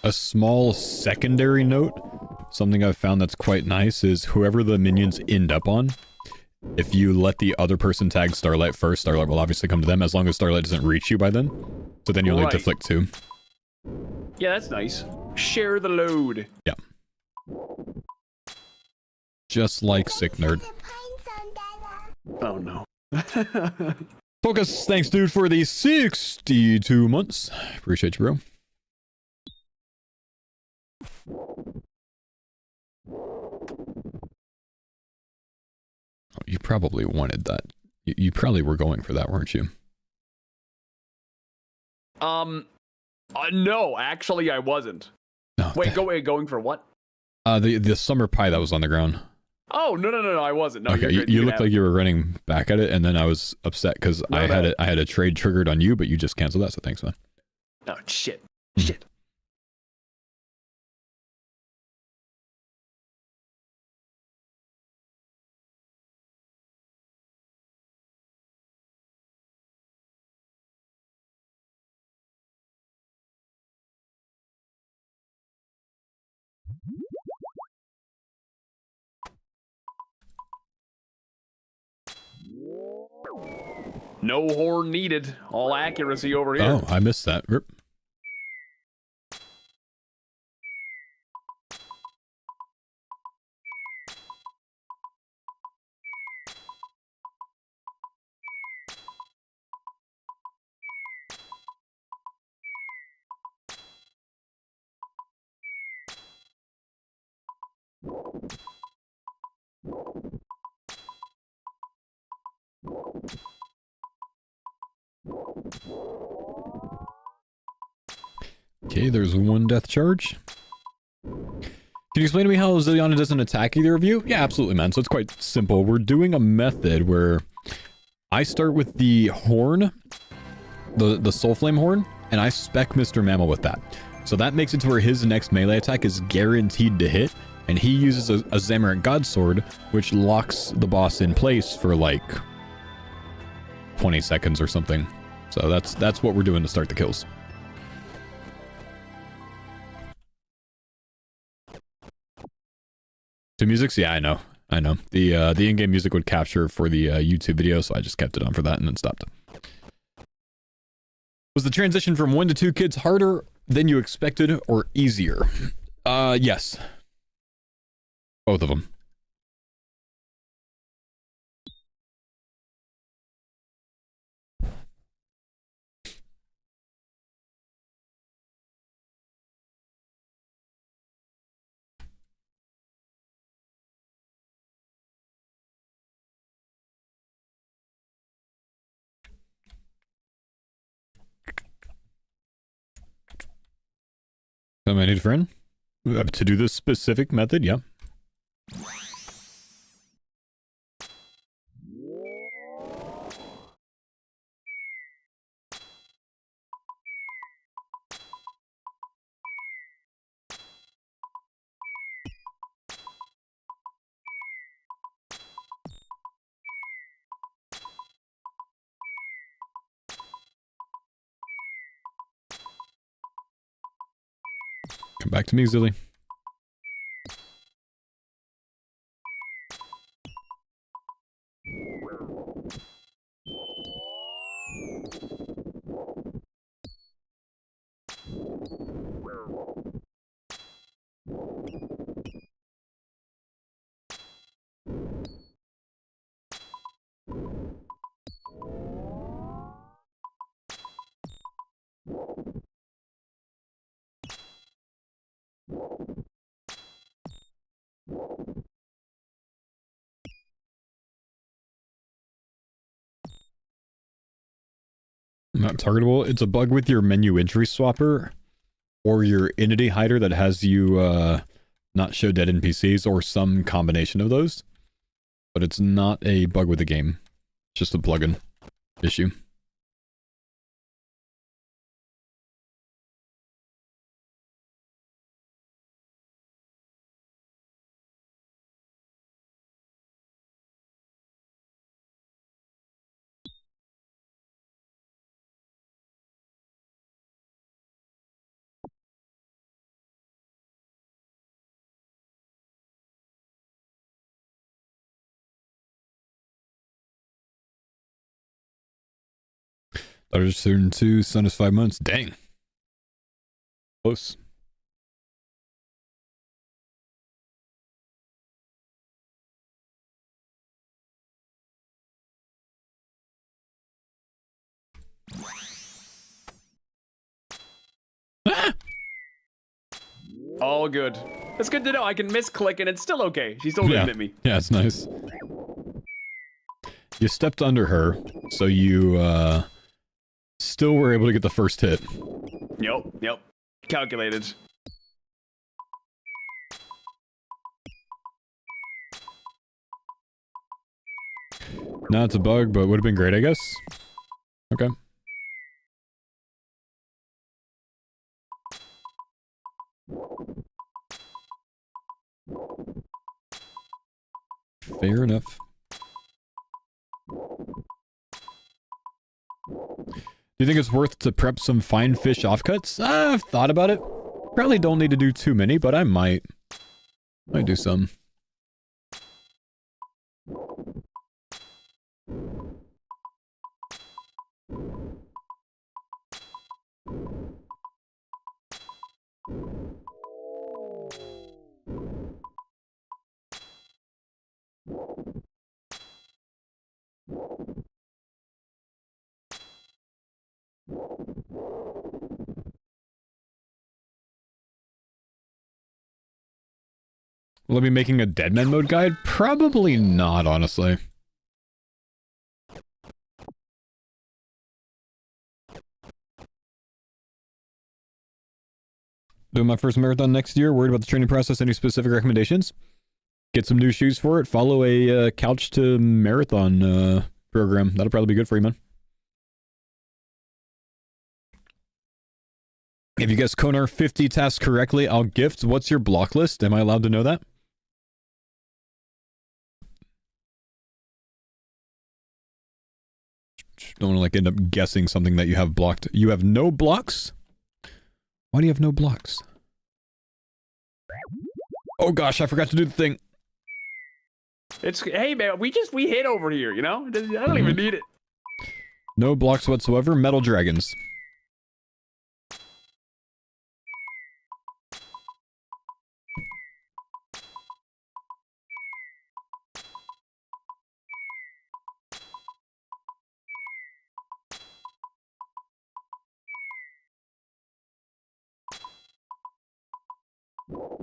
A small secondary note, something I've found that's quite nice, is whoever the minions end up on, if you let the other person tag Starlight first, Starlight will obviously come to them, as long as Starlight doesn't reach you by then. So then you only deflect 2. Yeah, that's nice. Share the load. Yeah. Just like Sick Nerd. Oh no. Focus, thanks dude for the 62 months. Appreciate you, bro. Oh, you probably wanted that. You probably were going for that, weren't you? No, actually I wasn't. No, Wait, going for what? The summer pie that was on the ground. Oh, no, I wasn't. No, okay, you looked like you were running back at it, and then I was upset because I had a trade triggered on you, but you just canceled that, so thanks, man. Oh, shit. Shit. No horn needed. All accuracy over here. Oh, I missed that. Rip. Okay, there's one death charge. Can you explain to me how Zilliana doesn't attack either of you? Yeah, absolutely, man. So it's quite simple. We're doing a method where I start with the horn, the Soul Flame horn, and I spec Mr. Mammal with that. So that makes it to where his next melee attack is guaranteed to hit, and he uses a Zamorak Godsword, which locks the boss in place for like 20 seconds or something. So that's what we're doing to start the kills. To musics, yeah, I know. The in-game music would capture for the YouTube video, so I just kept it on for that and then stopped. Was the transition from 1 to 2 kids harder than you expected or easier? Yes. Both of them. Am I need a friend? To do this specific method, yeah. Come back to me, Zilly. Not targetable. It's a bug with your menu entry swapper or your entity hider that has you not show dead NPCs or some combination of those. But it's not a bug with the game. It's just a plugin issue. Daughter's 32, son is 5 months. Dang. Close. Ah! All good. That's good to know. I can misclick and it's still okay. She still didn't hit me. Yeah, it's nice. You stepped under her, so you still were able to get the first hit. Yep. Calculated. Now it's a bug, but would have been great, I guess. Okay. Fair enough. Do you think it's worth to prep some fine fish offcuts? I've thought about it. Probably don't need to do too many, but I might. Might do some. Will I be making a Deadman mode guide? Probably not, honestly. Doing my first marathon next year. Worried about the training process. Any specific recommendations? Get some new shoes for it. Follow a couch to marathon program. That'll probably be good for you, man. If you guess Konar 50 tasks correctly, I'll gift. What's your block list? Am I allowed to know that? Don't want to like end up guessing something that you have blocked. You have no blocks? Why do you have no blocks? Oh gosh, I forgot to do the thing. Hey man, we hit over here, you know? I don't even need it. No blocks whatsoever. Metal dragons.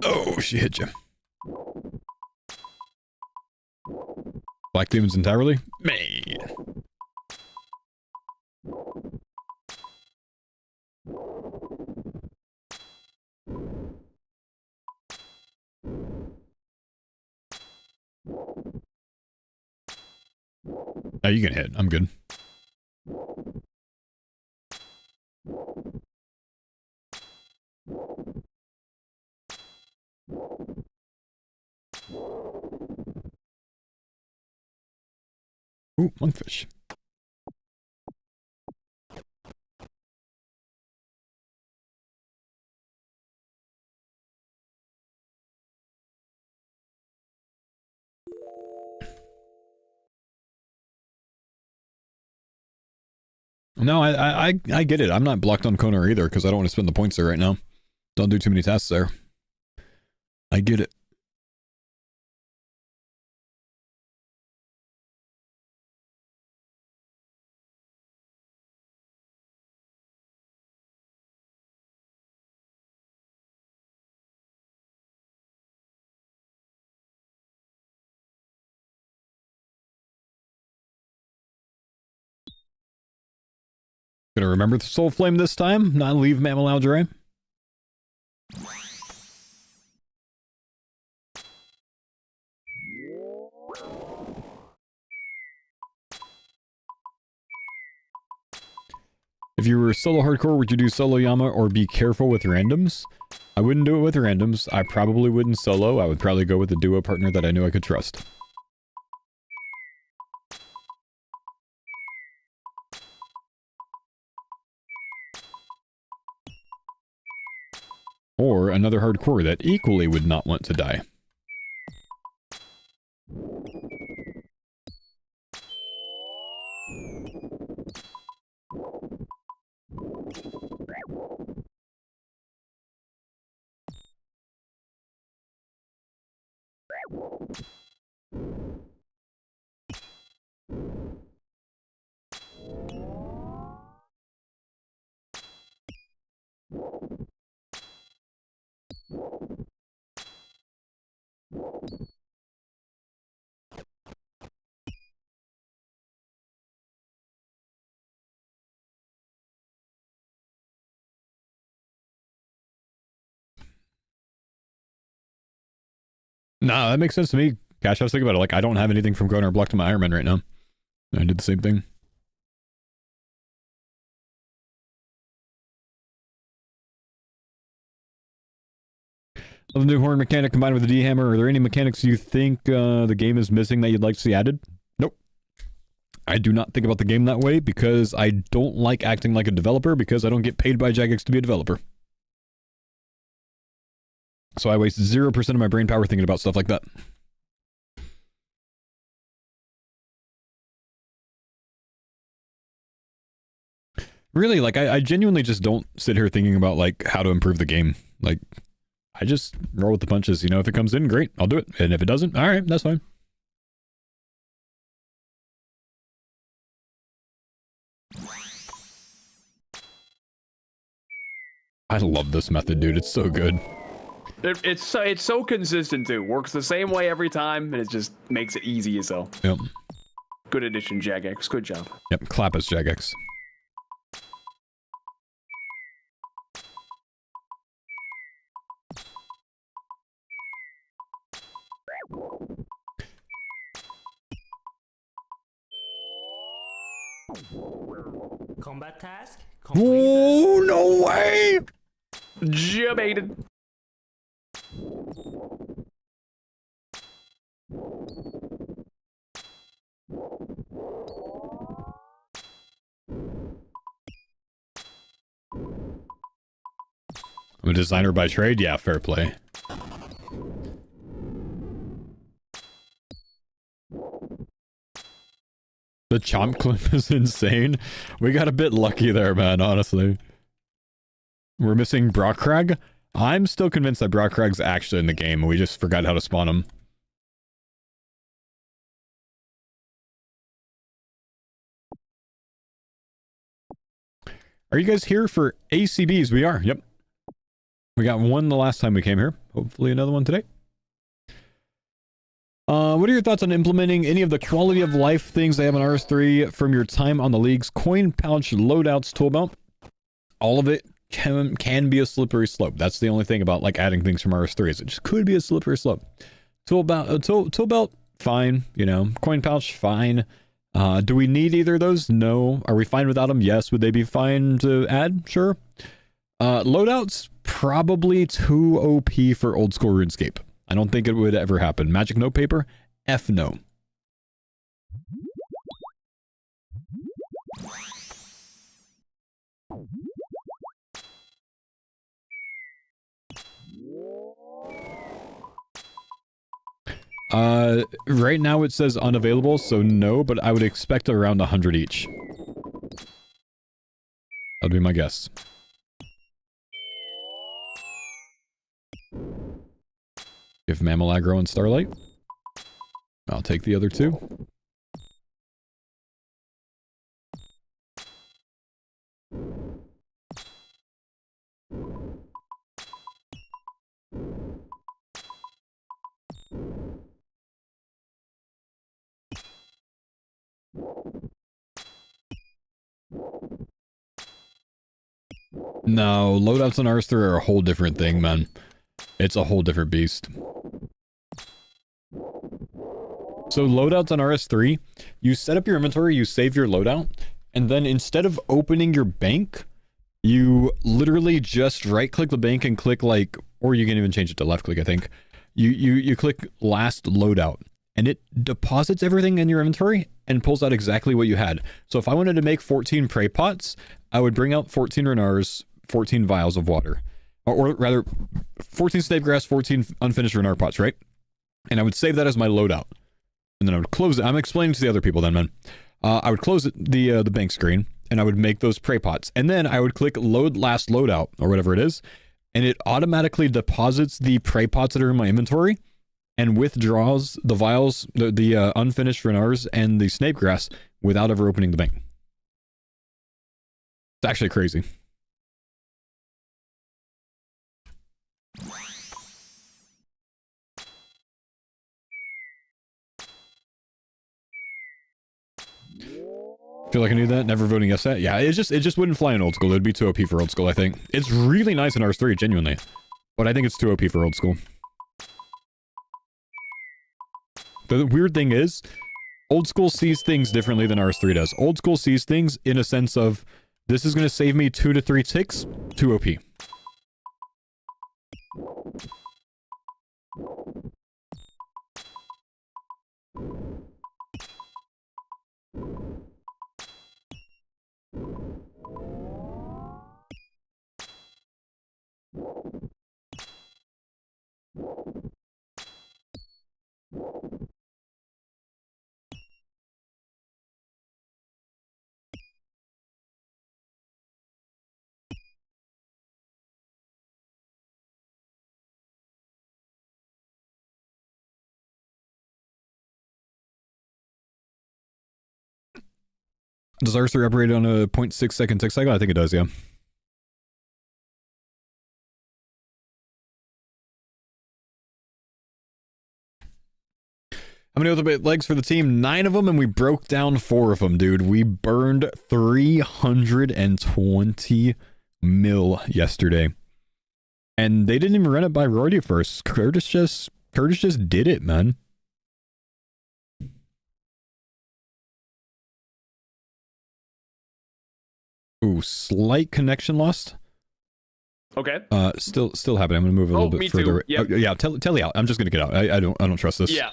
Oh, she hit you. Black demons entirely? Man. Oh, you can hit. I'm good. Ooh, monkfish. No, I get it. I'm not blocked on Konar either because I don't want to spend the points there right now. Don't do too many tasks there. I get it. Gonna remember the soul flame this time, not leave mammal algae. If you were solo hardcore, would you do solo Yama or be careful with randoms? I wouldn't do it with randoms. I probably wouldn't solo. I would probably go with a duo partner that I knew I could trust. Or another hardcore that equally would not want to die. Nah, that makes sense to me. Cash, I was thinking about it. Like, I don't have anything from Gronar Block to my Iron Man right now. I did the same thing. The new horn mechanic combined with the D-hammer. Are there any mechanics you think the game is missing that you'd like to see added? Nope. I do not think about the game that way because I don't like acting like a developer because I don't get paid by Jagex to be a developer. So I waste 0% of my brain power thinking about stuff like that. Really, like, I genuinely just don't sit here thinking about, like, how to improve the game. Like, I just roll with the punches. You know, if it comes in, great, I'll do it. And if it doesn't, all right, that's fine. I love this method, dude. It's so good. It's so consistent too. Works the same way every time, and it just makes it easy as hell. Yep. Good addition, Jagex. Good job. Yep. Clap us, Jagex. Combat task Oh, no way! Jabated. I'm a designer by trade? Yeah, fair play. The chomp clip is insane. We got a bit lucky there, man, honestly. We're missing Brockrag. I'm still convinced that Brockrag's actually in the game, and we just forgot how to spawn him. Are you guys here for ACBs? We are, yep. We got one the last time we came here. Hopefully another one today. What are your thoughts on implementing any of the quality of life things they have in RS3 from your time on the league's coin pouch loadouts toolbelt? All of it can be a slippery slope. That's the only thing about like adding things from RS3 is it just could be a slippery slope. Toolbelt, fine. You know, coin pouch, fine. Do we need either of those? No. Are we fine without them? Yes. Would they be fine to add? Sure. Loadouts, probably too OP for old school RuneScape. I don't think it would ever happen. Magic note paper? F no. Right now it says unavailable, so no, but I would expect around 100 each. That'd be my guess. Give Mammal Aggro and Starlight. I'll take the other two. No, loadouts on RS3 are a whole different thing, man. It's a whole different beast. So loadouts on RS3, you set up your inventory, you save your loadout, and then instead of opening your bank, you literally just right-click the bank and click like, or you can even change it to left-click, I think. You click last loadout, and it deposits everything in your inventory and pulls out exactly what you had. So if I wanted to make 14 prey pots, I would bring out 14 Renars, 14 vials of water. Or rather, 14 snapegrass, 14 unfinished Renar pots, right? And I would save that as my loadout. And then I would close it. I'm explaining to the other people then, man. I would close it, the bank screen, and I would make those prey pots. And then I would click load last loadout, or whatever it is, and it automatically deposits the prey pots that are in my inventory and withdraws the vials, the unfinished Renars and the snapegrass without ever opening the bank. It's actually crazy. Feel like I knew that? Never voting yes at? Yeah, it just wouldn't fly in old school. It'd be too OP for old school, I think. It's really nice in RS3, genuinely. But I think it's too OP for old school. The weird thing is, old school sees things differently than RS3 does. Old school sees things in a sense of, this is going to save me 2 to 3 ticks, too OP. Does RS3 operate on a 0.6 second tick cycle? I think it does, yeah. How many ultimate legs for the team? 9 of them, and we broke down 4 of them, dude. We burned 320 mil yesterday. And they didn't even run it by Roydy first. Curtis just did it, man. Ooh, slight connection lost. Okay. Still happening. I'm gonna move a little bit further. Too. Yep. Yeah, telly out. I'm just gonna get out. I don't trust this. Yeah.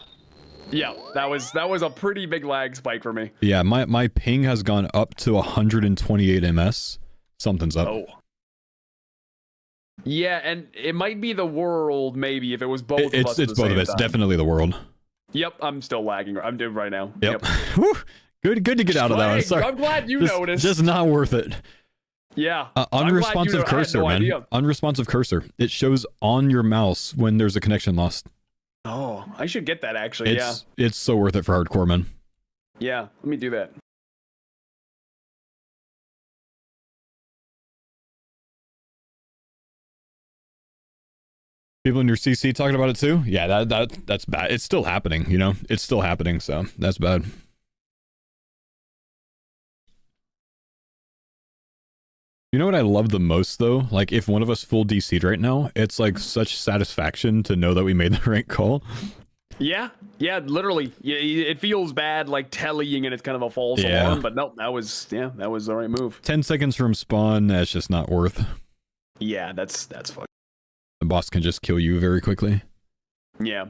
Yeah, that was a pretty big lag spike for me. Yeah, my ping has gone up to 128 ms. Something's up. Oh. Yeah, and it might be the world, maybe, if it was both of us. It's both of us. Definitely the world. Yep, I'm still lagging. I'm doing right now. Yep. Good to get out of that one. Sorry. I'm glad you noticed. Just not worth it. Yeah. Unresponsive cursor, man. Idea. Unresponsive cursor. It shows on your mouse when there's a connection lost. Oh, I should get that actually. It's so worth it for hardcore, man. Yeah, let me do that. People in your CC talking about it too? Yeah, that's bad. It's still happening, you know? It's still happening, so that's bad. You know what I love the most, though? Like, if one of us full DC'd right now, it's like such satisfaction to know that we made the right call. Yeah, literally. Yeah, it feels bad, like tellying and it's kind of a false alarm, but no, that was the right move. 10 seconds from spawn, that's just not worth. Yeah, that's fucking. The boss can just kill you very quickly. Yeah.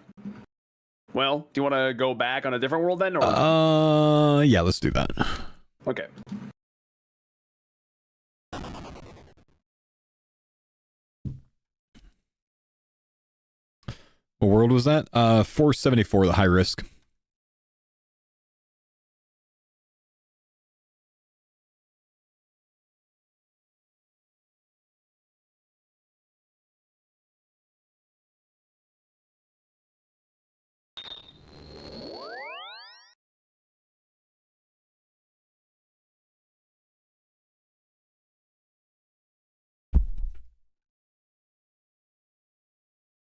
Well, do you want to go back on a different world then? Or? Yeah, let's do that. Okay. What world was that? 474, the high risk.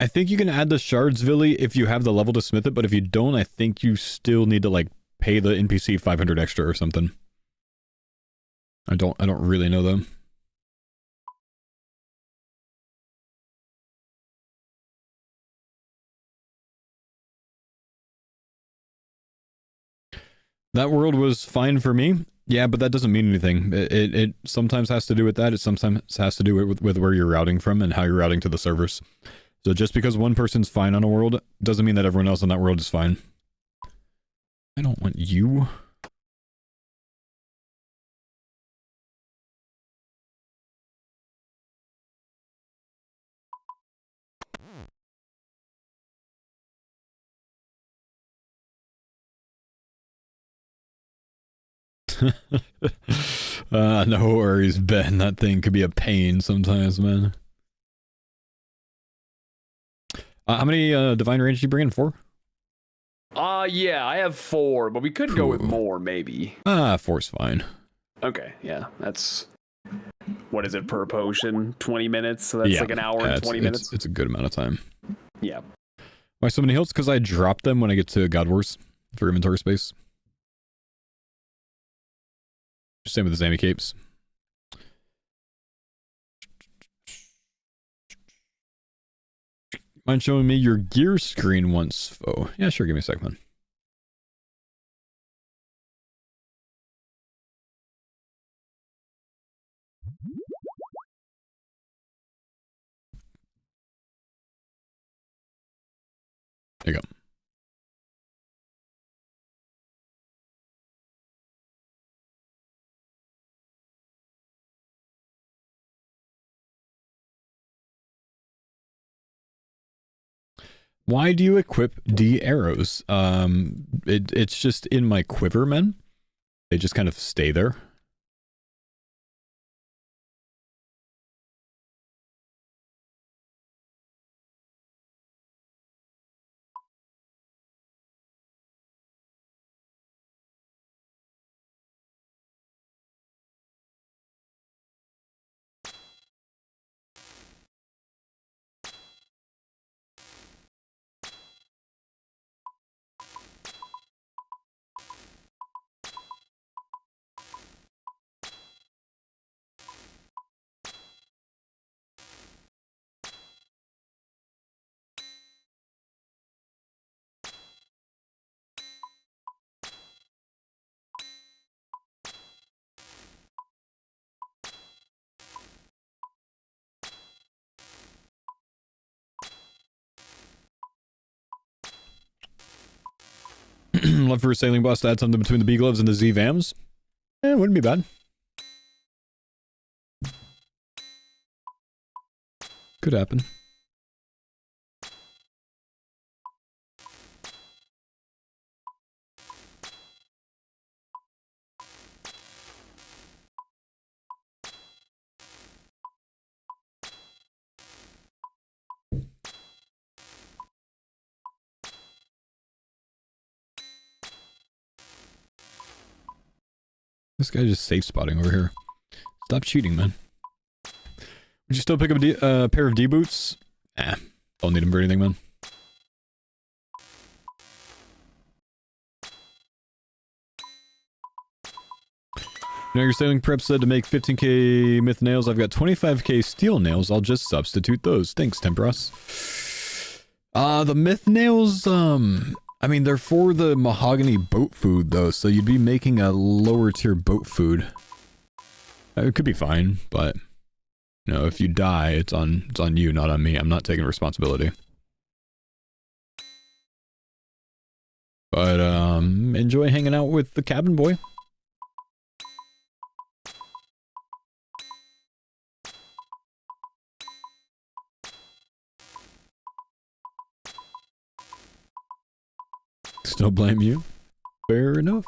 I think you can add the Shardsvilly if you have the level to smith it, but if you don't, I think you still need to, like, pay the NPC 500 extra or something. I don't really know, though. That world was fine for me. Yeah, but that doesn't mean anything. It sometimes has to do with that. It sometimes has to do with where you're routing from and how you're routing to the servers. So just because one person's fine on a world doesn't mean that everyone else on that world is fine. I don't want you. No worries, Ben. That thing could be a pain sometimes, man. How many divine range did you bring in? 4? Yeah, I have 4, but we could go with more, maybe. 4's fine. Okay, yeah, that's... What is it per potion? 20 minutes? So that's like an hour and 20 minutes? It's a good amount of time. Yeah. Why so many hilts? Because I drop them when I get to God Wars for inventory space. Same with the Zami capes. Mind showing me your gear screen once, Faux? Yeah, sure. Give me a sec, man. There you go. Why do you equip D arrows? It's just in my quiver, men. They just kind of stay there. Love for a sailing boss to add something between the B gloves and the Z Vams. Eh, wouldn't be bad. Could happen. This guy just safe spotting over here. Stop cheating, man. Would you still pick up a pair of D boots? Don't need them for anything, man. You know, your sailing prep said to make 15k myth nails. I've got 25k steel nails. I'll just substitute those. Thanks, Temperos. The myth nails, I mean, they're for the mahogany boat food, though, so you'd be making a lower tier boat food. It could be fine, but, you know, if you die, it's on you, not on me. I'm not taking responsibility. But, enjoy hanging out with the cabin boy. Still blame you? Fair enough.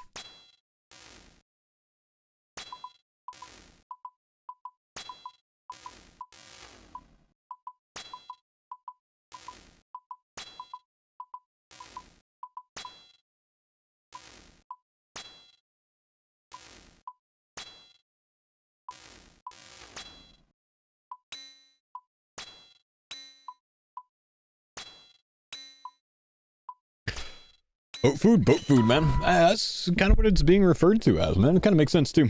Boat food, man. That's kind of what it's being referred to as, man. It kind of makes sense, too.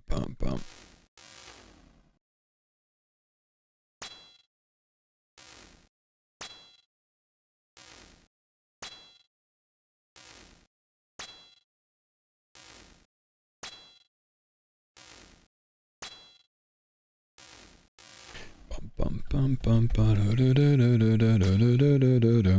Bum, bum. Bum, bum, bum, ba, da, da, da, da, da, da, da, da, da, da.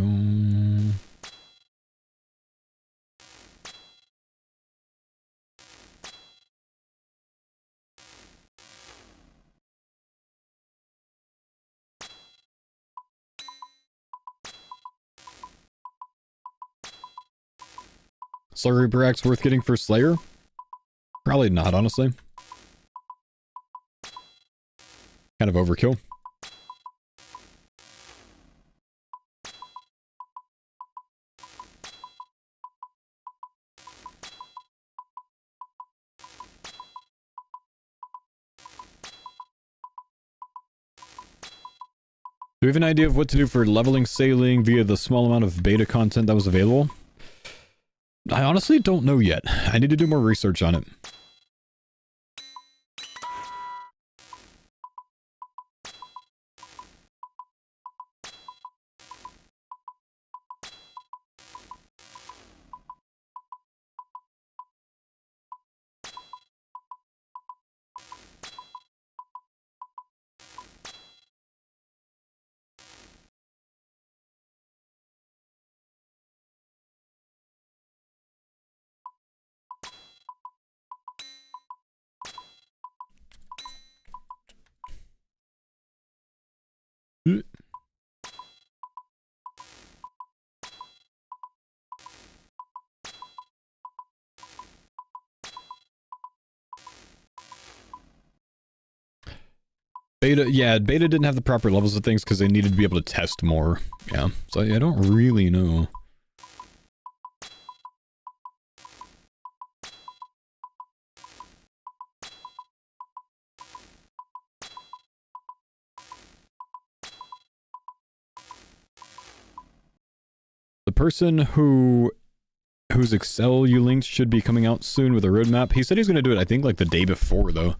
Slur Reaper Axe worth getting for Slayer? Probably not, honestly. kind of overkill. Do we have an idea of what to do for leveling sailing via the small amount of beta content that was available? I honestly don't know yet. I need to do more research on it. Beta, yeah, beta didn't have the proper levels of things because they needed to be able to test more. Yeah, so I don't really know. The person whose Excel you linked should be coming out soon with a roadmap. He said he's going to do it, I think, like the day before, though.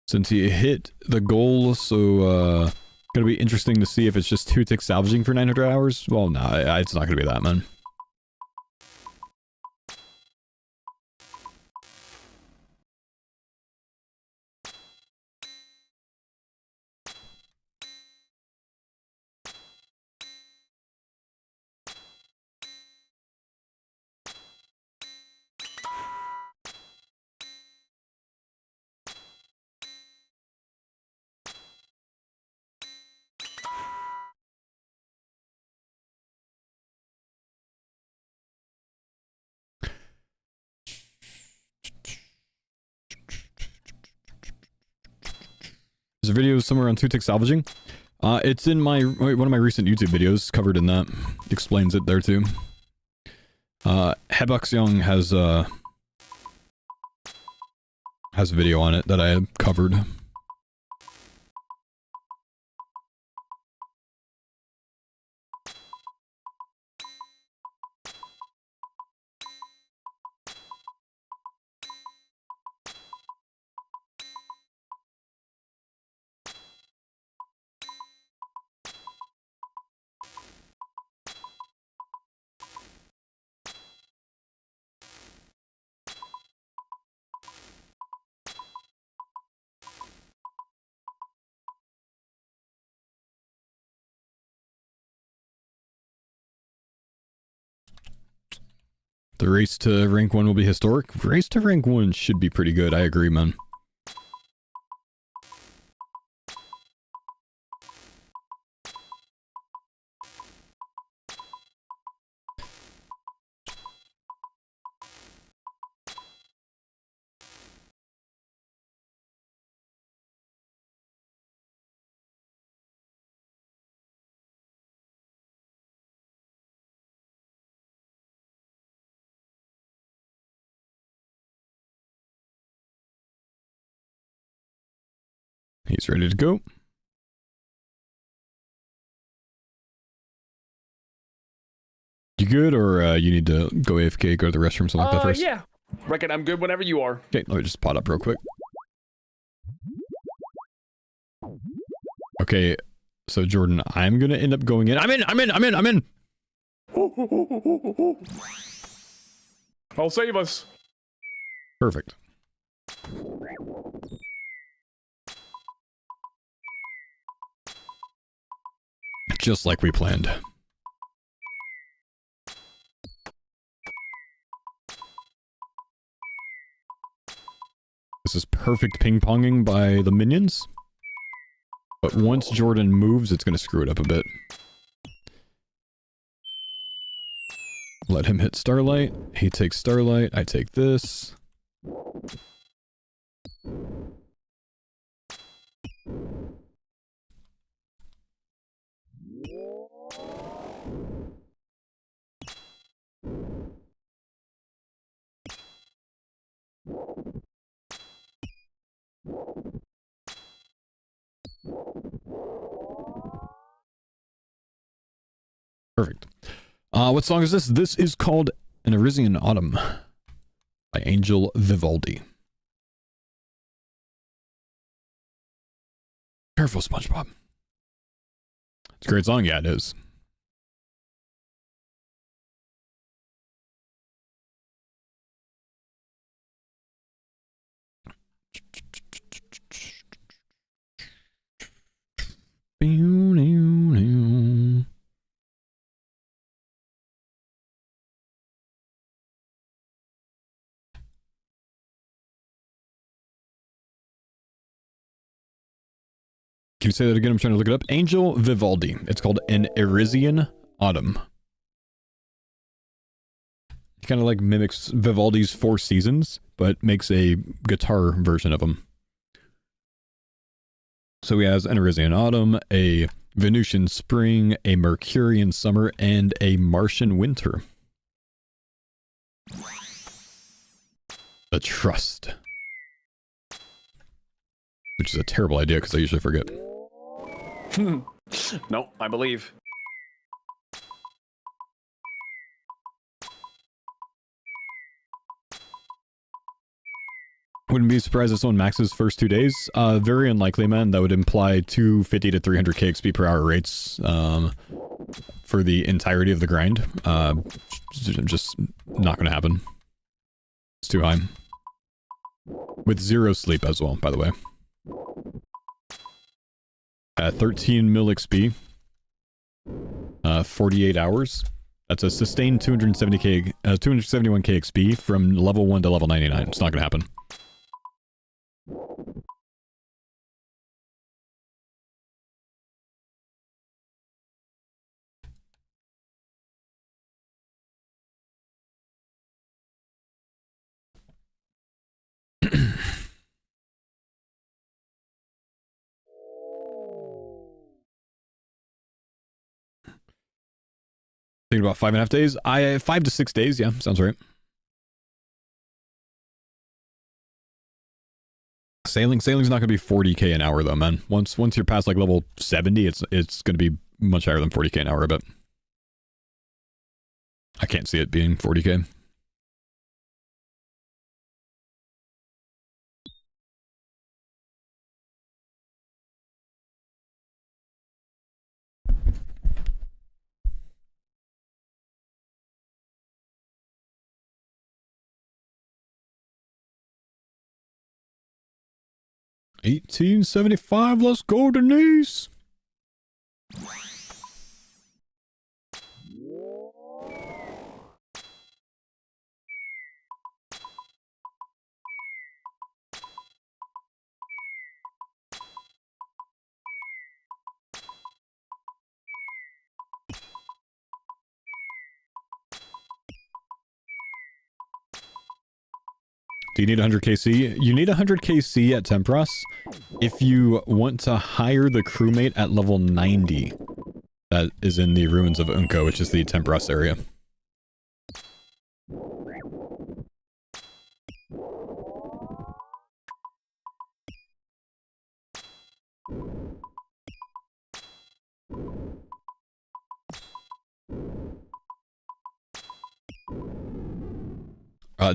Since he hit the goal, so, gonna be interesting to see if it's just 2 tick salvaging for 900 hours. Well, no, it's not gonna be that, man. There's a video somewhere on 2 tick salvaging. It's in my one of my recent YouTube videos, covered in that. Explains it there too. Hebuxyoung has a video on it that I covered. The race to rank 1 will be historic. Race to rank 1 should be pretty good. I agree, man. He's ready to go. You good, or you need to go AFK, go to the restroom, something like that first? Yeah. Reckon I'm good whenever you are. Okay, let me just pot up real quick. Okay, so Jordan, I'm gonna end up going in. I'm in! I'll save us. Perfect. Just like we planned. This is perfect ping-ponging by the minions. But once Jordan moves, it's going to screw it up a bit. Let him hit Starlight. He takes Starlight. I take this. Perfect. What song is this? This is called An Elysian Autumn by Angel Vivaldi. Careful, SpongeBob. It's a great song. Yeah, it is. Can you say that again? I'm trying to look it up. Angel Vivaldi. It's called An Elysian Autumn. It kind of like mimics Vivaldi's Four Seasons, but makes a guitar version of them. So he has An Elysian Autumn, a Venusian Spring, a Mercurian Summer, and a Martian Winter. The Trust. Which is a terrible idea because I usually forget. No, I believe. Wouldn't be surprised if someone maxes first 2 days. Very unlikely, man. That would imply 250 to 300 KXP per hour rates for the entirety of the grind. Just not going to happen. It's too high. With 0 sleep as well, by the way. 13 mil XP. 48 hours. That's a sustained 271k XP from level 1 to level 99. It's not going to happen. Thinking about 5.5 days. 5 to 6 days. Yeah, sounds right. Sailing's not gonna be 40k an hour though, man. Once you're past like level 70, it's gonna be much higher than 40k an hour. I bet. I can't see it being 40k. $18.75. Let's go, Denise. Do you need 100 KC? You need 100 KC at Tempras if you want to hire the crewmate at level 90. That is in the ruins of Unco, which is the Tempras area.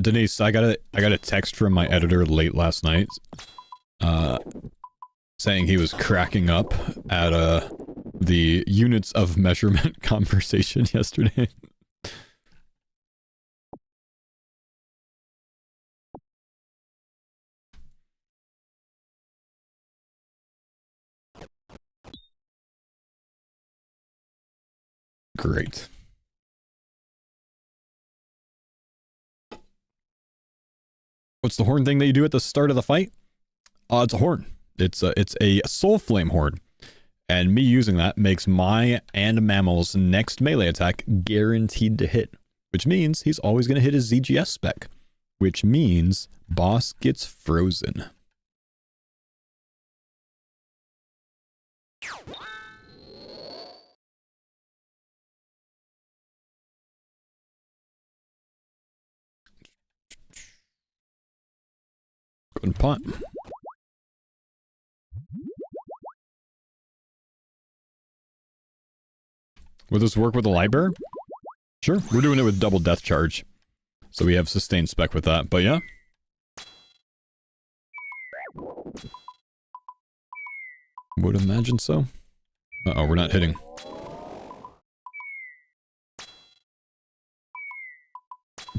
Denise, I got a text from my editor late last night, saying he was cracking up at the units of measurement conversation yesterday. Great. What's the horn thing that you do at the start of the fight? It's a horn. It's a soul flame horn. And me using that makes my and Mammal's next melee attack guaranteed to hit. Which means he's always going to hit his ZGS spec. Which means boss gets frozen. Good pot. Will this work with the light bear? Sure. We're doing it with double death charge. So we have sustained spec with that, but yeah. Would imagine so. Uh-oh, we're not hitting.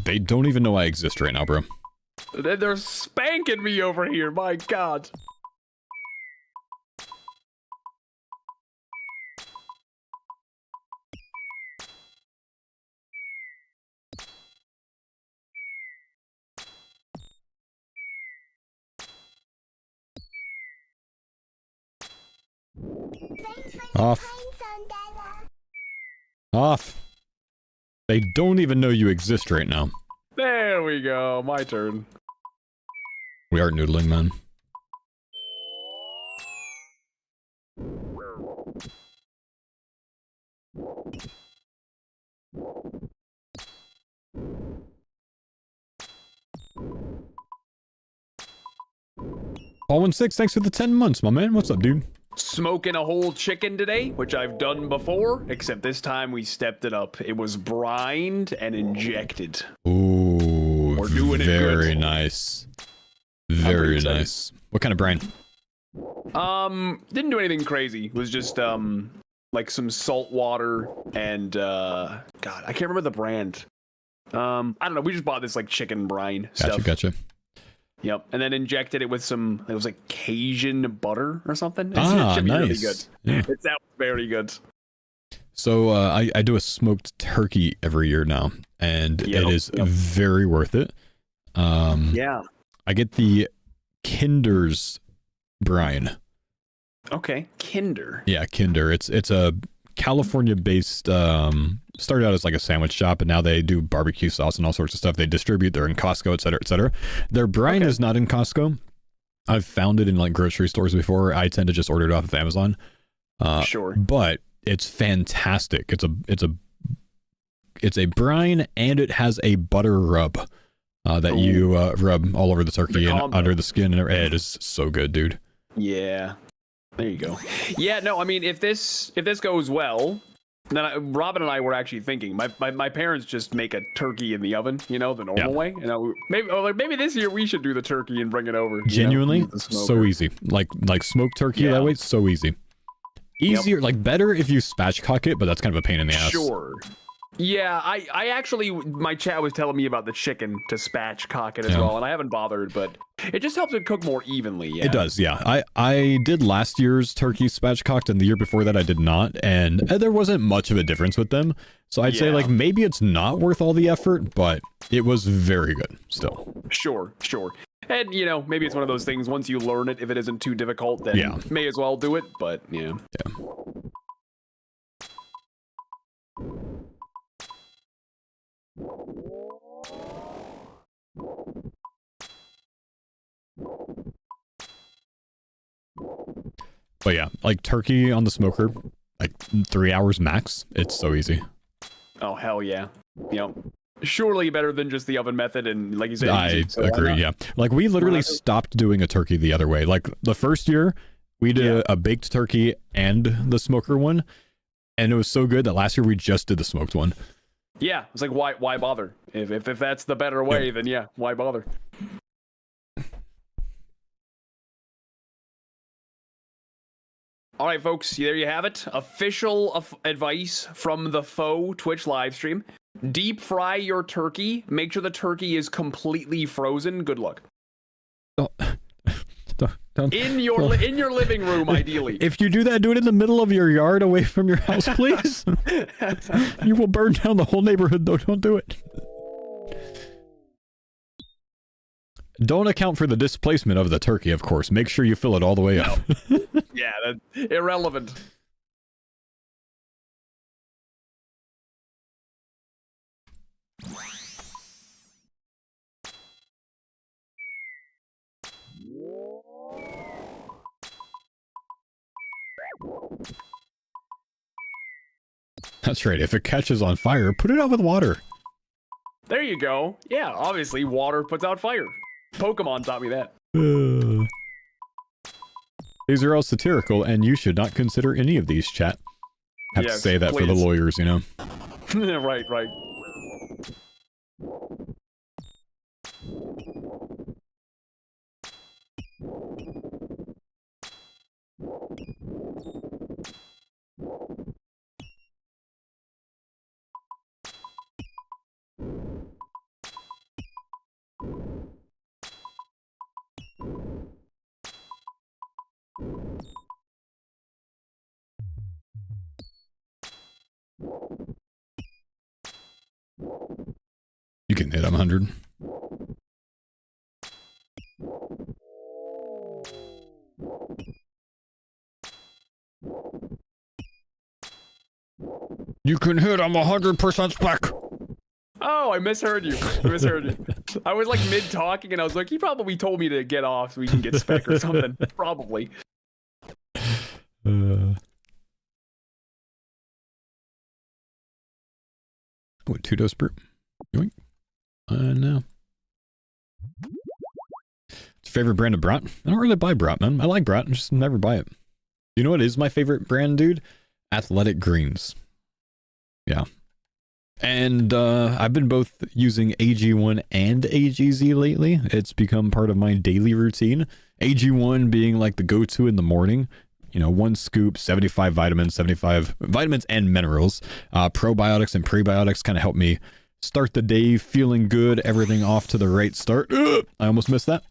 They don't even know I exist right now, bro. They're spanking me over here, my god. Off. Off. They don't even know you exist right now. There we go, my turn. We are noodling, man. All16, thanks for the 10 months, my man. What's up, dude? Smoking a whole chicken today, which I've done before, except this time we stepped it up. It was brined and injected. Ooh, We're doing it very good. nice. Very nice. What kind of brine? Didn't do anything crazy. It was just, like some salt water and, God, I can't remember the brand. I don't know. We just bought this, like, chicken brine stuff. Gotcha. Yep, and then injected it with some, it was like Cajun butter or something. It should be nice. really good. Yeah. It sounds very good. So I do a smoked turkey every year now, and it is very worth it. Yeah. I get the Kinder's brine. Okay, Kinder. Yeah, Kinder. It's a California-based. Started out as like a sandwich shop, and now they do barbecue sauce and all sorts of stuff. They distribute. They're in Costco, etc., etc. Their brine is not in Costco. I've found it in like grocery stores before. I tend to just order it off of Amazon. Sure. But it's fantastic. It's a brine, and it has a butter rub that you rub all over the turkey and under the skin, and it is so good, dude. Yeah. There you go. Yeah, no, I mean, if this goes well, then Robin and I were actually thinking, my parents just make a turkey in the oven, you know, the normal way. You know, maybe this year we should do the turkey and bring it over. Genuinely, so easy. Like smoked turkey that way, so easy. Easier, like better if you spatchcock it, but that's kind of a pain in the ass. Sure. Yeah, I actually, my chat was telling me about the chicken to spatchcock it as well, and I haven't bothered, but it just helps it cook more evenly. Yeah. It does, yeah. I did last year's turkey spatchcocked, and the year before that I did not, and there wasn't much of a difference with them. So I'd say like maybe it's not worth all the effort, but it was very good still. Sure. And, you know, maybe it's one of those things, once you learn it, if it isn't too difficult, then may as well do it, but yeah. But yeah, like turkey on the smoker, like 3 hours max. It's so easy. Oh, hell yeah. You know, surely better than just the oven method, and like you said, I agree, yeah. Like we literally stopped doing a turkey the other way. Like the first year, we did a baked turkey and the smoker one, and it was so good that last year we just did the smoked one. Yeah, it's like why bother? If that's the better way, then yeah, why bother? All right, folks, there you have it. Official advice from the Faux Twitch live stream. Deep fry your turkey. Make sure the turkey is completely frozen. Good luck. Don't, in your living room, ideally. If you do that, do it in the middle of your yard, away from your house, please. You will burn down the whole neighborhood, though. Don't do it. Don't account for the displacement of the turkey, of course. Make sure you fill it all the way up. Yeah, that's irrelevant. That's right. If it catches on fire, put it out with water. There you go. Yeah, obviously water puts out fire. Pokemon taught me that. These are all satirical, and you should not consider any of these, chat. have to say that for the please. lawyers, you know? Right, right. You can hit him 100. You can hit him 100% spec. Oh, I misheard you. I was like mid talking and I was like, he probably told me to get off so we can get spec or something. Probably. What, 2-dose brew? Yoink. No. What's your favorite brand of brat? I don't really buy brat, man. I like brat, I just never buy it. You know what is my favorite brand, dude? Athletic Greens. Yeah. And I've been both using AG1 and AGZ lately. It's become part of my daily routine. AG1 being like the go-to in the morning. You know, 1 scoop, 75 vitamins and minerals. Probiotics and prebiotics kind of help me start the day feeling good, everything off to the right start. Ugh, I almost missed that.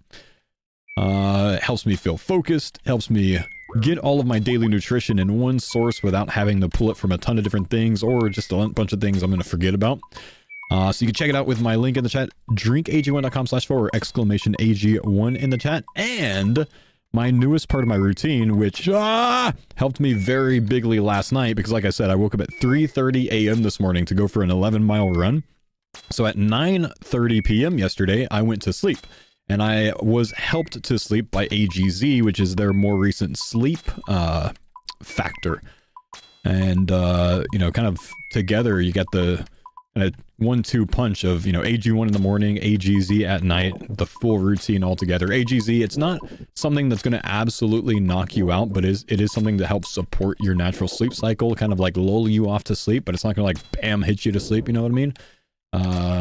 It helps me feel focused, helps me get all of my daily nutrition in one source without having to pull it from a ton of different things or just a bunch of things I'm going to forget about. So you can check it out with my link in the chat, drinkag1.com/4 or exclamation AG1 in the chat. And my newest part of my routine, which helped me very bigly last night, because like I said, I woke up at 3:30 a.m. this morning to go for an 11-mile run. So at 9:30 p.m. yesterday, I went to sleep. And I was helped to sleep by AGZ, which is their more recent sleep factor. And, you know, kind of together, you get the kind of 1-2 punch of, you know, AG1 in the morning, AGZ at night, the full routine all together. AGZ, it's not something that's going to absolutely knock you out, but it is something to help support your natural sleep cycle, kind of like lull you off to sleep, but it's not going to like, bam, hit you to sleep, you know what I mean?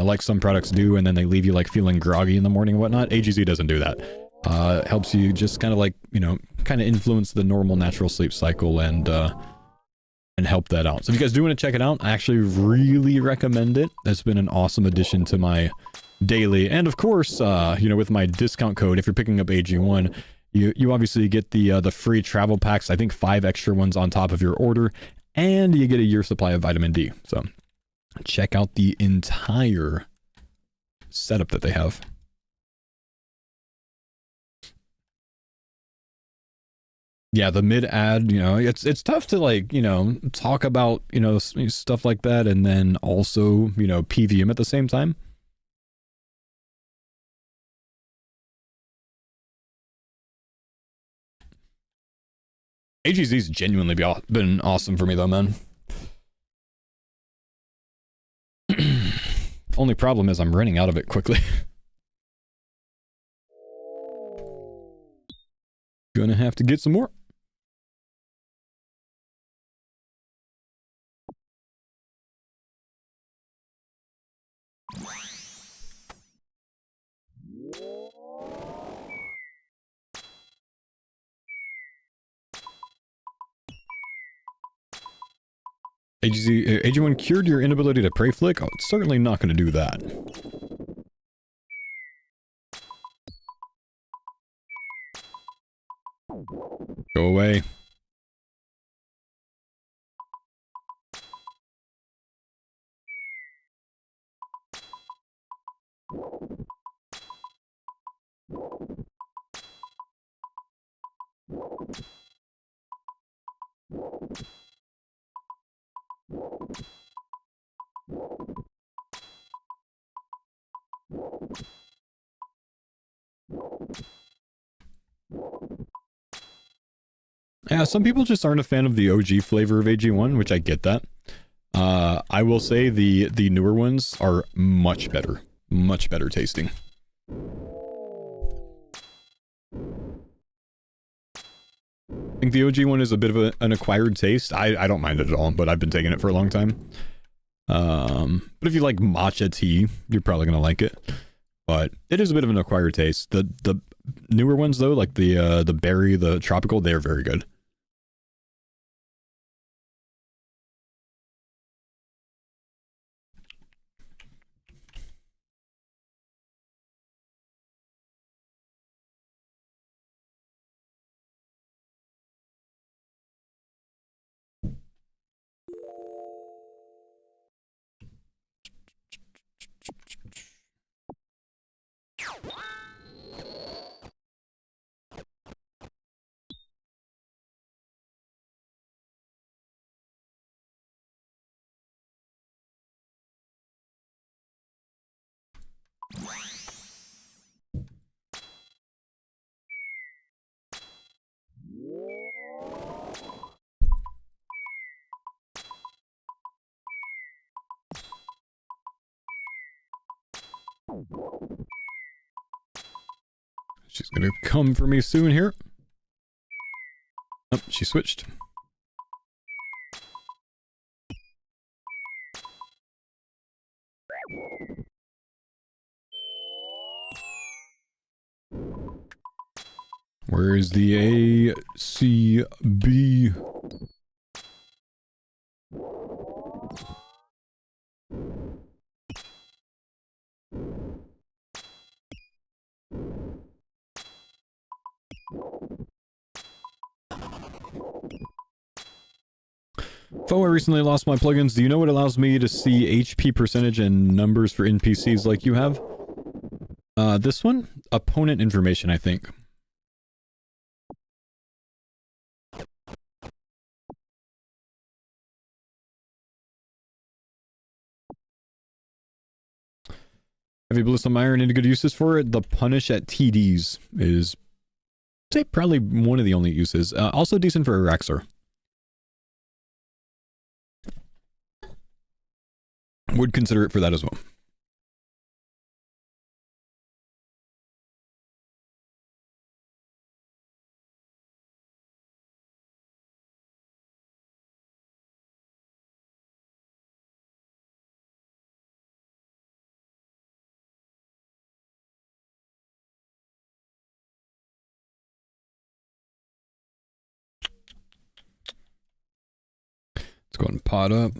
Like some products do, and then they leave you like feeling groggy in the morning and whatnot. AGZ doesn't do that. It helps you just kind of like, you know, kind of influence the normal natural sleep cycle and help that out. So if you guys do want to check it out, I actually really recommend it. It's been an awesome addition to my daily. And of course, you know, with my discount code, if you're picking up AG1, you obviously get the free travel packs. I think 5 extra ones on top of your order, and you get a year supply of vitamin D. So check out the entire setup that they have. Yeah, the mid ad, you know, it's tough to like, you know, talk about, you know, stuff like that and then also, you know, PVM at the same time. AGZ's genuinely been awesome for me though, man. Only problem is I'm running out of it quickly. Gonna have to get some more. AG1 cured your inability to pray flick? Oh, it's certainly not going to do that. Go away. Yeah, some people just aren't a fan of the OG flavor of AG1, which I get that. I will say the newer ones are much better tasting. think the OG one is a bit of an acquired taste. I don't mind it at all, but I've been taking it for a long time. But if you like matcha tea, you're probably gonna like it. But it is a bit of an acquired taste. The newer ones though, like the berry, the tropical, they're very good. She's gonna come for me soon here. Oh, she switched. Where is the ACB? Faux, I recently lost my plugins. Do you know what allows me to see HP percentage and numbers for NPCs like you have? This one? Opponent information, I think. Heavy Ballista Iron, any good uses for it? The punish at TDs is, I'd say, probably one of the only uses. Also decent for Araxor. Would consider it for that as well. Let's go ahead and pot up.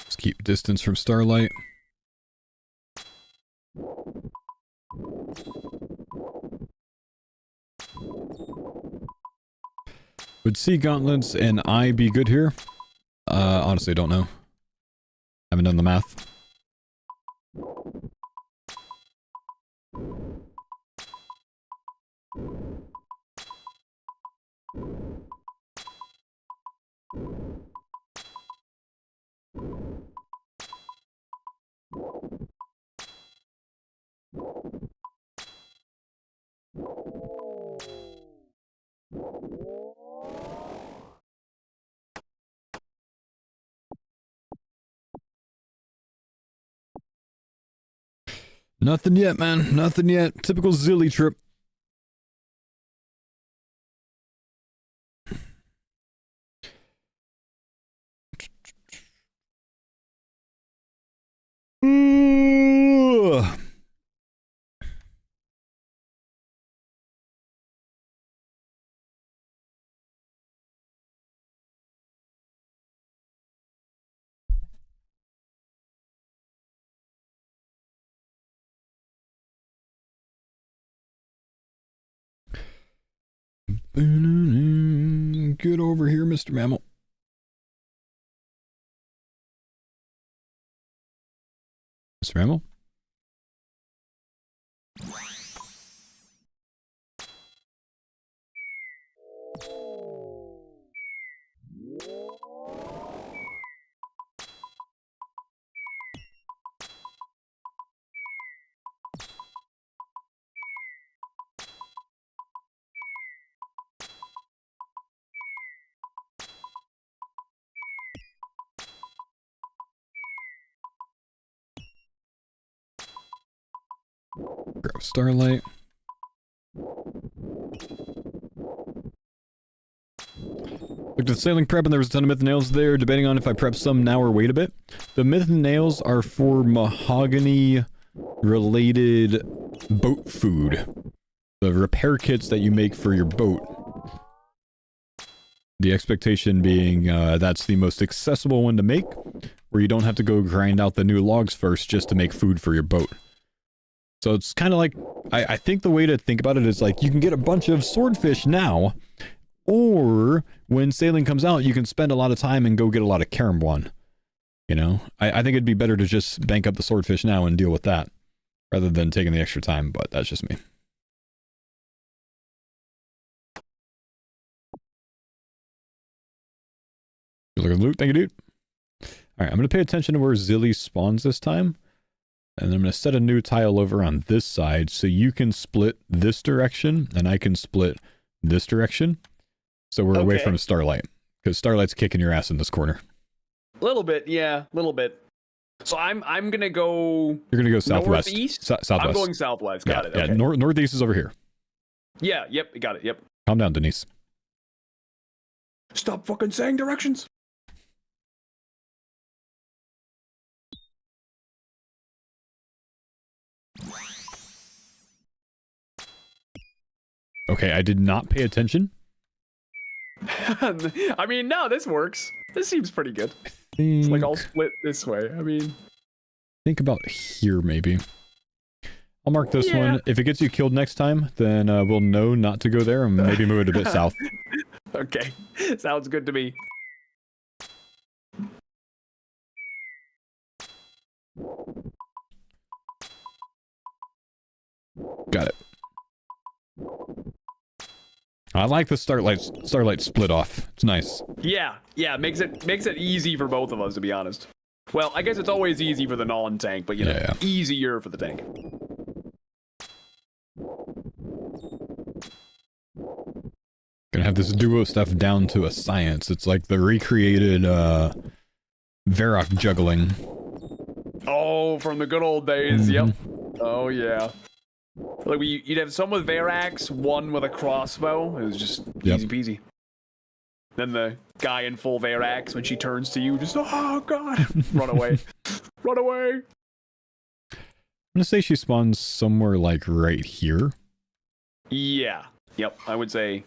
Let's keep distance from Starlight. Would Sea Gauntlets and I be good here? Honestly, don't know. Haven't done the math. Nothing yet, man. Nothing yet. Typical Zilly trip. Ooh. Get over here, Mr. Mammal. Mr. Mammal? Grab Starlight. Looked at the sailing prep and there was a ton of myth nails there, debating on if I prep some now or wait a bit. The myth nails are for mahogany related boat food. The repair kits that you make for your boat. The expectation being that's the most accessible one to make, where you don't have to go grind out the new logs first just to make food for your boat. So it's kind of like, I think the way to think about it is like, you can get a bunch of swordfish now, or when sailing comes out, you can spend a lot of time and go get a lot of Karambwan. You know? I think it'd be better to just bank up the swordfish now and deal with that, rather than taking the extra time, but that's just me. Look at the loot, thank you, dude. Alright, I'm going to pay attention to where Zilly spawns this time. And I'm going to set a new tile over on this side so you can split this direction and I can split this direction. So we're away from Starlight. Because Starlight's kicking your ass in this corner. A little bit, yeah, a little bit. So I'm going to go... You're going to go southwest. Northeast? Southwest. I'm going southwest, got it. Okay. Yeah, northeast is over here. Yeah, yep, got it, yep. Calm down, Denise. Stop fucking saying directions. Okay, I did not pay attention. I mean, no, this works. This seems pretty good. It's like I'll split this way. I mean... Think about here, maybe. I'll mark this one. If it gets you killed next time, then we'll know not to go there and maybe move it a bit south. Okay, sounds good to me. Got it. I like the starlight split off. It's nice. Yeah, makes it easy for both of us, to be honest. Well, I guess it's always easy for the non-tank, but you know, easier for the tank. Gonna have this duo stuff down to a science. It's like the recreated Varrock juggling. Oh, from the good old days. Yep. Oh yeah. Like you'd have some with Verax, one with a crossbow. It was just easy peasy. Then the guy in full Verax, when she turns to you, just oh god, run away, run away. I'm gonna say she spawns somewhere like right here. Yeah. Yep. I would say.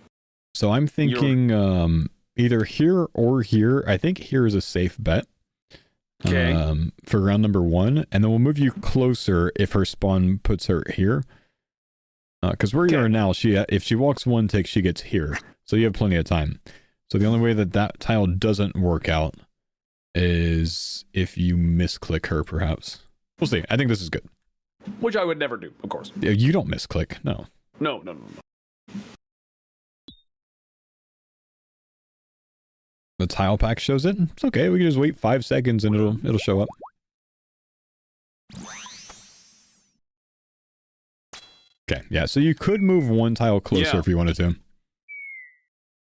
So I'm thinking either here or here. I think here is a safe bet. Okay. For round number 1, and then we'll move you closer if her spawn puts her here. Because where you are now, if she walks 1 tick, she gets here. So you have plenty of time. So the only way that tile doesn't work out is if you misclick her, perhaps. We'll see. I think this is good. Which I would never do, of course. You don't misclick, no. No. The tile pack shows it. It's okay. We can just wait 5 seconds and it'll show up. Okay, yeah, so you could move 1 tile closer if you wanted to.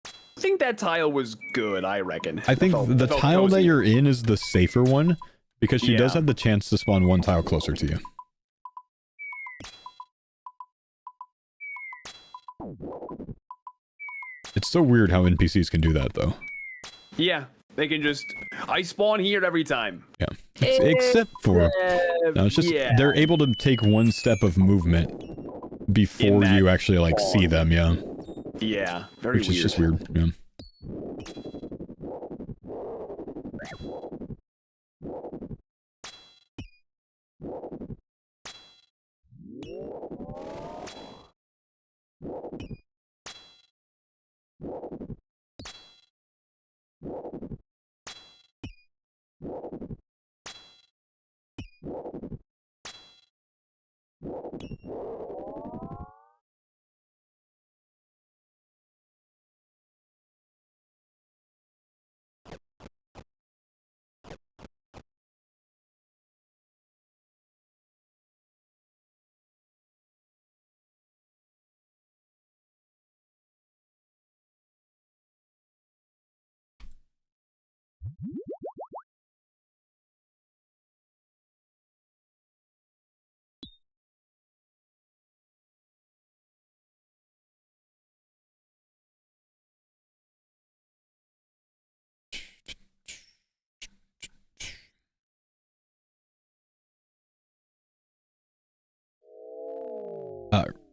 I think that tile was good, I reckon. I think the tile that you're in is the safer one, because she does have the chance to spawn 1 tile closer to you. It's so weird how NPCs can do that, though. Yeah, they can just... I spawn here every time. Yeah, except for... No, it's just they're able to take 1 step of movement before you actually, like, see them, yeah. Yeah, very weird. Which is just weird, yeah.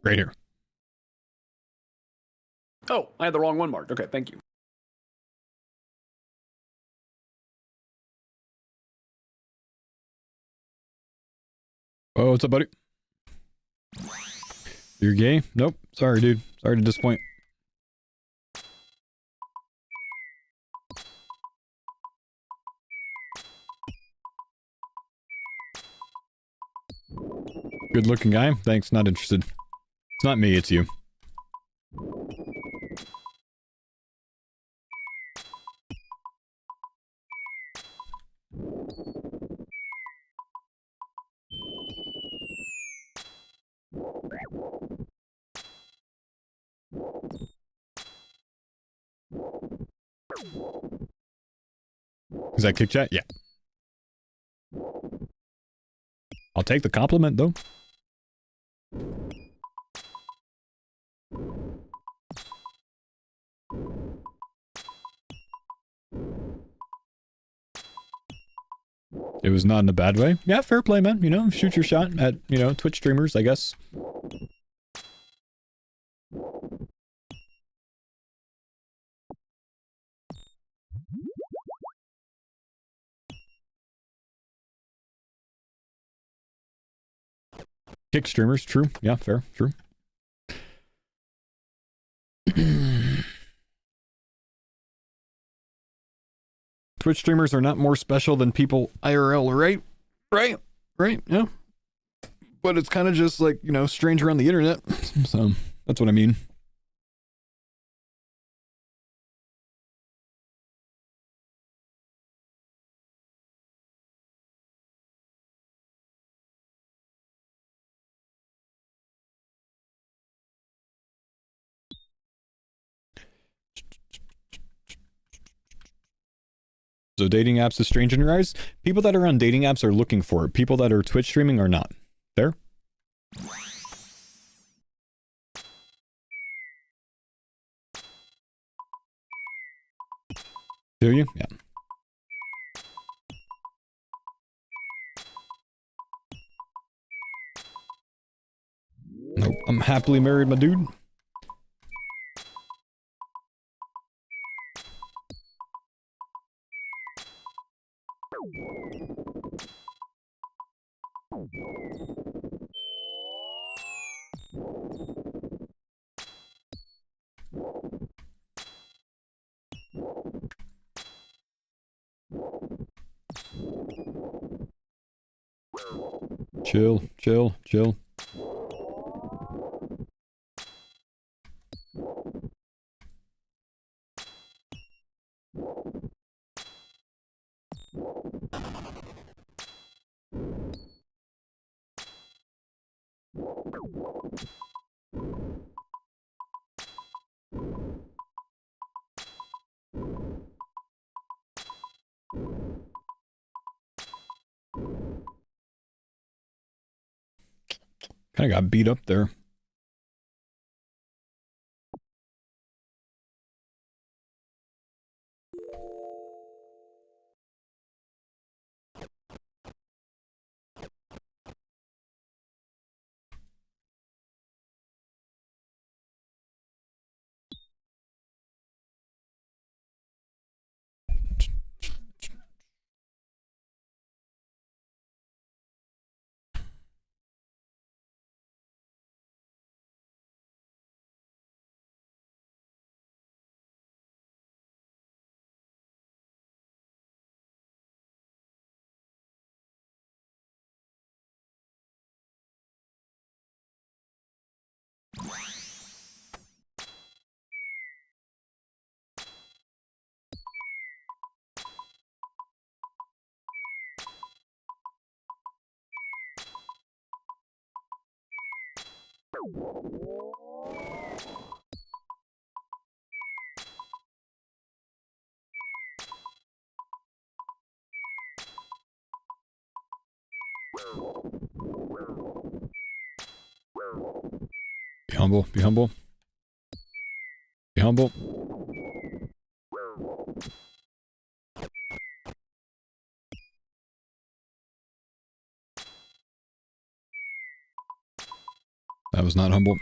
Right here. Oh, I had the wrong one marked. Okay, thank you. Oh, what's up, buddy? You're gay? Nope. Sorry, dude. Sorry to disappoint. Good looking guy. Thanks, not interested. It's not me, it's you. Is that kick chat? Yeah. I'll take the compliment, though. It was not in a bad way. Yeah, fair play, man. You know, shoot your shot at, you know, Twitch streamers, I guess. Kick streamers, true. Yeah, fair, true. Twitch streamers are not more special than people IRL, right? Right, yeah. But it's kind of just like, you know, stranger on the internet. So, that's what I mean. So dating apps is strange in your eyes? People that are on dating apps are looking for it. People that are Twitch streaming are not. Fair? Do you? Yeah. Nope. I'm happily married, my dude. Chill, chill, chill. Kind of got beat up there. Be humble, be humble. Be humble. That was not humble.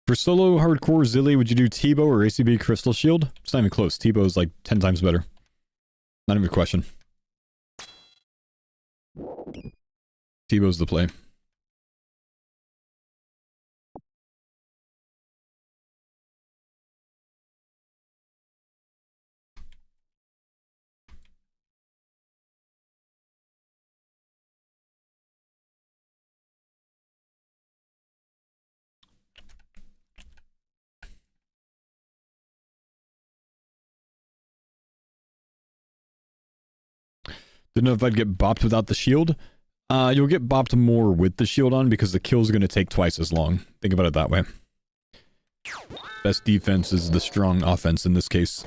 For solo hardcore Zilly, would you do ToB or ACB Crystal Shield? It's not even close. ToB is like 10 times better. Not even a question. ToB's the play. Didn't know if I'd get bopped without the shield. You'll get bopped more with the shield on because the kill's going to take twice as long. Think about it that way. Best defense is the strong offense in this case.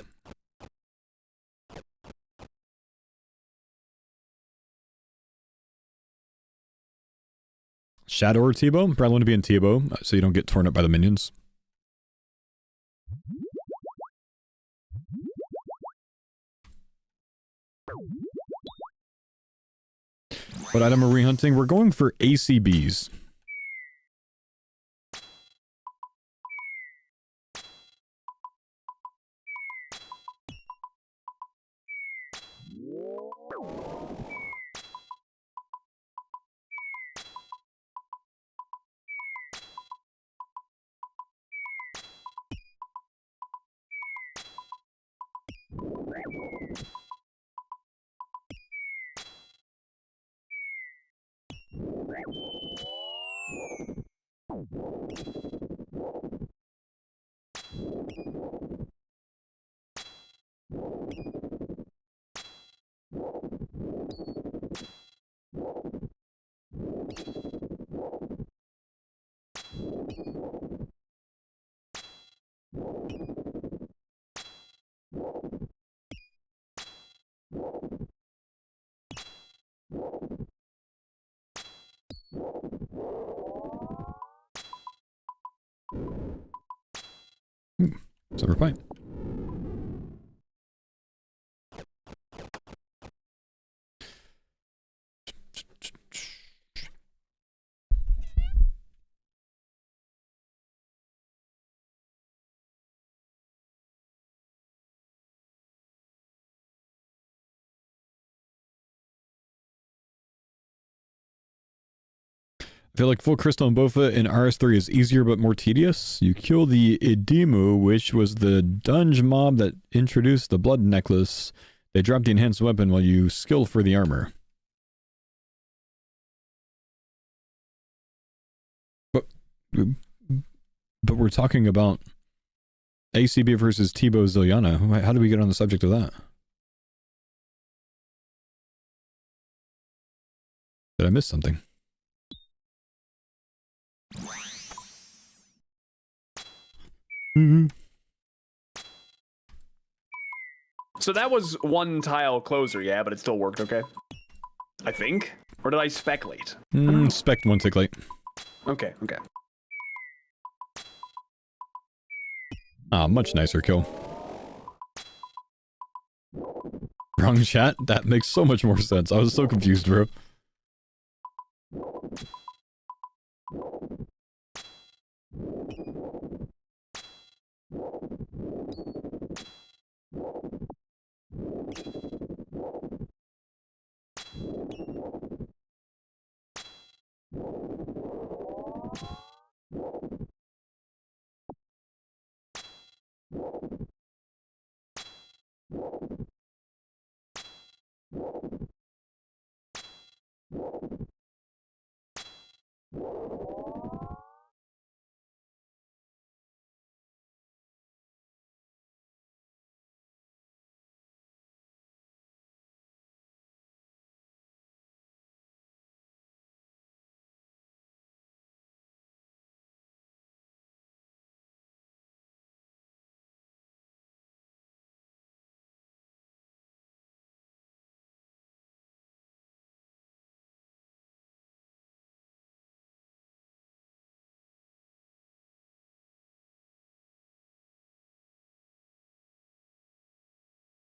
Shadow or ToB? Probably want to be in ToB so you don't get torn up by the minions. What item are we hunting? We're going for ACBs. Silver pipe. I feel like full crystal and Bofa in RS3 is easier but more tedious. You kill the Idimu, which was the dunge mob that introduced the blood necklace. They drop the enhanced weapon while you skill for the armor. But we're talking about ACB versus ToB Ziliana. How do we get on the subject of that? Did I miss something? So that was one tile closer, yeah, but it still worked okay. I think? Or did I speculate? Spec one tick late. Okay, okay. Ah, much nicer kill. Wrong chat? That makes so much more sense. I was so confused, bro.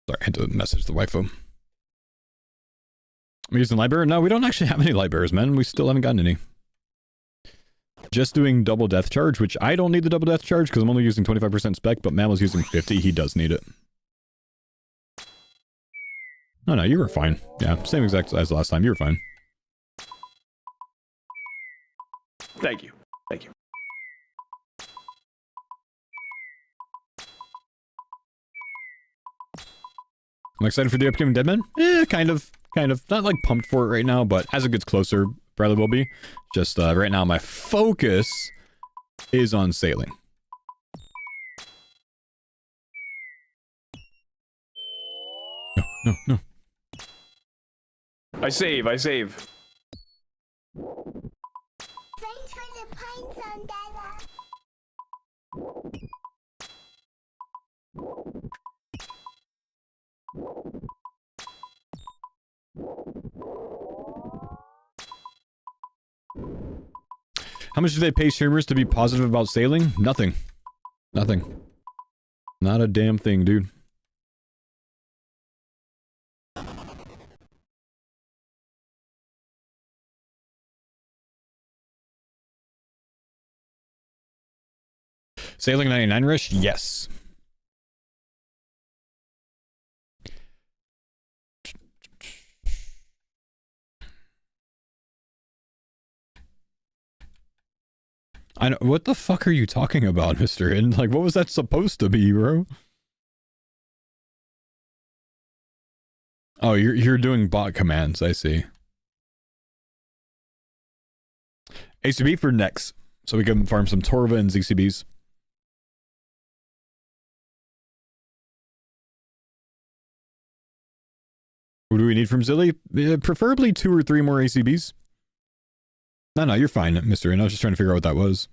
Sorry, I had to message the waifu. I'm using light bearer? No, we don't actually have any light bearers, man. We still haven't gotten any. Just doing double death charge, which I don't need the double death charge because I'm only using 25% spec, but Mammal's using 50. He does need it. No, you were fine. Yeah, same exact as last time. You were fine. Thank you. Thank you. I'm excited for the upcoming Deadman. Kind of. Not like pumped for it right now, but as it gets closer, probably will be. Just right now, my focus is on sailing. No. I save. Thanks for the pints on Dada. How much do they pay streamers to be positive about sailing? Nothing. Nothing. Not a damn thing, dude. Sailing 99 rush? Yes. I know, what the fuck are you talking about, mister? And like, what was that supposed to be, bro? Oh, you're doing bot commands, I see. ACB for next, so we can farm some Torva and ZCBs. What do we need from Zilly? Preferably 2 or 3 more ACBs. No, you're fine, mister. And I was just trying to figure out what that was.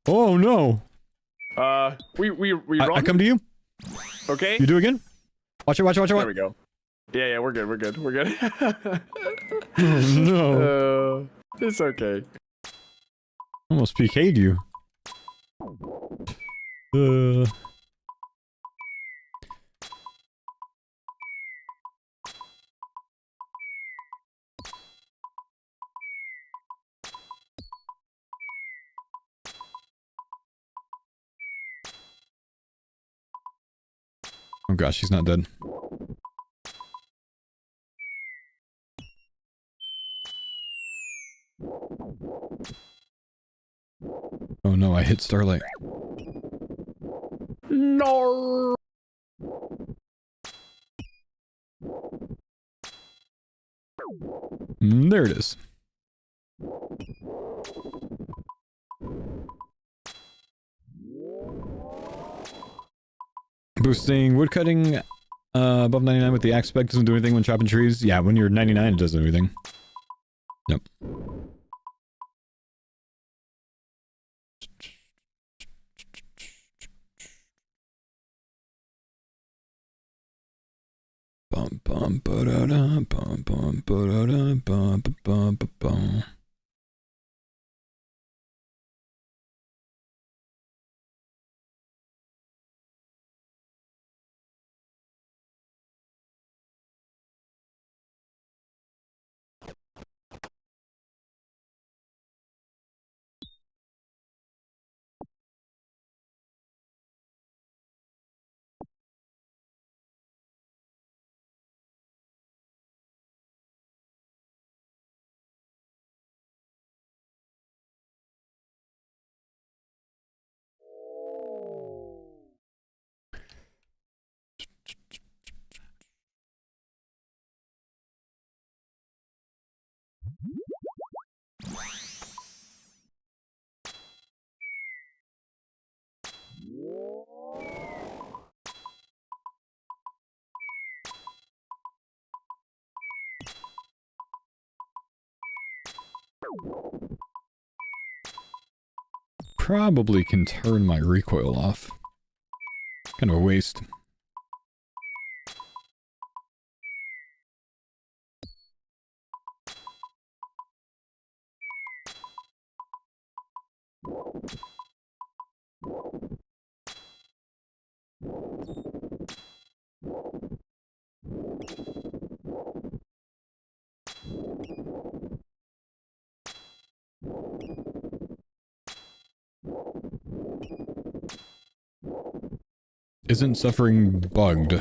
Oh no. We run. I come to you. Okay. You do again? Watch it. There we go. Yeah, we're good. Oh no. It's okay. Almost PK'd you. Oh gosh, he's not dead. Oh no, I hit Starlight. No. There it is. Boosting woodcutting above 99 with the axe spec doesn't do anything when chopping trees. Yeah, when you're 99 it doesn't do anything. Yep. Bum bum ba da da bum bum ba da da bum bum bum bum. Probably can turn my recoil off. Kind of a waste. Isn't suffering bugged?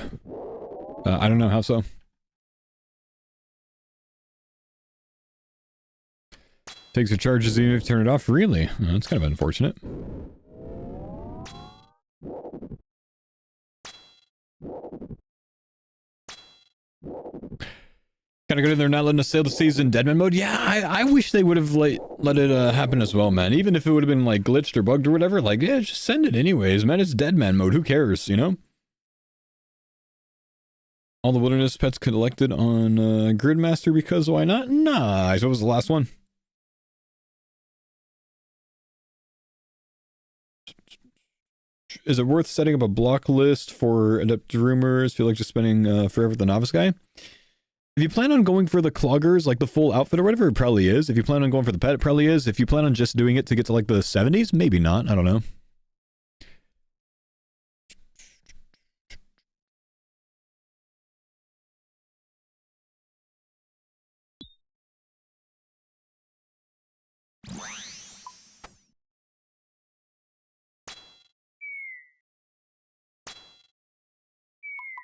I don't know, how so? Takes the charges even if you turn it off? Really? Oh, that's kind of unfortunate. Kind of good in there not letting us sail the seas in deadman mode? Yeah, I wish they would have let it happen as well, man. Even if it would have been like glitched or bugged or whatever, like, yeah, just send it anyways, man. It's deadman mode. Who cares, you know? All the wilderness pets collected on Gridmaster because why not? Nice. What was the last one? Is it worth setting up a block list for adept rumors? Feel like just spending forever with the novice guy? If you plan on going for the cloggers, like the full outfit or whatever, it probably is. If you plan on going for the pet, it probably is. If you plan on just doing it to get to like the 70s, maybe not. I don't know.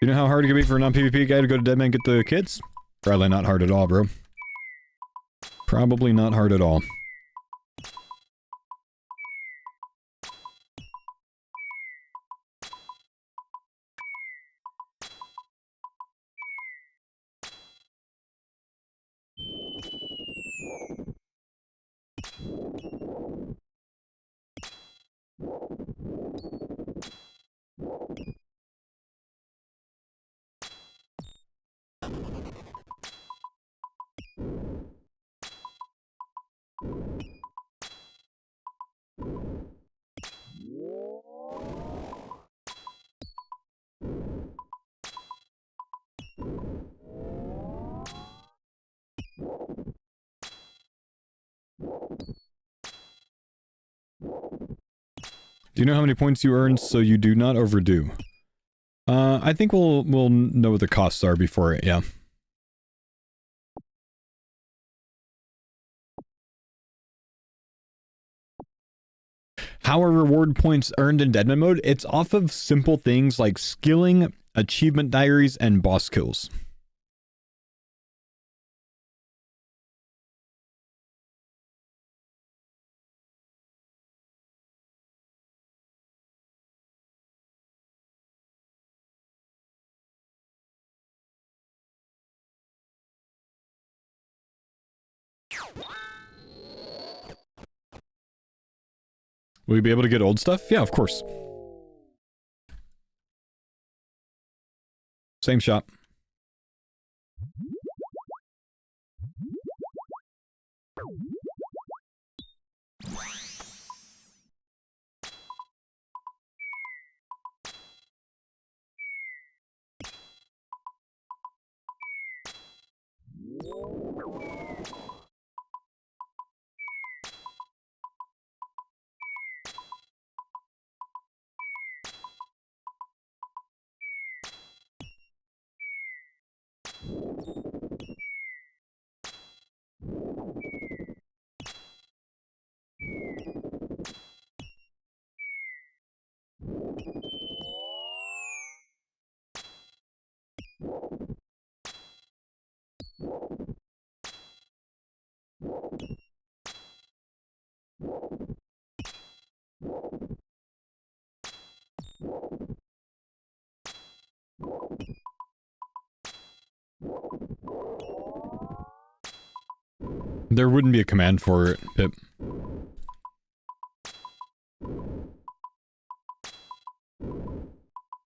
You know how hard it can be for a non-PvP guy to go to Deadman and get the kids? Probably not hard at all, bro. Probably not hard at all. Do you know how many points you earn so you do not overdo? I think we'll know what the costs are before it, yeah. How are reward points earned in Deadman mode? It's off of simple things like skilling, achievement diaries, and boss kills. Will you be able to get old stuff? Yeah, of course. Same shop. There wouldn't be a command for it, Pip.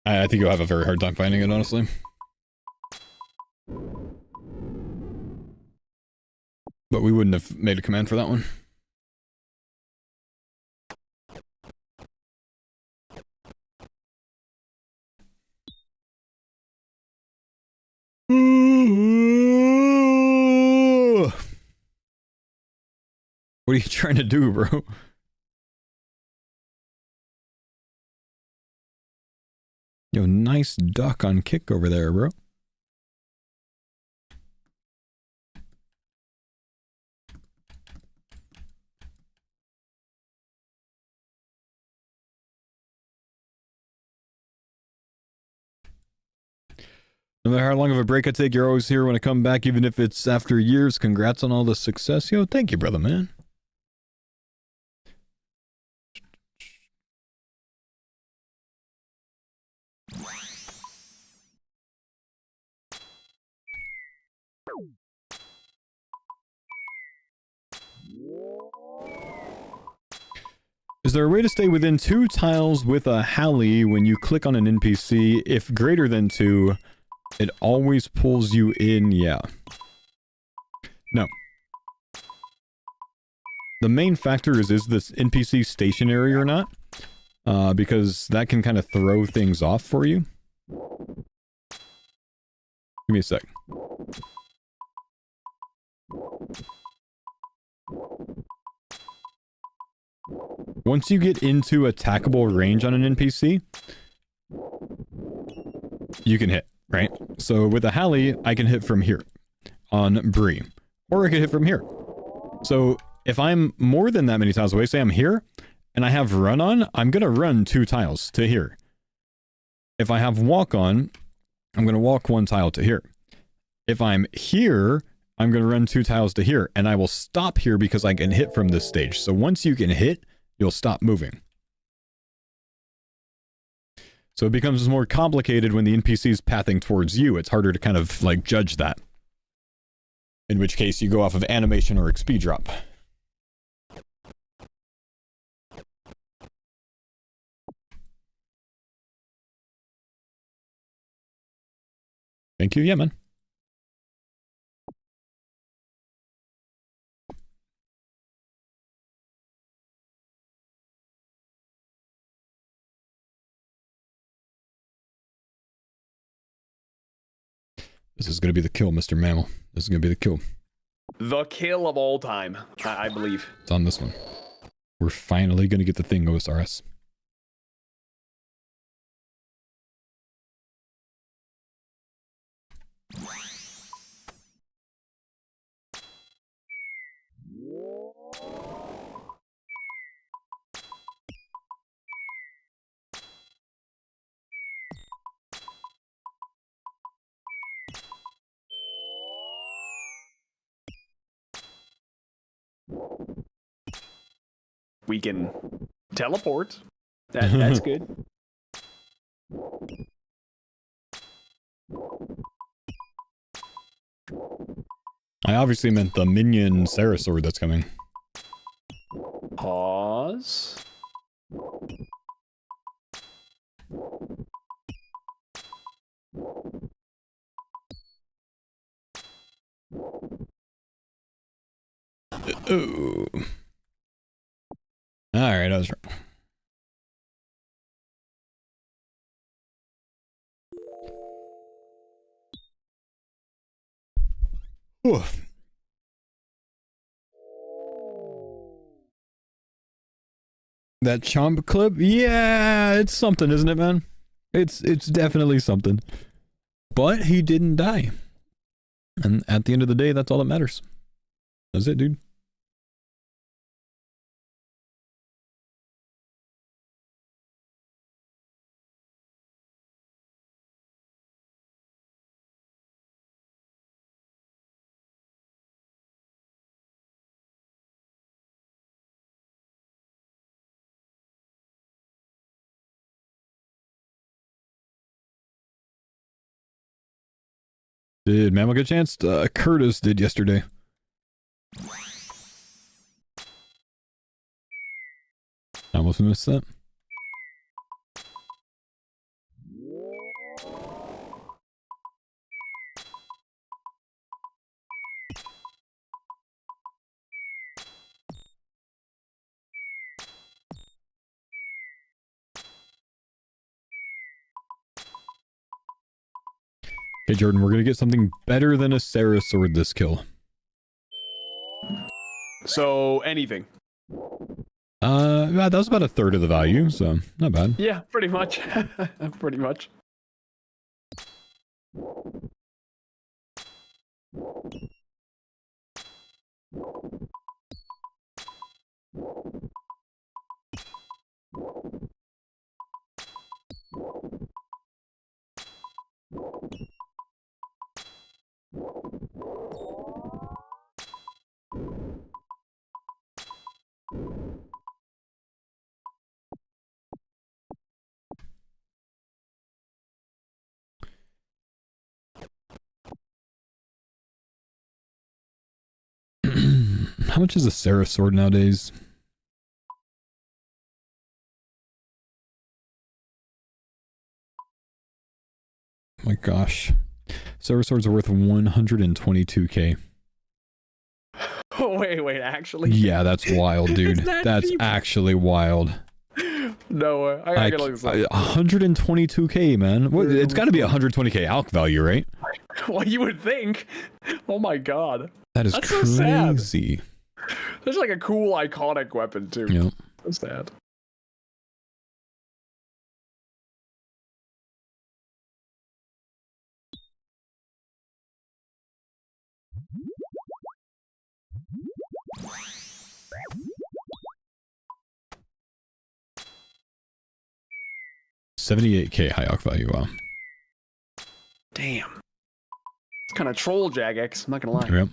I think you'll have a very hard time finding it, honestly. But we wouldn't have made a command for that one. What are you trying to do, bro? Yo, nice duck on kick over there, bro. No matter how long of a break I take, you're always here when I come back, even if it's after years. Congrats on all the success. Yo, thank you, brother, man. Is there a way to stay within 2 tiles with a Halley when you click on an NPC? If greater than 2, it always pulls you in, yeah. No. The main factor is this NPC stationary or not? Because that can kind of throw things off for you. Give me a sec. Once you get into attackable range on an NPC, you can hit, right? So with a Halley, I can hit from here on Bree, or I can hit from here. So if I'm more than that many tiles away, say I'm here, and I have run on, I'm going to run 2 tiles to here. If I have walk on, I'm going to walk 1 tile to here. If I'm here, I'm going to run 2 tiles to here, and I will stop here because I can hit from this stage. So once you can hit, you'll stop moving. So it becomes more complicated when the NPC is pathing towards you. It's harder to kind of like judge that. In which case you go off of animation or XP drop. Thank you, yeah, man. This is going to be the kill, Mr. Mammal. This is going to be the kill. The kill of all time, I believe. It's on this one. We're finally going to get the thing, OSRS. We can teleport. That's good. I obviously meant the minion Sarah sword that's coming. Pause. Oh. Alright, I was wrong. Oof. That chomp clip? Yeah, it's something, isn't it, man? It's definitely something. But he didn't die. And at the end of the day, that's all that matters. That's it, dude. Did Mammal get a chance? Curtis did yesterday. I almost missed that. Okay, Jordan, we're gonna get something better than a Sarah sword this kill. So anything. Yeah, that was about a third of the value, so not bad. Yeah, pretty much. Pretty much. How much is a Seraph sword nowadays? Oh my gosh. Seraph swords are worth 122k. Oh, wait, actually? Yeah, that's wild, dude. That's cheap? actually wild. No way. I gotta look this up. 122k, man. What, it's got to be 120k alc value, right? Well, you would think. Oh my god. That is That's crazy. So sad. There's like a cool iconic weapon too. Yep. So sad. $78k high alc value. Wow. Damn. It's kind of troll Jagex, I'm not gonna lie. Yep.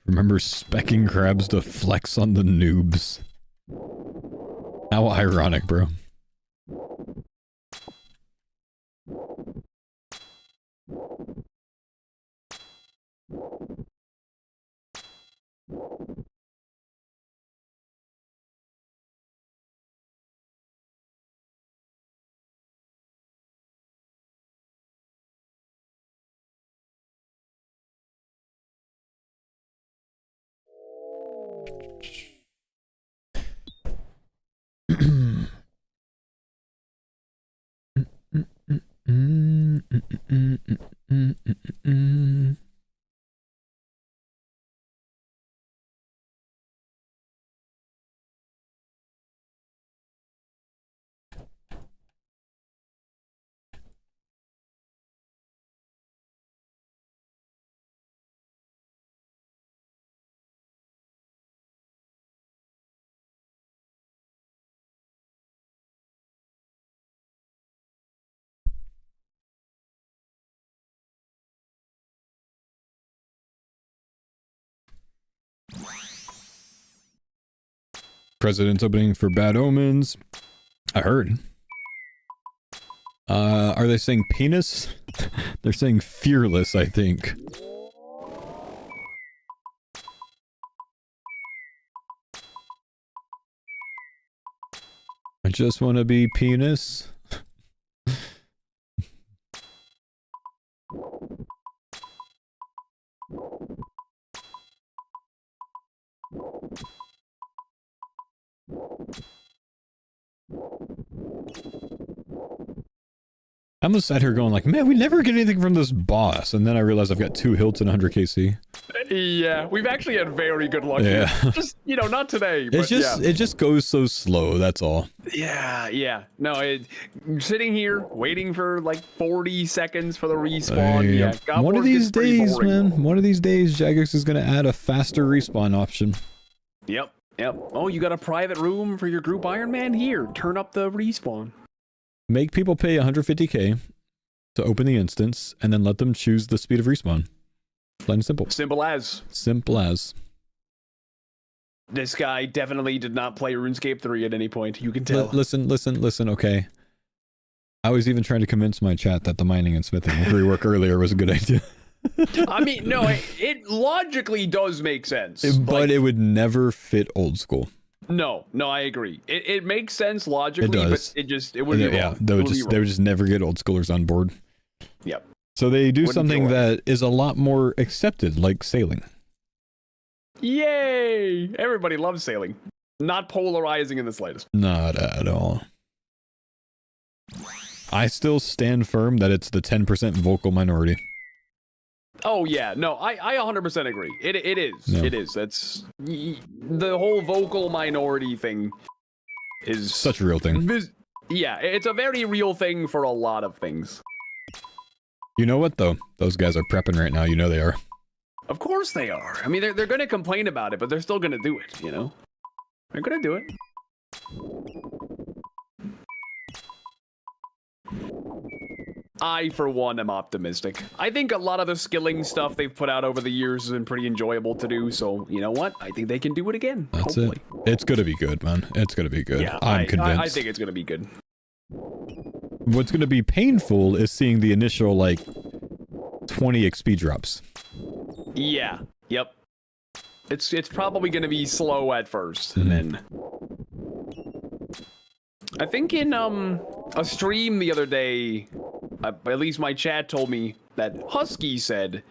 Remember specking crabs to flex on the noobs. How ironic, bro. President's opening for Bad Omens. I heard. Are they saying penis? They're saying fearless, I think. I just want to be penis. I almost sat here going like, man, we never get anything from this boss. And then I realized I've got 2 hilts and 100 KC. Yeah, we've actually had very good luck. Yeah. Here. Just, you know, not today, but It's just, yeah. it just goes so slow, that's all. Yeah. No, sitting here, waiting for like 40 seconds for the respawn. Yeah, God one of Wars these gets pretty days, boring. man, one of these days, Jagex is going to add a faster respawn option. Yep. Oh, you got a private room for your group Iron Man? Here, turn up the respawn. Make people pay 150k to open the instance, and then let them choose the speed of respawn. Plain and simple. Simple as. Simple as. This guy definitely did not play RuneScape 3 at any point. You can tell. Listen, okay. I was even trying to convince my chat that the mining and smithing rework earlier was a good idea. I mean, no, it logically does make sense. But Like, it would never fit old school. No, I agree. It makes sense logically, does. but it wouldn't be Yeah, wrong. they would It just be wrong. never get old schoolers on board. Yep. So they do Wouldn't something feel right. that is a lot more accepted, like sailing. Yay! Everybody loves sailing. Not polarizing in the slightest. Not at all. I still stand firm that it's the 10% vocal minority. Oh yeah, no, I 100% agree. It is. Yeah. It is. That's the whole vocal minority thing is Such a real thing. Yeah, it's a very real thing for a lot of things. You know what though? Those guys are prepping right now. You know they are. Of course they are. I mean, they're going to complain about it, but they're still going to do it, you know? They're going to do it. I, for one, am optimistic. I think a lot of the skilling stuff they've put out over the years has been pretty enjoyable to do, so, you know what? I think they can do it again. That's hopefully. it. It's gonna be good, man. It's gonna be good. Yeah, I'm convinced. I think it's going to be good. What's gonna be painful is seeing the initial, like, 20 XP drops. Yeah. Yep. It's probably going to be slow at first, and then... I think in a stream the other day, at least my chat told me that Husky said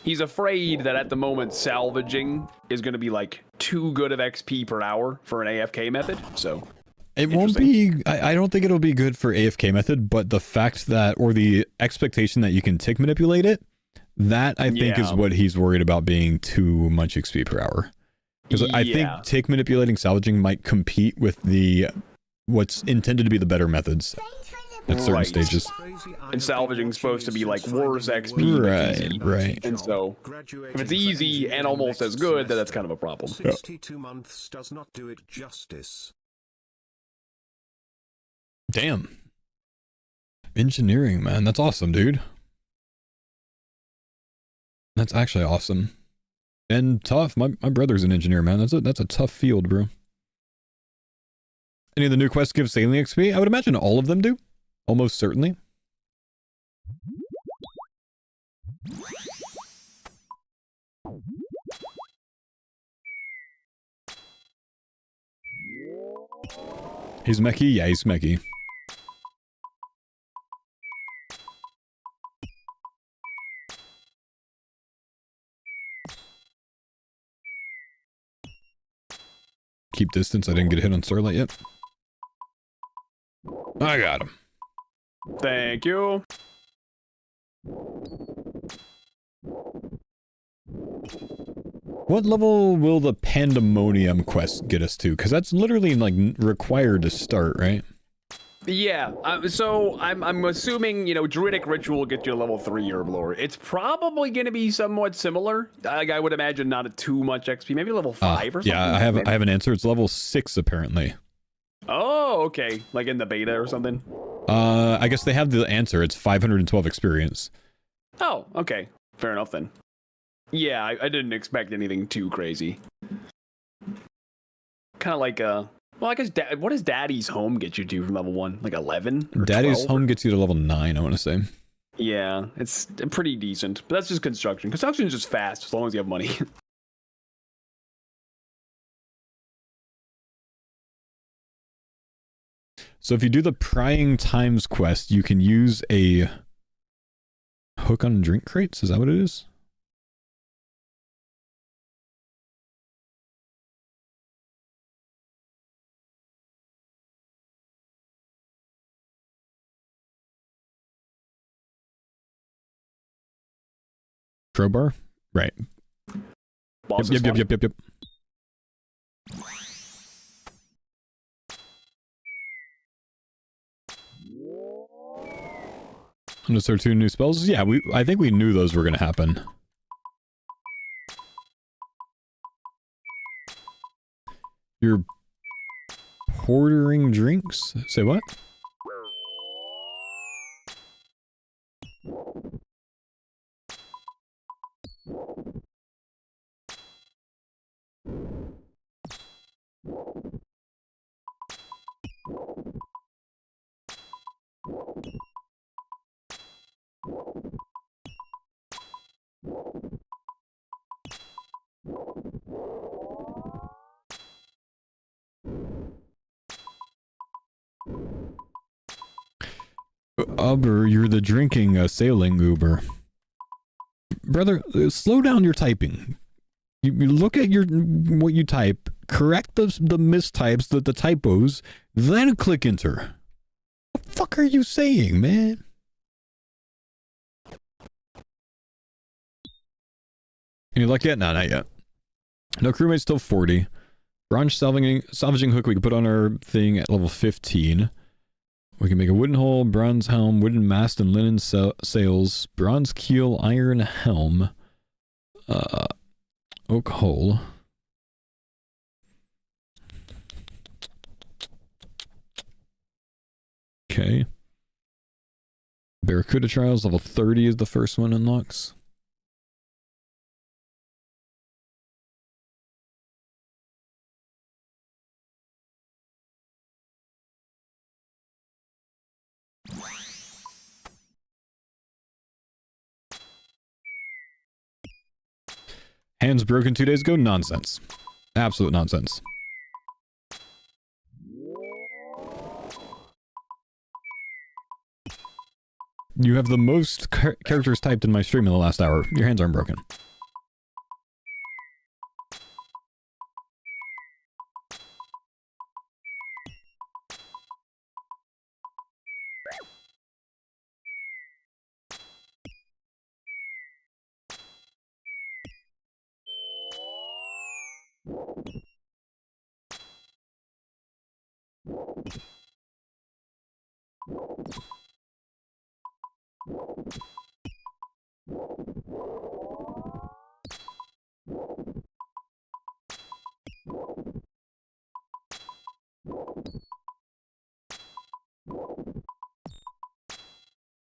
he's afraid that at the moment salvaging is going to be like too good of XP per hour for an AFK method. So it won't be. I don't think it'll be good for AFK method, but the fact that, or the expectation that you can tick manipulate it, that I think is what he's worried about, being too much XP per hour. Because I think tick manipulating salvaging might compete with the what's intended to be the better methods at certain stages. And salvaging's supposed to be like worse XP. Right. And so if it's easy and almost as good, then that's kind of a problem. 62 months does not do it justice. Damn. Engineering, man. That's awesome, dude. That's actually awesome. And tough. My brother's an engineer, man. That's a tough field, bro. Any of the new quests give sailing XP? I would imagine all of them do. Almost certainly. He's mechy? Yeah, he's mechy. Keep distance. I didn't get a hit on Starlight yet. I got him. Thank you. What level will the Pandemonium quest get us to? Because that's literally like required to start, right? Yeah, so I'm assuming, you know, Druidic Ritual will get you a level 3 Herblore. It's probably going to be somewhat similar. I would imagine not too much XP, maybe level 5 or something. Yeah, I have an answer. It's level 6 apparently. Oh, okay. Like in the beta or something? I guess they have the answer. It's 512 experience. Oh, okay. Fair enough then. Yeah, I didn't expect anything too crazy. Kind of like, well, I guess, what does Daddy's Home get you to from level 1? Like 11? Daddy's Home gets you to level 9, I want to say. Yeah, it's pretty decent. But that's just construction. Construction is just fast, as long as you have money. So if you do the Prying Times quest, you can use a hook on drink crates? Is that what it is? Crowbar? Right. Yep. Unless there are 2 new spells? Yeah, I think we knew those were going to happen. You're ordering drinks? Say what? Uber, you're the drinking sailing Uber. Brother, slow down your typing. You look at what you type, correct the mistypes, the typos, then click enter. What the fuck are you saying, man? Any luck yet? No, not yet. No crewmates till 40. Bronze salvaging hook we can put on our thing at level 15. We can make a wooden hull, bronze helm, wooden mast and linen sails, bronze keel, iron helm, oak hull. Okay. Barracuda Trials, level 30 is the first one unlocks. Hands broken 2 days ago? Nonsense. Absolute nonsense. You have the most characters typed in my stream in the last hour. Your hands aren't broken.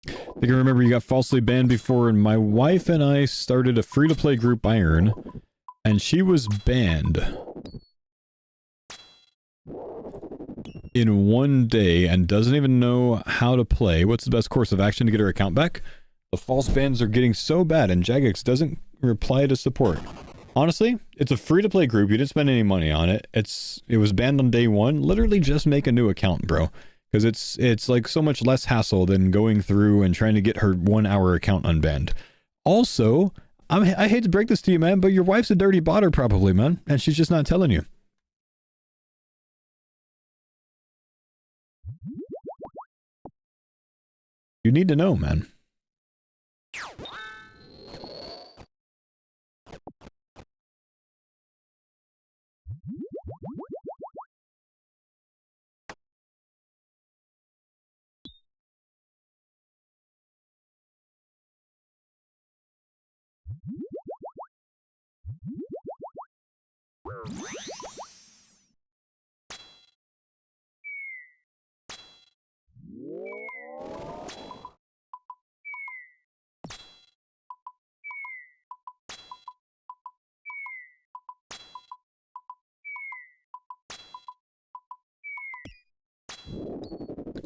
I think I remember you got falsely banned before, and my wife and I started a free-to-play group Iron, and she was banned in 1 day and doesn't even know how to play. What's the best course of action to get her account back? The false bans are getting so bad, and Jagex doesn't reply to support. Honestly, it's a free-to-play group. You didn't spend any money on it. It was banned on day 1. Literally just make a new account, bro. Because it's like so much less hassle than going through and trying to get her 1 hour account unbanned. Also, I hate to break this to you, man, but your wife's a dirty botter probably, man. And she's just not telling you. You need to know, man.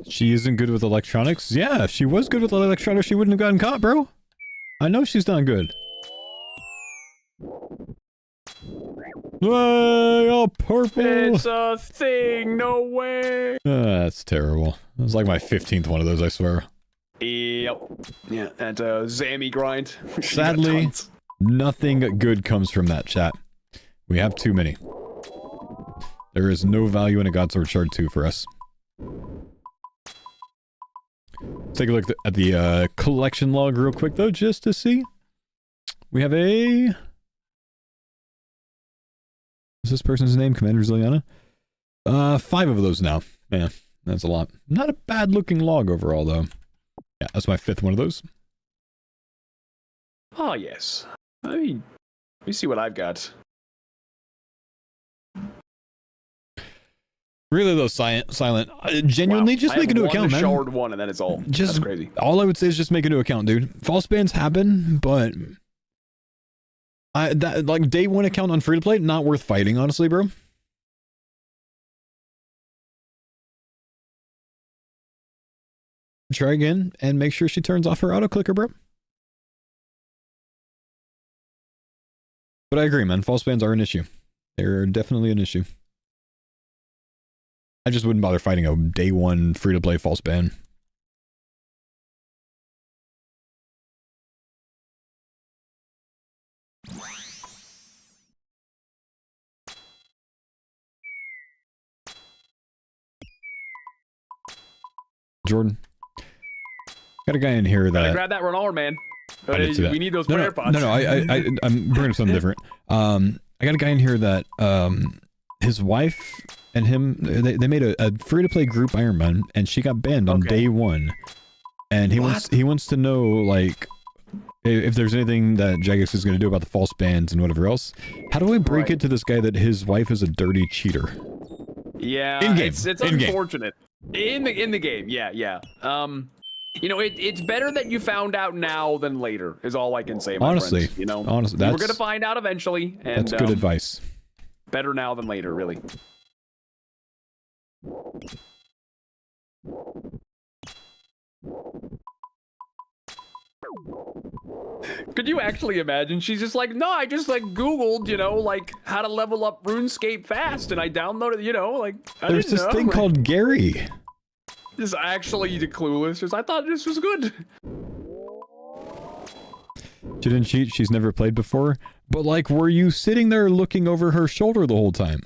She isn't good with electronics? Yeah, if she was good with electronics, she wouldn't have gotten caught, bro. I know she's not good. Hey, all purple! It's a thing, no way! That's terrible. It was like my 15th one of those, I swear. Yep. Yeah, that Zammy grind. Sadly, nothing good comes from that, chat. We have too many. There is no value in a Godsword Shard 2 for us. Take a look at the collection log real quick, though, just to see. We have a... Is this person's name? Commander Ziliana? 5 of those now. Yeah, that's a lot. Not a bad-looking log overall, though. Yeah, that's my 5th one of those. Oh, yes. Let me see what I've got. Really, though, Silent, genuinely, just make a new account, man. Shard 1, and then it's all. That's crazy. All I would say is just make a new account, dude. False bans happen, but... that like day 1 account on free to play, not worth fighting, honestly, bro. Try again and make sure she turns off her auto clicker, bro. But I agree, man. False bans are an issue. They're definitely an issue. I just wouldn't bother fighting a day 1 free to play false ban. Jordan. Got a guy in here that... Grab that Renard, man. I did see that. We need those No, prayer pots. no, I'm bringing up something different. I got a guy in here that his wife and him they made a free-to-play group Iron Man, and she got banned on day 1. And he wants to know, like, if there's anything that Jagex is going to do about the false bans and whatever else. How do I break it to this guy that his wife is a dirty cheater? Yeah, in-game. It's unfortunate. In the game, yeah. You know, it's better that you found out now than later, is all I can say, my honestly, friends. You know, honestly, we're gonna find out eventually, and that's good advice. Better now than later, really. Could you actually imagine? She's just like, no, I just like Googled, you know, like how to level up RuneScape fast, and I downloaded, you know, like there's this thing called Gary. Just actually clueless. Just I thought this was good. She didn't cheat. She's never played before. But like, were you sitting there looking over her shoulder the whole time?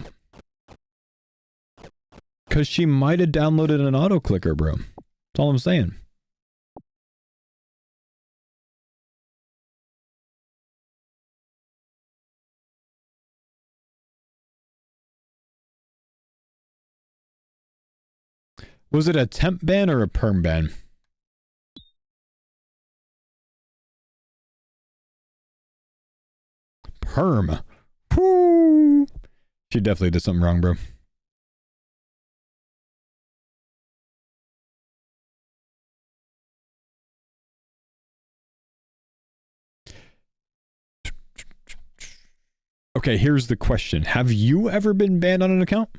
Because she might have downloaded an auto clicker, bro. That's all I'm saying. Was it a temp ban or a perm ban? Perm. Whoo! She definitely did something wrong, bro. Okay, here's the question. Have you ever been banned on an account?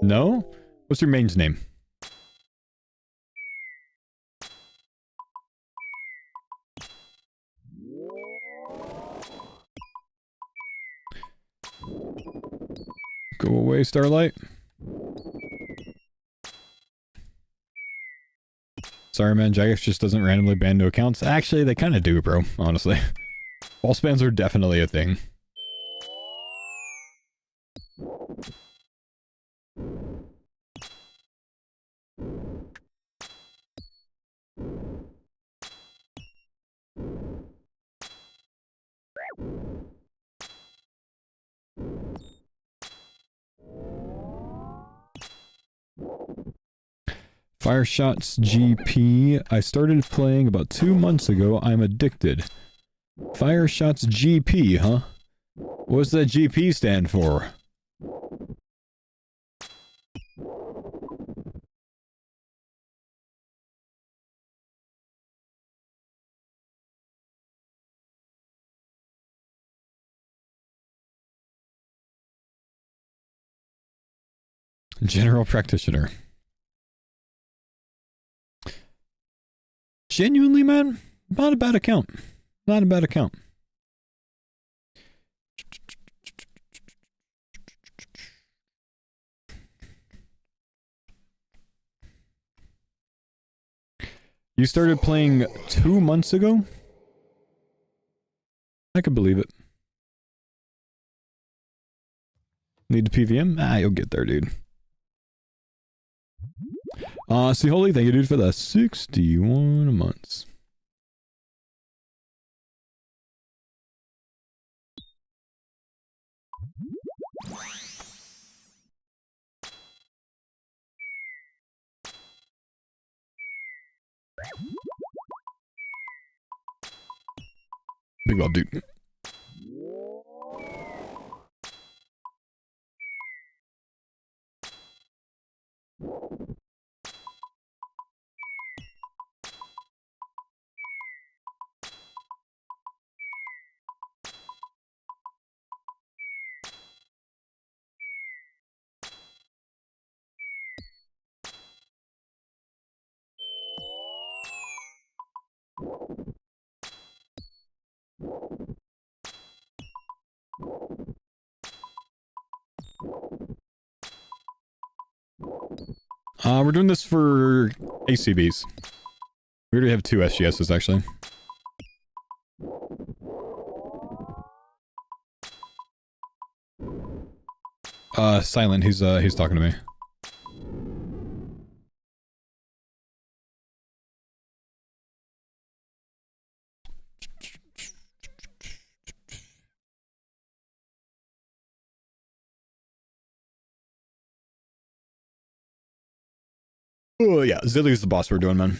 No? What's your main's name? Go away, Starlight. Sorry, man. Jagex just doesn't randomly ban new accounts. Actually, they kind of do, bro. Honestly. False bans are definitely a thing. Fire Shots GP. I started playing about 2 months ago. I'm addicted. Fire Shots GP, huh? What's that GP stand for? General Practitioner. Genuinely, man, not a bad account. Not a bad account. You started playing 2 months ago? I could believe it. Need to PVM? Ah, you'll get there, dude. See, Holy, thank you, dude, for the 61 months. Big love, dude. We're doing this for ACBs. We already have 2 SGSs, actually. Silent, he's talking to me. Oh yeah, Zilly's the boss we're doing, man.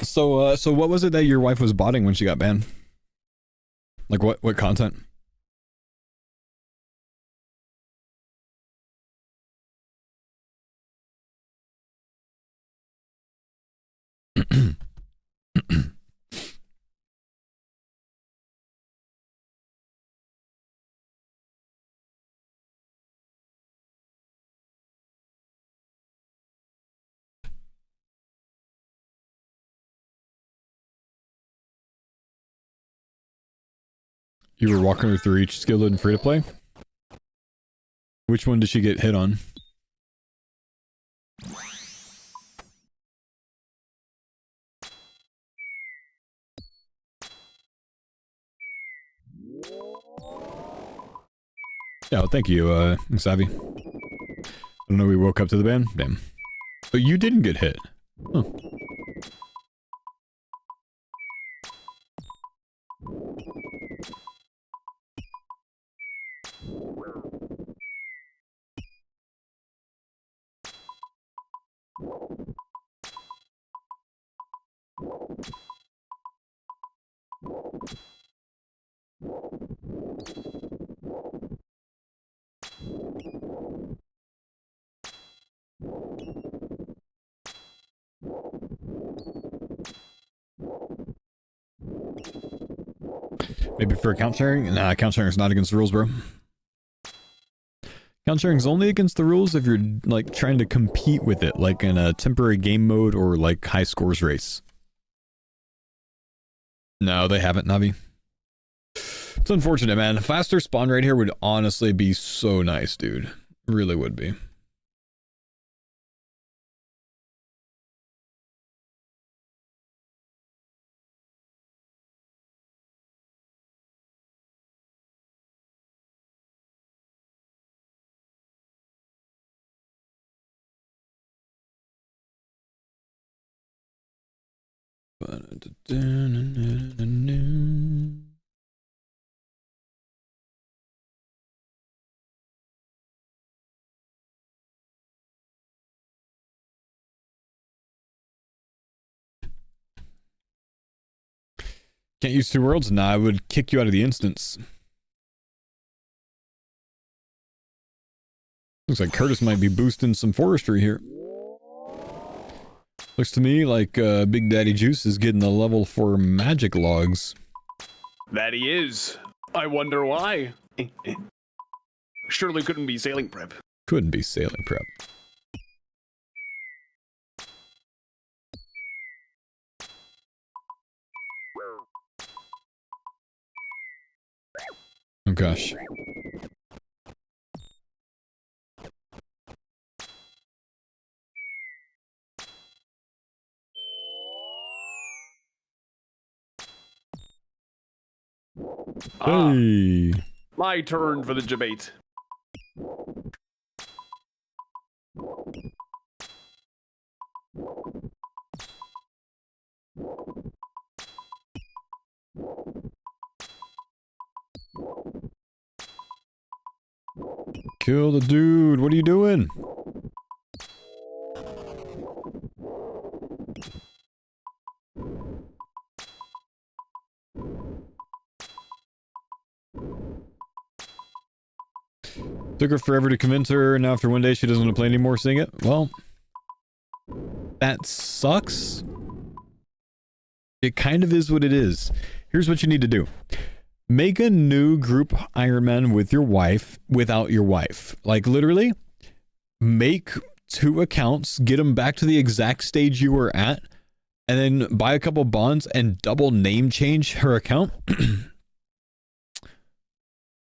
So what was it that your wife was botting when she got banned? Like what content? You were walking her through each skill in free to play? Which one did she get hit on? Yeah, well, thank you, Savvy. I don't know, we woke up to the ban? Damn. But you didn't get hit. Huh. Maybe for account sharing? Nah, account sharing is not against the rules, bro. Account sharing is only against the rules if you're, like, trying to compete with it, like in a temporary game mode or, like, high scores race. No, they haven't, Navi. It's unfortunate, man. A faster spawn rate here would honestly be so nice, dude. Really would be. Can't use two worlds? Nah, I would kick you out of the instance. Looks like Curtis might be boosting some forestry here. Looks to me like Big Daddy Juice is getting the level for magic logs. That he is. I wonder why. Surely couldn't be sailing prep. Couldn't be sailing prep. Oh gosh. Hey. My turn for the debate. Kill the dude. What are you doing? Took her forever to convince her, and now after one day she doesn't want to play anymore, seeing it. Well, that sucks. It kind of is what it is. Here's what you need to do. Make a new group Ironman with your wife without your wife. Like, literally, make 2 accounts, get them back to the exact stage you were at, and then buy a couple bonds and double name change her account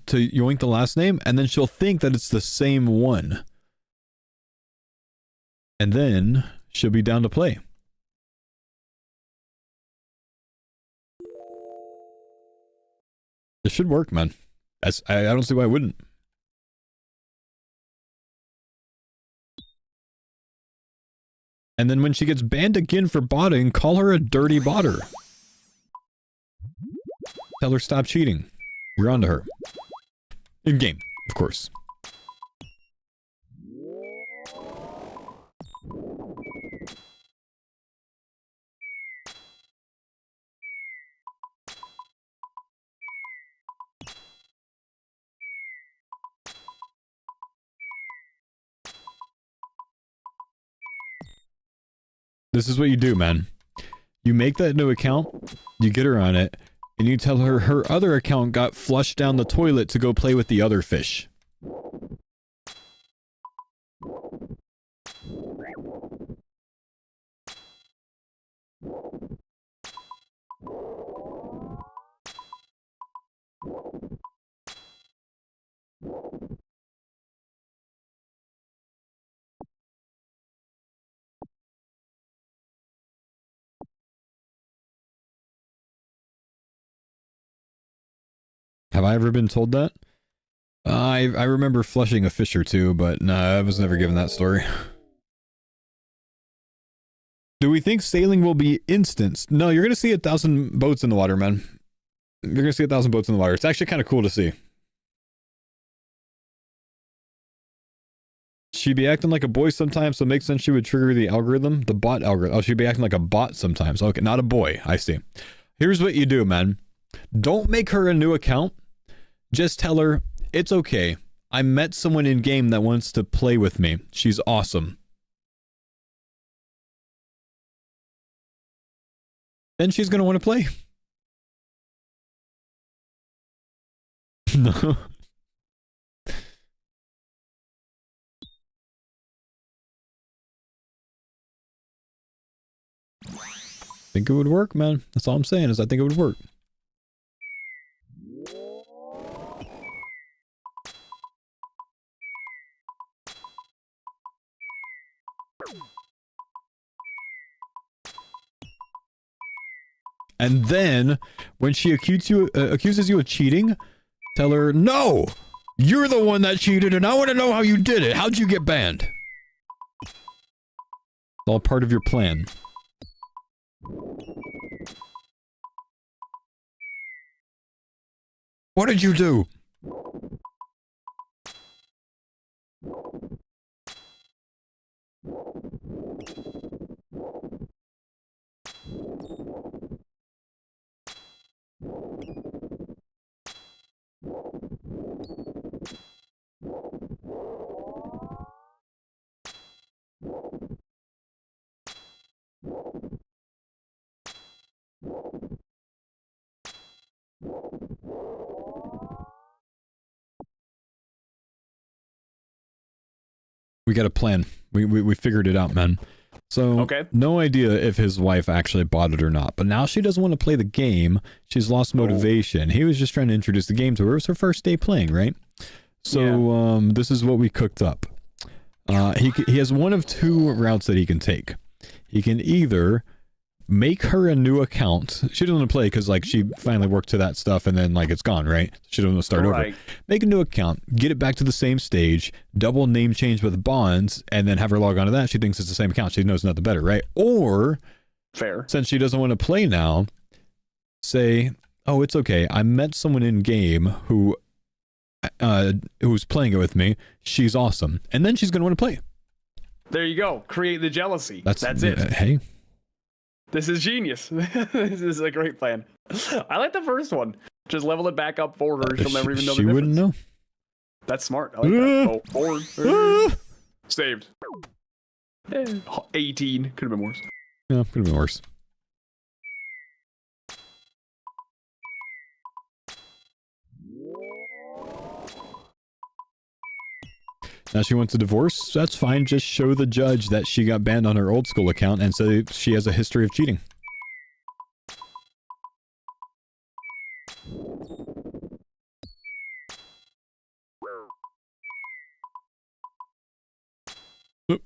to yoink the last name, and then she'll think that it's the same one. And then she'll be down to play. It should work, man. I don't see why it wouldn't. And then when she gets banned again for botting, call her a dirty botter. Tell her stop cheating. You're onto her. In game, of course. This is what you do, man. You make that new account, you get her on it, and you tell her her other account got flushed down the toilet to go play with the other fish. Have I ever been told that? I remember flushing a fish or two, but no, I was never given that story. Do we think sailing will be instant? No, you're going to see 1,000 boats in the water, man. You're going to see 1,000 boats in the water. It's actually kind of cool to see. She'd be acting like a boy sometimes, so it makes sense she would trigger the algorithm. The bot algorithm. Oh, she'd be acting like a bot sometimes. Okay, not a boy. I see. Here's what you do, man. Don't make her a new account. Just tell her, it's okay. I met someone in game that wants to play with me. She's awesome. Then she's going to want to play. No. Think it would work, man. That's all I'm saying is I think it would work. And then, when she accuses you of cheating, tell her, no! You're the one that cheated, and I want to know how you did it. How'd you get banned? It's all part of your plan. What did you do? We got a plan. We figured it out, man. So, okay. No idea if his wife actually bought it or not, but now she doesn't want to play the game. She's lost motivation. He was just trying to introduce the game to her. It was her first day playing, right? So, this is what we cooked up. He has one of two routes that he can take. He can either make her a new account. She doesn't want to play because, like, she finally worked to that stuff and then, like, it's gone, right? She doesn't want to start over. Make a new account, get it back to the same stage, double name change with bonds, and then have her log on to that. She thinks it's the same account. She knows nothing better, right? Or, fair. Since she doesn't want to play now, say, oh, it's okay. I met someone in game who's playing it with me. She's awesome. And then she's going to want to play. There you go. Create the jealousy. That's it. Hey. This is genius. This is a great plan. I like the first one. Just level it back up for her. She'll never even know the difference. She wouldn't know. That's smart. I like that. Oh, forward. Saved. 18. Could have been worse. Yeah, could have been worse. Now she wants a divorce. That's fine. Just show the judge that she got banned on her old school account and say she has a history of cheating. Oop.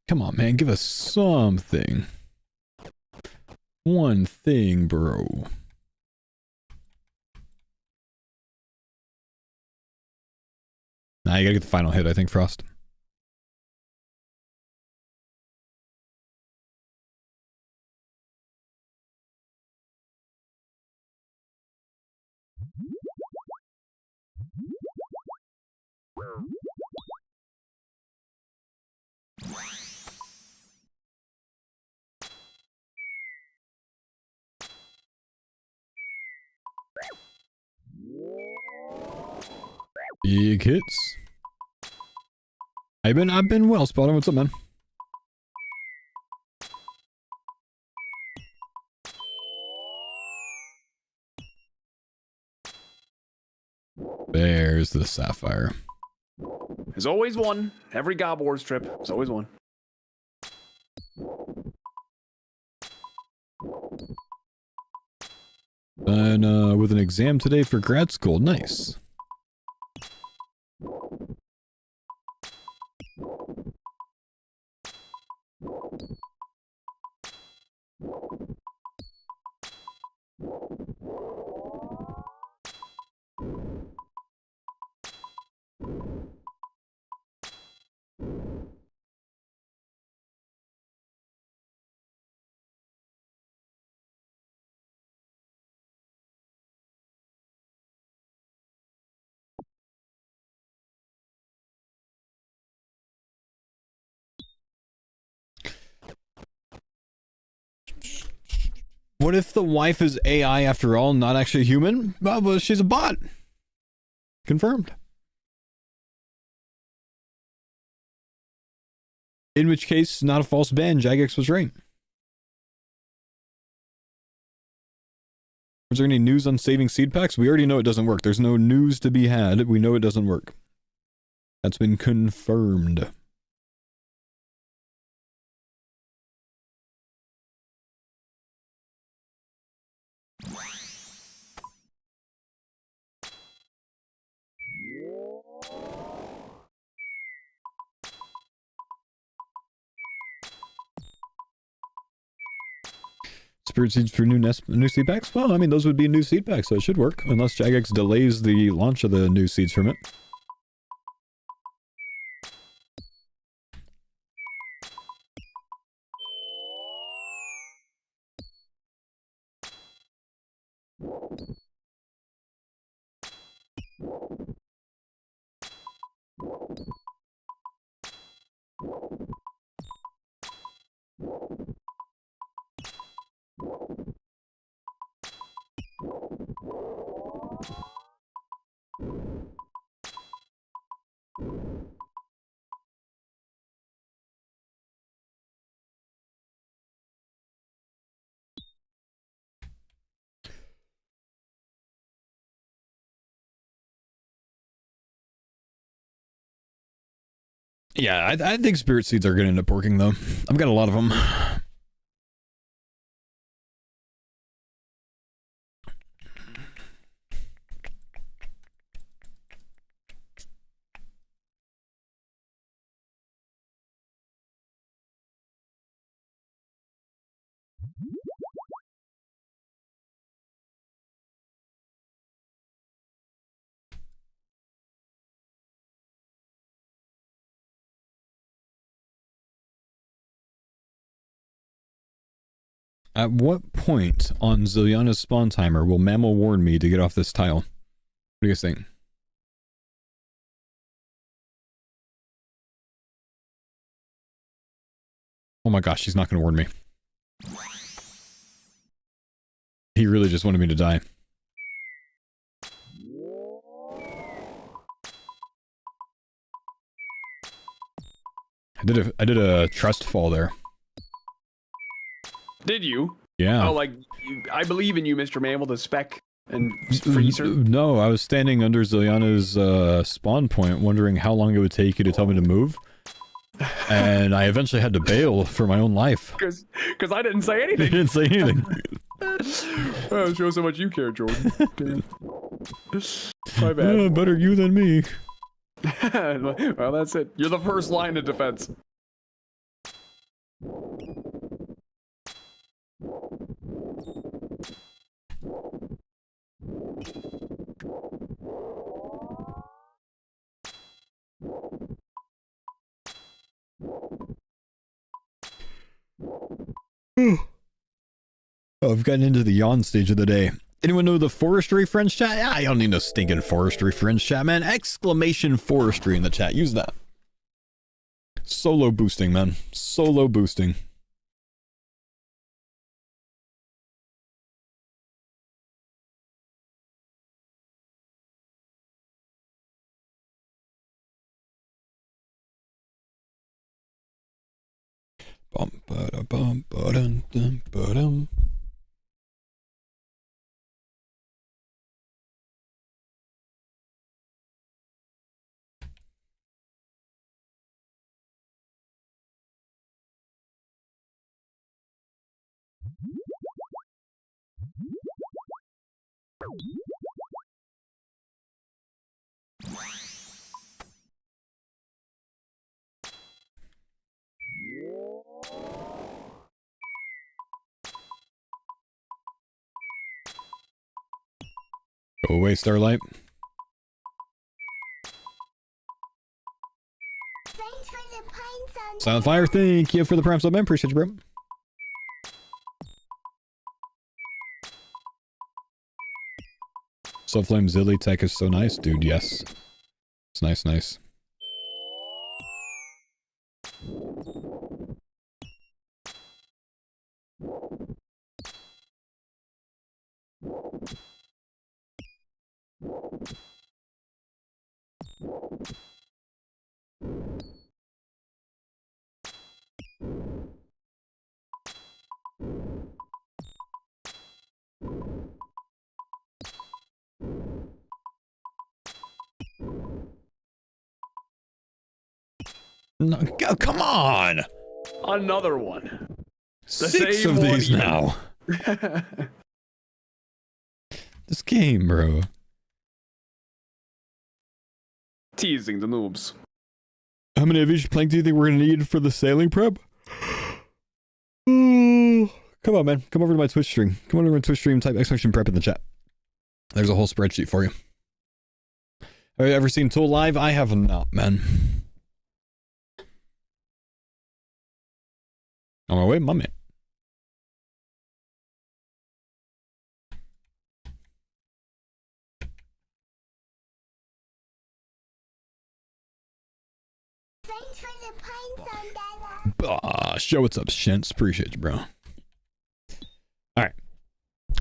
Come on, man. Give us something. One thing, bro. Nah, you gotta get the final hit, I think, Frost. Big hits. I've been well spotted. What's up, man? There's the sapphire. There's always one. Every God Wars trip, there's always one. And with an exam today for grad school. Nice. What if the wife is AI after all, not actually human? Well, she's a bot. Confirmed. In which case, not a false ban. Jagex was right. Was there any news on saving seed packs? We already know it doesn't work. There's no news to be had. We know it doesn't work. That's been confirmed. Spirit seeds for new seed packs? Well, I mean, those would be new seed packs, so it should work. Unless Jagex delays the launch of the new seeds from it. Yeah, I think spirit seeds are going to end up working, though. I've got a lot of them. At what point on Zilliana's spawn timer will Mammal warn me to get off this tile? What do you guys think? Oh my gosh, she's not going to warn me. He really just wanted me to die. I did a trust fall there. Did you? Yeah. Oh, like, I believe in you, Mr. Mammal, the spec and freezer. No, I was standing under Zilliana's spawn point, wondering how long it would take you to tell me to move. And I eventually had to bail for my own life. Because I didn't say anything. You didn't say anything. Oh, shows how much you care, Jordan. My bad. Yeah, better you than me. Well, that's it. You're the first line of defense. Oh, I've gotten into the yawn stage of the day. Anyone know the forestry friends chat? I don't need no stinking forestry friends chat, man. Exclamation forestry in the chat. Use that. Solo boosting, man. Solo boosting. Bum ba da bum ba dum dum ba dum. Go away, Starlight. Thanks for the pines on Silent Fire, thank you for the prime sub, man. Appreciate you, bro. Subflame Zilly tech is so nice, dude. Yes. It's nice, nice. No, come on! Another one. The 6 same of one these even. now. This game, bro. Teasing the noobs. How many of each plank do you think we're gonna need for the sailing prep? Come on, man. Come over to my Twitch stream. Come over to my Twitch stream, type exclamation prep in the chat. There's a whole spreadsheet for you. Have you ever seen Tool live? I have not, man. On my way, my man. Thanks for the pines on Dada. Show what's up, Shents. Appreciate you, bro. Alright.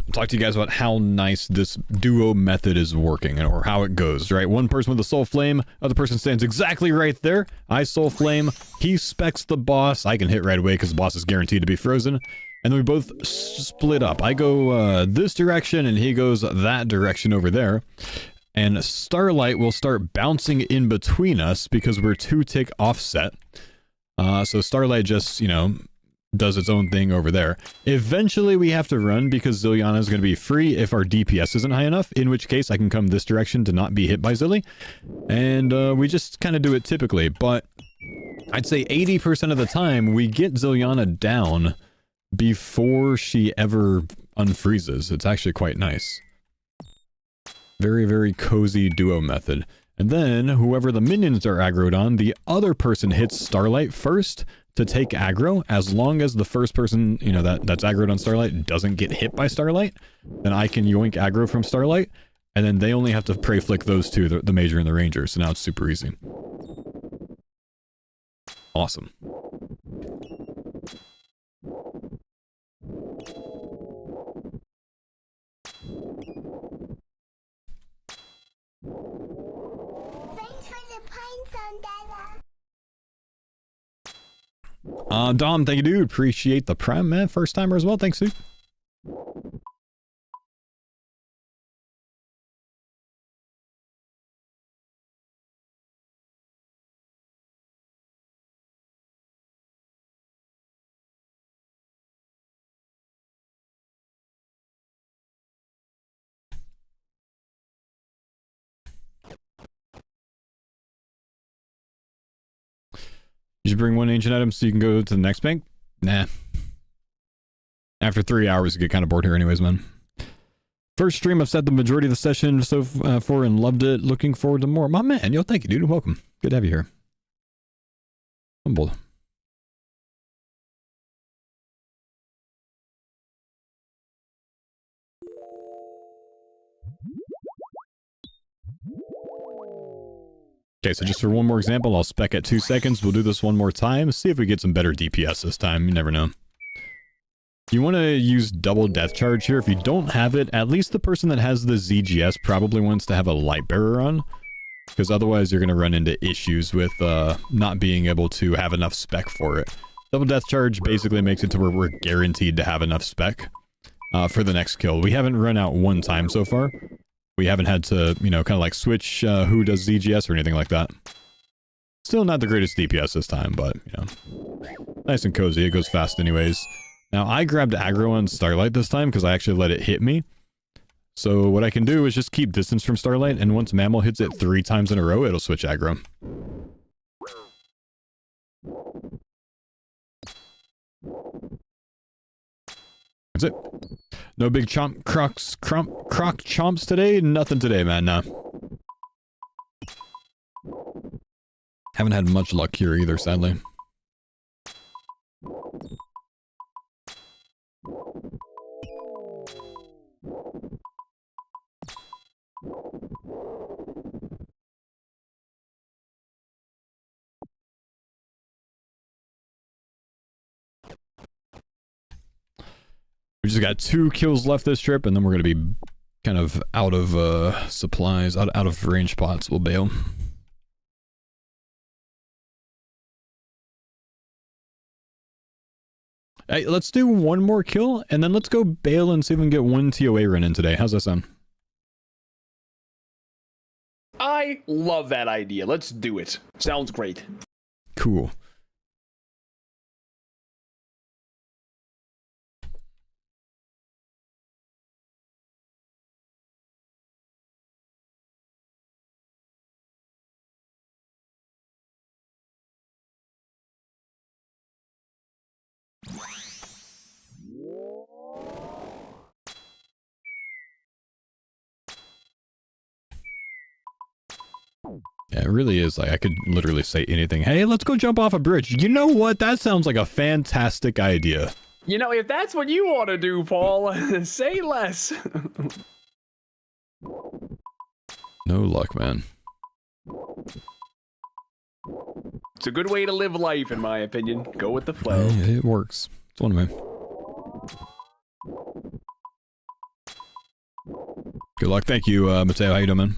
I'll talk to you guys about how nice this duo method is working, or how it goes, right? One person with a soul flame, other person stands exactly right there. I soul flame, he specs the boss. I can hit right away because the boss is guaranteed to be frozen. And then we both split up. I go this direction and he goes that direction over there. And Starlight will start bouncing in between us because we're 2-tick offset. So Starlight just, you know, does its own thing over there. Eventually we have to run because Zilliana is going to be free if our DPS isn't high enough, in which case I can come this direction to not be hit by Zilly. And we just kind of do it typically, but I'd say 80% of the time we get Zilliana down before she ever unfreezes. It's actually quite nice. Very, very cozy duo method. And then, whoever the minions are aggroed on, the other person hits Starlight first to take aggro. As long as the first person, you know, that's aggroed on Starlight doesn't get hit by Starlight, then I can yoink aggro from Starlight, and then they only have to prey flick those two, the Major and the Ranger, so now it's super easy. Awesome. Thanks for the pines on Dada. Dom, thank you, dude. Appreciate the prime, man. First timer as well. Thanks, dude. You should bring one ancient item so you can go to the next bank. Nah. After 3 hours, you get kind of bored here anyways, man. First stream, I've set the majority of the session so far and loved it. Looking forward to more. My man, yo, thank you, dude. Welcome. Good to have you here. Humble. Okay, so just for one more example, I'll spec at 2 seconds. We'll do this one more time. See if we get some better DPS this time. You never know. You want to use double death charge here. If you don't have it, at least the person that has the ZGS probably wants to have a light bearer on. Because otherwise you're going to run into issues with not being able to have enough spec for it. Double death charge basically makes it to where we're guaranteed to have enough spec for the next kill. We haven't run out one time so far. We haven't had to, you know, kind of like switch who does ZGS or anything like that. Still not the greatest DPS this time, but, you know, nice and cozy. It goes fast anyways. Now, I grabbed aggro on Starlight this time because I actually let it hit me. So what I can do is just keep distance from Starlight, and once Mammal hits it 3 times in a row, it'll switch aggro. That's it. No big croc chomps today? Nothing today, man, nah. Haven't had much luck here either, sadly. We just got 2 kills left this trip, and then we're going to be kind of out of supplies, out of range pots. We'll bail. Hey, let's do one more kill, and then let's go bail and see if we can get 1 TOA run in today. How's that sound? I love that idea. Let's do it. Sounds great. Cool. Yeah, it really is. Like, I could literally say anything. Hey, let's go jump off a bridge. You know what? That sounds like a fantastic idea. You know, if that's what you want to do, Paul, say less. No luck, man. It's a good way to live life, in my opinion. Go with the flow. Yeah, it works. It's one way. Good luck. Thank you, Mateo. How you doing, man?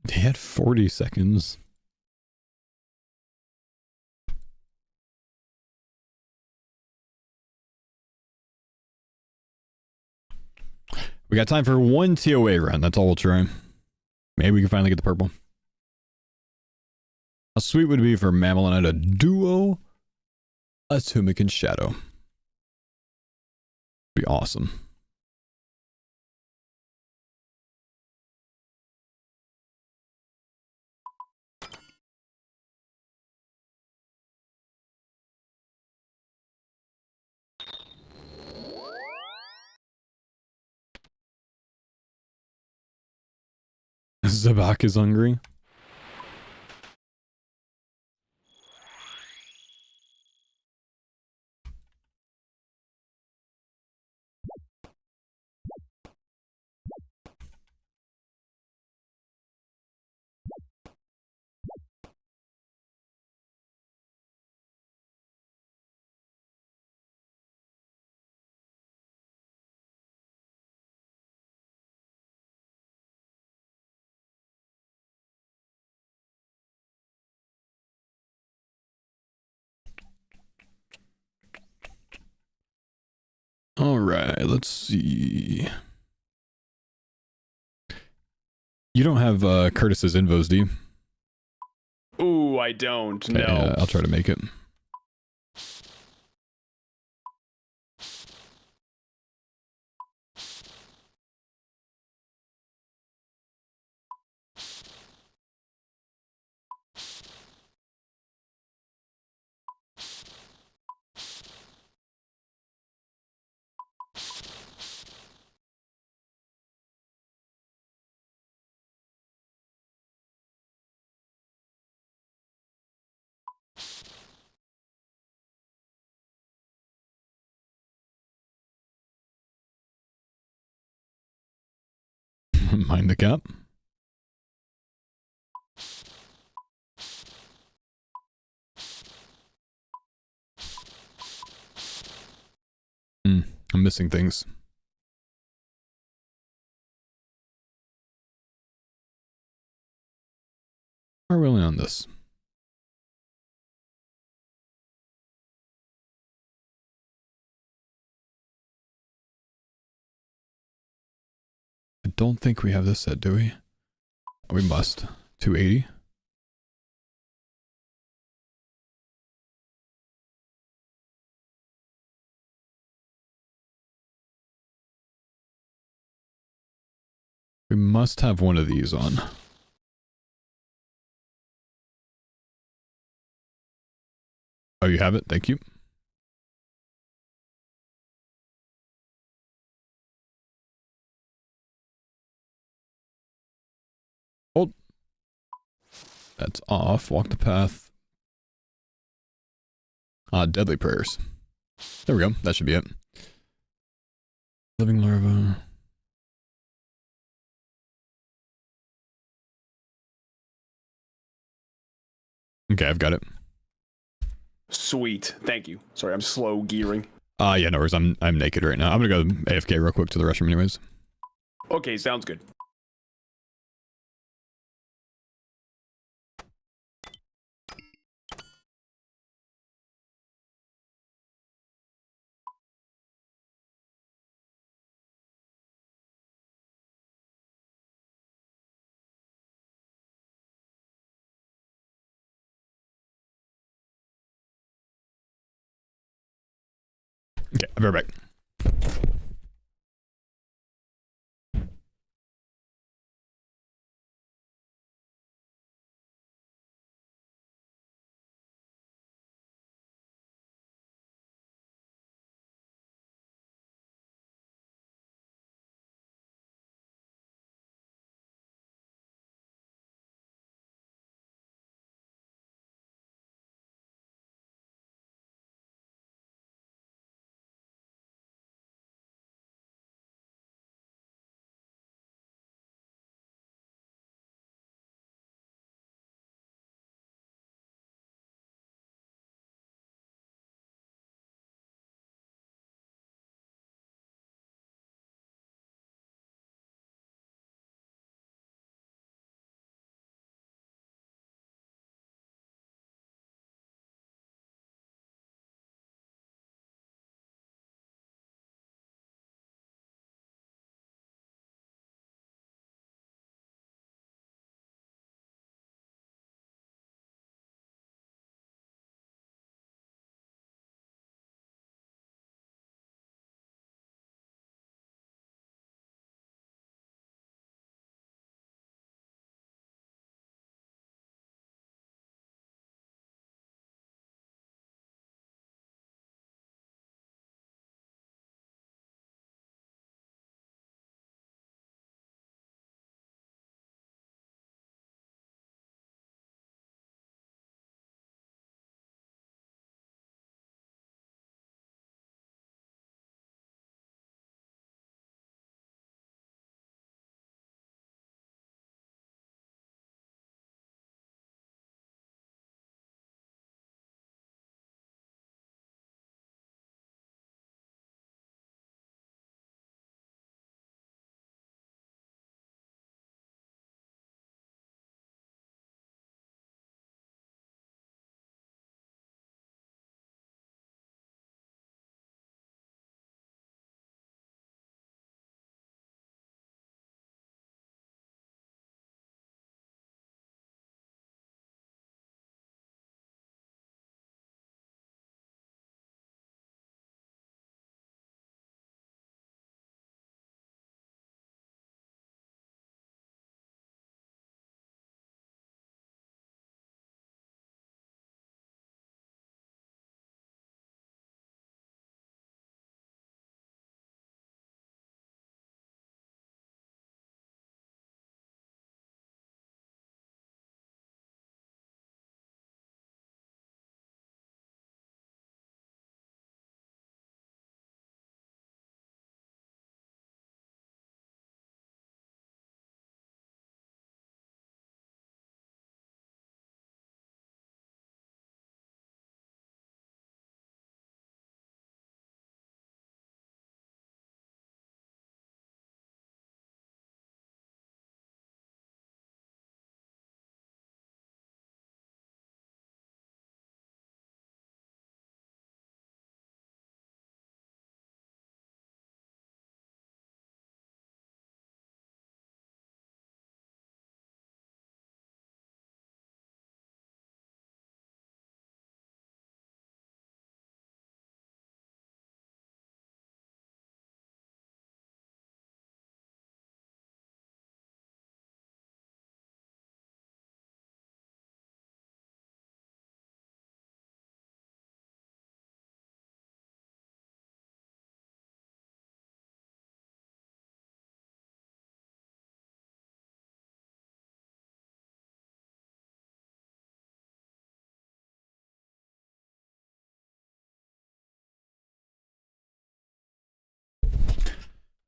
They had 40 seconds. We got time for 1 TOA run. That's all we'll try. Maybe we can finally get the purple. How sweet would it be for Mammal and I to duo Atomic and Shadow? Be awesome. Zabak is hungry. All right, let's see. You don't have Curtis's invos, do you? Ooh, I don't. Okay, No. I'll try to make it. Mind the gap. I'm missing things. Are we only on this? I don't think we have this set, do we? We must. 280. We must have one of these on. Oh, you have it? Thank you. Hold. That's off. Walk the path. Deadly prayers. There we go. That should be it. Living larva. Okay, I've got it. Sweet. Thank you. Sorry, I'm slow gearing. Yeah, no worries. I'm naked right now. I'm gonna go AFK real quick to the restroom anyways. Okay, sounds good. Okay, I'll be right back.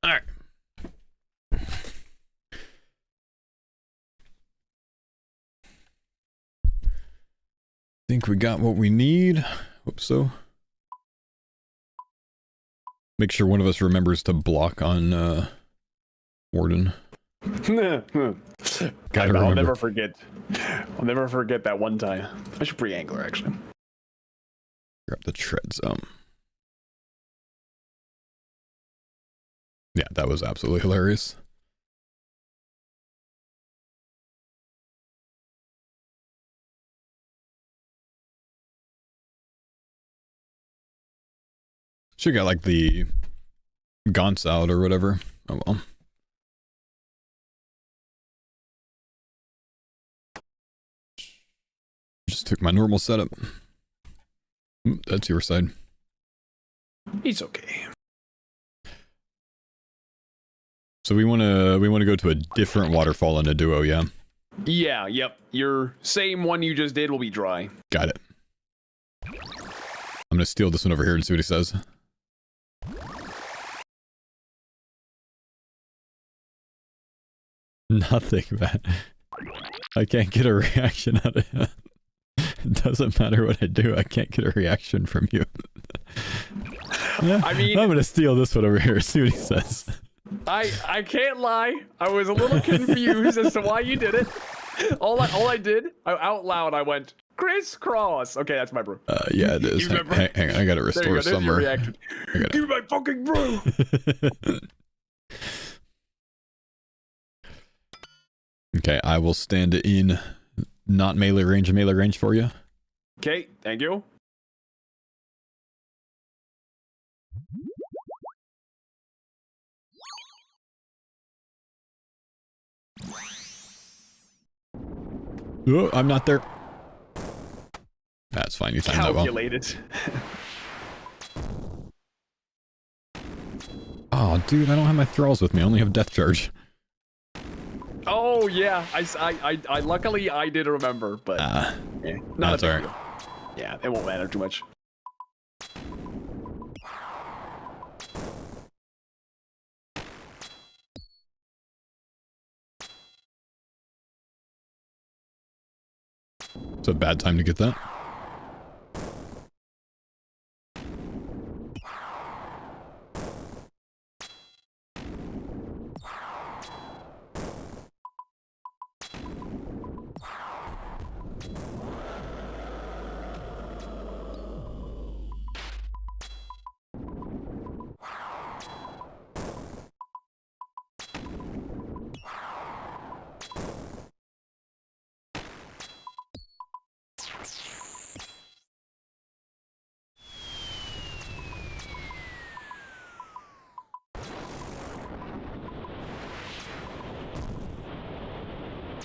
All right. Think we got what we need. Hope so. Make sure one of us remembers to block on Warden. I'll never forget. I'll never forget that one time. I should pre-angler actually. Grab the tread zone. Yeah, that was absolutely hilarious. Should got like the gaunts out or whatever. Oh well. Just took my normal setup. That's your side. He's okay. So we wanna go to a different waterfall in a duo, yeah? Yeah, yep. Your same one you just did will be dry. Got it. I'm gonna steal this one over here and see what he says. Nothing, man. I can't get a reaction out of him. It doesn't matter what I do, I can't get a reaction from you. I mean, I'm gonna steal this one over here, see what he says. I can't lie. I was a little confused as to why you did it. All I did, out loud, I went, crisscross. Okay, that's my brew. Yeah, it is. Hang on, I gotta restore There's your somewhere. reaction. Give me my fucking brew. Okay, I will stand in not melee range for you. Okay, thank you. Oh, I'm not there. That's fine, you timed that well. Calculated. Oh, dude, I don't have my thralls with me. I only have death charge. Oh yeah, I luckily I did remember, but yeah, not that's a big alright. deal. Yeah, it won't matter too much. It's a bad time to get that.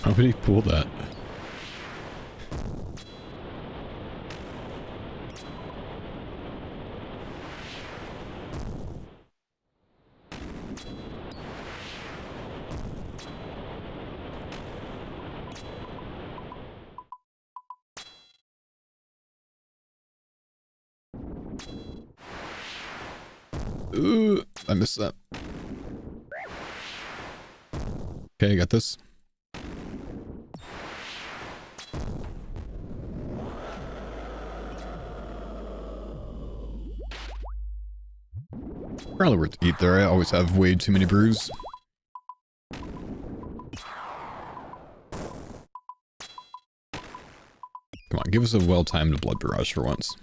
How would he pull that? Ooh, I missed that. Okay, I got this. Probably worth to eat there. I always have way too many brews. Come on, give us a well-timed blood barrage for once.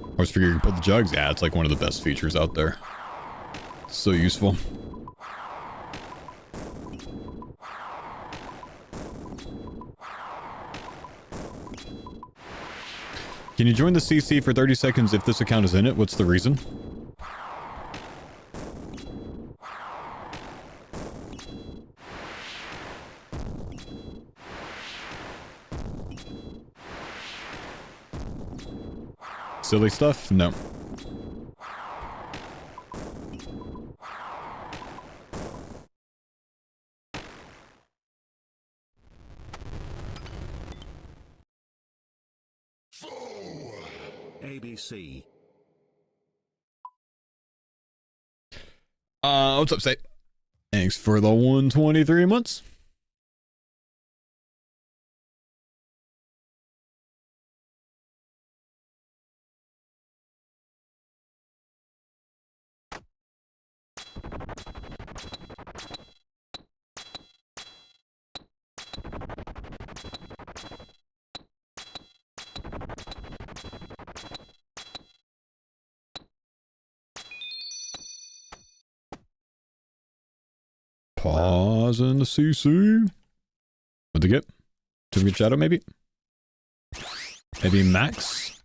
I always figure you can put the jugs. Yeah, it's like one of the best features out there. It's so useful. Can you join the CC for 30 seconds if this account is in it? What's the reason? silly stuff? No. ABC. What's up, Say? Thanks for the 123 months. Pause in the CC. What'd they get? Certificate Shadow, maybe? Maybe max?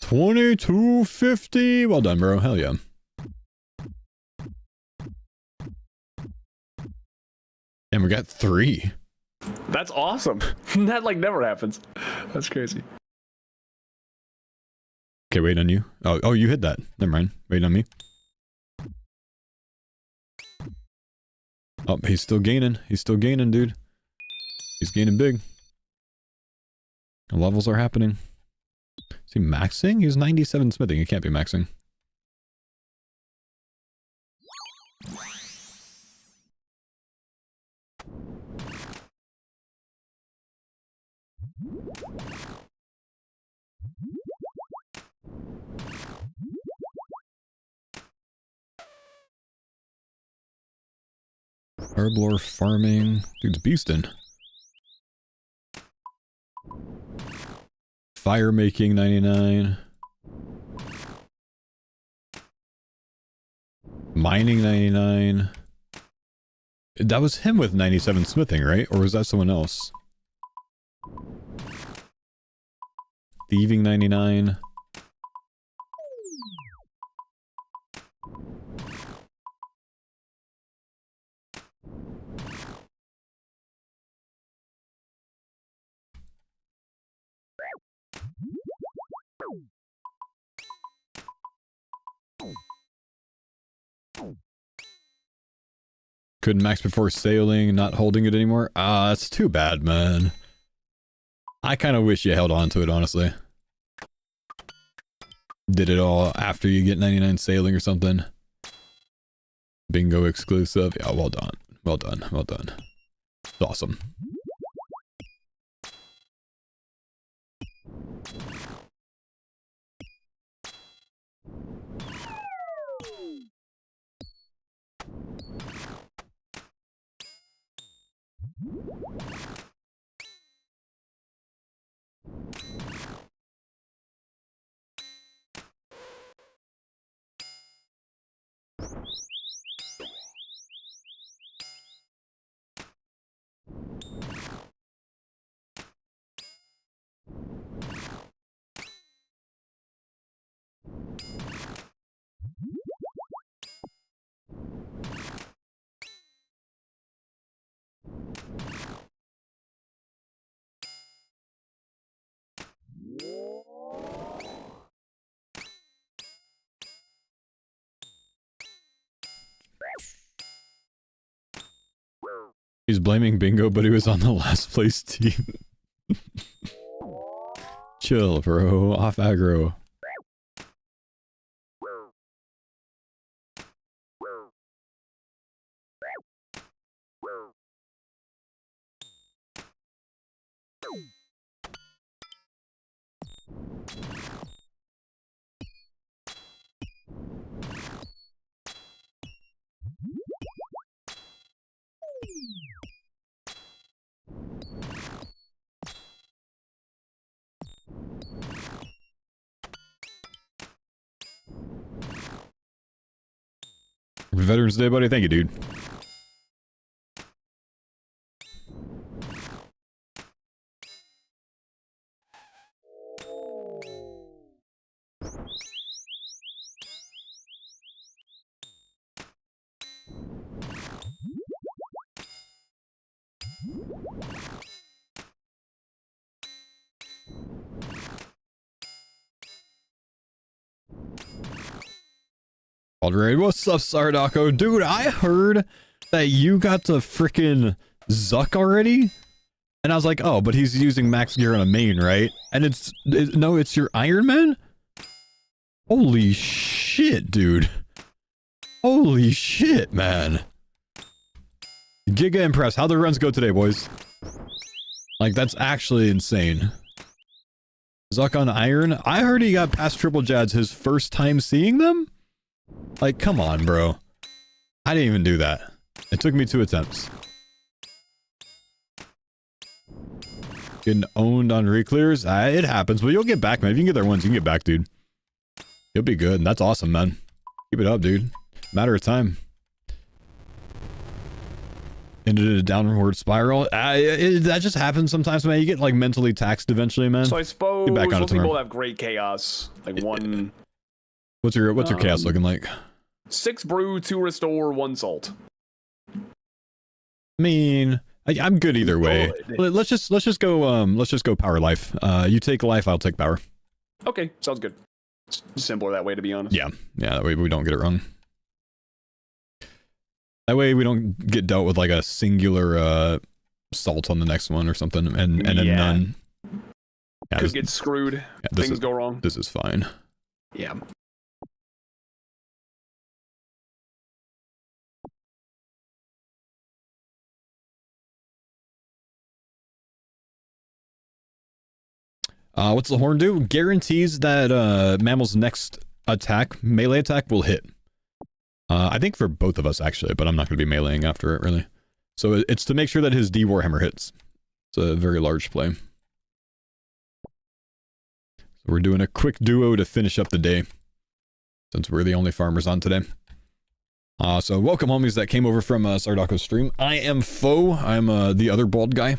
2250. Well done, bro. Hell yeah. And we got 3. That's awesome. That like never happens. That's crazy. Okay, wait on you. Oh, you hit that. Never mind. Wait on me. Oh, he's still gaining. He's still gaining, dude. He's gaining big. The levels are happening. Is he maxing? He's 97 smithing. He can't be maxing. Herblore farming. Dude's beastin'. Fire making 99. Mining 99. That was him with 97 smithing, right? Or was that someone else? Thieving 99. Couldn't max before sailing, not holding it anymore. Ah, that's too bad, man. I kind of wish you held on to it, honestly. Did it all after you get 99 sailing or something. Bingo exclusive. Yeah, well done. Well done. Well done. It's awesome. He's blaming Bingo, but he was on the last place team. Chill, bro. Off aggro. Veterans Day, buddy. Thank you, dude. Alright, what's up, Sardako? Dude, I heard that you got to frickin' Zuck already? And I was like, oh, but he's using max gear on a main, right? And no, it's your Iron Man? Holy shit, dude. Holy shit, man. Giga impressed. How'd the runs go today, boys? Like, that's actually insane. Zuck on Iron? I heard he got past Triple Jads his first time seeing them? Like, come on, bro. I didn't even do that. It took me 2 attempts. Getting owned on reclears? It happens, but you'll get back, man. If you can get there once, you can get back, dude. You'll be good. That's awesome, man. Keep it up, dude. Matter of time. Into a downward spiral. That just happens sometimes, man. You get, like, mentally taxed eventually, man. So I suppose back on most it people have great chaos. Like one... What's your chaos looking like? 6 brew, 2 restore, 1 salt. I mean, I'm good either way. Let's just go power life. You take life, I'll take power. Okay, sounds good. It's simpler that way, to be honest. Yeah, that way we don't get it wrong. That way we don't get dealt with like a singular salt on the next one or something, and a none. Yeah, could get screwed. Yeah, things go wrong. This is fine. Yeah. What's the horn do? Guarantees that Mammal's next attack, melee attack, will hit. I think for both of us, actually, but I'm not going to be meleeing after it, really. So it's to make sure that his D Warhammer hits. It's a very large play. So we're doing a quick duo to finish up the day, since we're the only farmers on today. So welcome, homies, that came over from Sardako's stream. I am Faux. I'm the other bald guy.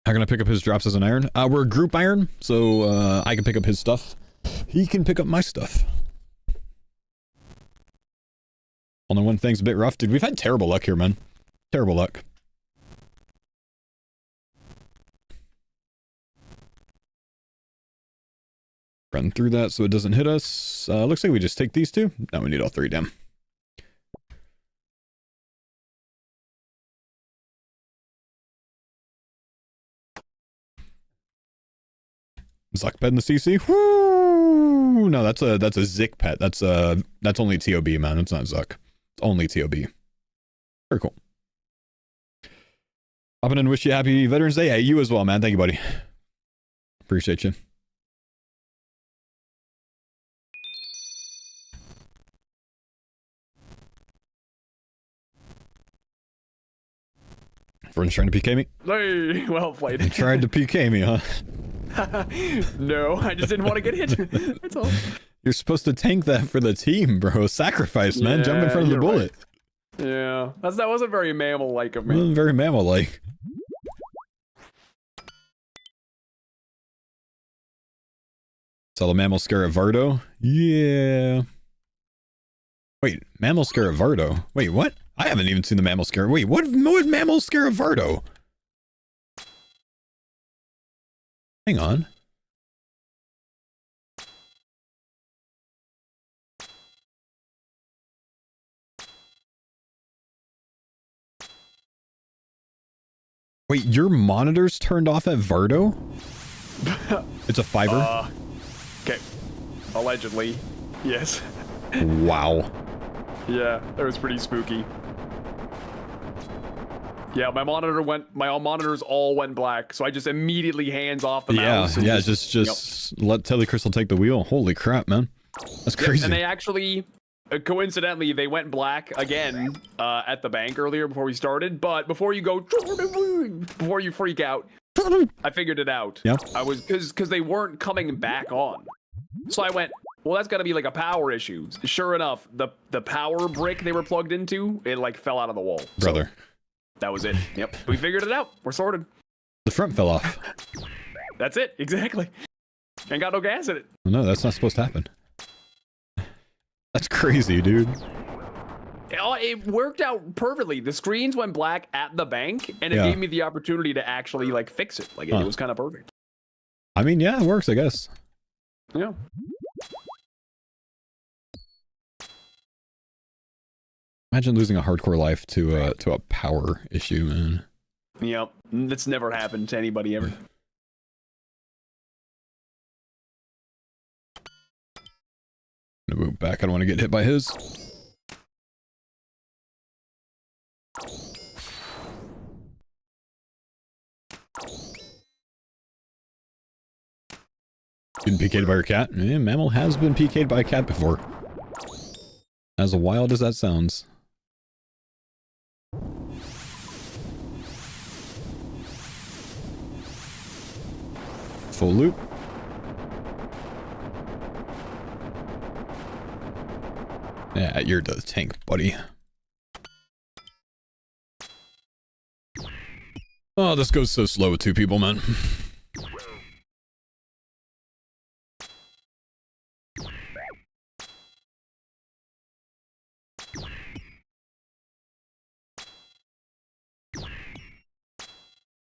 How can I pick up his drops as an iron? We're a group iron, so I can pick up his stuff. He can pick up my stuff. Only one thing's a bit rough. Dude, we've had terrible luck here, man. Terrible luck. Run through that so it doesn't hit us. Looks like we just take these 2. Now we need all 3, damn. Zuck pet in the CC? Woo! No, that's a Zik pet. That's only ToB, man. It's not Zuck. It's only ToB. Very cool. Hopping in and wish you happy Veterans Day. Hey, you as well, man. Thank you, buddy. Appreciate you. Everyone's trying to PK me? Hey, well played. You tried to PK me, huh? No, I just didn't want to get hit. That's all. You're supposed to tank that for the team, bro. Sacrifice, man. Jump in front of the bullet. Right. Yeah, that wasn't very mammal-like of me. Wasn't very mammal-like. Saw the mammal scare at Vardo? Yeah. Wait, mammal scare at Vardo? Wait, what? I haven't even seen the mammal scare. Wait, what mammal scare at Vardo? Hang on. Wait, your monitor's turned off at Vardo? It's a fiber? Okay. Allegedly. Yes. Wow. Yeah, that was pretty spooky. Yeah, my monitors all went black, so I just immediately hands off the mouse. Yeah, just let Telecrystal take the wheel. Holy crap, man. That's crazy. And they actually, coincidentally, they went black again at the bank earlier before we started, but before you freak out, I figured it out. Yeah. I was, because they weren't coming back on. So I went, well, that's gotta be like a power issue. Sure enough, the power brick they were plugged into, it like fell out of the wall. Brother. So, that was it. Yep. We figured it out. We're sorted. The front fell off. That's it. Exactly. Ain't got no gas in it. No, that's not supposed to happen. That's crazy, dude. It worked out perfectly. The screens went black at the bank, and it gave me the opportunity to actually like fix it. Like it was kind of perfect. I mean, yeah, it works, I guess. Yeah. Imagine losing a hardcore life to a power issue, man. Yep. That's never happened to anybody ever. I'm gonna move back. I don't want to get hit by his. Been PK'd by your cat? Yeah, Mammal has been PK'd by a cat before. As wild as that sounds. Full loop. Yeah, you're the tank, buddy. Oh, this goes so slow with two people, man.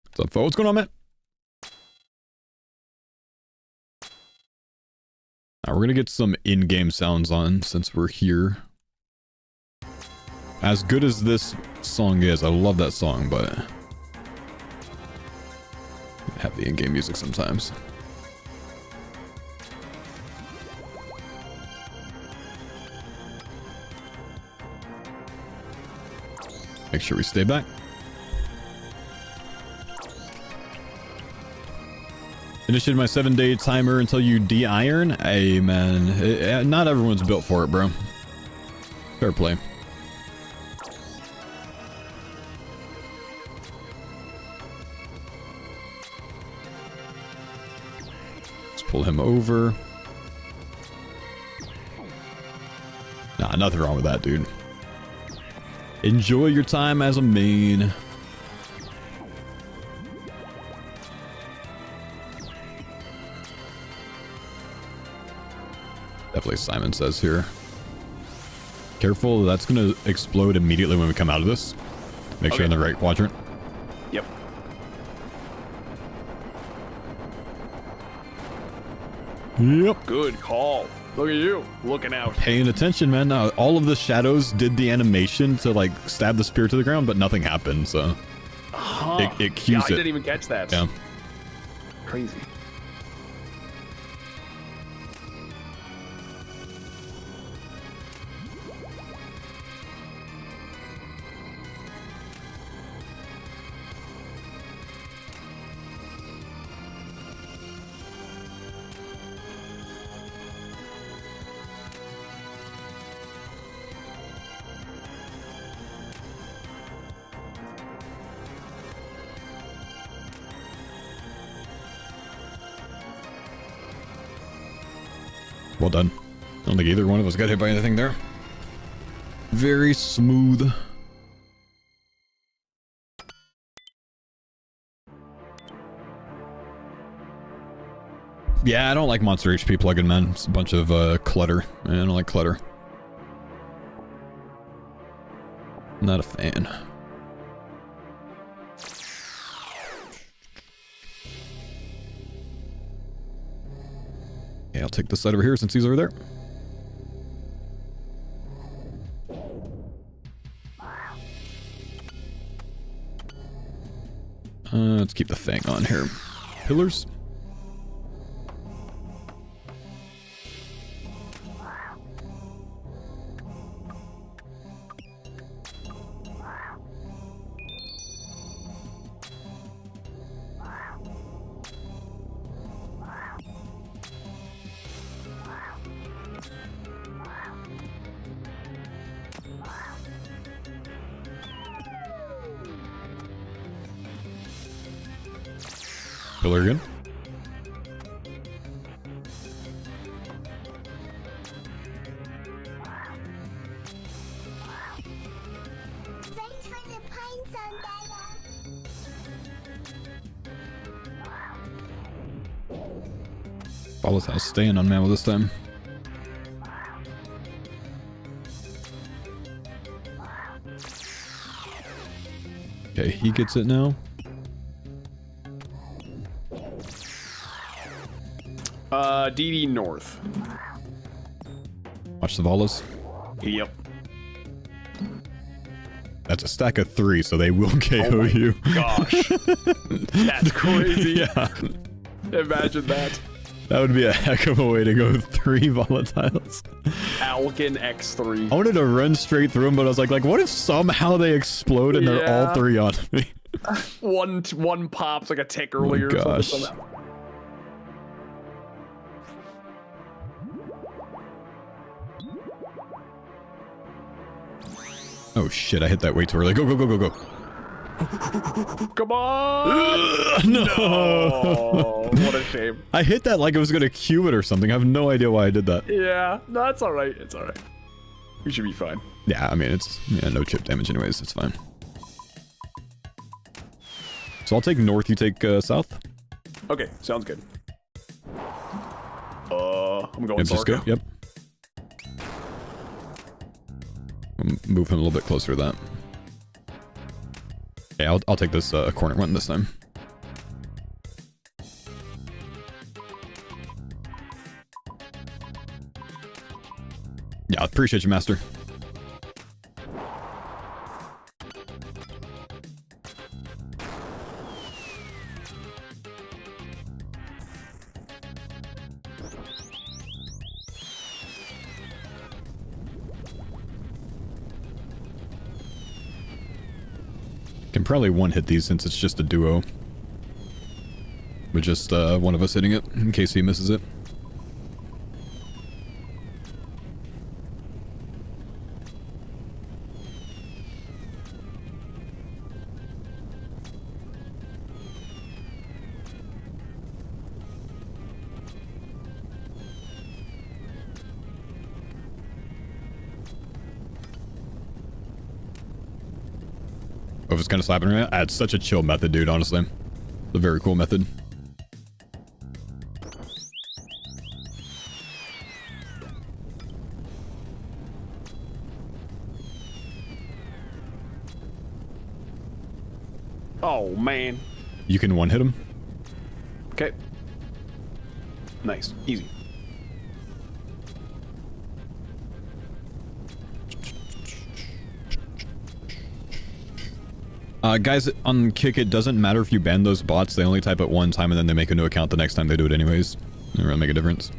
What's up, Faux? What's going on, man? Now we're gonna get some in-game sounds on since we're here. As good as this song is, I love that song, but I have the in-game music sometimes. Make sure we stay back. Initiated my 7-day timer until you de-iron. Hey, man. Not everyone's built for it, bro. Fair play. Let's pull him over. Nah, nothing wrong with that, dude. Enjoy your time as a main. Definitely Simon says here. Careful, that's going to explode immediately when we come out of this. Make sure you're in the right quadrant. Yep. Yep. Good call. Look at you, looking out. Paying attention, man. Now, all of the shadows did the animation to, like, stab the spear to the ground, but nothing happened, so... It cues I it. didn't even catch that. Yeah. Crazy. Well done. I don't think either one of us got hit by anything there. Very smooth. Yeah, I don't like Monster HP plugin, man. It's a bunch of clutter. I don't like clutter. Not a fan. Yeah, I'll take this side over here since he's over there. Let's keep the Fang on here. Pillars. Pillar again. Thanks for the pine zone, Dada. Follows house staying on Mammal this time. Okay, he gets it now. DD North. Watch the Valas. Yep. That's a stack of 3, so they will KO you. Gosh. That's crazy. Yeah. Imagine that. That would be a heck of a way to go 3 volatiles. Alkin X3. I wanted to run straight through them, but I was like, what if somehow they explode and they're all 3 on me? One pops like a tick earlier. Oh, gosh. Oh shit, I hit that way too early. Go, go, go, go, go. Come on! No! Oh, what a shame. I hit that like it was gonna cue it or something. I have no idea why I did that. Yeah, no, it's alright. It's alright. We should be fine. Yeah, I mean, it's no chip damage anyways. It's fine. So I'll take north, you take south? Okay, sounds good. I'm going Cisco, yep. Move him a little bit closer to that. Okay, I'll take this corner one this time. Yeah, I appreciate you, Master. Can probably one-hit these since it's just a duo. With just one of us hitting it, in case he misses it. Oh, it's kind of slapping around. It's such a chill method, dude, honestly. It's a very cool method. Oh, man. You can one-hit him? Okay. Nice. Easy. Guys, on Kick, it doesn't matter if you ban those bots. They only type it one time and then they make a new account the next time they do it anyways. It doesn't really make a difference.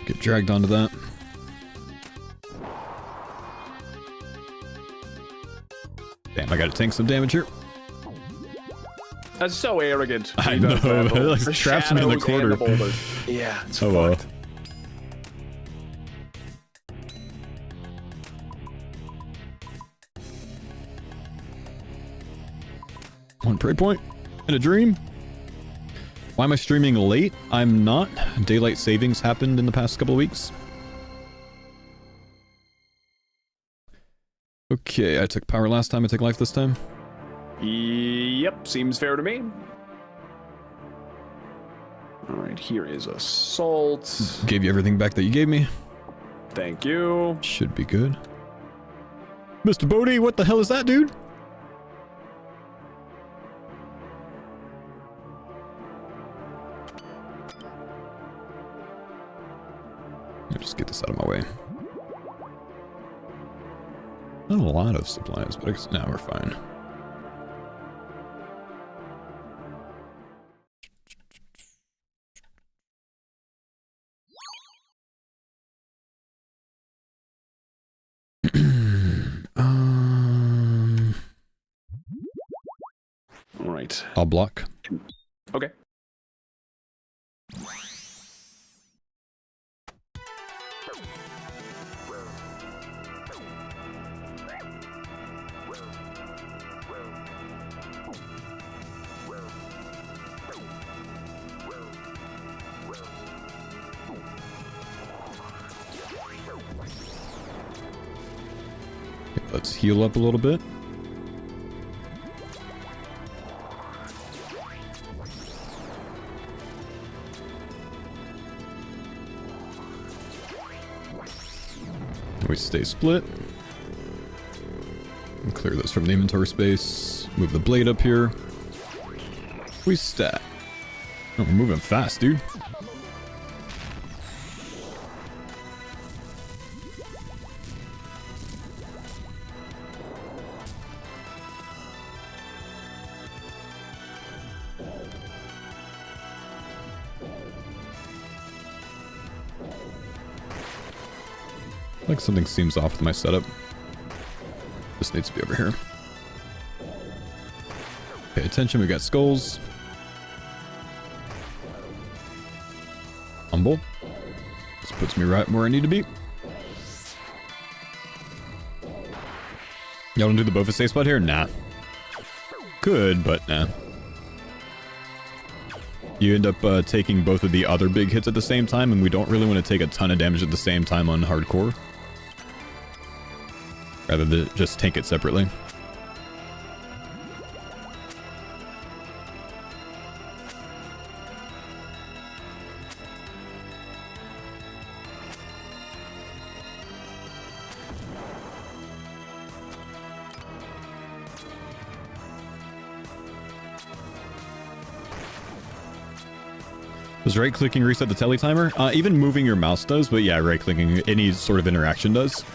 Get dragged onto that. Damn, I gotta tank some damage here. That's so arrogant. I know, it like traps me in the corner. Yeah, it's oh, fucked. One prey point in a dream. Why am I streaming late? I'm not. Daylight savings happened in the past couple of weeks. Okay, I took power last time, I take life this time. Yep, seems fair to me. Alright, here is assault. Gave you everything back that you gave me. Thank you. Should be good. Mr. Bodie, what the hell is that, dude? I'll just get this out of my way. Not a lot of supplies, but I guess now we're fine. All right. I'll block. Okay. Let's heal up a little bit. We stay split. And clear this from the inventory space. Move the blade up here. We stat. Oh, we're moving fast, dude. Like something seems off with my setup. This needs to be over here. Pay attention, we got skulls. Humble. This puts me right where I need to be. Y'all don't do the Bofa safe spot here? Nah. Could, but nah. You end up taking both of the other big hits at the same time, and we don't really want to take a ton of damage at the same time on hardcore. Rather than just tank it separately. Does right-clicking reset the tele timer? Even moving your mouse does, but yeah, right-clicking, any sort of interaction does.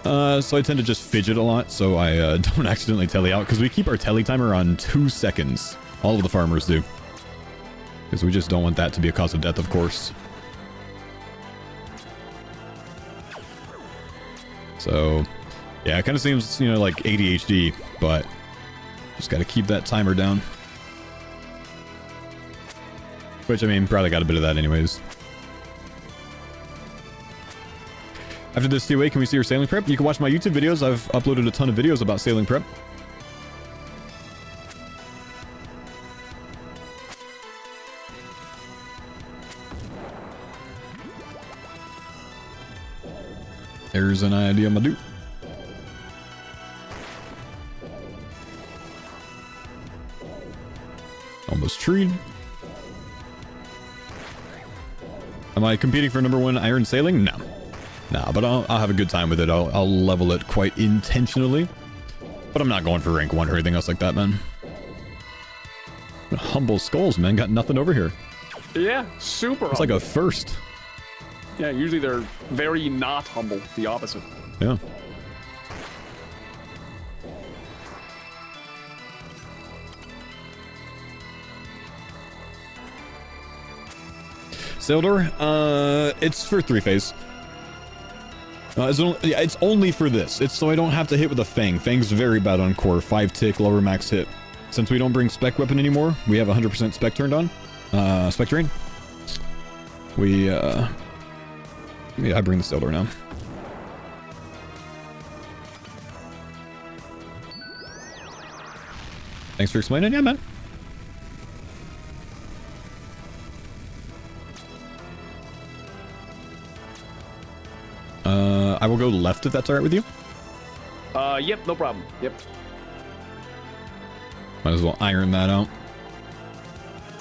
So I tend to just fidget a lot, so I don't accidentally tele out, because we keep our tele timer on 2 seconds. All of the farmers do. Because we just don't want that to be a cause of death, of course. So, yeah, it kind of seems, you know, like ADHD, but just got to keep that timer down. Which, I mean, probably got a bit of that anyways. After this COA, can we see your sailing prep? You can watch my YouTube videos. I've uploaded a ton of videos about sailing prep. There's an idea, my dude. Almost treed. Am I competing for #1 iron sailing? No. Nah, but I'll have a good time with it. I'll level it quite intentionally. But I'm not going for rank 1 or anything else like that, man. Humble skulls, man. Got nothing over here. Yeah, super It's humble. like a first. Yeah, usually they're very not humble. The opposite. Yeah. Saildor, it's for 3-phase. It's only for this. It's so I don't have to hit with a Fang. Fang's very bad on core. 5 tick, lower max hit. Since we don't bring spec weapon anymore, we have 100% spec turned on. Spec terrain. Yeah, I bring the Saildor now. Thanks for explaining. Yeah, man. I will go left if that's alright with you. Yep, no problem. Yep. Might as well iron that out.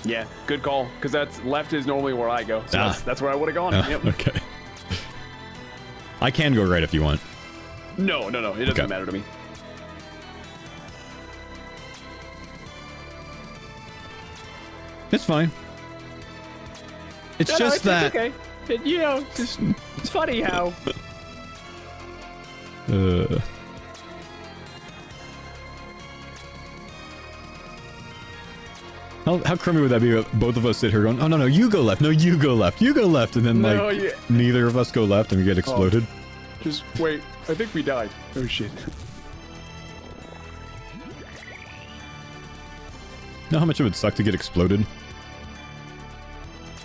Yeah, good call. Because that's left is normally where I go. So that's where I would have gone. Yep. Okay. I can go right if you want. No. It doesn't matter to me. It's fine. It's just that. Okay. You know, just it's funny how. How crummy would that be if both of us sit here going, oh no, you go left, no, you go left, you go left, and then neither of us go left and we get exploded. Just wait, I think we died. Oh shit. Know how much it would suck to get exploded?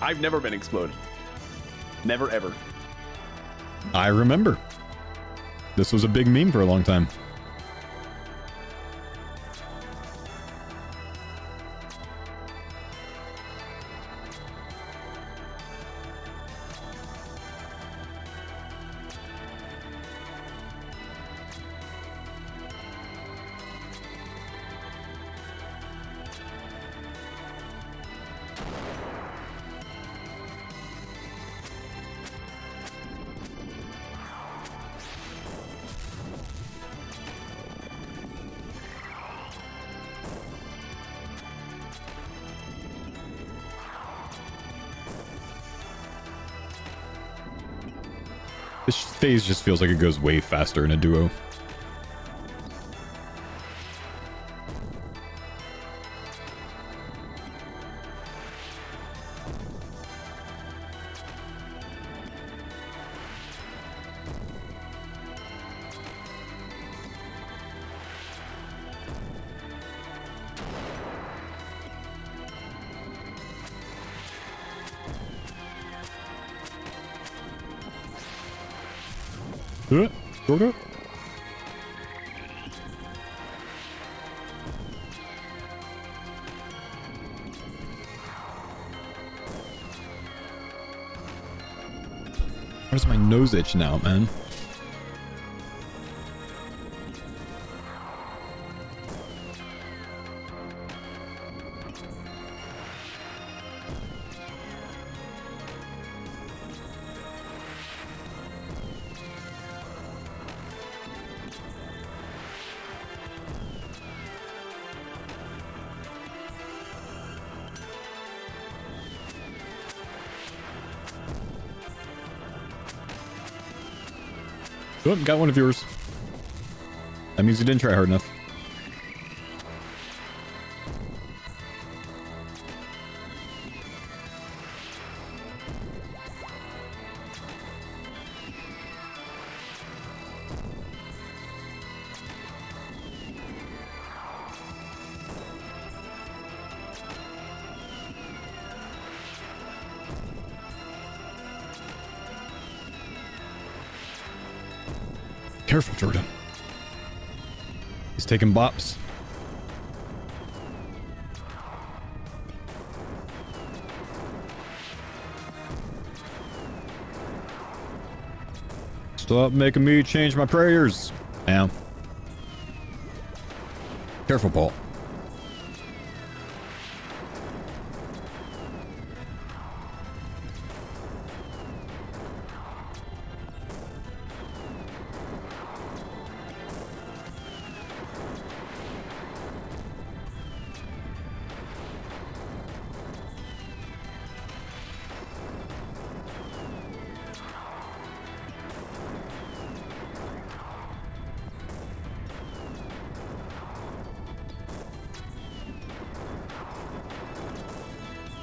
I've never been exploded. Never ever. I remember. This was a big meme for a long time. This phase just feels like it goes way faster in a duo. Sort of. Where's my nose itch now, man? Oh, got one of yours. That means you didn't try hard enough. Careful, Jordan. He's taking bops. Stop making me change my prayers. Damn. Careful, Paul.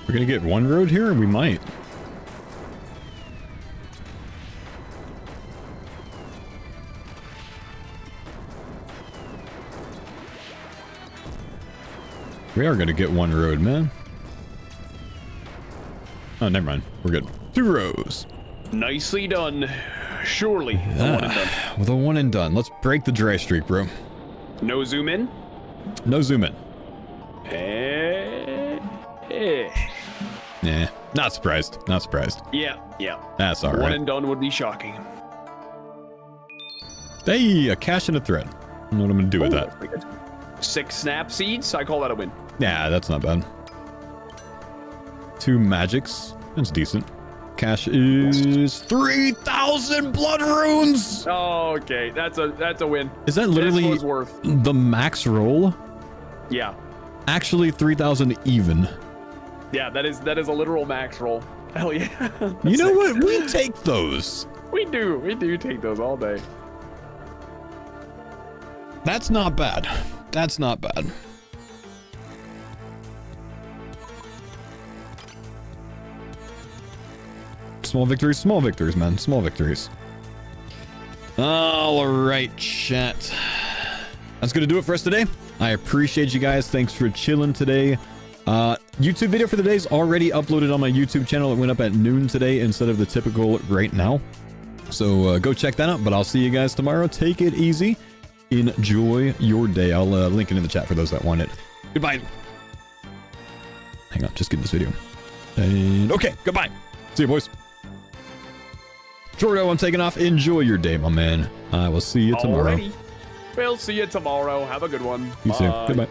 We're gonna get one road here, and we might. We are gonna get one road, man. Oh, never mind. We're good. 2 rows. Nicely done. Surely. The one and done. With a one and done. Let's break the dry streak, bro. No zoom in. No zoom in. Nah, not surprised. Not surprised. Yeah. That's all One right. and done would be shocking. Hey, a cash and a thread. I don't know what I'm gonna do with that. That's pretty good. 6 snap seeds. I call that a win. Yeah, that's not bad. 2 magics. That's decent. Cash is 3,000 blood runes. Oh, okay. That's a win. Is that literally This was worth. the max roll? Yeah. Actually, 3,000 even. Yeah, that is a literal max roll. Hell yeah. You know what? We take those. We do take those all day. That's not bad. That's not bad. Small victories, man. Small victories. All right, chat. That's gonna do it for us today. I appreciate you guys. Thanks for chilling today. YouTube video for the day is already uploaded on my YouTube channel. It went up at noon today instead of the typical right now. So go check that out. But I'll see you guys tomorrow. Take it easy. Enjoy your day. I'll link it in the chat for those that want it. Goodbye. Hang on, just get this video. And okay, goodbye. See you, boys. Jordo, I'm taking off. Enjoy your day, my man. I will see you tomorrow. Alrighty. We'll see you tomorrow. Have a good one. You too. Bye. Goodbye.